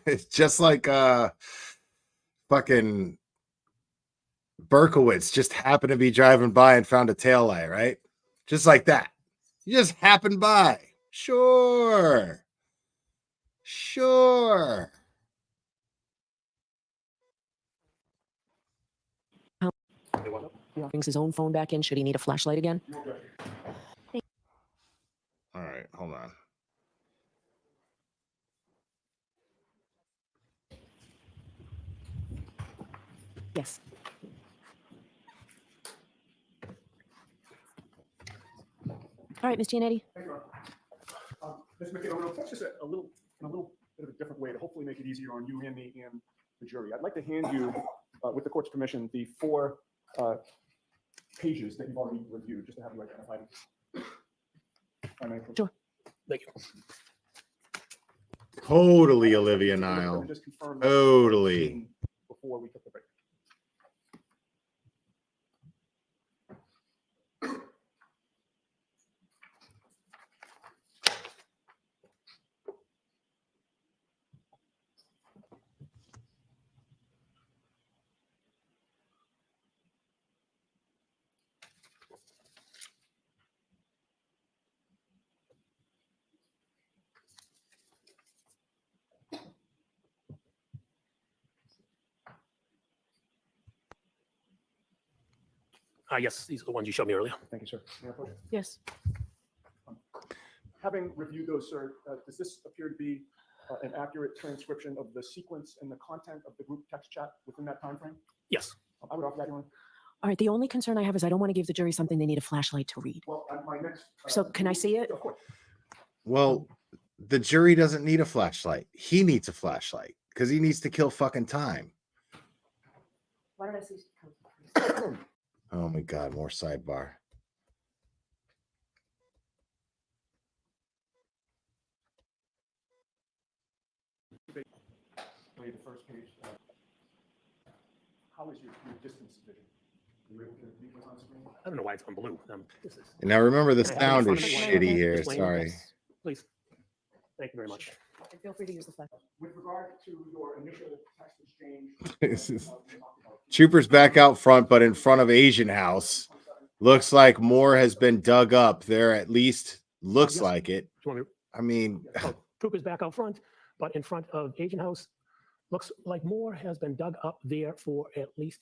it's just like fucking Berkowitz just happened to be driving by and found a taillight, right? Just like that. You just happened by. Sure. Brings his own phone back in. Should he need a flashlight again? All right, hold on. Yes. All right, Ms. Giannetti. Thank you. Ms. McKay, I'm going to approach this in a little bit of a different way to hopefully make it easier on you and me and the jury. I'd like to hand you, with the court's permission, the 4 pages that you've already reviewed, just to have you identify them. Sure. Thank you. Totally, Olivia Nile. Just confirm Totally. before we took the break. Yes, these are the ones you showed me earlier. Thank you, sir. May I approach? Yes. Having reviewed those, sir, does this appear to be an accurate transcription of the sequence and the content of the group text chat within that time frame? Yes. I would offer that, Your Honor. All right. The only concern I have is I don't want to give the jury something they need a flashlight to read. Well, my next. So can I see it? Of course. Well, the jury doesn't need a flashlight. He needs a flashlight because he needs to kill fucking time. Why did I see? Oh my God, more sidebar. The first page. How is your distance vision? Are you able to read what's on screen? I don't know why it's on blue. This is. Now remember, the Can I have it sound in is front of me? shitty here. Explain Sorry. this, please. Thank you very much. And feel free to use the flashlight. With regard to your initial text exchange. This is- Troopers back out front, but in front of Asian house. Looks like more has been dug up. They're at least Looks Yes. like it. Do you want me I mean, oh, troopers back out front, but in front of Agent House, looks like more has been dug up there for at least,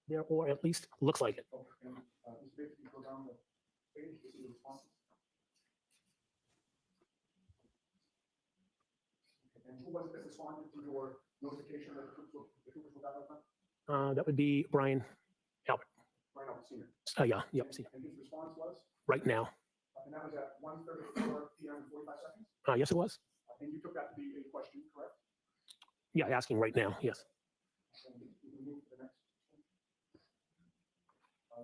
there or at least looks like it. And who was it that responded to your notification that the troopers were back out front? That would be Brian Albert. Brian Albert Senior. Yeah, yep. See, And his response was? right now. And that was at 1:34 p.m. and 45 seconds? Yes, it was. And you took that to be a question, correct? Yeah, asking right now. Yes. And we can move to the next.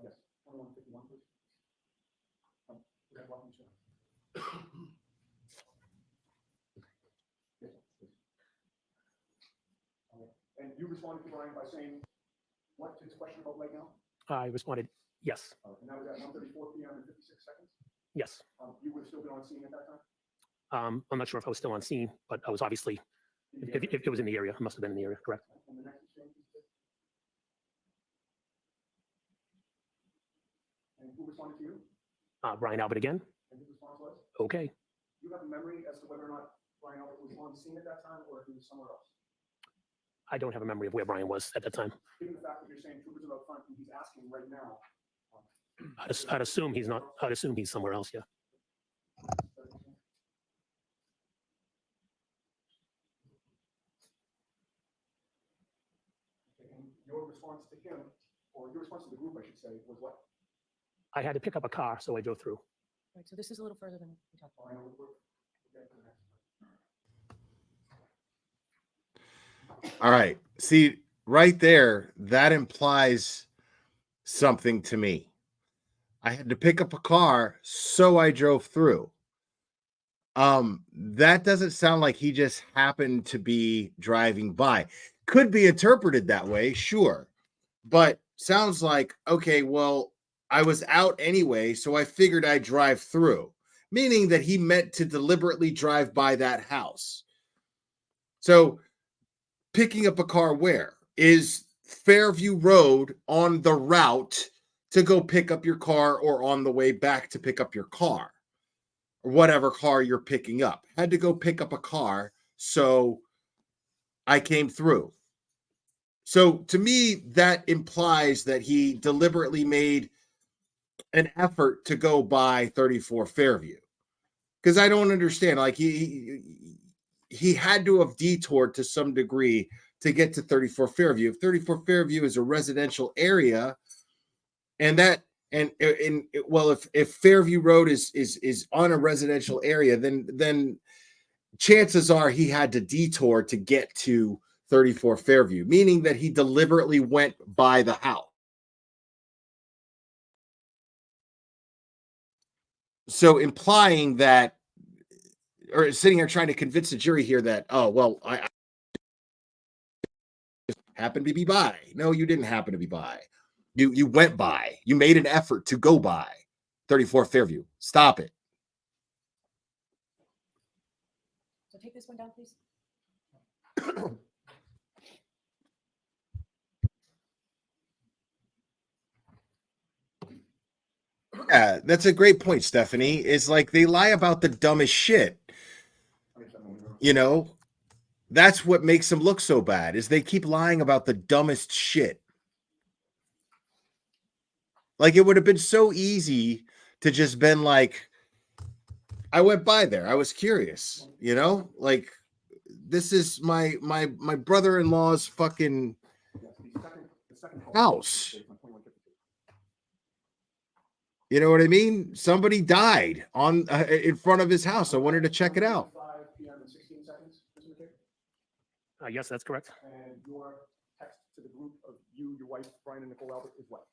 Yes, 2151, please. We have welcome, sir. Yes, please. And you responded to Brian by saying, what's his question about right now? I responded, yes. And that was at 1:34 p.m. and 56 seconds? Yes. You would have still been on scene at that time? I'm not sure if I was still on scene, but I was obviously, if it was in the area, I must have been in the area, correct? And the next exchange is this. And who responded to you? Brian Albert again. And his response was? Okay. Do you have a memory as to whether or not Brian Albert was on scene at that time or if he was somewhere else? I don't have a memory of where Brian was at that time. Given the fact that you're saying troopers are out front and he's asking right now. I'd assume he's not, I'd assume he's somewhere else, yeah. And your response to him, or your response to the group, I should say, was what? I had to pick up a car, so I drove through. Right, so this is a little further than we talked about. all right. See, right there, that implies something to me. I had to pick up a car, so I drove through. That doesn't sound like he just happened to be driving by. Could be interpreted that way, sure. But sounds like, okay, well, I was out anyway, so I figured I'd drive through, meaning that he meant to deliberately drive by that house. So picking up a car where? Is Fairview Road on the route to go pick up your car or on the way back to pick up your car? Or whatever car you're picking up. Had to go pick up a car, so I came through. So to me, that implies that he deliberately made an effort to go by 34 Fairview. Because I don't understand. Like he had to have detoured to some degree to get to 34 Fairview. If 34 Fairview is a residential area, and that well, if Fairview Road is on a residential area, then chances are he had to detour to get to 34 Fairview, meaning that he deliberately went by the house. So implying that, or sitting here trying to convince the jury here that, oh, well, I happened to be by. No, you didn't happen to be by. You went by. You made an effort to go by 34 Fairview. Stop it. So take this one down, please. Yeah, that's a great point, Stephanie. It's like they lie about the dumbest shit. You know, that's what makes them look so bad, is they keep lying about the dumbest shit. Like, it would have been so easy to just been like, I went by there. I was curious, you know, like, this is my brother-in-law's fucking house. You know what I mean? Somebody died on in front of his house. I wanted to check it out. 5 p.m. and 16 seconds, Mr. McKay? Yes, that's correct. And your text to the group of you, your wife, Brian, and Nicole Albert is what?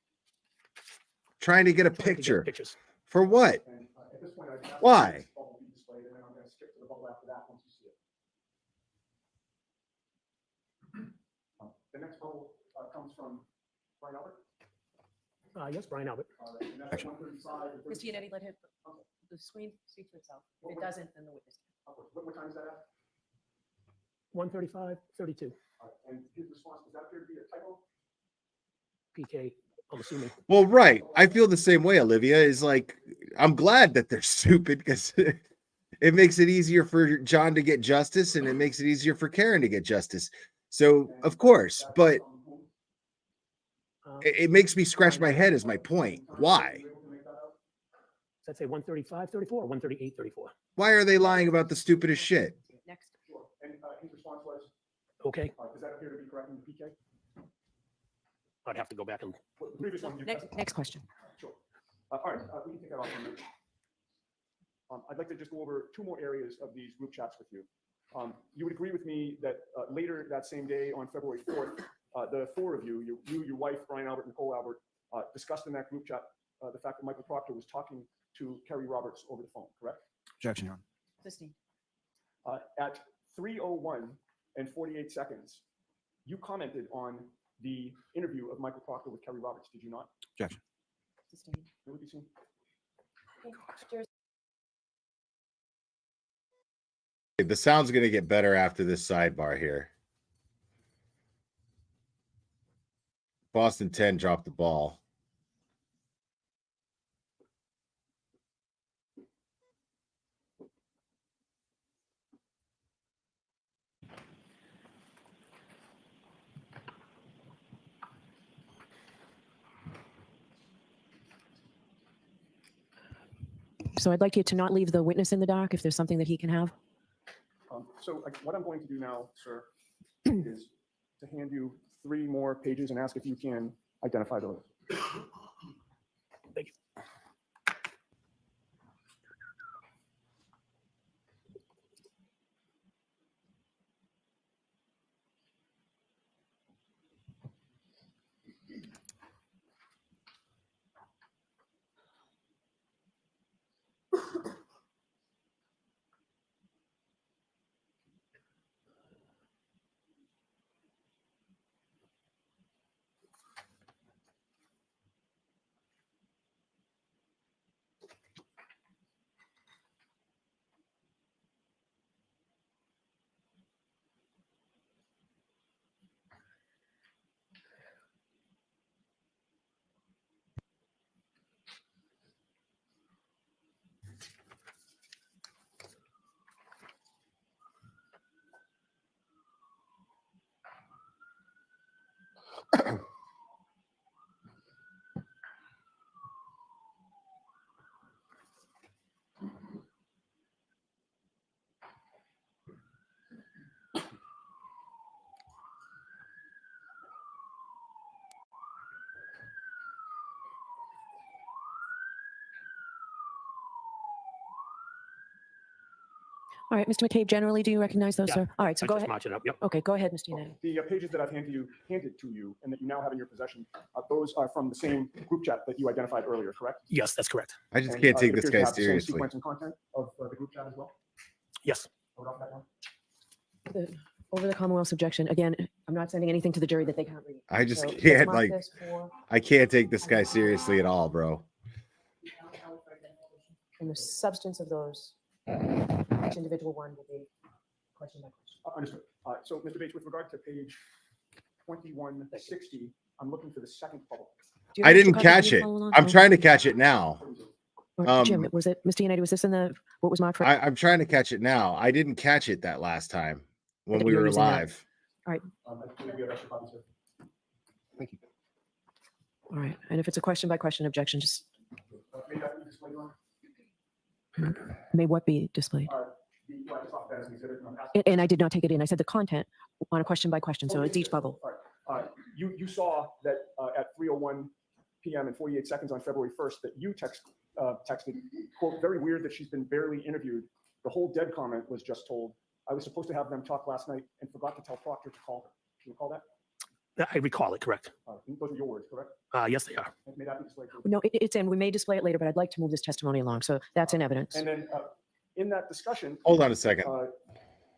Trying to get a picture. Pictures. For what? And at this point, I'd have Why? this bubble be displayed, and then I'm going to skip to the bubble after that once you see it. The next bubble comes from Brian Albert. Yes, Brian Albert. And that's 1:35. Mr. Yannetti, let him, the screen speak for itself. If it doesn't, then the witness. What time is that at? 135, 32. And his response, does that appear to be a typo? PK, I'm assuming. Well, right. I feel the same way, Olivia. Is like, I'm glad that they're stupid because it makes it easier for John to get justice and it makes it easier for Karen to get justice. So, of course, but it makes me scratch my head is my point. Why? Does that say 135, 34 or 138, 34? Why are they lying about the stupidest shit? Next. And his response was, Okay. does that appear to be correct in the PK? I'd have to go back and. The previous one. Next question. Sure. All right, we can take that off. I'd like to just go over two more areas of these group chats with you. You would agree with me that later that same day on February 4th, the four of you, your wife, Brian Albert, Nicole Albert, discussed in that group chat the fact that Michael Proctor was talking to Kerry Roberts over the phone, correct? Objection, Your Honor. Christine. At 3:01 and 48 seconds, you commented on the interview of Michael Proctor with Kerry Roberts, did you not? Objection. Sustained. It would be seen. The sound's going to get better after this sidebar here. Boston 10 dropped the ball. So I'd like you to not leave the witness in the dark if there's something that he can have. What I'm going to do now, sir, is to hand you 3 more pages and ask if you can identify those. Thank you. All right, Mr. McCabe, generally, do you recognize those, Yeah, sir? All right, so I go just ahead. march it up. Yep. Okay, go ahead, Mr. United. The pages that I've handed to you and that you now have in your possession, those are from the same group chat that you identified earlier, correct? Yes, that's correct. I just And, can't take it this appears to guy have the same seriously. sequence and content of the group chat as well? Yes. Hold off that one. Over the Commonwealth's objection, again, I'm not sending anything to the jury that they can't read. I just So let's can't, mark like, this for- I can't take this guy seriously at all, bro. And the substance of those, each individual one will be question by question. Understood. So, Mr. Bates, with regard to page 2160, I'm looking for the second bubble. Do you I have didn't extra copies? catch Can you it. follow along? I'm trying to catch it now. Or, Jim, was it, Mr. United, was this in the, what was marked for? I'm trying to catch it now. I didn't catch it that last time when Okay, we you're were using that. live. All right, I believe we have extra copies here. Thank you. all right. And if it's a question by question objection, just May that be displayed on? may what be displayed? I just thought that as an exhibit, and I'm asking- And I did not take it in. I said the content on a question by question, so it's each bubble. All right. You saw that at 3:01 p.m. and 48 seconds on February 1st that you texted, quote, very weird that she's been barely interviewed. The whole dead comment was just told. I was supposed to have them talk last night and forgot to tell Proctor to call her. Do you recall that? I recall it, correct. Those are your words, correct? Yes, they are. May that be displayed? No, it's in. We may display it later, but I'd like to move this testimony along. So that's in evidence. And then in that discussion, Hold on a second.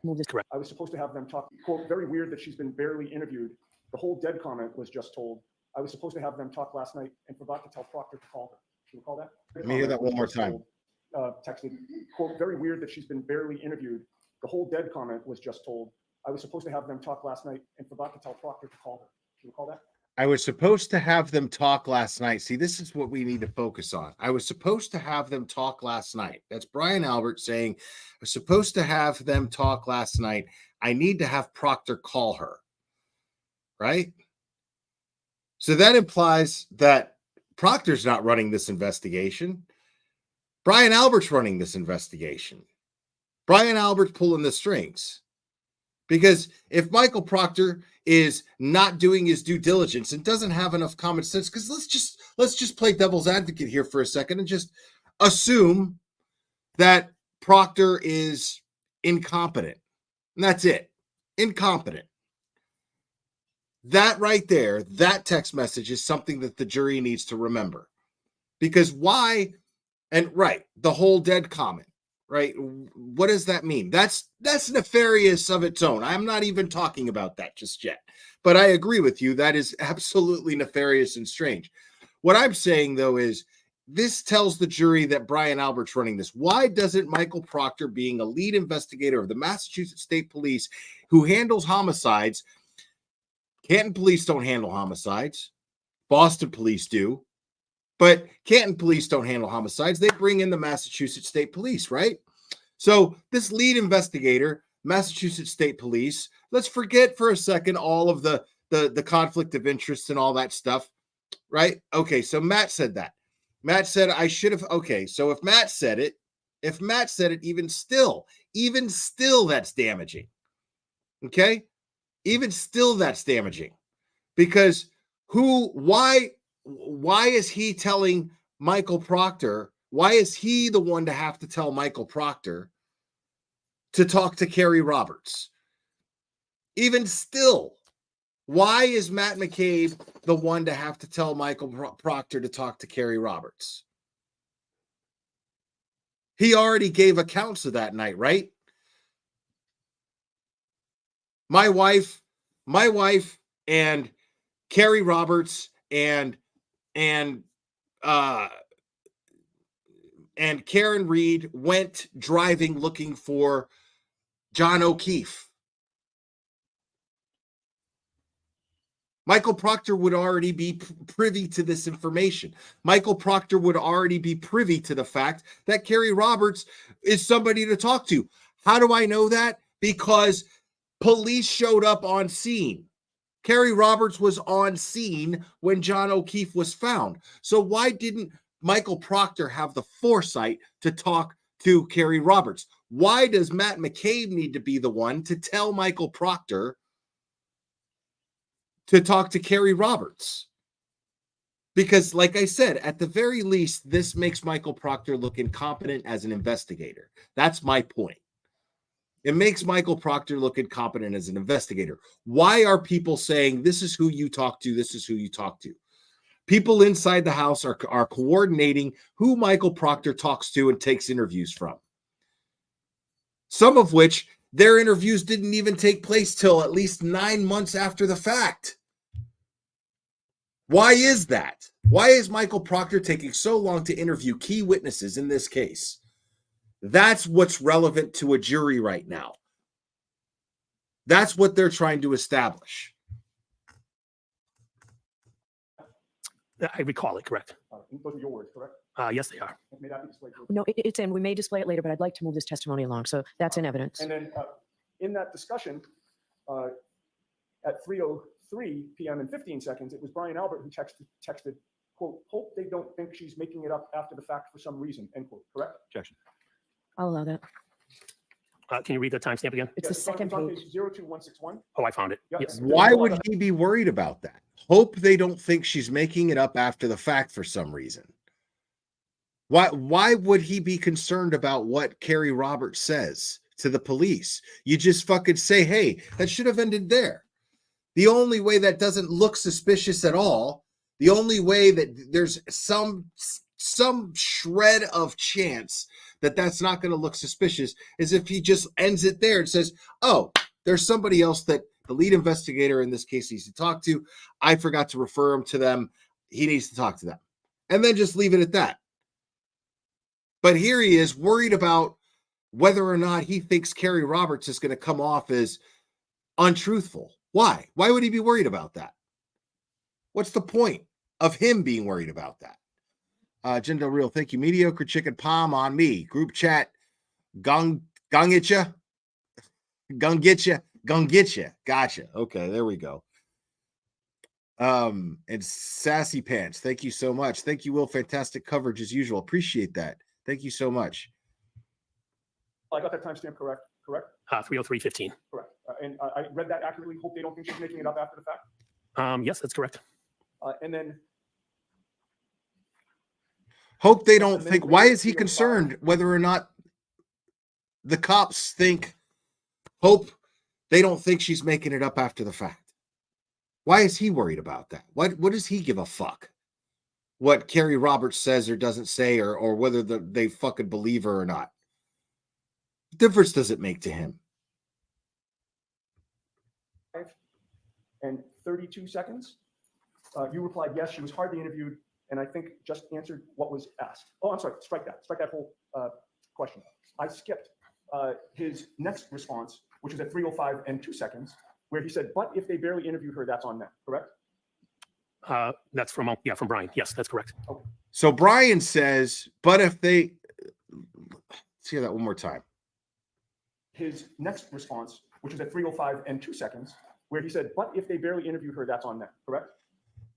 Move this. Correct. I was supposed to have them talk, quote, very weird that she's been barely interviewed. The whole dead comment was just told. I was supposed to have them talk last night and forgot to tell Proctor to call her. Do you recall that? Let me hear that one more time. Texted, quote, very weird that she's been barely interviewed. The whole dead comment was just told. I was supposed to have them talk last night and forgot to tell Proctor to call her. Do you recall that? I was supposed to have them talk last night. See, this is what we need to focus on. I was supposed to have them talk last night. That's Brian Albert saying, I was supposed to have them talk last night. I need to have Proctor call her. Right? So that implies that Proctor's not running this investigation. Brian Albert's running this investigation. Brian Albert's pulling the strings. Because if Michael Proctor is not doing his due diligence and doesn't have enough common sense, because let's just play devil's advocate here for a second and just assume that Proctor is incompetent. And that's it. Incompetent. That right there, that text message is something that the jury needs to remember. Because why? And right, the whole dead comment. Right? What does that mean? That's nefarious of its own. I'm not even talking about that just yet. But I agree with you. That is absolutely nefarious and strange. What I'm saying, though, is this tells the jury that Brian Albert's running this. Why doesn't Michael Proctor, being a lead investigator of the Massachusetts State Police who handles homicides, Canton police don't handle homicides. Boston police do. But Canton police don't handle homicides. They bring in the Massachusetts State Police, right? So this lead investigator, Massachusetts State Police, let's forget for a second all of the conflict of interest and all that stuff, right? Okay, so Matt said that. Matt said I should have. Okay, so if Matt said it, even still, that's damaging. Okay? Even still, that's damaging. Because why is he telling Michael Proctor? Why is he the one to have to tell Michael Proctor to talk to Kerry Roberts? Even still, why is Matt McCabe the one to have to tell Michael Proctor to talk to Kerry Roberts? He already gave accounts of that night, right? My wife and Kerry Roberts and Karen Reed went driving looking for John O'Keefe. Michael Proctor would already be privy to this information. Michael Proctor would already be privy to the fact that Kerry Roberts is somebody to talk to. How do I know that? Because police showed up on scene. Kerry Roberts was on scene when John O'Keefe was found. So why didn't Michael Proctor have the foresight to talk to Kerry Roberts? Why does Matt McCabe need to be the one to tell Michael Proctor to talk to Kerry Roberts? Because, like I said, at the very least, this makes Michael Proctor look incompetent as an investigator. That's my point. It makes Michael Proctor look incompetent as an investigator. Why are people saying, this is who you talk to, this is who you talk to? People inside the house are coordinating who Michael Proctor talks to and takes interviews from. Some of which, their interviews didn't even take place till at least 9 months after the fact. Why is that? Why is Michael Proctor taking so long to interview key witnesses in this case? That's what's relevant to a jury right now. That's what they're trying to establish. I recall it, correct. Those are your words, correct? Yes, they are. May that be displayed? No, it's in. We may display it later, but I'd like to move this testimony along. So that's in evidence. And then in that discussion, at 3:03 p.m. and 15 seconds, it was Brian Albert who texted, quote, hope they don't think she's making it up after the fact for some reason, end quote, correct? Objection. I'll allow that. Can you read the timestamp again? It's the second page. 02161. Oh, I found it. Yeah. Yes. Why would he be worried about that? Hope they don't think she's making it up after the fact for some reason. Why would he be concerned about what Kerry Roberts says to the police? You just fucking say, hey, that should have ended there. The only way that doesn't look suspicious at all, the only way that there's some shred of chance that that's not going to look suspicious is if he just ends it there and says, oh, there's somebody else that the lead investigator in this case needs to talk to. I forgot to refer him to them. He needs to talk to them. And then just leave it at that. But here he is worried about whether or not he thinks Kerry Roberts is going to come off as untruthful. Why? Why would he be worried about that? What's the point of him being worried about that? Jindo Real, thank you. Mediocre chicken palm on me. Group chat, gung it ya. Gung get ya. Gung get ya. Gotcha. Okay, there we go. And Sassy Pants, thank you so much. Thank you, Will. Fantastic coverage as usual. Appreciate that. Thank you so much. I got that timestamp correct? 3:03:15. Correct. And I read that accurately. Hope they don't think she's making it up after the fact. Yes, that's correct. And then hope they don't think, why is he concerned whether or not the cops think, hope they don't think she's making it up after the fact? Why is he worried about that? What does he give a fuck what Carrie Roberts says or doesn't say, or whether they fucking believe her or not? What difference does it make to him? And 32 seconds. You replied, yes, she was hardly interviewed, and I think just answered what was asked. Oh, I'm sorry, strike that. Strike that whole question. I skipped his next response, which was at 3:05 and 2 seconds, where he said, but if they barely interview her, that's on them, correct? That's from Brian. Yes, that's correct. Okay. So Brian says, but if they, let's hear that one more time. His next response, which was at 3:05 and 2 seconds, where he said, but if they barely interview her, that's on them, correct?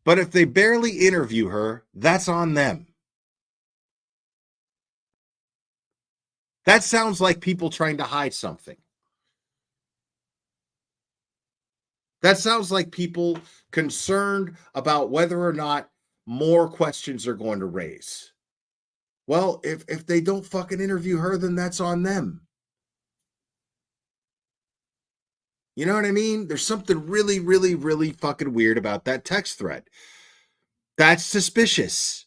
But if they barely interview her, that's on them. That sounds like people trying to hide something. That sounds like people concerned about whether or not more questions are going to raise. Well, if they don't fucking interview her, then that's on them. You know what I mean? There's something really, really, really fucking weird about that text thread. That's suspicious.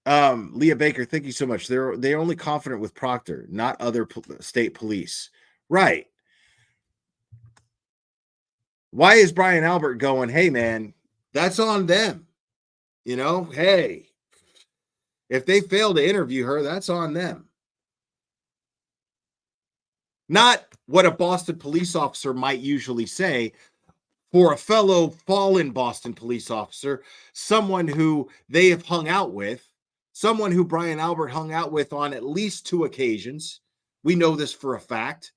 Leah Baker, thank you so much. They're only confident with Proctor, not other state police. Right. Why is Brian Albert going, hey, man, that's on them? You know, hey, if they fail to interview her, that's on them. Not what a Boston police officer might usually say for a fellow fallen Boston police officer, someone who they have hung out with, someone who Brian Albert hung out with on at least 2 occasions. We know this for a fact.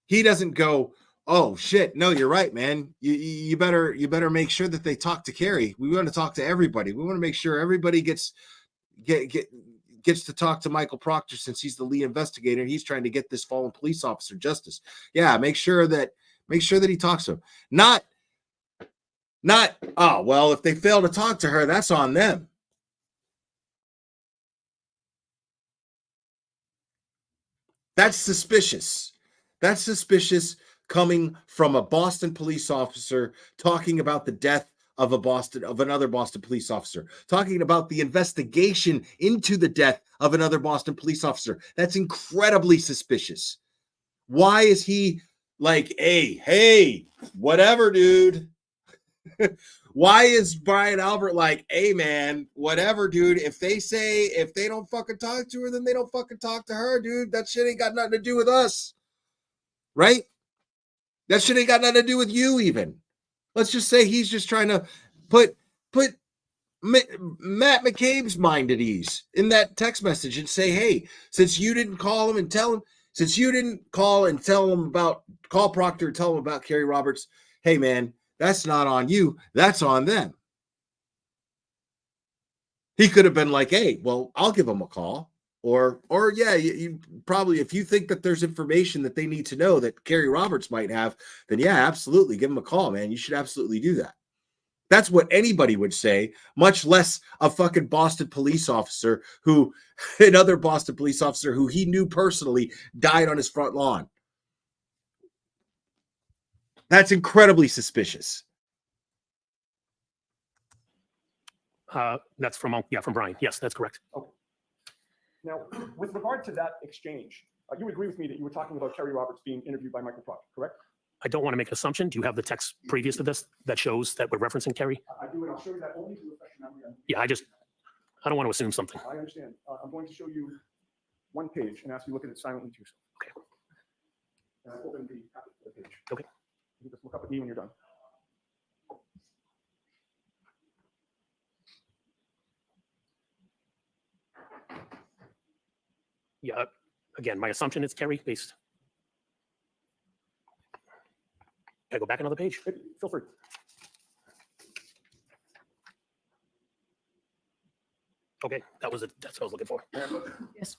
He doesn't go, oh shit, no, you're right, man. You better make sure that they talk to Carrie. We want to talk to everybody. We want to make sure everybody gets to talk to Michael Proctor, since he's the lead investigator. He's trying to get this fallen police officer justice. Yeah, make sure that he talks to him. Not, oh, well, if they fail to talk to her, that's on them. That's suspicious. That's suspicious coming from a Boston police officer talking about the death of another Boston police officer, talking about the investigation into the death of another Boston police officer. That's incredibly suspicious. Why is he like, hey, whatever, dude? Why is Brian Albert like, hey, man, whatever, dude? If they don't fucking talk to her, then they don't fucking talk to her, dude. That shit ain't got nothing to do with us, right? That shit ain't got nothing to do with you even. Let's just say he's just trying to put Matt McCabe's mind at ease in that text message and say, hey, since you didn't call him and tell him, since you didn't call Proctor and tell him about Carrie Roberts, hey, man, that's not on you. That's on them. He could have been like, hey, well, I'll give him a call. Or yeah, you probably, if you think that there's information that they need to know that Carrie Roberts might have, then yeah, absolutely. Give him a call, man. You should absolutely do that. That's what anybody would say, much less a fucking Boston police officer another Boston police officer who he knew personally died on his front lawn. That's incredibly suspicious. That's from Brian. Yes, that's correct. Okay. Now, with regard to that exchange, you agree with me that you were talking about Carrie Roberts being interviewed by Michael Proctor, correct? I don't want to make an assumption. Do you have the text previous to this that shows that we're referencing Carrie? I do, and I'll show you that only to refresh your memory. Yeah, I don't want to assume something. I understand. I'm going to show you one page and ask you to look at it silently to yourself. Okay. And I open the page. Okay. You just look up at me when you're done. Yeah. Again, my assumption is Kerry based. Can I go back another page? Feel free. Okay, that's what I was looking for. Yes.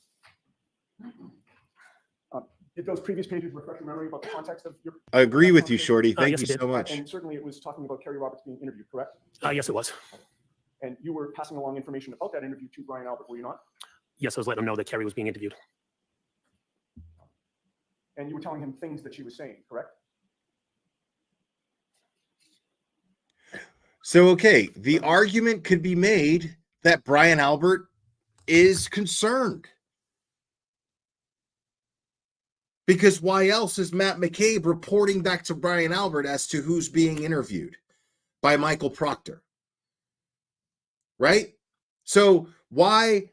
Did those previous pages refresh your memory about the context of your? I agree with you, Shorty. Thank yes, you it did. so much. And certainly it was talking about Kerry Roberts being interviewed, correct? Yes, it was. And you were passing along information about that interview to Brian Albert, were you not? Yes, I was letting him know that Kerry was being interviewed. And you were telling him things that she was saying, correct? So, okay, the argument could be made that Brian Albert is concerned. Because why else is Matt McCabe reporting back to Brian Albert as to who's being interviewed by Michael Proctor? Right? So why,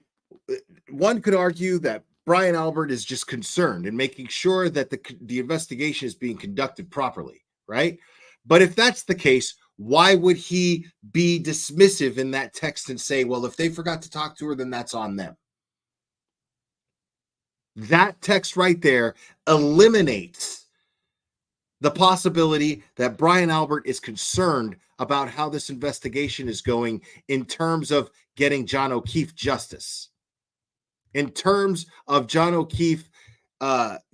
one could argue that Brian Albert is just concerned and making sure that the investigation is being conducted properly, right? But if that's the case, why would he be dismissive in that text and say, well, if they forgot to talk to her, then that's on them? That text right there eliminates the possibility that Brian Albert is concerned about how this investigation is going in terms of getting John O'Keefe justice. In terms of John O'Keefe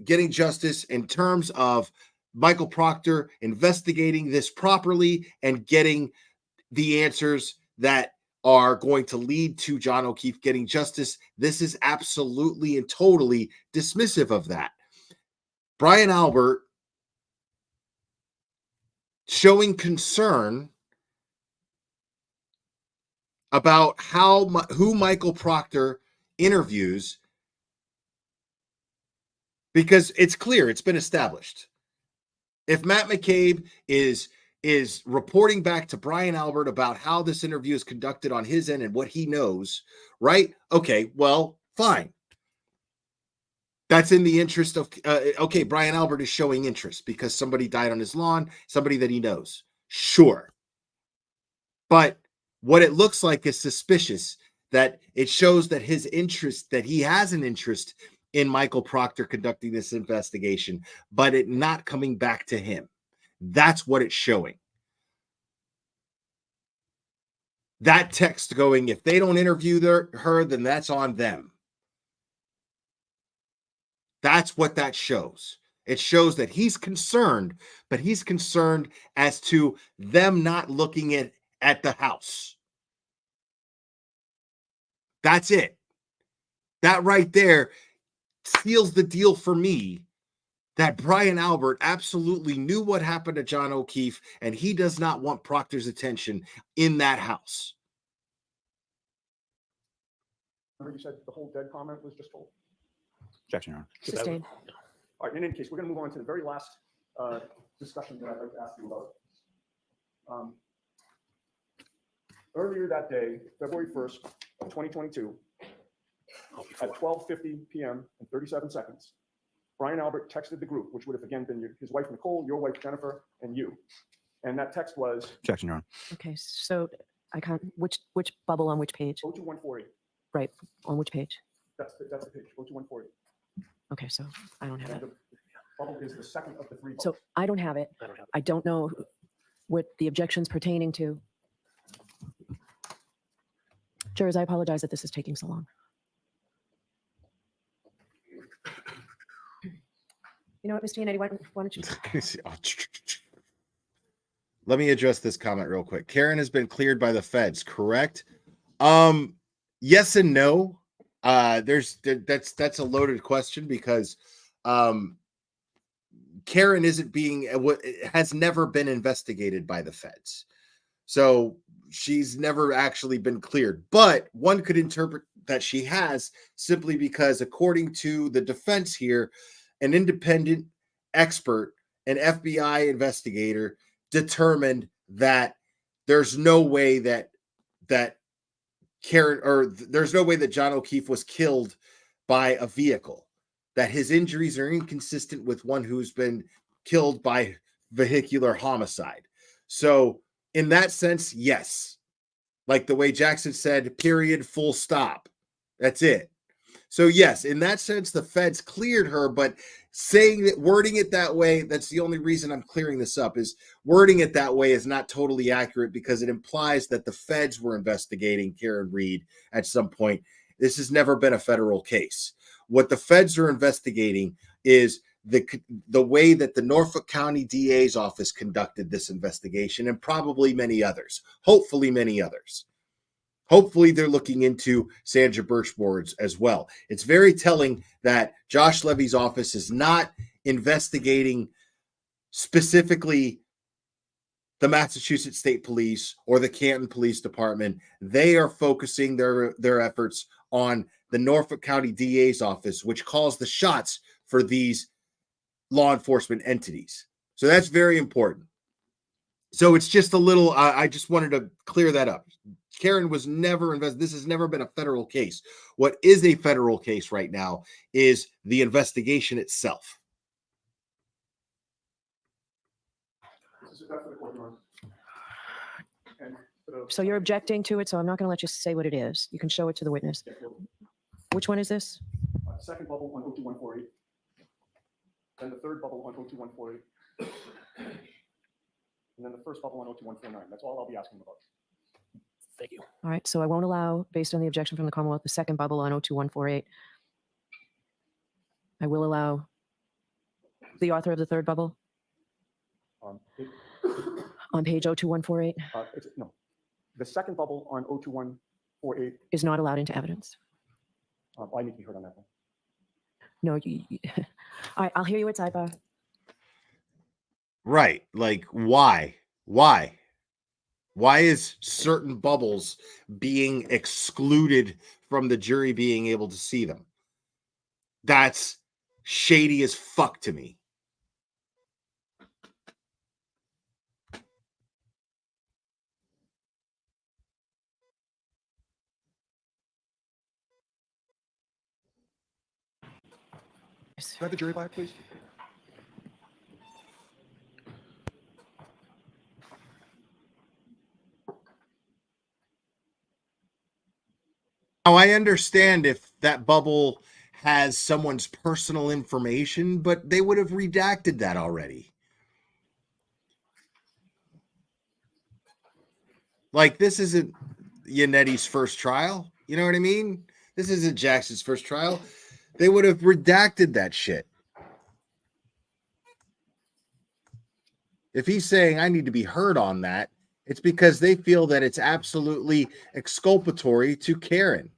getting justice, in terms of Michael Proctor investigating this properly and getting the answers that are going to lead to John O'Keefe getting justice. This is absolutely and totally dismissive of that. Brian Albert showing concern about who Michael Proctor interviews, because it's clear, it's been established. If Matt McCabe is reporting back to Brian Albert about how this interview is conducted on his end and what he knows, right? Okay, well, fine. That's in the interest of, okay, Brian Albert is showing interest because somebody died on his lawn, somebody that he knows. Sure. But what it looks like is suspicious, that it shows that his interest, that he has an interest in Michael Proctor conducting this investigation, but it not coming back to him. That's what it's showing. That text going, if they don't interview her, then that's on them. That's what that shows. It shows that he's concerned, but he's concerned as to them not looking at the house. That's it. That right there seals the deal for me, that Brian Albert absolutely knew what happened to John O'Keefe, and he does not want Proctor's attention in that house. Remember you said the whole dead comment was just told? Objection, Your Honor. Sustained. All right, in any case, we're going to move on to the very last discussion that I'd like to ask you about. Earlier that day, February 1st of 2022, at 12:50 p.m. and 37 seconds, Brian Albert texted the group, which would have again been his wife, Nicole, your wife, Jennifer, and you. And that text was? Objection, Your Honor. Okay, so I can't, which bubble on which page? 02148. Right, on which page? That's the page, 02148. Okay, so I don't have And it. the bubble is the second of the three bubbles. So I don't have it. I don't know what the objection's pertaining to. Jurors, I apologize that this is taking so long. You know what, Mr. Yannetti, why don't you? Let me address this comment real quick. Karen has been cleared by the feds, correct? Yes and no. That's a loaded question because Karen has never been investigated by the feds. So she's never actually been cleared, but one could interpret that she has simply because, according to the defense here, an independent expert, an FBI investigator, determined that there's no way that Karen, or there's no way that John O'Keefe was killed by a vehicle, that his injuries are inconsistent with one who's been killed by vehicular homicide. So in that sense, yes. Like the way Jackson said, period, full stop. That's it. So yes, in that sense, the feds cleared her, but saying that, wording it that way, that's the only reason I'm clearing this up, is wording it that way is not totally accurate because it implies that the feds were investigating Karen Reed at some point. This has never been a federal case. What the feds are investigating is the way that the Norfolk County DA's office conducted this investigation, and probably many others, hopefully many others. Hopefully they're looking into Sandra Birchboard's as well. It's very telling that Josh Levy's office is not investigating specifically the Massachusetts State Police or the Canton Police Department. They are focusing their efforts on the Norfolk County DA's office, which calls the shots for these law enforcement entities. So that's very important. So it's just a little, I just wanted to clear that up. Karen was never invested. This has never been a federal case. What is a federal case right now is the investigation itself. So you're objecting to it, so I'm not going to let you say what it is. You can show it to the witness. Which one is this? Second bubble on 02148. Then the third bubble on 02148. And then the first bubble on 02149. That's all I'll be asking about. Thank you. All right, so I won't allow, based on the objection from the Commonwealth, the second bubble on 02148. I will allow the author of the third bubble on page 02148 No, the second bubble on 02148 is not allowed into evidence. I need to be heard on that one. No, all right, I'll hear you at sidebar. Right. Like, why? Why? Why is certain bubbles being excluded from the jury being able to see them? That's shady as fuck to me. Can I have the jury back, please? Now, I understand if that bubble has someone's personal information, but they would have redacted that already. Like, this isn't Yannetti's first trial. You know what I mean? This isn't Jackson's first trial. They would have redacted that shit. If he's saying I need to be heard on that, it's because they feel that it's absolutely exculpatory to Karen.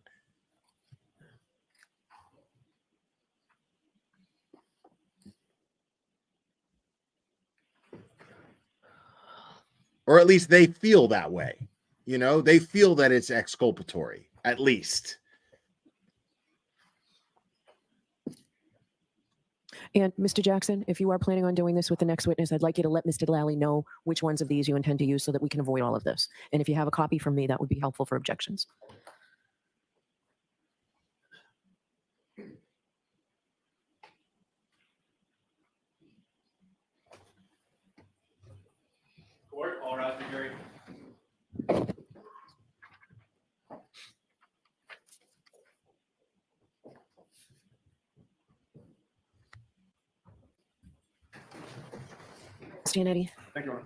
Or at least they feel that way. You know, they feel that it's exculpatory, at least. And Mr. Jackson, if you are planning on doing this with the next witness, I'd like you to let Mr. Lally know which ones of these you intend to use so that we can avoid all of this. And if you have a copy from me, that would be helpful for objections. Court, all rise for jury. Giannetti. Thank you, Your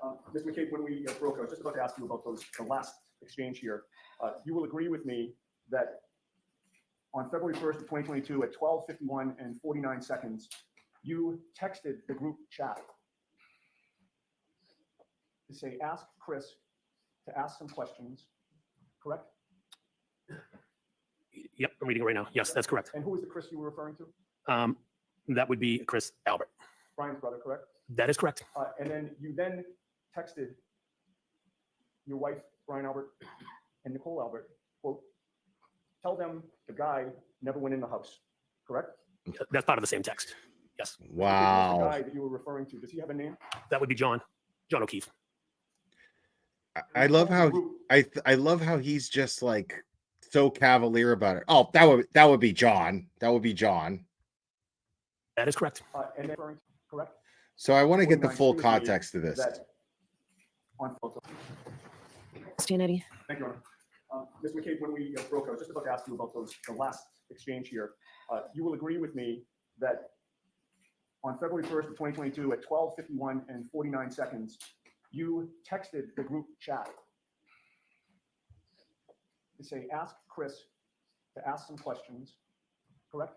Honor. Mr. McCabe, when we broke, I was just about to ask you about the last exchange here. You will agree with me that on February 1st of 2022 at 12:51 and 49 seconds, you texted the group chat to say, ask Chris to ask some questions, correct? Yep, I'm reading it right now. Yes, that's correct. And who is the Chris you were referring to? That would be Chris Albert. Brian's brother, correct? That is correct. And then you texted your wife, Brian Albert, and Nicole Albert, quote, tell them the guy never went in the house, correct? That's part of the same text. Yes. Wow. The guy that you were referring to, does he have a name? That would be John O'Keefe. I love how I love how he's just like so cavalier about it. Oh, that would be John. That would be John. That is correct. And then correct? So I want to get the full context of this. Giannetti. Thank you, Your Mr. McCabe, when we broke, I was just about to ask you about the last exchange here. You will agree with me that on February 1st of 2022 at 12:51 and 49 seconds, you texted the group chat to say, ask Chris to ask some questions, correct?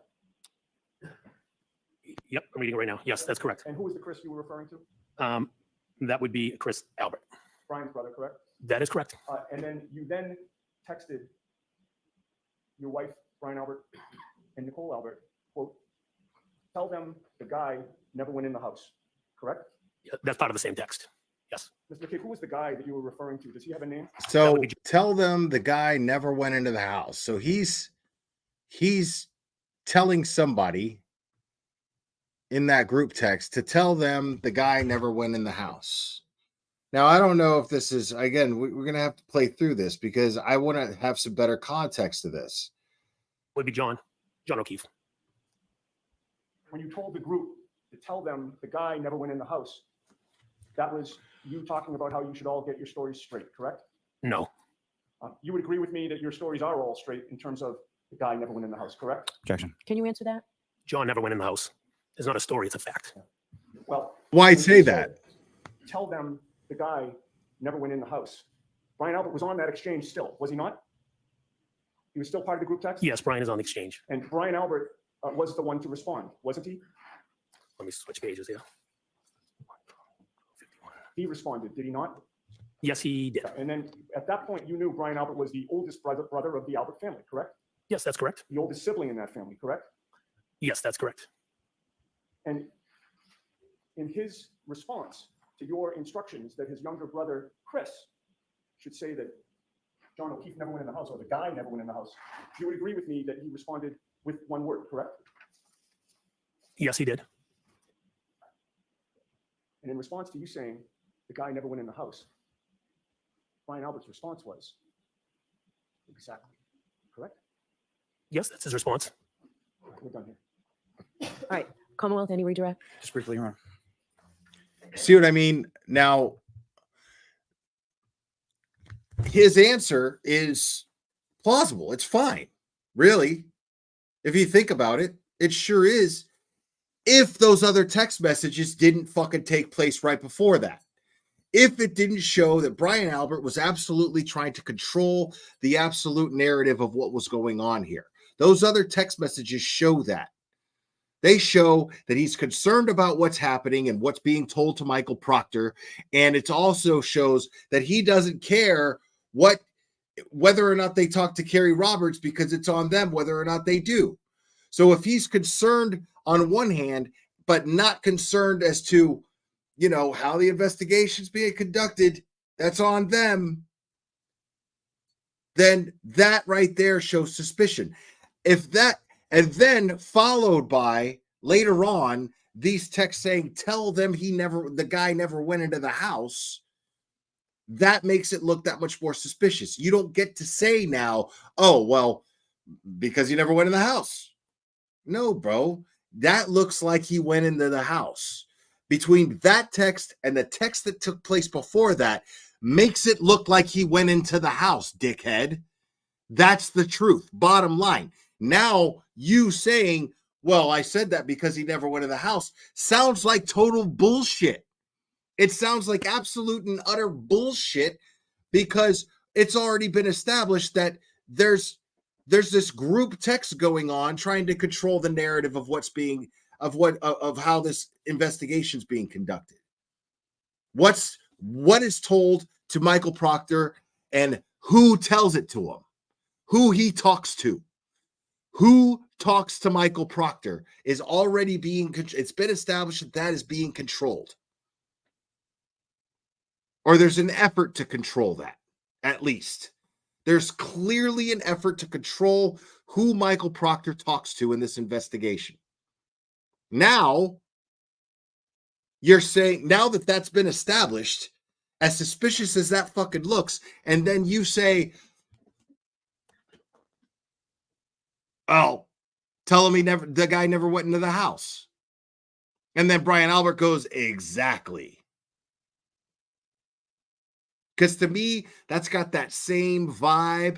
Yep, I'm reading it right now. Yes, that's correct. And who was the Chris you were referring to? That would be Chris Albert. Brian's brother, correct? That is correct. And then you texted your wife, Brian Albert, and Nicole Albert, quote, tell them the guy never went in the house, correct? Yeah, that's part of the same text. Yes. Mr. McCabe, who was the guy that you were referring to? Does he have a name? So tell them the guy never went into the house. So he's telling somebody in that group text to tell them the guy never went in the house. Now, I don't know if this is, again, we're going to have to play through this because I want to have some better context to this. Would be John O'Keefe. When you told the group to tell them the guy never went in the house, that was you talking about how you should all get your stories straight, correct? No. You would agree with me that your stories are all straight in terms of the guy never went in the house, correct? Objection. Can you answer that? John never went in the house. It's not a story, it's a fact. Well, why say that? Tell them the guy never went in the house. Brian Albert was on that exchange still, was he not? He was still part of the group text? Yes, Brian is on the exchange. And Brian Albert was the one to respond, wasn't he? Let me switch pages here. He responded, did he not? Yes, he did. And then at that point, you knew Brian Albert was the oldest brother of the Albert family, correct? Yes, that's correct. The oldest sibling in that family, correct? Yes, that's correct. And in his response to your instructions that his younger brother, Chris, should say that John O'Keefe never went in the house, or the guy never went in the house, you would agree with me that he responded with one word, correct? Yes, he did. And in response to you saying the guy never went in the house, Brian Albert's response was exactly, correct? Yes, that's his response. We're done here. All right, Commonwealth, any redirect? Just briefly, Your Honor. See what I mean? Now, his answer is plausible. It's fine. Really. If you think about it, it sure is. If those other text messages didn't fucking take place right before that. If it didn't show that Brian Albert was absolutely trying to control the absolute narrative of what was going on here. Those other text messages show that. They show that he's concerned about what's happening and what's being told to Michael Proctor. And it also shows that he doesn't care whether or not they talk to Kerry Roberts, because it's on them whether or not they do. So if he's concerned on one hand, but not concerned as to, how the investigation's being conducted, that's on them, then that right there shows suspicion. And then followed by later on these texts saying, tell them the guy never went into the house. That makes it look that much more suspicious. You don't get to say now, oh, well, because he never went in the house. No, bro, that looks like he went into the house. Between that text and the text that took place before that makes it look like he went into the house, dickhead. That's the truth. Bottom line. Now you saying, well, I said that because he never went in the house, sounds like total bullshit. It sounds like absolute and utter bullshit, because it's already been established that there's this group text going on trying to control the narrative of of how this investigation is being conducted. What is told to Michael Proctor and who tells it to him, who he talks to. Who talks to Michael Proctor is already it's been established that is being controlled. Or there's an effort to control that, at least. There's clearly an effort to control who Michael Proctor talks to in this investigation. Now, you're saying, now that that's been established, as suspicious as that fucking looks, and then you say, oh, tell him the guy never went into the house. And then Brian Albert goes, exactly. Because to me, that's got that same vibe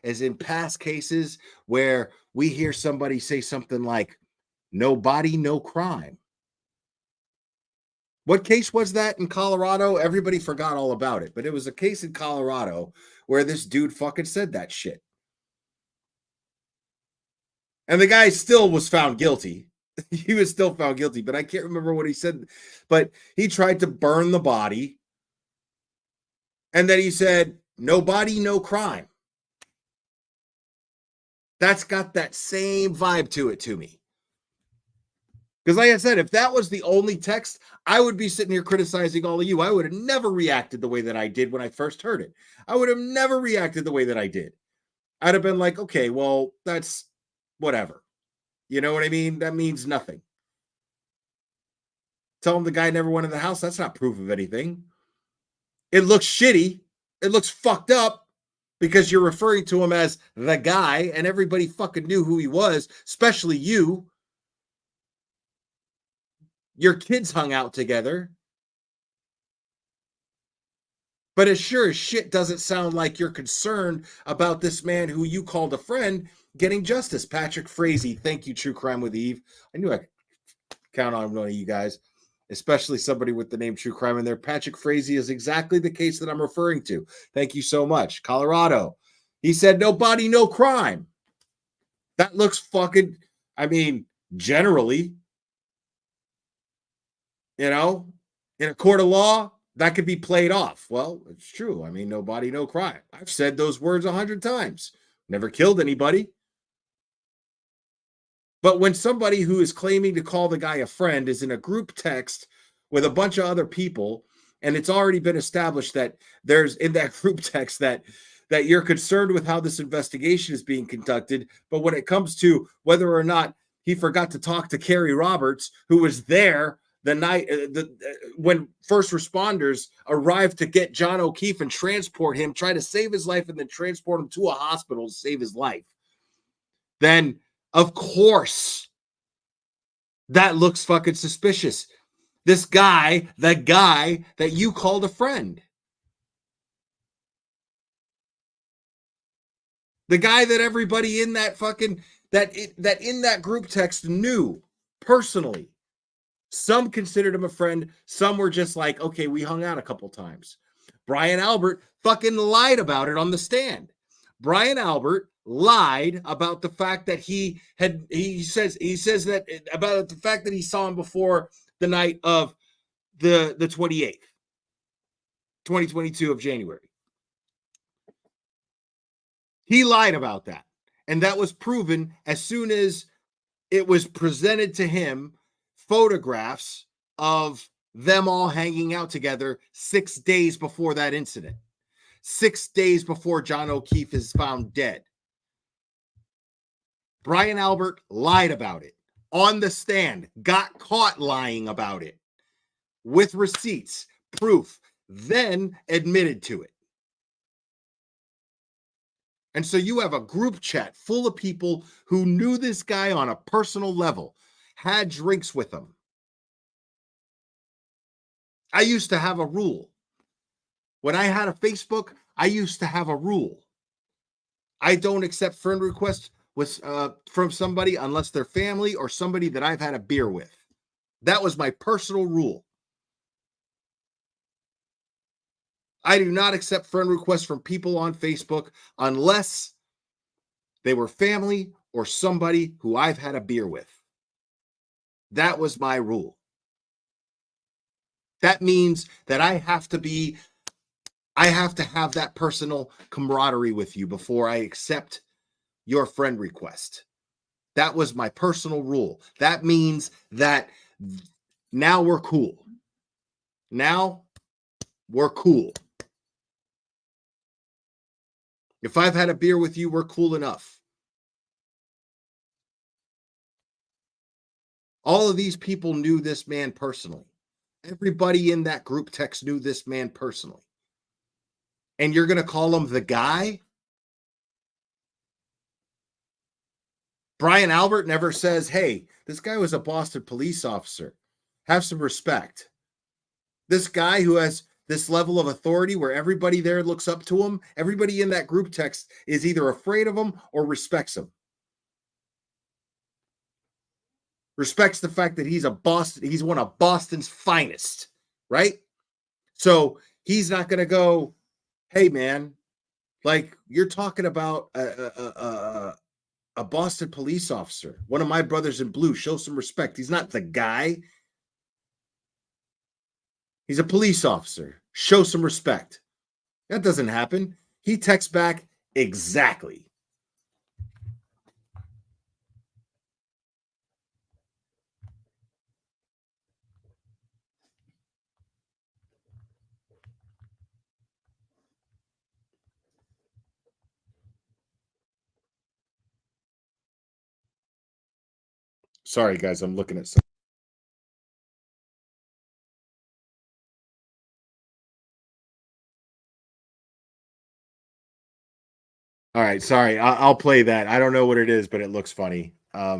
as in past cases where we hear somebody say something like, no body, no crime. What case was that in Colorado? Everybody forgot all about it, but it was a case in Colorado where this dude fucking said that shit. And the guy still was found guilty. He was still found guilty, but I can't remember what he said. But he tried to burn the body. And then he said, no body, no crime. That's got that same vibe to it to me. Because like I said, if that was the only text, I would be sitting here criticizing all of you. I would have never reacted the way that I did when I first heard it. I would have never reacted the way that I did. I'd have been like, okay, well, that's whatever. You know what I mean? That means nothing. Tell him the guy never went in the house. That's not proof of anything. It looks shitty. It looks fucked up because you're referring to him as the guy and everybody fucking knew who he was, especially you. Your kids hung out together. But as sure as shit doesn't sound like you're concerned about this man who you called a friend getting justice. Patrick Frazee, thank you, True Crime with Eve. I knew I could count on one of you guys, especially somebody with the name True Crime in there. Patrick Frazee is exactly the case that I'm referring to. Thank you so much. Colorado. He said, no body, no crime. That looks fucking, I mean, generally, you know, in a court of law, that could be played off. Well, it's true. I mean, no body, no crime. I've said those words 100 times. Never killed anybody. But when somebody who is claiming to call the guy a friend is in a group text with a bunch of other people, and it's already been established that there's in that group text that you're concerned with how this investigation is being conducted, but when it comes to whether or not he forgot to talk to Carrie Roberts, who was there the night when first responders arrived to get John O'Keefe and transport him, try to save his life, and then transport him to a hospital to save his life, then of course that looks fucking suspicious. This guy, the guy that you called a friend, the guy that everybody in that fucking that in that group text knew personally. Some considered him a friend. Some were just like, okay, we hung out a couple times. Brian Albert fucking lied about it on the stand. Brian Albert lied about the fact that he says that about the fact that he saw him before the night of the 28th, 2022 of January. He lied about that. And that was proven as soon as it was presented to him photographs of them all hanging out together 6 days before that incident. 6 days before John O'Keefe is found dead. Brian Albert lied about it on the stand, got caught lying about it with receipts, proof, then admitted to it. And so you have a group chat full of people who knew this guy on a personal level, had drinks with him. I used to have a rule. When I had a Facebook, I used to have a rule. I don't accept friend requests from somebody unless they're family or somebody that I've had a beer with. That was my personal rule. I do not accept friend requests from people on Facebook unless they were family or somebody who I've had a beer with. That was my rule. That means that I have to have that personal camaraderie with you before I accept your friend request. That was my personal rule. That means that now we're cool. Now we're cool. If I've had a beer with you, we're cool enough. All of these people knew this man personally. Everybody in that group text knew this man personally. And you're going to call him the guy? Brian Albert never says, hey, this guy was a Boston police officer. Have some respect. This guy who has this level of authority where everybody there looks up to him. Everybody in that group text is either afraid of him or respects him. Respects the fact that he's one of Boston's finest, right? So he's not going to go, hey man, like you're talking about a Boston police officer, one of my brothers in blue, show some respect. He's not the guy. He's a police officer. Show some respect. That doesn't happen. He texts back exactly. Sorry, guys, I'm looking at something. All right, sorry. I'll play that. I don't know what it is, but it looks funny. Now,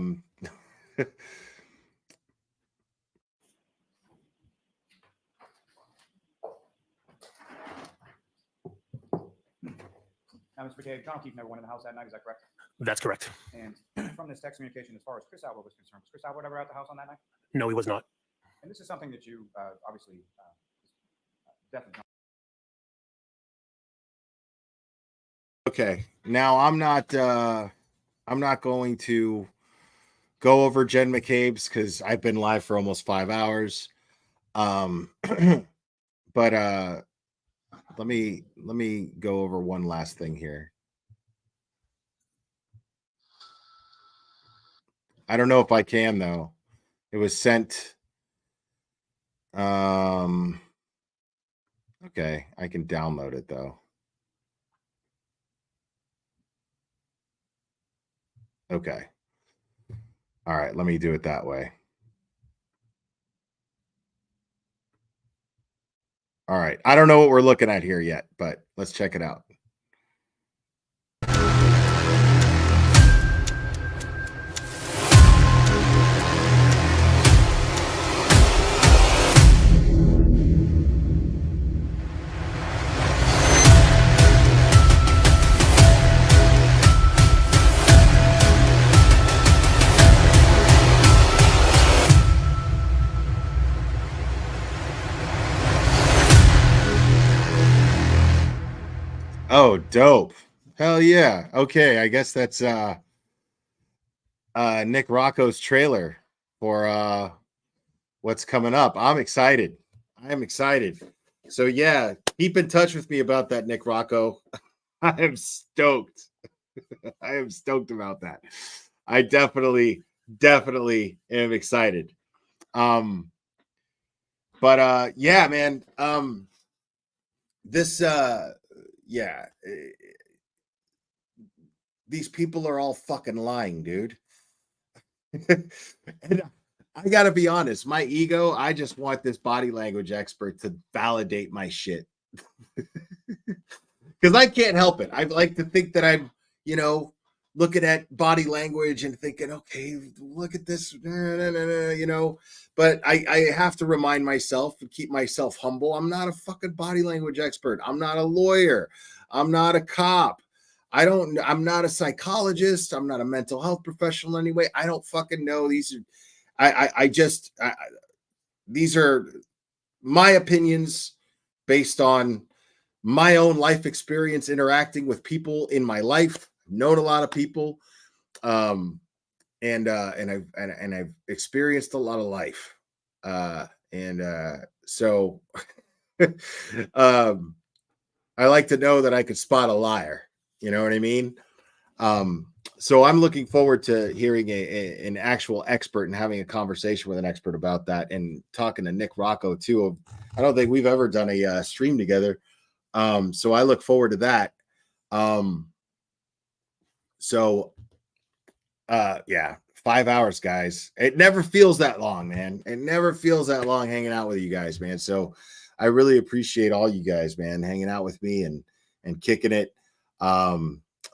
Mr. McCabe, John O'Keefe never went in the house that night. Is that correct? That's correct. And from this text communication, as far as Chris Albert was concerned, was Chris Albert ever at the house on that night? No, he was not. And this is something that you obviously definitely. Okay, now I'm not going to go over Jen McCabe's because I've been live for almost 5 hours. But let me go over one last thing here. I don't know if I can though. It was sent. Okay, I can download it though. Okay. All right, let me do it that way. All right. I don't know what we're looking at here yet, but let's check it out. Oh, dope. Hell yeah. Okay, I guess that's Nick Rocco's trailer for what's coming up. I'm excited. I am excited. So yeah, keep in touch with me about that, Nick Rocco. I am stoked. I am stoked about that. I definitely am excited. But yeah, man. This yeah. These people are all fucking lying, dude. And I gotta be honest, my ego, I just want this body language expert to validate my shit. Because I can't help it. I like to think that I'm, looking at body language and thinking, okay, look at this, but I have to remind myself and keep myself humble. I'm not a fucking body language expert. I'm not a lawyer. I'm not a cop. I'm not a psychologist. I'm not a mental health professional anyway. I don't fucking know. These are my opinions based on my own life experience interacting with people in my life. I've known a lot of people, and I've experienced a lot of life, so I like to know that I could spot a liar. You know what I mean? So I'm looking forward to hearing an actual expert and having a conversation with an expert about that, and talking to Nick Rocco too. I don't think we've ever done a stream together. So I look forward to that. Yeah, 5 hours, guys. It never feels that long, man. It never feels that long hanging out with you guys, man. So I really appreciate all you guys, man, hanging out with me and kicking it,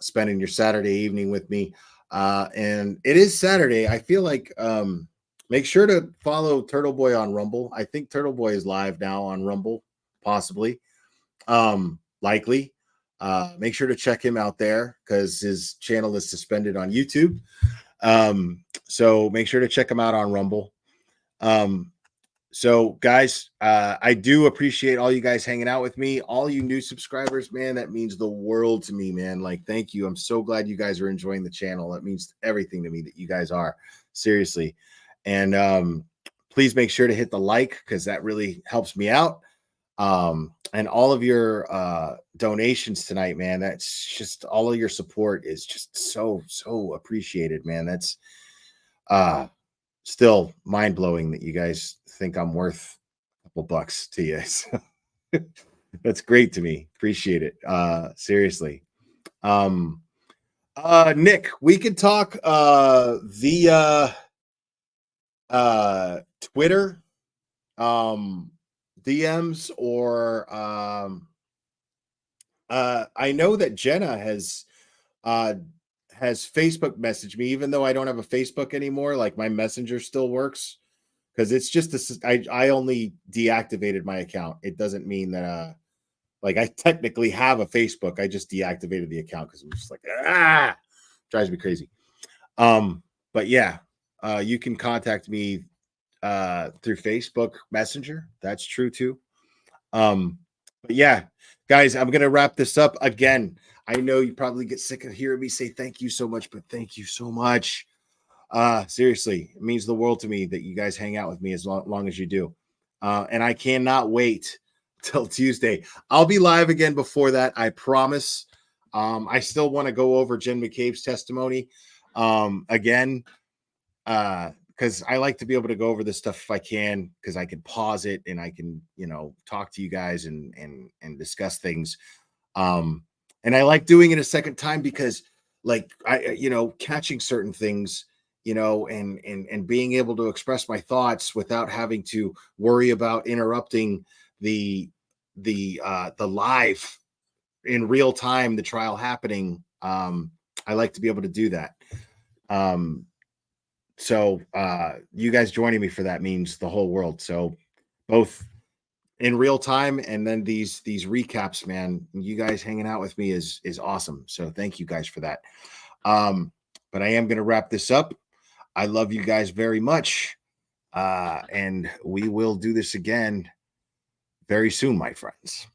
spending your Saturday evening with me. And it is Saturday. I feel like make sure to follow Turtle Boy on Rumble. I think Turtle Boy is live now on Rumble. possibly, likely. Make sure to check him out there because his channel is suspended on YouTube. So make sure to check him out on Rumble. So guys, I do appreciate all you guys hanging out with me. All you new subscribers, man, that means the world to me, man. Like, thank you. I'm so glad you guys are enjoying the channel. That means everything to me that you guys are, seriously. And please make sure to hit the like because that really helps me out. And all of your donations tonight, man, that's just all of your support is just so appreciated, man. That's still mind-blowing that you guys think I'm worth a couple bucks to you. So that's great to me. Appreciate it. Seriously. Nick, we could talk via Twitter, DMs, or I know that Jenna has Facebook messaged me, even though I don't have a Facebook anymore. Like, my messenger still works because it's just I only deactivated my account. It doesn't mean that like I technically have a Facebook. I just deactivated the account because I'm just like, drives me crazy. But yeah, you can contact me through Facebook Messenger. That's true too. But yeah, guys, I'm gonna wrap this up again. I know you probably get sick of hearing me say thank you so much, but thank you so much. Seriously, it means the world to me that you guys hang out with me as long as you do. And I cannot wait till Tuesday. I'll be live again before that, I promise. I still want to go over Jen McCabe's testimony again, because I like to be able to go over this stuff if I can, because I can pause it and I can, talk to you guys and discuss things. And I like doing it a second time because, like, I catching certain things, and being able to express my thoughts without having to worry about interrupting the live in real time, the trial happening. I like to be able to do that. So you guys joining me for that means the whole world. So both in real time and then these recaps, man, you guys hanging out with me is awesome. So thank you guys for that. But I am going to wrap this up. I love you guys very much. And we will do this again very soon, my friends.